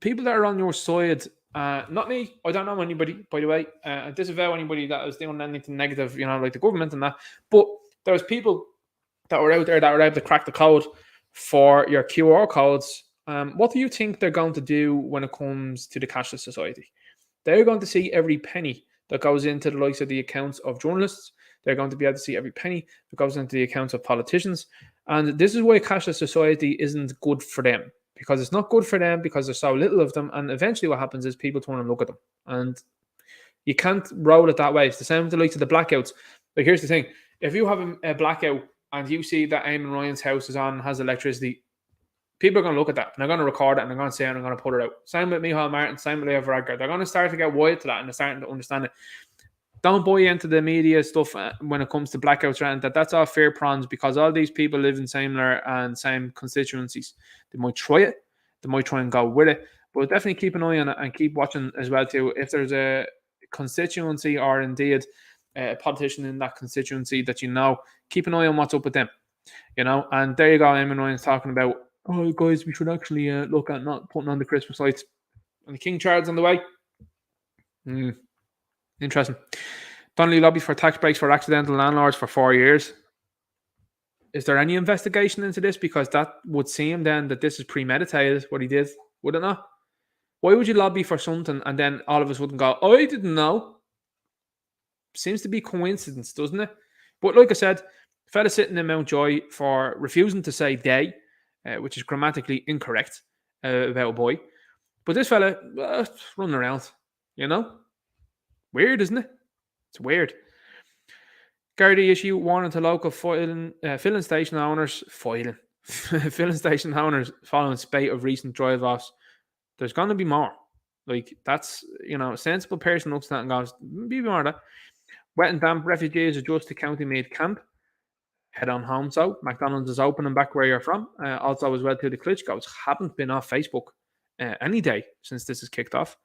Speaker 1: people that are on your side, not me, I don't know anybody, by the way, I disavow anybody that is doing anything negative, like the government and that, but there's people that were out there that were able to crack the code for your QR codes. What do you think they're going to do when it comes to the cashless society? They're going to see every penny that goes into the likes of the accounts of journalists. They're going to be able to see every penny that goes into the accounts of politicians. And this is why cashless society isn't good for them. Because it's not good for them because there's so little of them. And eventually what happens is people turn and look at them. And you can't roll it that way. It's the same with the likes of the blackouts. Like, here's the thing. If you have a blackout and you see that Eamon Ryan's house is on and has electricity, people are going to look at that and they're going to record it and they're going to say it and they're going to put it out. Same with Micheál Martin, same with Leo Varadkar. They're going to start to get wired to that and they're starting to understand it. Don't buy into the media stuff when it comes to blackouts and that's all fair prawns, because all these people live in similar and same constituencies. They might try it, they might try and go with it, but definitely keep an eye on it and keep watching as well too. If there's a constituency or indeed a politician in that constituency that keep an eye on what's up with them. And there you go. Eamon Ryan's talking about, oh guys, we should actually look at not putting on the Christmas lights. And the King Charles on the way. Interesting. Donnelly lobbied for tax breaks for accidental landlords for 4 years. Is there any investigation into this? Because that would seem then that this is premeditated, what he did, would it not? Why would you lobby for something and then all of us wouldn't go, oh, I didn't know? Seems to be coincidence, doesn't it? But like I said, fella sitting in Mountjoy for refusing to say they, which is grammatically incorrect about a boy. But this fella running around, Weird, isn't it? It's weird. Gardaí issue warning to local filling station owners filling station owners following spate of recent drive-offs. There's going to be more. Like, that's, a sensible person looks at that and goes, be more of that. Wet and damp refugees adjust to County Meath camp. Head on home, so McDonald's is open and back where you're from. Also, as well, to the Klitschko's haven't been off Facebook any day since this is kicked off.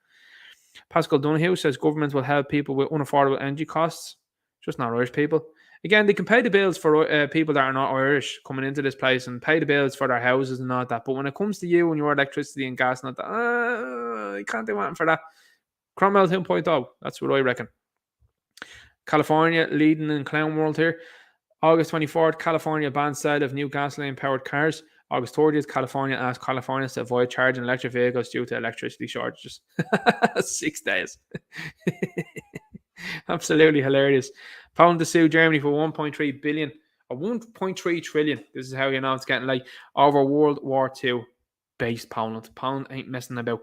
Speaker 1: Pascal Donoghue says governments will help people with unaffordable energy costs. Just not Irish people. Again, they can pay the bills for people that are not Irish coming into this place and pay the bills for their houses and all that. But when it comes to you and your electricity and gas and all that, you can't do anything for that. Cromwell 2.0, that's what I reckon. California leading in clown world here. August 24th, California bans sale of new gasoline-powered cars. August 30th, California asked Californians to avoid charging electric vehicles due to electricity shortages. 6 days. Absolutely hilarious. Poland to sue Germany for 1.3 billion or 1.3 trillion. This is how you know it's getting late. Over World War II based Poland. Poland ain't messing about.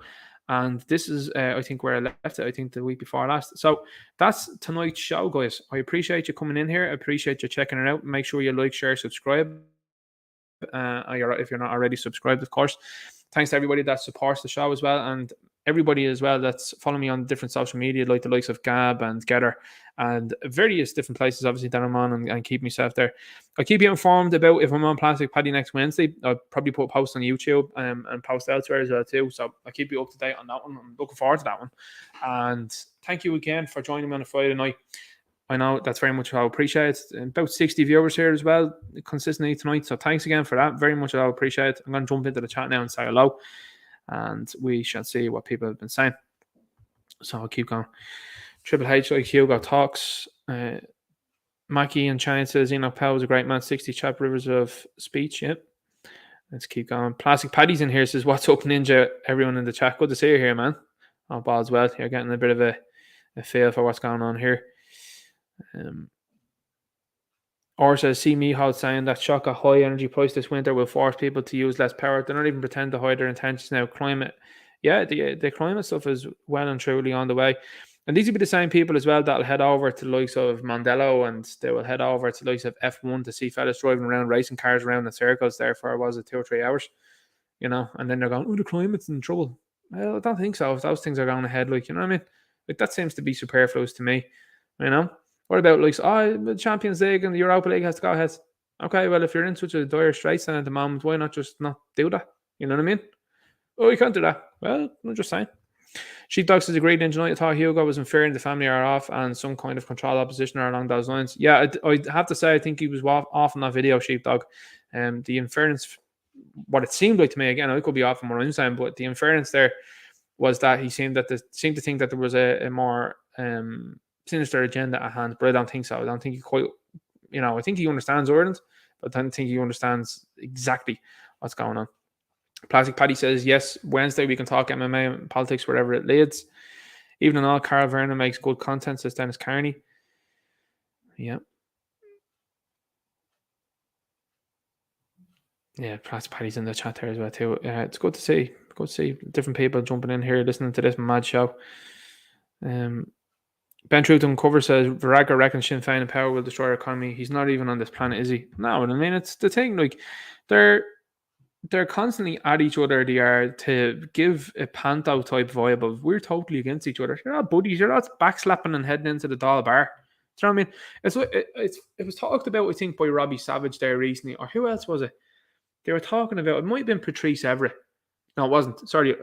Speaker 1: And this is, I think, where I left it. I think the week before last. So that's tonight's show, guys. I appreciate you coming in here. I appreciate you checking it out. Make sure you like, share, subscribe. If you're not already subscribed, of course. Thanks to everybody that supports the show as well, and everybody as well that's following me on different social media, like the likes of Gab and Gettr and various different places, obviously, that I'm on and keep myself there. I keep you informed about if I'm on Plastic Paddy next Wednesday. I'll probably put a post on YouTube and post elsewhere as well too. So I'll keep you up to date on that one. I'm looking forward to that one. And thank you again for joining me on a Friday night. I know that's very much how I appreciate it. About 60 viewers here as well, consistently tonight. So thanks again for that. Very much I appreciate it. I'm going to jump into the chat now and say hello. And we shall see what people have been saying. So I'll keep going. Triple H like Hugo talks. Mackie and China says Enoch Powell is a great man. 60 chap rivers of speech. Yep. Let's keep going. Plastic Paddy's in here says, what's up, Ninja? Everyone in the chat. Good to see you here, man. Oh, Ball as well. You're getting a bit of a feel for what's going on here. Or says, see Micheál saying that shock a high energy price this winter will force people to use less power. They're not even pretend to hide their intentions now. Climate, yeah, the climate stuff is well and truly on the way. And these will be the same people as well that'll head over to the likes of Mondello, and they will head over to the likes of F1 to see fellas driving around, racing cars around in circles there for, was it 2 or 3 hours? And then they're going, oh, the climate's in trouble. Well, I don't think so. If those things are going ahead, like, you know what I mean? Like, that seems to be superfluous to me, What about the Champions League and the Europa League has to go ahead? Okay, well, if you're in such a dire straits then at the moment, why not just not do that? You know what I mean? Oh, you can't do that. Well, I'm just saying. Sheepdog says, agreed, Ninja Knight. I thought Hugo was unfair and the family are off and some kind of control opposition or along those lines. Yeah, I have to say, I think he was off on that video, Sheepdog. The inference, what it seemed like to me, again, I could be off on what I'm saying, but the inference there was that he seemed to think that there was a more sinister agenda at hand, but I don't think so. I don't think he quite, I think he understands Ireland, but I don't think he understands exactly what's going on. Plastic Paddy says, yes, Wednesday we can talk MMA and politics wherever it leads. Even in all, Carl Vernon makes good content, says Dennis Carney. Yeah. Yeah, Plastic Paddy's in the chat there as well too. It's good to see. Good to see different people jumping in here, listening to this mad show. Ben Truth Uncover says, Varaga reckons Sinn Féin in power will destroy our economy. He's not even on this planet, is he? No, I mean, it's the thing. Like, they're constantly at each other. They are to give a panto type vibe of we're totally against each other. You're not buddies. You're not backslapping and heading into the Dáil bar. Do you know what I mean? It was talked about, I think, by Robbie Savage there recently, or who else was it? They were talking about, it might have been Patrice Everett. No, it wasn't. Sorry,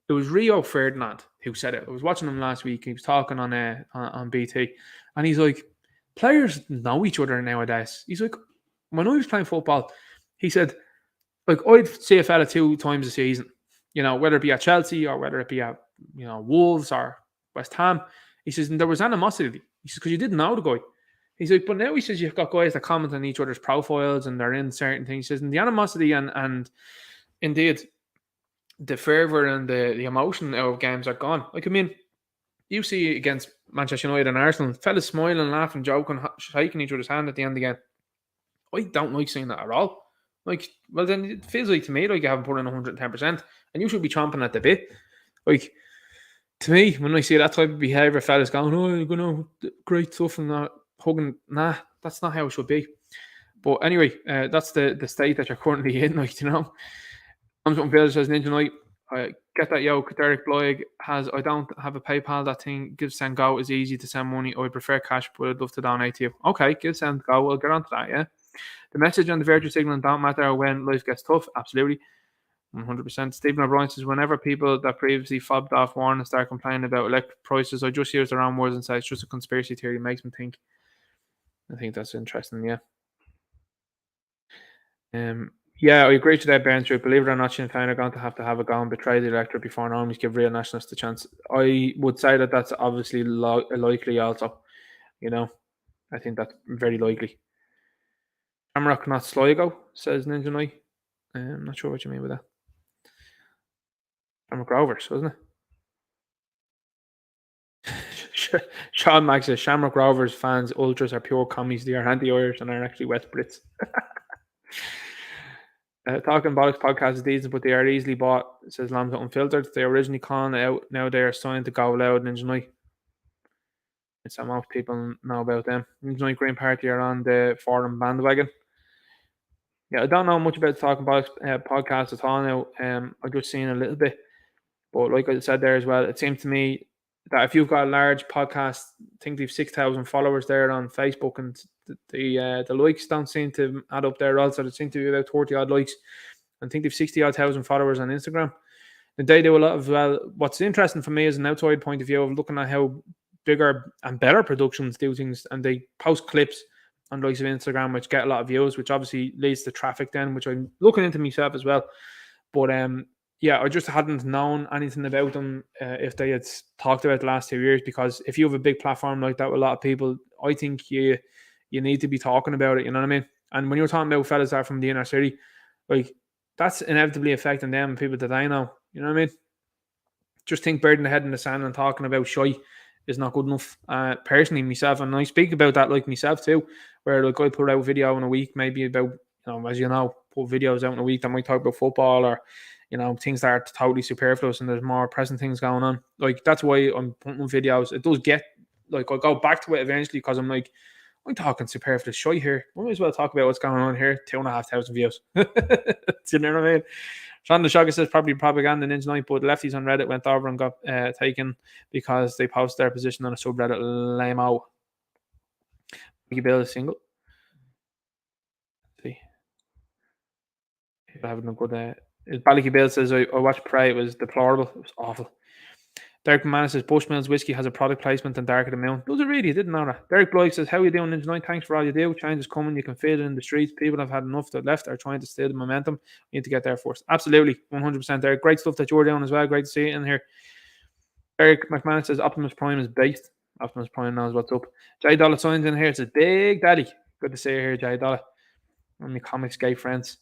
Speaker 1: it was Rio Ferdinand who said it. I was watching him last week. He was talking on BT, and he's like, players know each other nowadays. He's like, when I was playing football, he said, like, I'd see a fella 2 times a season, whether it be at Chelsea or whether it be at, Wolves or West Ham. He says, and there was animosity. He says, because you didn't know the guy. He's like, but now he says you've got guys that comment on each other's profiles and they're in certain things. He says, and the animosity and indeed the fervour and the emotion out of games are gone. Like, I mean, you see against Manchester United and Arsenal, fellas smiling, laughing, joking, shaking each other's hand at the end again. I don't like seeing that at all. Like, well, then it feels like to me like you haven't put in 110%, and you should be chomping at the bit. Like, to me, when I see that type of behaviour, fellas going, great stuff and that, hugging, nah, that's not how it should be. But anyway, that's the state that you're currently in, like, Bill says, Ninja Knight, get that yoke. Derek Bloig has, I don't have a PayPal. That thing, Give Send Go is easy to send money. I prefer cash, but I'd love to donate to you. Okay, Give Send Go. We'll get on to that, yeah. The message on the virtue signal don't matter when life gets tough. Absolutely. 100%. Stephen O'Brien says, whenever people that previously fobbed off Warren and start complaining about electric prices, I just use the wrong words and say it's just a conspiracy theory. It makes me think. I think that's interesting, yeah. Yeah, I agree to that, Ben. Believe it or not, Sinn Féin are going to have a go and betray the electorate before normies give real nationalists a chance. I would say that that's obviously likely also. I think that's very likely. Shamrock, not Sligo, says Ninja Knight. I'm not sure what you mean with that. Shamrock Rovers, wasn't it? Sean Max says, Shamrock Rovers fans, ultras are pure commies. They are anti-Irish and are actually West Brits. Talking Bollocks podcast is decent, but they are easily bought, says Lambda Unfiltered. They originally calling it out. Now they are starting to go loud. Ninja Knight. It's most people know about them. Ninja Knight Green Party are on the forum bandwagon. Yeah, I don't know much about the Talking Bollocks podcast at all now. I've just seen a little bit. But like I said there as well, it seems to me that if you've got a large podcast, I think they've 6,000 followers there on Facebook, and the likes don't seem to add up there also. There seem to be about 30 odd likes. I think they've 60 odd thousand followers on Instagram. And they do a lot of, well, what's interesting for me is an outside point of view of looking at how bigger and better productions do things, and they post clips on the likes of Instagram, which get a lot of views, which obviously leads to traffic then, which I'm looking into myself as well. But yeah, I just hadn't known anything about them if they had talked about the last 2 years, because if you have a big platform like that with a lot of people, I think you need to be talking about it, you know what I mean? And when you're talking about fellas that are from the inner city, like, that's inevitably affecting them and people that I know, you know what I mean? Just think burying the head in the sand and talking about shy is not good enough. Personally, myself, and I speak about that like myself too, where like I put out a video in a week, maybe about, as you know, put videos out in a week that might talk about football or, things that are totally superfluous and there's more present things going on. Like, that's why I'm putting videos. It does get, like, I'll go back to it eventually because I'm like, I'm talking superfluous shy here. I might as well talk about what's going on here. 2,500 views. Do you know what I mean? Sean the Shogger says probably propaganda Ninja Knight, but lefties on Reddit went over and got taken because they posted their position on a subreddit. Lame-o. You build a single. Let's see. Having a good Ballyky Bill says I watched Prey. It was deplorable. It was awful. Derek McManus says Bushmills whiskey has a product placement in Dark of the Moon. Does it really? Didn't know that. Derek Bloig says, how are you doing, Ninja Knight? Thanks for all you do. Change is coming. You can feel it in the streets. People have had enough that left are trying to steal the momentum. You need to get there first. Absolutely. 100% Derek. Great stuff that you're doing as well. Great to see it in here. Eric McManus says Optimus Prime is based. Optimus Prime knows what's up. Jay Dollar signs in here. It says Big Daddy. Good to see you here, Jay Dollar. One of my comics gay friends.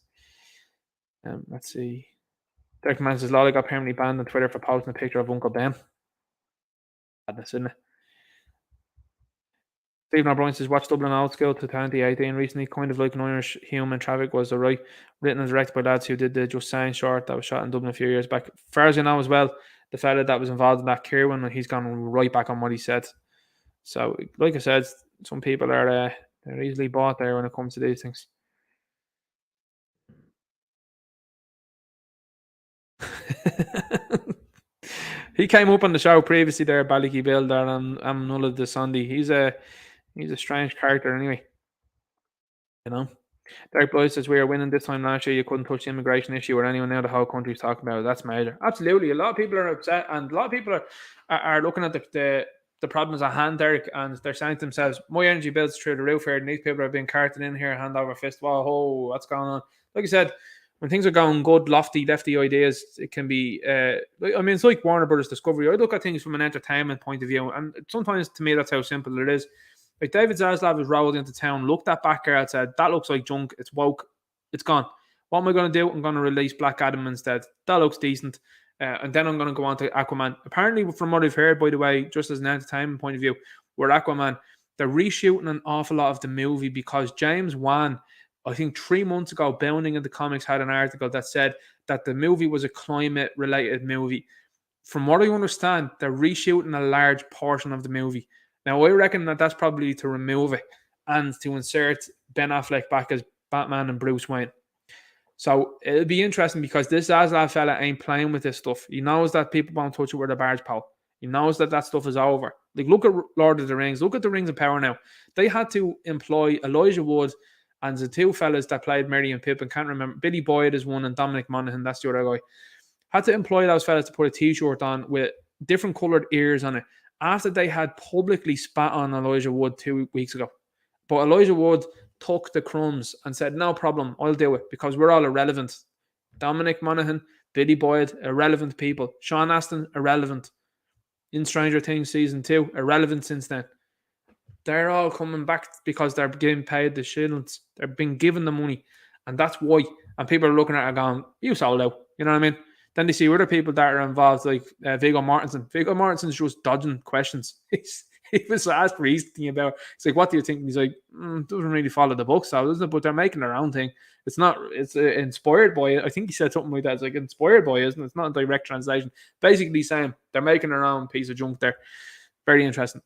Speaker 1: Let's see. Derek McManus says Lolly got permanently banned on Twitter for posting a picture of Uncle Ben. Madness, isn't it? Stephen O'Brien says, watch Dublin Old School to 2018 recently. Kind of like an Irish Human Traffic was alright. Written and directed by lads who did the Just Saying short that was shot in Dublin a few years back. As far as you know as well, the fella that was involved in that Kieran, he's gone right back on what he said. So, like I said, some people are they're easily bought there when it comes to these things. He came up on the show previously there, Ballyky Builder, and I'm Nulla de Sunday. He's a strange character anyway. You know. Derek Blois says we are winning this time last year. You couldn't touch the immigration issue or anyone now the whole country's talking about it. That's major. Absolutely. A lot of people are upset and a lot of people are looking at the problems at hand, Derek, and they're saying to themselves, my energy bills through the roof here, and these people are being carted in here hand over fist. Whoa, what's going on? Like I said, when things are going good, lefty ideas, it can be, it's like Warner Brothers Discovery. I look at things from an entertainment point of view, and sometimes to me that's how simple it is. Like David Zaslav was rolled into town, looked at Batgirl and said, that looks like junk, it's woke, it's gone. What am I going to do? I'm going to release Black Adam instead. That looks decent. And then I'm going to go on to Aquaman. Apparently, from what I've heard, by the way, just as an entertainment point of view, with Aquaman, they're reshooting an awful lot of the movie because James Wan, I think 3 months ago, Bounding in the Comics had an article that said that the movie was a climate-related movie. From what I understand, they're reshooting a large portion of the movie. Now, I reckon that that's probably to remove it and to insert Ben Affleck back as Batman and Bruce Wayne. So it'll be interesting because this Zaslav fella ain't playing with this stuff. He knows that people won't touch it with a barge pole. He knows that stuff is over. Like, look at Lord of the Rings. Look at the Rings of Power now. They had to employ Elijah Wood and the two fellas that played Merry and Pippin. Can't remember. Billy Boyd is one and Dominic Monaghan. That's the other guy. Had to employ those fellas to put a t-shirt on with different coloured ears on it after they had publicly spat on Elijah Wood 2 weeks ago. But Elijah Wood took the crumbs and said, no problem, I'll do it because we're all irrelevant. Dominic Monaghan, Billy Boyd, irrelevant people. Sean Astin, irrelevant. In Stranger Things Season 2, irrelevant since then. They're all coming back because they're getting paid the shillings. They're being given the money. And that's why. And people are looking at it going, you sold out. You know what I mean? Then they see other people that are involved, like Viggo Mortensen. Viggo Mortensen's just dodging questions. He was asked recently about, it's like, what do you think? And he's like, doesn't really follow the book, so doesn't it? But they're making their own thing. It's not, it's inspired by it. I think he said something like that. It's like inspired by it, isn't it? It's not a direct translation. Basically saying they're making their own piece of junk there. Very interesting.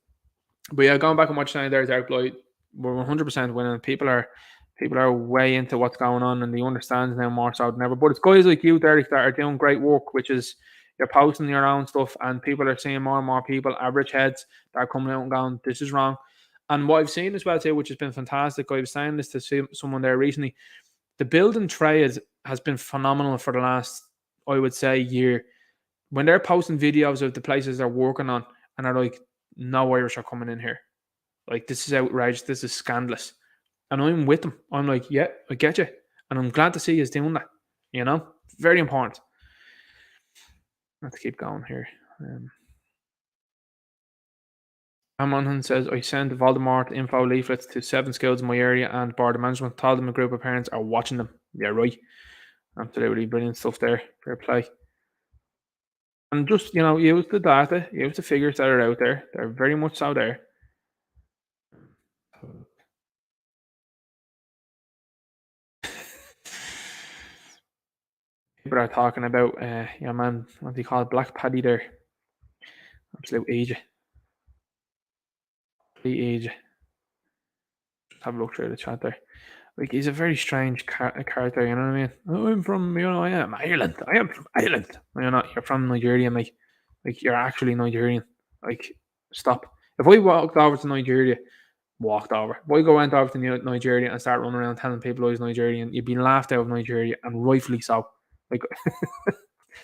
Speaker 1: But yeah, going back on what you're saying there, Derek Bloyd, we're 100% winning. People are way into what's going on and they understand now more so than ever. But it's guys like you, Derek, that are doing great work, which is you're posting your own stuff and people are seeing more and more people, average heads, that are coming out and going, this is wrong. And what I've seen as well too, which has been fantastic, I was saying this to someone there recently, the building trade has been phenomenal for the last, I would say, year. When they're posting videos of the places they're working on and are like, no Irish are coming in here. Like, this is outrageous. This is scandalous. And I'm with them. I'm like, yeah, I get you. And I'm glad to see you doing that. You know? Very important. Let's keep going here. Monaghan says, I sent Voldemort info leaflets to 7 schools in my area and board of management. Told them a group of parents are watching them. Yeah, right. Absolutely brilliant stuff there. Fair play. And just, you know, use the data, use the figures that are out there. They're very much so there. People are talking about, yeah, man, what do you call it? Black Paddy there. Absolute age. Age. Just have a look through the chat there. Like, he's a very strange character, you know what I mean? I'm from, you know, I am Ireland. I am from Ireland. No, you're not. You're from Nigeria, mate. Like, you're actually Nigerian. Like, stop. If I walked over to Nigeria, went over to Nigeria and start running around telling people I was Nigerian, you'd be laughed out of Nigeria, and rightfully so. Like,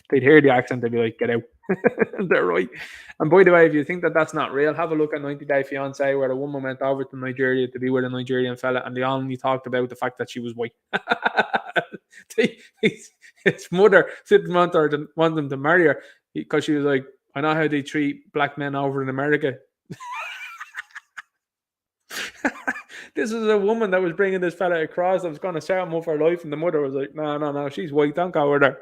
Speaker 1: They'd hear the accent, they'd be like, get out. They're right. And by the way, if you think that that's not real, have a look at 90 Day Fiancé, where a woman went over to Nigeria to be with a Nigerian fella, and they only talked about the fact that she was white. His mother didn't want them to marry her because she was like, I know how they treat black men over in America. This is a woman that was bringing this fella across that was going to set him up for life, and the mother was like, no, she's white, don't go with her.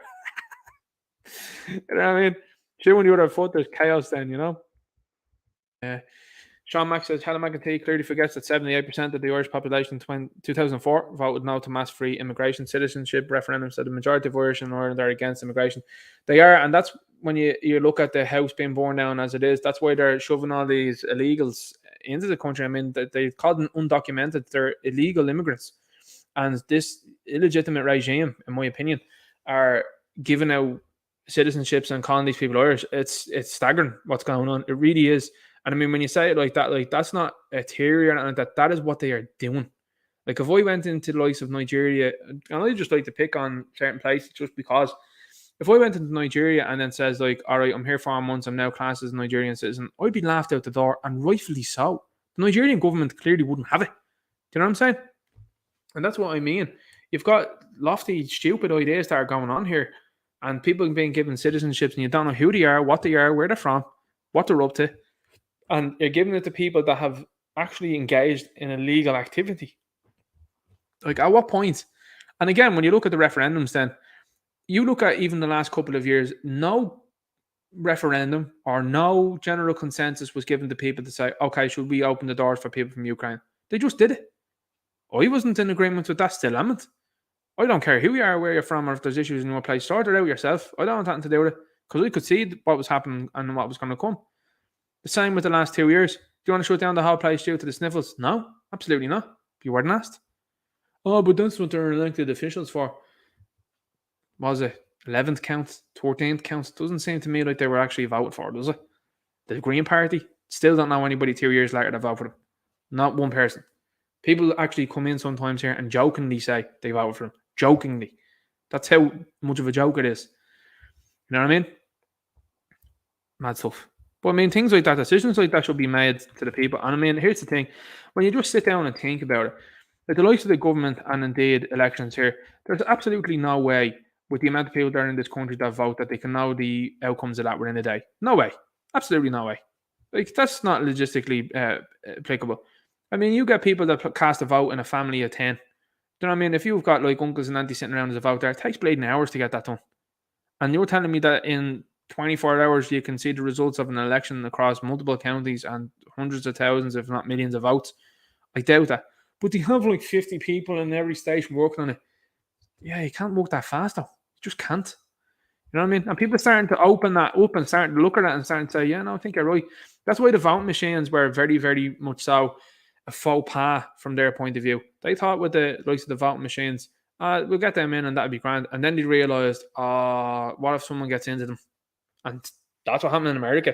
Speaker 1: You know what I mean? She on the other foot, there's chaos then, you know? Sean Mack says, Helen McEntee clearly forgets that 78% of the Irish population in 2004 voted no to mass-free immigration citizenship referendum, so the majority of Irish in Ireland are against immigration. They are, and that's when you look at the house being borne down as it is, that's why they're shoving all these illegals into the country. I mean, they call them undocumented. They're illegal immigrants. And this illegitimate regime, in my opinion, are giving out citizenships and calling these people Irish. It's staggering what's going on. It really is. And I mean, when you say it like that, like that's not a theory or anything, that is what they are doing. Like if I went into the likes of Nigeria, and I just like to pick on certain places just because, if I went into Nigeria and then says like, all right, I'm here 4 months, I'm now classed as a Nigerian citizen, I'd be laughed out the door, and rightfully so. The Nigerian government clearly wouldn't have it. Do you know what I'm saying? And that's what I mean. You've got lofty, stupid ideas that are going on here, and people being given citizenships, and you don't know who they are, what they are, where they're from, what they're up to, and you're giving it to people that have actually engaged in illegal activity. Like, at what point? And again, when you look at the referendums, then you look at even the last couple of years, no referendum or no general consensus was given to people to say, okay, should we open the doors for people from Ukraine? They just did it. I wasn't in agreement with that, still am it. I don't care who you are, where you're from, or if there's issues in your place, sort it out yourself. I don't want nothing to do with it, because we could see what was happening and what was going to come. The same with the last 2 years. Do you want to shut down the whole place due to the sniffles? No, absolutely not. You weren't asked. Oh, but that's what they're elected officials for. What was it 11th count, 14th count? Doesn't seem to me like they were actually voted for, does it? The Green Party still don't know anybody 2 years later to vote for them. Not one person. People actually come in sometimes here and jokingly say they voted for them. Jokingly. That's how much of a joke it is. You know what I mean? Mad stuff. But I mean, things like that, decisions like that should be made to the people. And I mean, here's the thing. When you just sit down and think about it, like the likes of the government and indeed elections here, there's absolutely no way with the amount of people that are in this country that vote that they can know the outcomes of that within a day. No way. Absolutely no way. Like, that's not logistically applicable. I mean, you get people that cast a vote in a family of 10. Do you know what I mean? If you've got like uncles and aunties sitting around as a vote there, it takes bleeding hours to get that done. And you're telling me that in 24 hours you can see the results of an election across multiple counties and hundreds of thousands, if not millions of votes? I doubt that. But they have like 50 people in every station working on it. Yeah, you can't work that fast though. You just can't. You know what I mean? And people are starting to open that up and starting to look at it and starting to say, yeah, no, I think you're right. That's why the voting machines were very, very much so a faux pas from their point of view. They thought with the likes of the voting machines, we'll get them in and that'd be grand. And then they realised, what if someone gets into them? And that's what happened in America.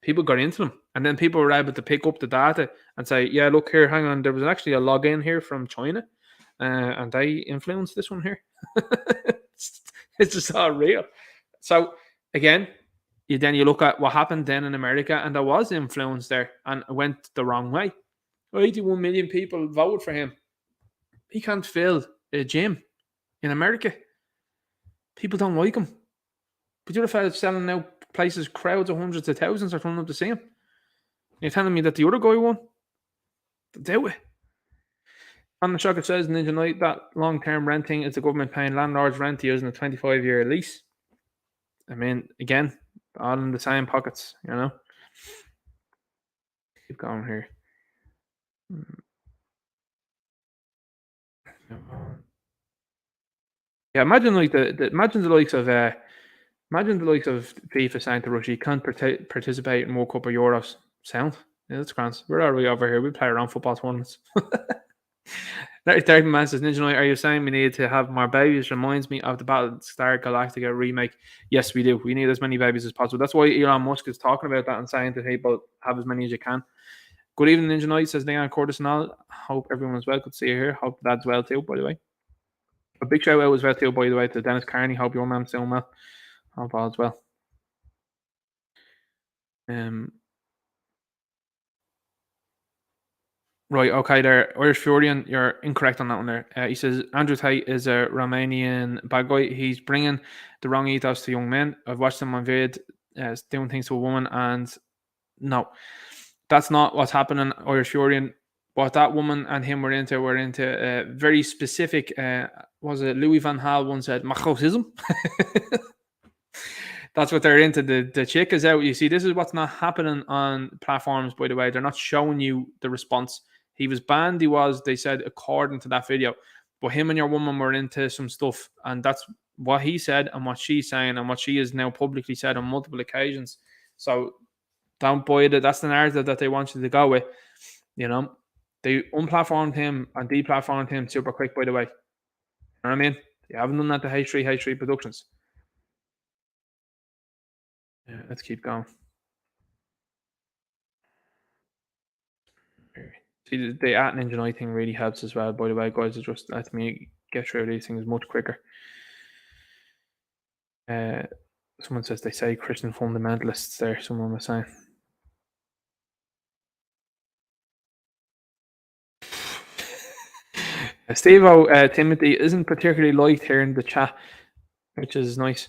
Speaker 1: People got into them. And then people were able to pick up the data and say, yeah, look here, hang on, there was actually a login here from China. And they influenced this one here. It's just all real. So, again, you look at what happened then in America, and there was influence there, and it went the wrong way. 81 million people voted for him. He can't fill a gym in America. People don't like him. But you're a selling out places, crowds of hundreds of thousands are turning up to see him. You're telling me that the other guy won? Do it. On the shock, it says in Ninja Knight that long-term renting is the government paying landlords rent using a 25-year lease. I mean, again, all in the same pockets, you know. Keep going here. Yeah, imagine like imagine the likes of FIFA saying to Russia, you can't participate in World Cup or Euros. Sound? Yeah, that's grand. We're already over here. We play around football tournaments. 30 man says, Ninja Knight, are you saying we need to have more babies? Reminds me of the Battlestar Galactica remake. Yes, we do. We need as many babies as possible. That's why Elon Musk is talking about that and saying to people, have as many as you can. Good evening, Ninja Knight, says Leon Curtis and all. Hope everyone's well. Good to see you here. Hope that's well too, by the way. A big shout out as well too, by the way, to Dennis Carney. Hope your man's doing well. Hope all's well. Right, okay, there. Irish Furian, you're incorrect on that one there. He says Andrew Tate is a Romanian bad guy. He's bringing the wrong ethos to young men. I've watched him on vid doing things to a woman, and no, that's not what's happening, Irish Furian. What that woman and him were into very specific, was it Louis Van Gaal once said, machism? That's what they're into. The chick is out. You see, this is what's not happening on platforms, by the way. They're not showing you the response. He was banned, they said, according to that video. But him and your woman were into some stuff, and that's what he said and what she's saying and what she has now publicly said on multiple occasions. So don't buy it. That's the narrative that they want you to go with. You know, they unplatformed him and deplatformed him super quick, by the way. You know what I mean? They haven't done that to H3 Productions. Yeah, let's keep going. See, the at Ninja Night thing really helps as well, by the way, guys. It just lets me get through these things much quicker. Someone says they say Christian fundamentalists there, someone was saying. Steve-O, Timothy isn't particularly liked here in the chat, which is nice.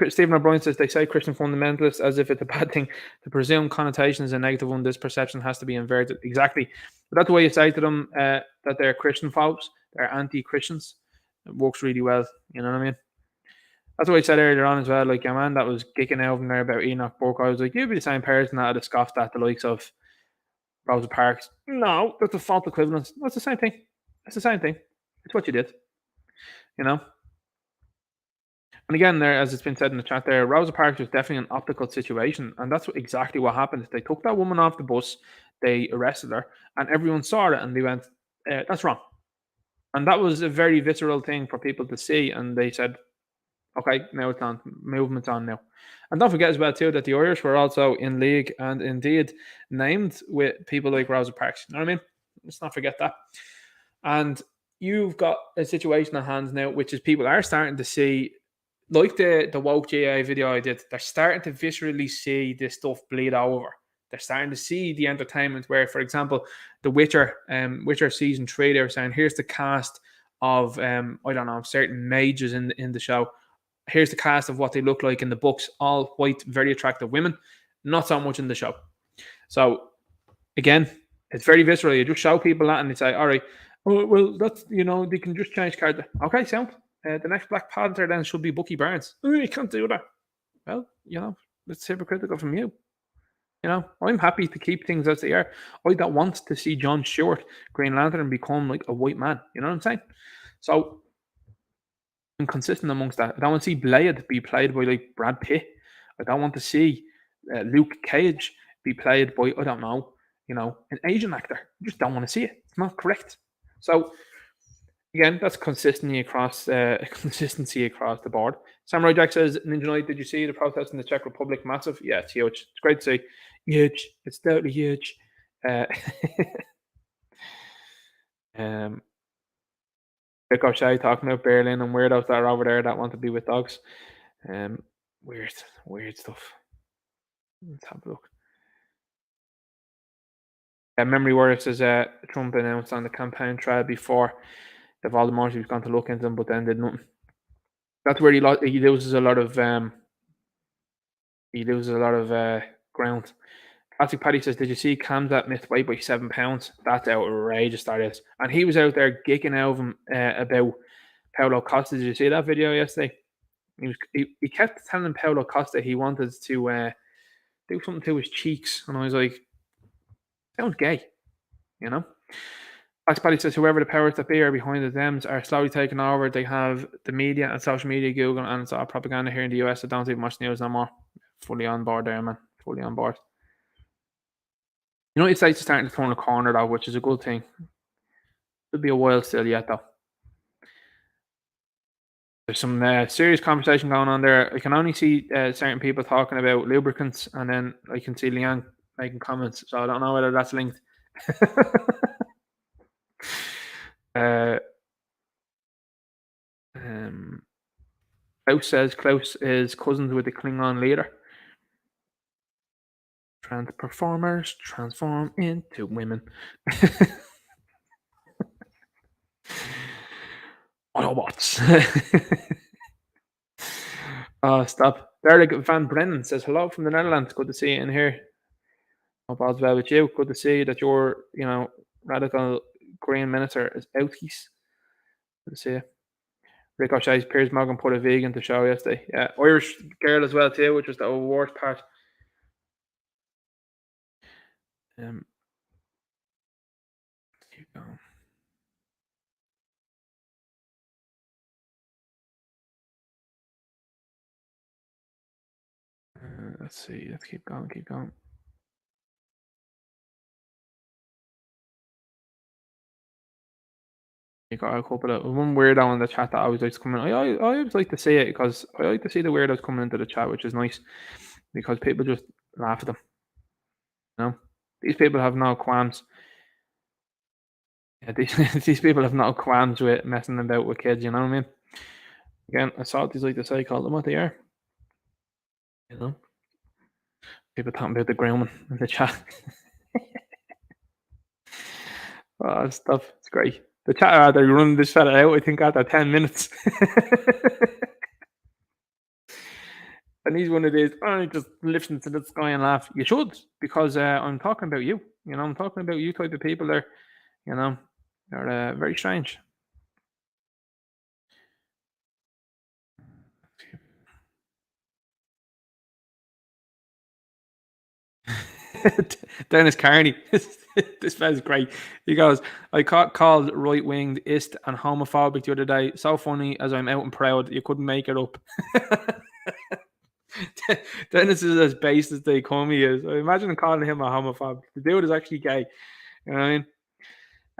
Speaker 1: Stephen O'Brien says they say Christian fundamentalists as if it's a bad thing. The presumed connotation is a negative one. This perception has to be inverted. Exactly. But that's the way you say to them that they're Christian phobes, they're anti-Christians. It works really well. You know what I mean? That's what I said earlier on as well. Like, your man that was geeking out in there about Enoch Burke, I was like, you'd be the same person that would have scoffed at the likes of Rosa Parks. No, that's a false equivalence. That's the same thing. It's the same thing. It's what you did. You know? And again, there, as it's been said in the chat there, Rosa Parks was definitely an optical situation. And that's exactly what happened. They took that woman off the bus, they arrested her, and everyone saw it and they went, that's wrong. And that was a very visceral thing for people to see. And they said, okay, now it's on. Movement's on now. And don't forget as well, too, that the Irish were also in league and indeed named with people like Rosa Parks. You know what I mean? Let's not forget that. And you've got a situation at hand now, which is people are starting to see, like the woke GA video I did, they're starting to viscerally see this stuff bleed over. They're starting to see the entertainment where, for example, The Witcher, Witcher season 3, they were saying, here's the cast of, I don't know, certain mages in the show. Here's the cast of what they look like in the books, all white, very attractive women, not so much in the show. So, again, it's very visceral. You just show people that and they say, all right, well, that's, you know, they can just change character. Okay, sound. The next Black Panther then should be Bucky Barnes. Oh, you can't do that. Well, you know, it's hypocritical from you. You know, I'm happy to keep things as they are. I don't want to see John Stewart, Green Lantern, become like a white man. You know what I'm saying? So, I'm consistent amongst that. I don't want to see Blade be played by like Brad Pitt. I don't want to see Luke Cage be played by, I don't know, you know, an Asian actor. I just don't want to see it. It's not correct. So, again, that's consistency across the board. Samurai Jack says, Ninja Knight, did you see the protest in the Czech Republic? Massive. Yeah, it's huge. It's great to see. Huge. It's totally huge. Rick O'Shea talking about Berlin and weirdos that are over there that want to be with dogs. Weird stuff. Let's have a look. Memory Warrior says Trump announced on the campaign trail before that Voldemort was going to look into them, but then did nothing. That's where he loses a lot of ground. Classic Paddy says, did you see Kamzat missed weight by 7 pounds? That's outrageous, that is. And he was out there geeking out of him about Paulo Costa. Did you see that video yesterday? He kept telling Paulo Costa he wanted to do something to his cheeks. And I was like, sounds gay, you know? Classic Paddy says, whoever the powers that be are behind the Dems are slowly taking over. They have the media and social media, Google, and it's all propaganda here in the US. I don't see much news no more. Fully on board there, man. Fully on board. United States is starting to turn a corner, though, which is a good thing. It'll be a while still yet, though. There's some serious conversation going on there. I can only see certain people talking about lubricants, and then I can see Leanne making comments, so I don't know whether that's linked. Klaus says Klaus is cousins with the Klingon leader. Trans performers transform into women. Autobots. Stop. Derek Van Brennan says hello from the Netherlands. Good to see you in here. Hope all's well with you. Good to see that your, radical Green minister is outies. Good to see you. Ricochet's Piers Morgan put a vegan to show yesterday. Yeah, Irish girl as well too, which was the worst part. Keep going. Let's see. Let's keep going. Keep going. You got a couple of one weirdo in the chat that always likes to come in. I always like to see it because I like to see the weirdos coming into the chat, which is nice because people just laugh at them. These people have no qualms. Yeah, these people have no qualms with messing about with kids. You know what I mean? Again, assaulties like to say, call them what they are. People talking about the grooming in the chat. Stuff. It's great. The chat they're running this fella out, I think, after 10 minutes. And he's one of these, just listen to this guy and laugh. You should, because I'm talking about you. I'm talking about you type of people there. They're very strange. Dennis Carney. This fella's great. He goes, I got called right-winged, ist, and homophobic the other day. So funny as I'm out and proud. You couldn't make it up. Dennis is as based as they come. He is. I imagine calling him a homophobe. The dude is actually gay. You know what I mean?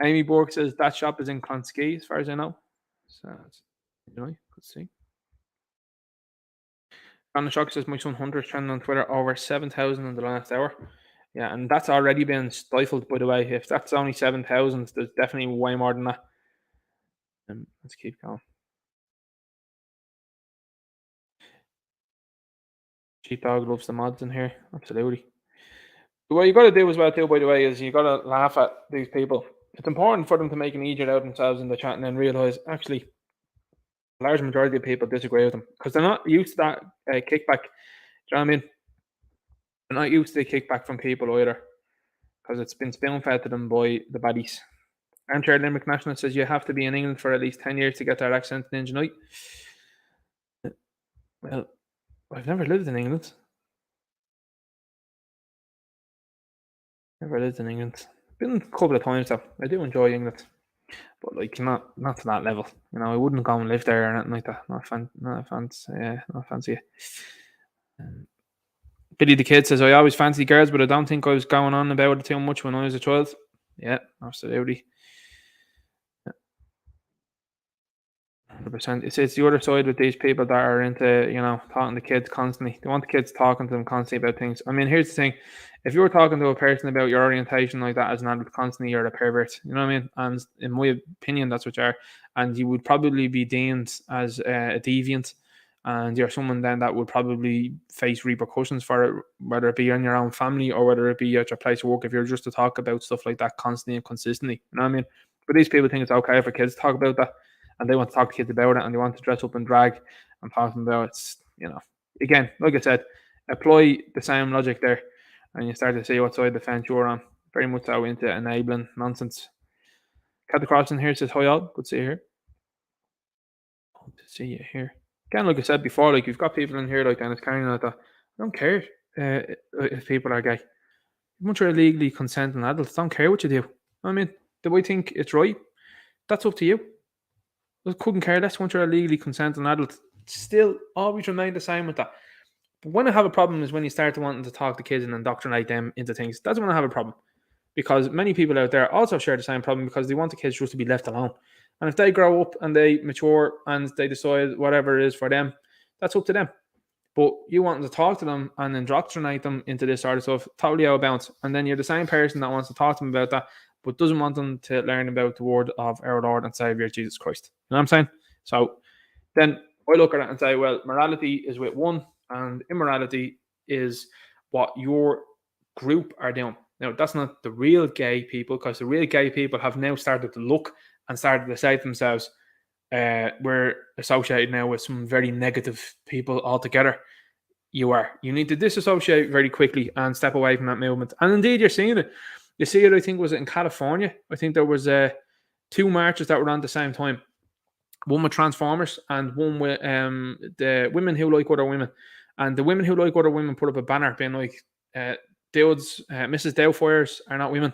Speaker 1: Amy Burke says that shop is in Clonskee, as far as I know. So, good to see. Brandon Shock says my son Hunter is trending on Twitter over 7,000 in the last hour. Yeah, and that's already been stifled, by the way. If that's only 7,000, there's definitely way more than that. Let's keep going. Sheepdog loves the mods in here. Absolutely. What you got to do as well, too, by the way, is you got to laugh at these people. It's important for them to make an idiot out of themselves in the chat and then realise, actually, a large majority of people disagree with them because they're not used to that kickback. Do you know what I mean? They're not used to the kickback from people either because it's been spoon-fed to them by the baddies. Armchair Limerick National says you have to be in England for at least 10 years to get that accent in Ninja Night. Well, I've never lived in England. Been a couple of times though. I do enjoy England, but like not to that level. I wouldn't go and live there or anything like that. Not fancy it. Billy the Kid says I always fancy girls, but I don't think I was going on about it too much when I was a child. Yeah, absolutely. 100%. It's the other side with these people that are into, talking to kids constantly. They want the kids talking to them constantly about things. I mean, here's the thing. If you were talking to a person about your orientation like that as an adult constantly, you're a pervert. You know what I mean? And in my opinion, that's what you are. And you would probably be deemed as a deviant. And you're someone then that would probably face repercussions for it, whether it be in your own family or whether it be at your place of work, if you're just to talk about stuff like that constantly and consistently. You know what I mean? But these people think it's okay for kids to talk about that. And they want to talk to kids about it, and they want to dress up in drag and talk to them about it. Again, like I said, apply the same logic there, and you start to see what side of the fence you're on. Very much so into enabling nonsense. Cat Crossing here says, hi all, good to see you here. Good to see you here. Again, like I said before, like you've got people in here like Dennis Carney like that. I don't care if people are gay. Once you're illegally consenting adults, don't care what you do. I mean, do I think it's right? That's up to you. I couldn't care less once you're a legally consenting adult. Still, always remain the same with that. But when I have a problem is when you start wanting to talk to kids and indoctrinate them into things. That's when I have a problem. Because many people out there also share the same problem because they want the kids just to be left alone. And if they grow up and they mature and they decide whatever it is for them, that's up to them. But you wanting to talk to them and indoctrinate them into this sort of stuff, totally out of bounds. And then you're the same person that wants to talk to them about that, but doesn't want them to learn about the word of our Lord and Savior Jesus Christ. You know what I'm saying? So then I look at it and say, well, morality is with one, and immorality is what your group are doing. Now, that's not the real gay people, because the real gay people have now started to look and started to say to themselves, we're associated now with some very negative people altogether. You need to disassociate very quickly and step away from that movement. And indeed, you're seeing it. You see it, I think, was it in California? I think there was 2 marches that were on at the same time. One with Transformers and one with the women who like other women. And the women who like other women put up a banner being like, dudes, Mrs. Doubtfires are not women.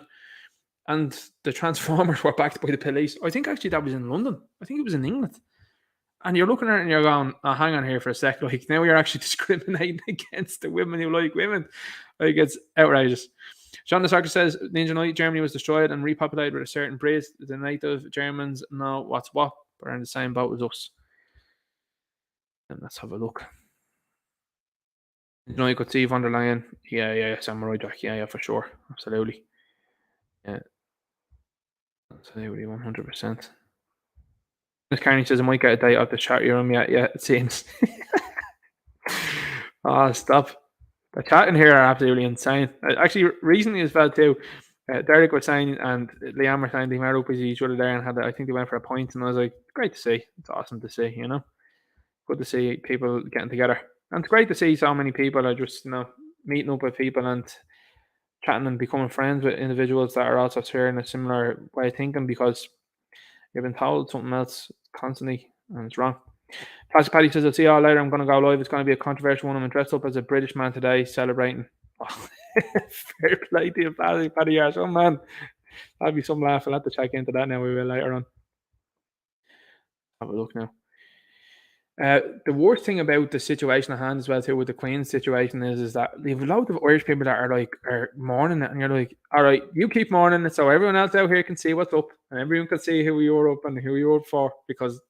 Speaker 1: And the Transformers were backed by the police. I think actually that was in London. I think it was in England. And you're looking at it and you're going, oh, hang on here for a sec. Like, now you're actually discriminating against the women who like women. Like, it's outrageous. John the Sarker says, Ninja Knight, Germany was destroyed and repopulated with a certain breed. The native Germans know what's what, but are in the same boat as us. And let's have a look. You know, you could see von der Leyen. Yeah, Samurai Jack. Yeah, for sure. Absolutely. Yeah. Absolutely, 100%. Miss Carney says, I might get a date off the chat room. Yeah, it seems. Oh, stop. The chat in here are absolutely insane. Actually, recently as well, too, Derek was saying, and Liam were saying they met up with each other there and had, I think they went for a pint, and I was like, great to see. It's awesome to see, you know? Good to see people getting together. And it's great to see so many people are just, meeting up with people and chatting and becoming friends with individuals that are also sharing a similar way of thinking, because you've been told something else constantly and it's wrong. Classic Paddy says, I'll see you all later. I'm going to go live. It's going to be a controversial one. I'm dressed up as a British man today celebrating. Oh, fair play to you, Paddy. Oh, man. That'll be some laugh. I'll have to check into that now. We will later on. Have a look now. The worst thing about the situation at hand as well, too, with the Queen's situation is that you have a lot of Irish people that are mourning it, and you're like, all right, you keep mourning it so everyone else out here can see what's up, and everyone can see who you're up and who you're up for, because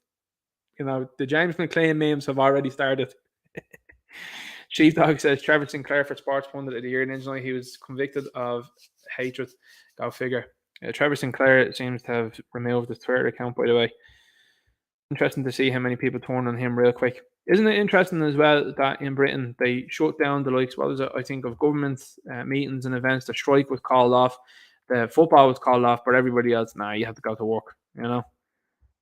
Speaker 1: the James McLean memes have already started. Sheepdog says Trevor Sinclair for Sports Pundit of the Year. Originally, he was convicted of hatred. Go figure. Trevor Sinclair seems to have removed his Twitter account, by the way. Interesting to see how many people turn on him real quick. Isn't it interesting as well that in Britain they shut down the likes, of government meetings and events? The strike was called off, the football was called off, but everybody else, you have to go to work.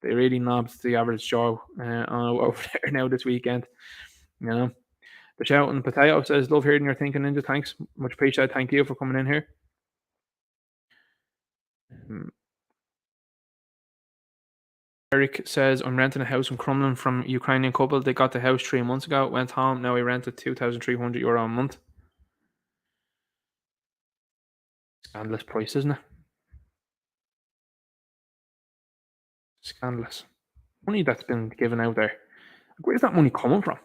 Speaker 1: They really knobbed the average Joe over there now this weekend. The Shouting Potato says, love hearing your thinking, Ninja. Thanks, much appreciated. Thank you for coming in here. Eric says, I'm renting a house in Crumlin from a Ukrainian couple. They got the house 3 months ago, went home, now we rented €2,300 a month. Scandalous price, isn't it? Scandalous. Money that's been given out there. Where's that money coming from?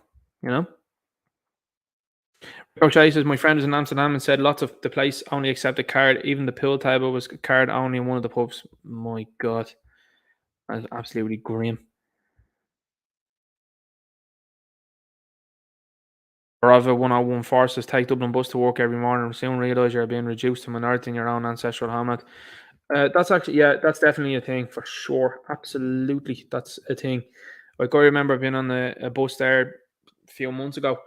Speaker 1: O'Shea says, my friend is in Amsterdam and said lots of the place only accepted card. Even the pool table was card only in one of the pubs. My God. That's absolutely grim. Bravo 1014 says, take Dublin bus to work every morning and soon realise you're being reduced to minority in your own ancestral homeland. That's actually, that's definitely a thing for sure. Absolutely, that's a thing. Like, I remember being on a bus there a few months ago,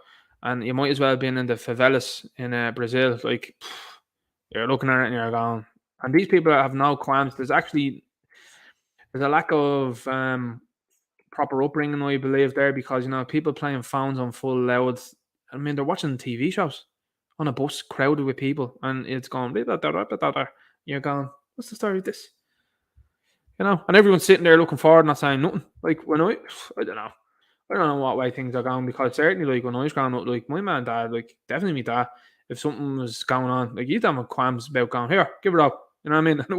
Speaker 1: and you might as well have been in the favelas in Brazil. Like, you're looking at it and you're going, and these people have no qualms. There's a lack of proper upbringing, I believe, there, because people playing phones on full loud. I mean, they're watching TV shows on a bus crowded with people, and it's going, you're going, what's the story with this? And everyone's sitting there looking forward, not saying nothing. Like, I don't know what way things are going, because certainly, like, when I was growing up, like, my man and dad, like, definitely me dad, if something was going on, like, you'd have qualms about going, here, give it up. You know what I mean? And it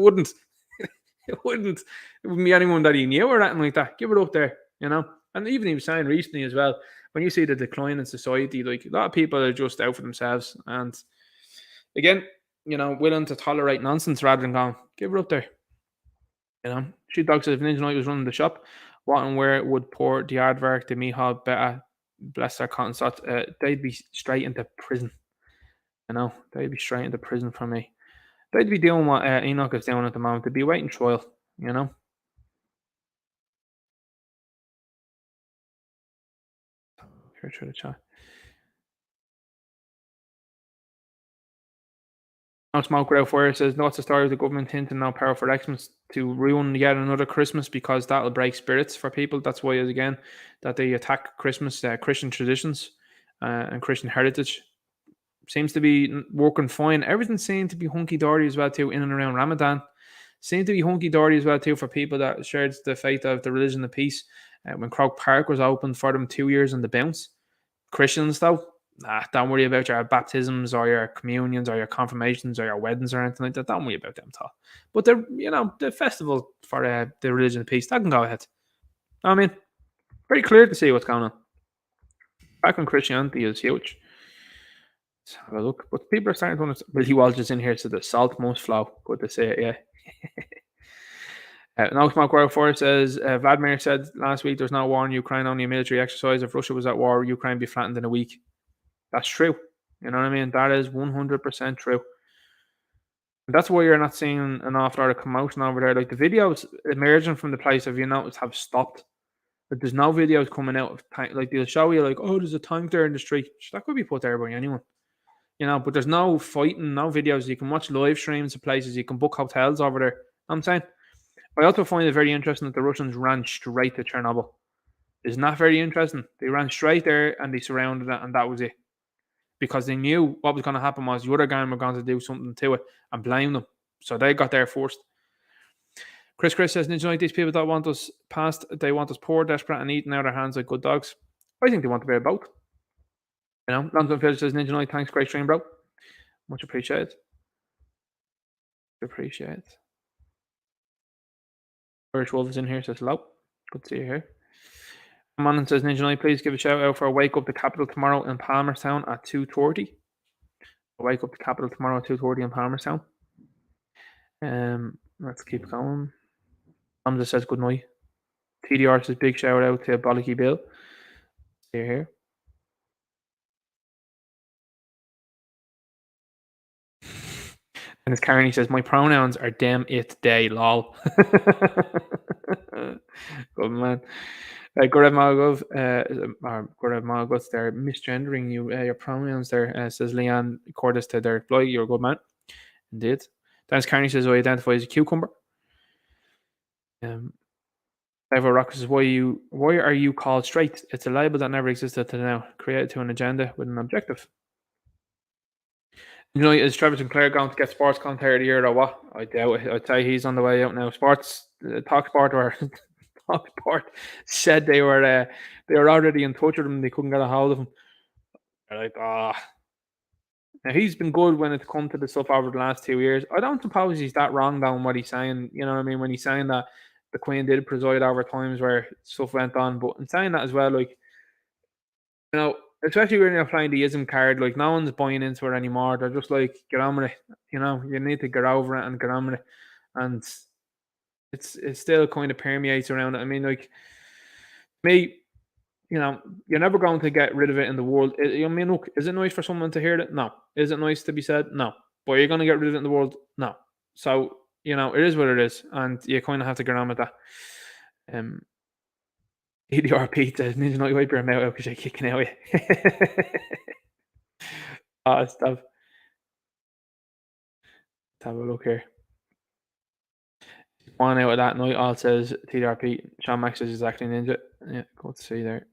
Speaker 1: wouldn't be anyone that he knew or anything like that. Give it up there, And even he was saying recently as well, when you see the decline in society, like, a lot of people are just out for themselves. And again, willing to tolerate nonsense rather than going, give it up there. Sheepdog says, if Ninja Knight was running the shop, what and where would poor the aardvark, the Mihal, better, bless their cotton socks, they'd be straight into prison. They'd be straight into prison for me. They'd be doing what Enoch is doing at the moment. They'd be waiting trial, Here through the chat. No Smoke Without Fire says, "No, it's the story of the government hinting now power for Xmas to ruin yet another Christmas because that'll break spirits for people." That's why, again, that they attack Christmas, Christian traditions and Christian heritage. Seems to be working fine. Everything seemed to be hunky-dory as well too in and around Ramadan. Seemed to be hunky-dory as well too for people that shared the faith of the religion of peace. When Croke Park was open for them 2 years on the bounce. Christians though, don't worry about your baptisms or your communions or your confirmations or your weddings or anything like that. Don't worry about them at all. But the festival for the religion of peace, that can go ahead. I mean, very clear to see what's going on. Back on Christianity is huge. Let's have a look. But people are starting to understand. Billy Walsh is in here, so the salt must flow. Good to see it, yeah. No Smoke Without Fire says, Vladimir said last week there's no war in Ukraine, only a military exercise. If Russia was at war, Ukraine would be flattened in a week. That's true. You know what I mean? That is 100% true. And that's why you're not seeing an awful lot of commotion over there. Like the videos emerging from the place, have you noticed, have stopped. Like there's no videos coming out of like they'll show you like, oh, there's a tank there in the street. That could be put there by anyone. But there's no fighting, no videos. You can watch live streams of places. You can book hotels over there. I'm saying. I also find it very interesting that the Russians ran straight to Chernobyl. Isn't that very interesting? They ran straight there and they surrounded it, and that was it. Because they knew what was going to happen was the other gang were going to do something to it and blame them. So they got there first. Chris says, Ninja Knight, these people that want us past, they want us poor, desperate, and eating out of our hands like good dogs. I think they want to be both. London Phil says, Ninja Knight, thanks, great stream, bro. Much appreciated. Appreciate. Irish Wolf is in here, says hello. Good to see you here. Manon says, Ninja Knight, please give a shout out for a Wake Up the Capital tomorrow in Palmerstown at 2:30. Wake Up the Capital tomorrow at 2:30 in Palmerstown. Let's keep going. Hamza says good night. TDR says big shout out to Bollocky Bill. See you here. And as Carney says, my pronouns are them, it, they, lol. Good man. Gorev Malgov, they're misgendering you, your pronouns there, says Leon Cordes to their reply. You're a good man. Indeed. Dennis Carney says, I identify as a cucumber. Ever Rock says, why are you called straight? It's a label that never existed till now, created to an agenda with an objective. Is Trevor Sinclair going to get sports commentator of the year or what? I doubt it. I'd say he's on the way out now. Talk Sport said they were already in touch with him. They couldn't get a hold of him. They're like, Now he's been good when it's come to the stuff over the last 2 years. I don't suppose he's that wrong down what he's saying. You know what I mean? When he's saying that the Queen did preside over times where stuff went on, but in saying that as well, like, especially when you're playing the ism card, like no one's buying into it anymore. They're just like, get on with it. You need to get over it and get on with it. And it still kind of permeates around it. I mean, like, me, you're never going to get rid of it in the world. I mean, look, is it nice for someone to hear it? No. Is it nice to be said? No. But you're going to get rid of it in the world? No. So, it is what it is. And you kind of have to get on with that. EDR Pete says, Ninja Knight, wipe your mouth out because you're kicking out. Stuff. Let's have a look here. One out of that night, all says TDRP. Sean Max says exactly Ninja. Yeah, good to see there.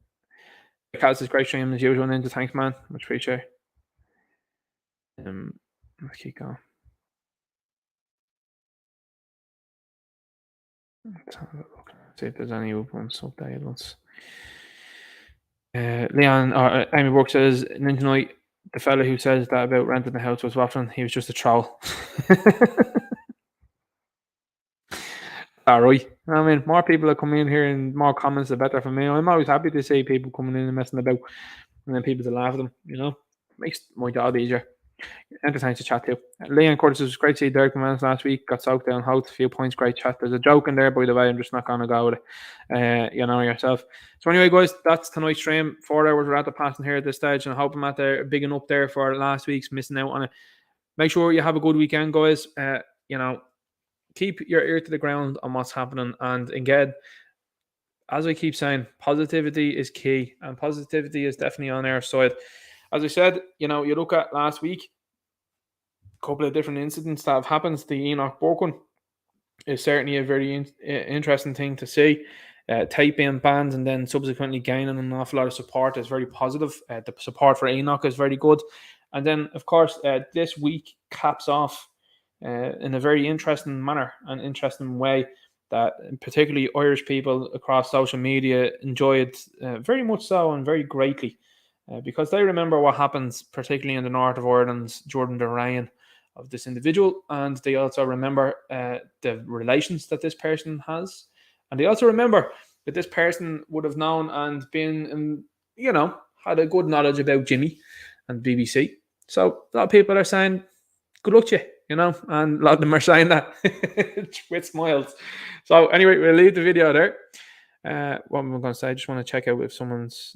Speaker 1: Cat says great stream as usual, Ninja. Thanks, man. Much appreciate. Let's keep going. Let's have a look. See if there's any ones updated ones. Leon or Amy Burke says Ninja Knight, the fella who says that about renting the house was waffling. He was just a troll. Alright. I mean, more people that come in here and more comments, the better for me. I'm always happy to see people coming in and messing about, and then people to laugh at them. Makes my job easier. Entertaining to chat to. Leon Curtis, it was great to see Derek Mans last week. Got soaked down Hout. A few points, great chat. There's a joke in there, by the way. I'm just not going to go with it. Yourself. So anyway, guys, that's tonight's stream. 4 hours we're at the passing here at this stage, and I hope I'm at there bigging up there for last week's missing out on it. Make sure you have a good weekend, guys. Keep your ear to the ground on what's happening, and again, as I keep saying, positivity is key, and positivity is definitely on our side. As I said, you look at last week, a couple of different incidents that have happened. The Enoch Burke one is certainly a very interesting thing to see. Tape being banned and then subsequently gaining an awful lot of support is very positive. The support for Enoch is very good. And then, of course, this week caps off in a very interesting manner and interesting way that particularly Irish people across social media enjoyed very much so and very greatly because they remember what happens, particularly in the north of Ireland during the reign of this individual, and they also remember the relations that this person has, and they also remember that this person would have known and been, had a good knowledge about Jimmy and BBC. So a lot of people are saying, good luck to you, and a lot of them are saying that with smiles. So anyway, we'll leave the video there. What am I going to say? I just want to check out if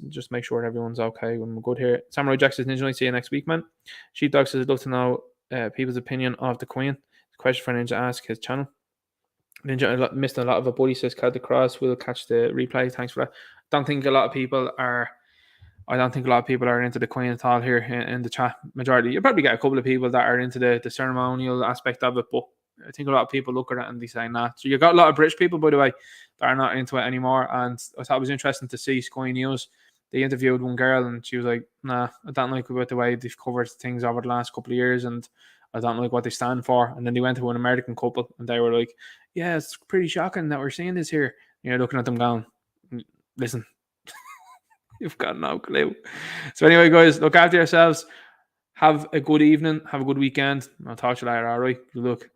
Speaker 1: just make sure everyone's okay when we're good here. Samurai Jack says, Ninja Night, see you next week, man. Sheepdog says, I'd love to know people's opinion of the Queen. Question for Ninja, ask his channel. Ninja missed a lot of a buddy, says Cut the Cross. We'll catch the replay. Thanks for that. I don't think a lot of people are into the Queen at all here in the chat. Majority, you probably get a couple of people that are into the ceremonial aspect of it, but I think a lot of people look at it and they say nah. So you got a lot of British people, by the way, that are not into it anymore. And I thought it was interesting to see Sky News. They interviewed one girl and she was like, nah, I don't like about the way they've covered things over the last couple of years and I don't like what they stand for. And then they went to an American couple and they were like, yeah, it's pretty shocking that we're seeing this here. And you're looking at them going, listen, you've got no clue. So anyway, guys, look after yourselves. Have a good evening. Have a good weekend. I'll talk to you later. All right. Good luck.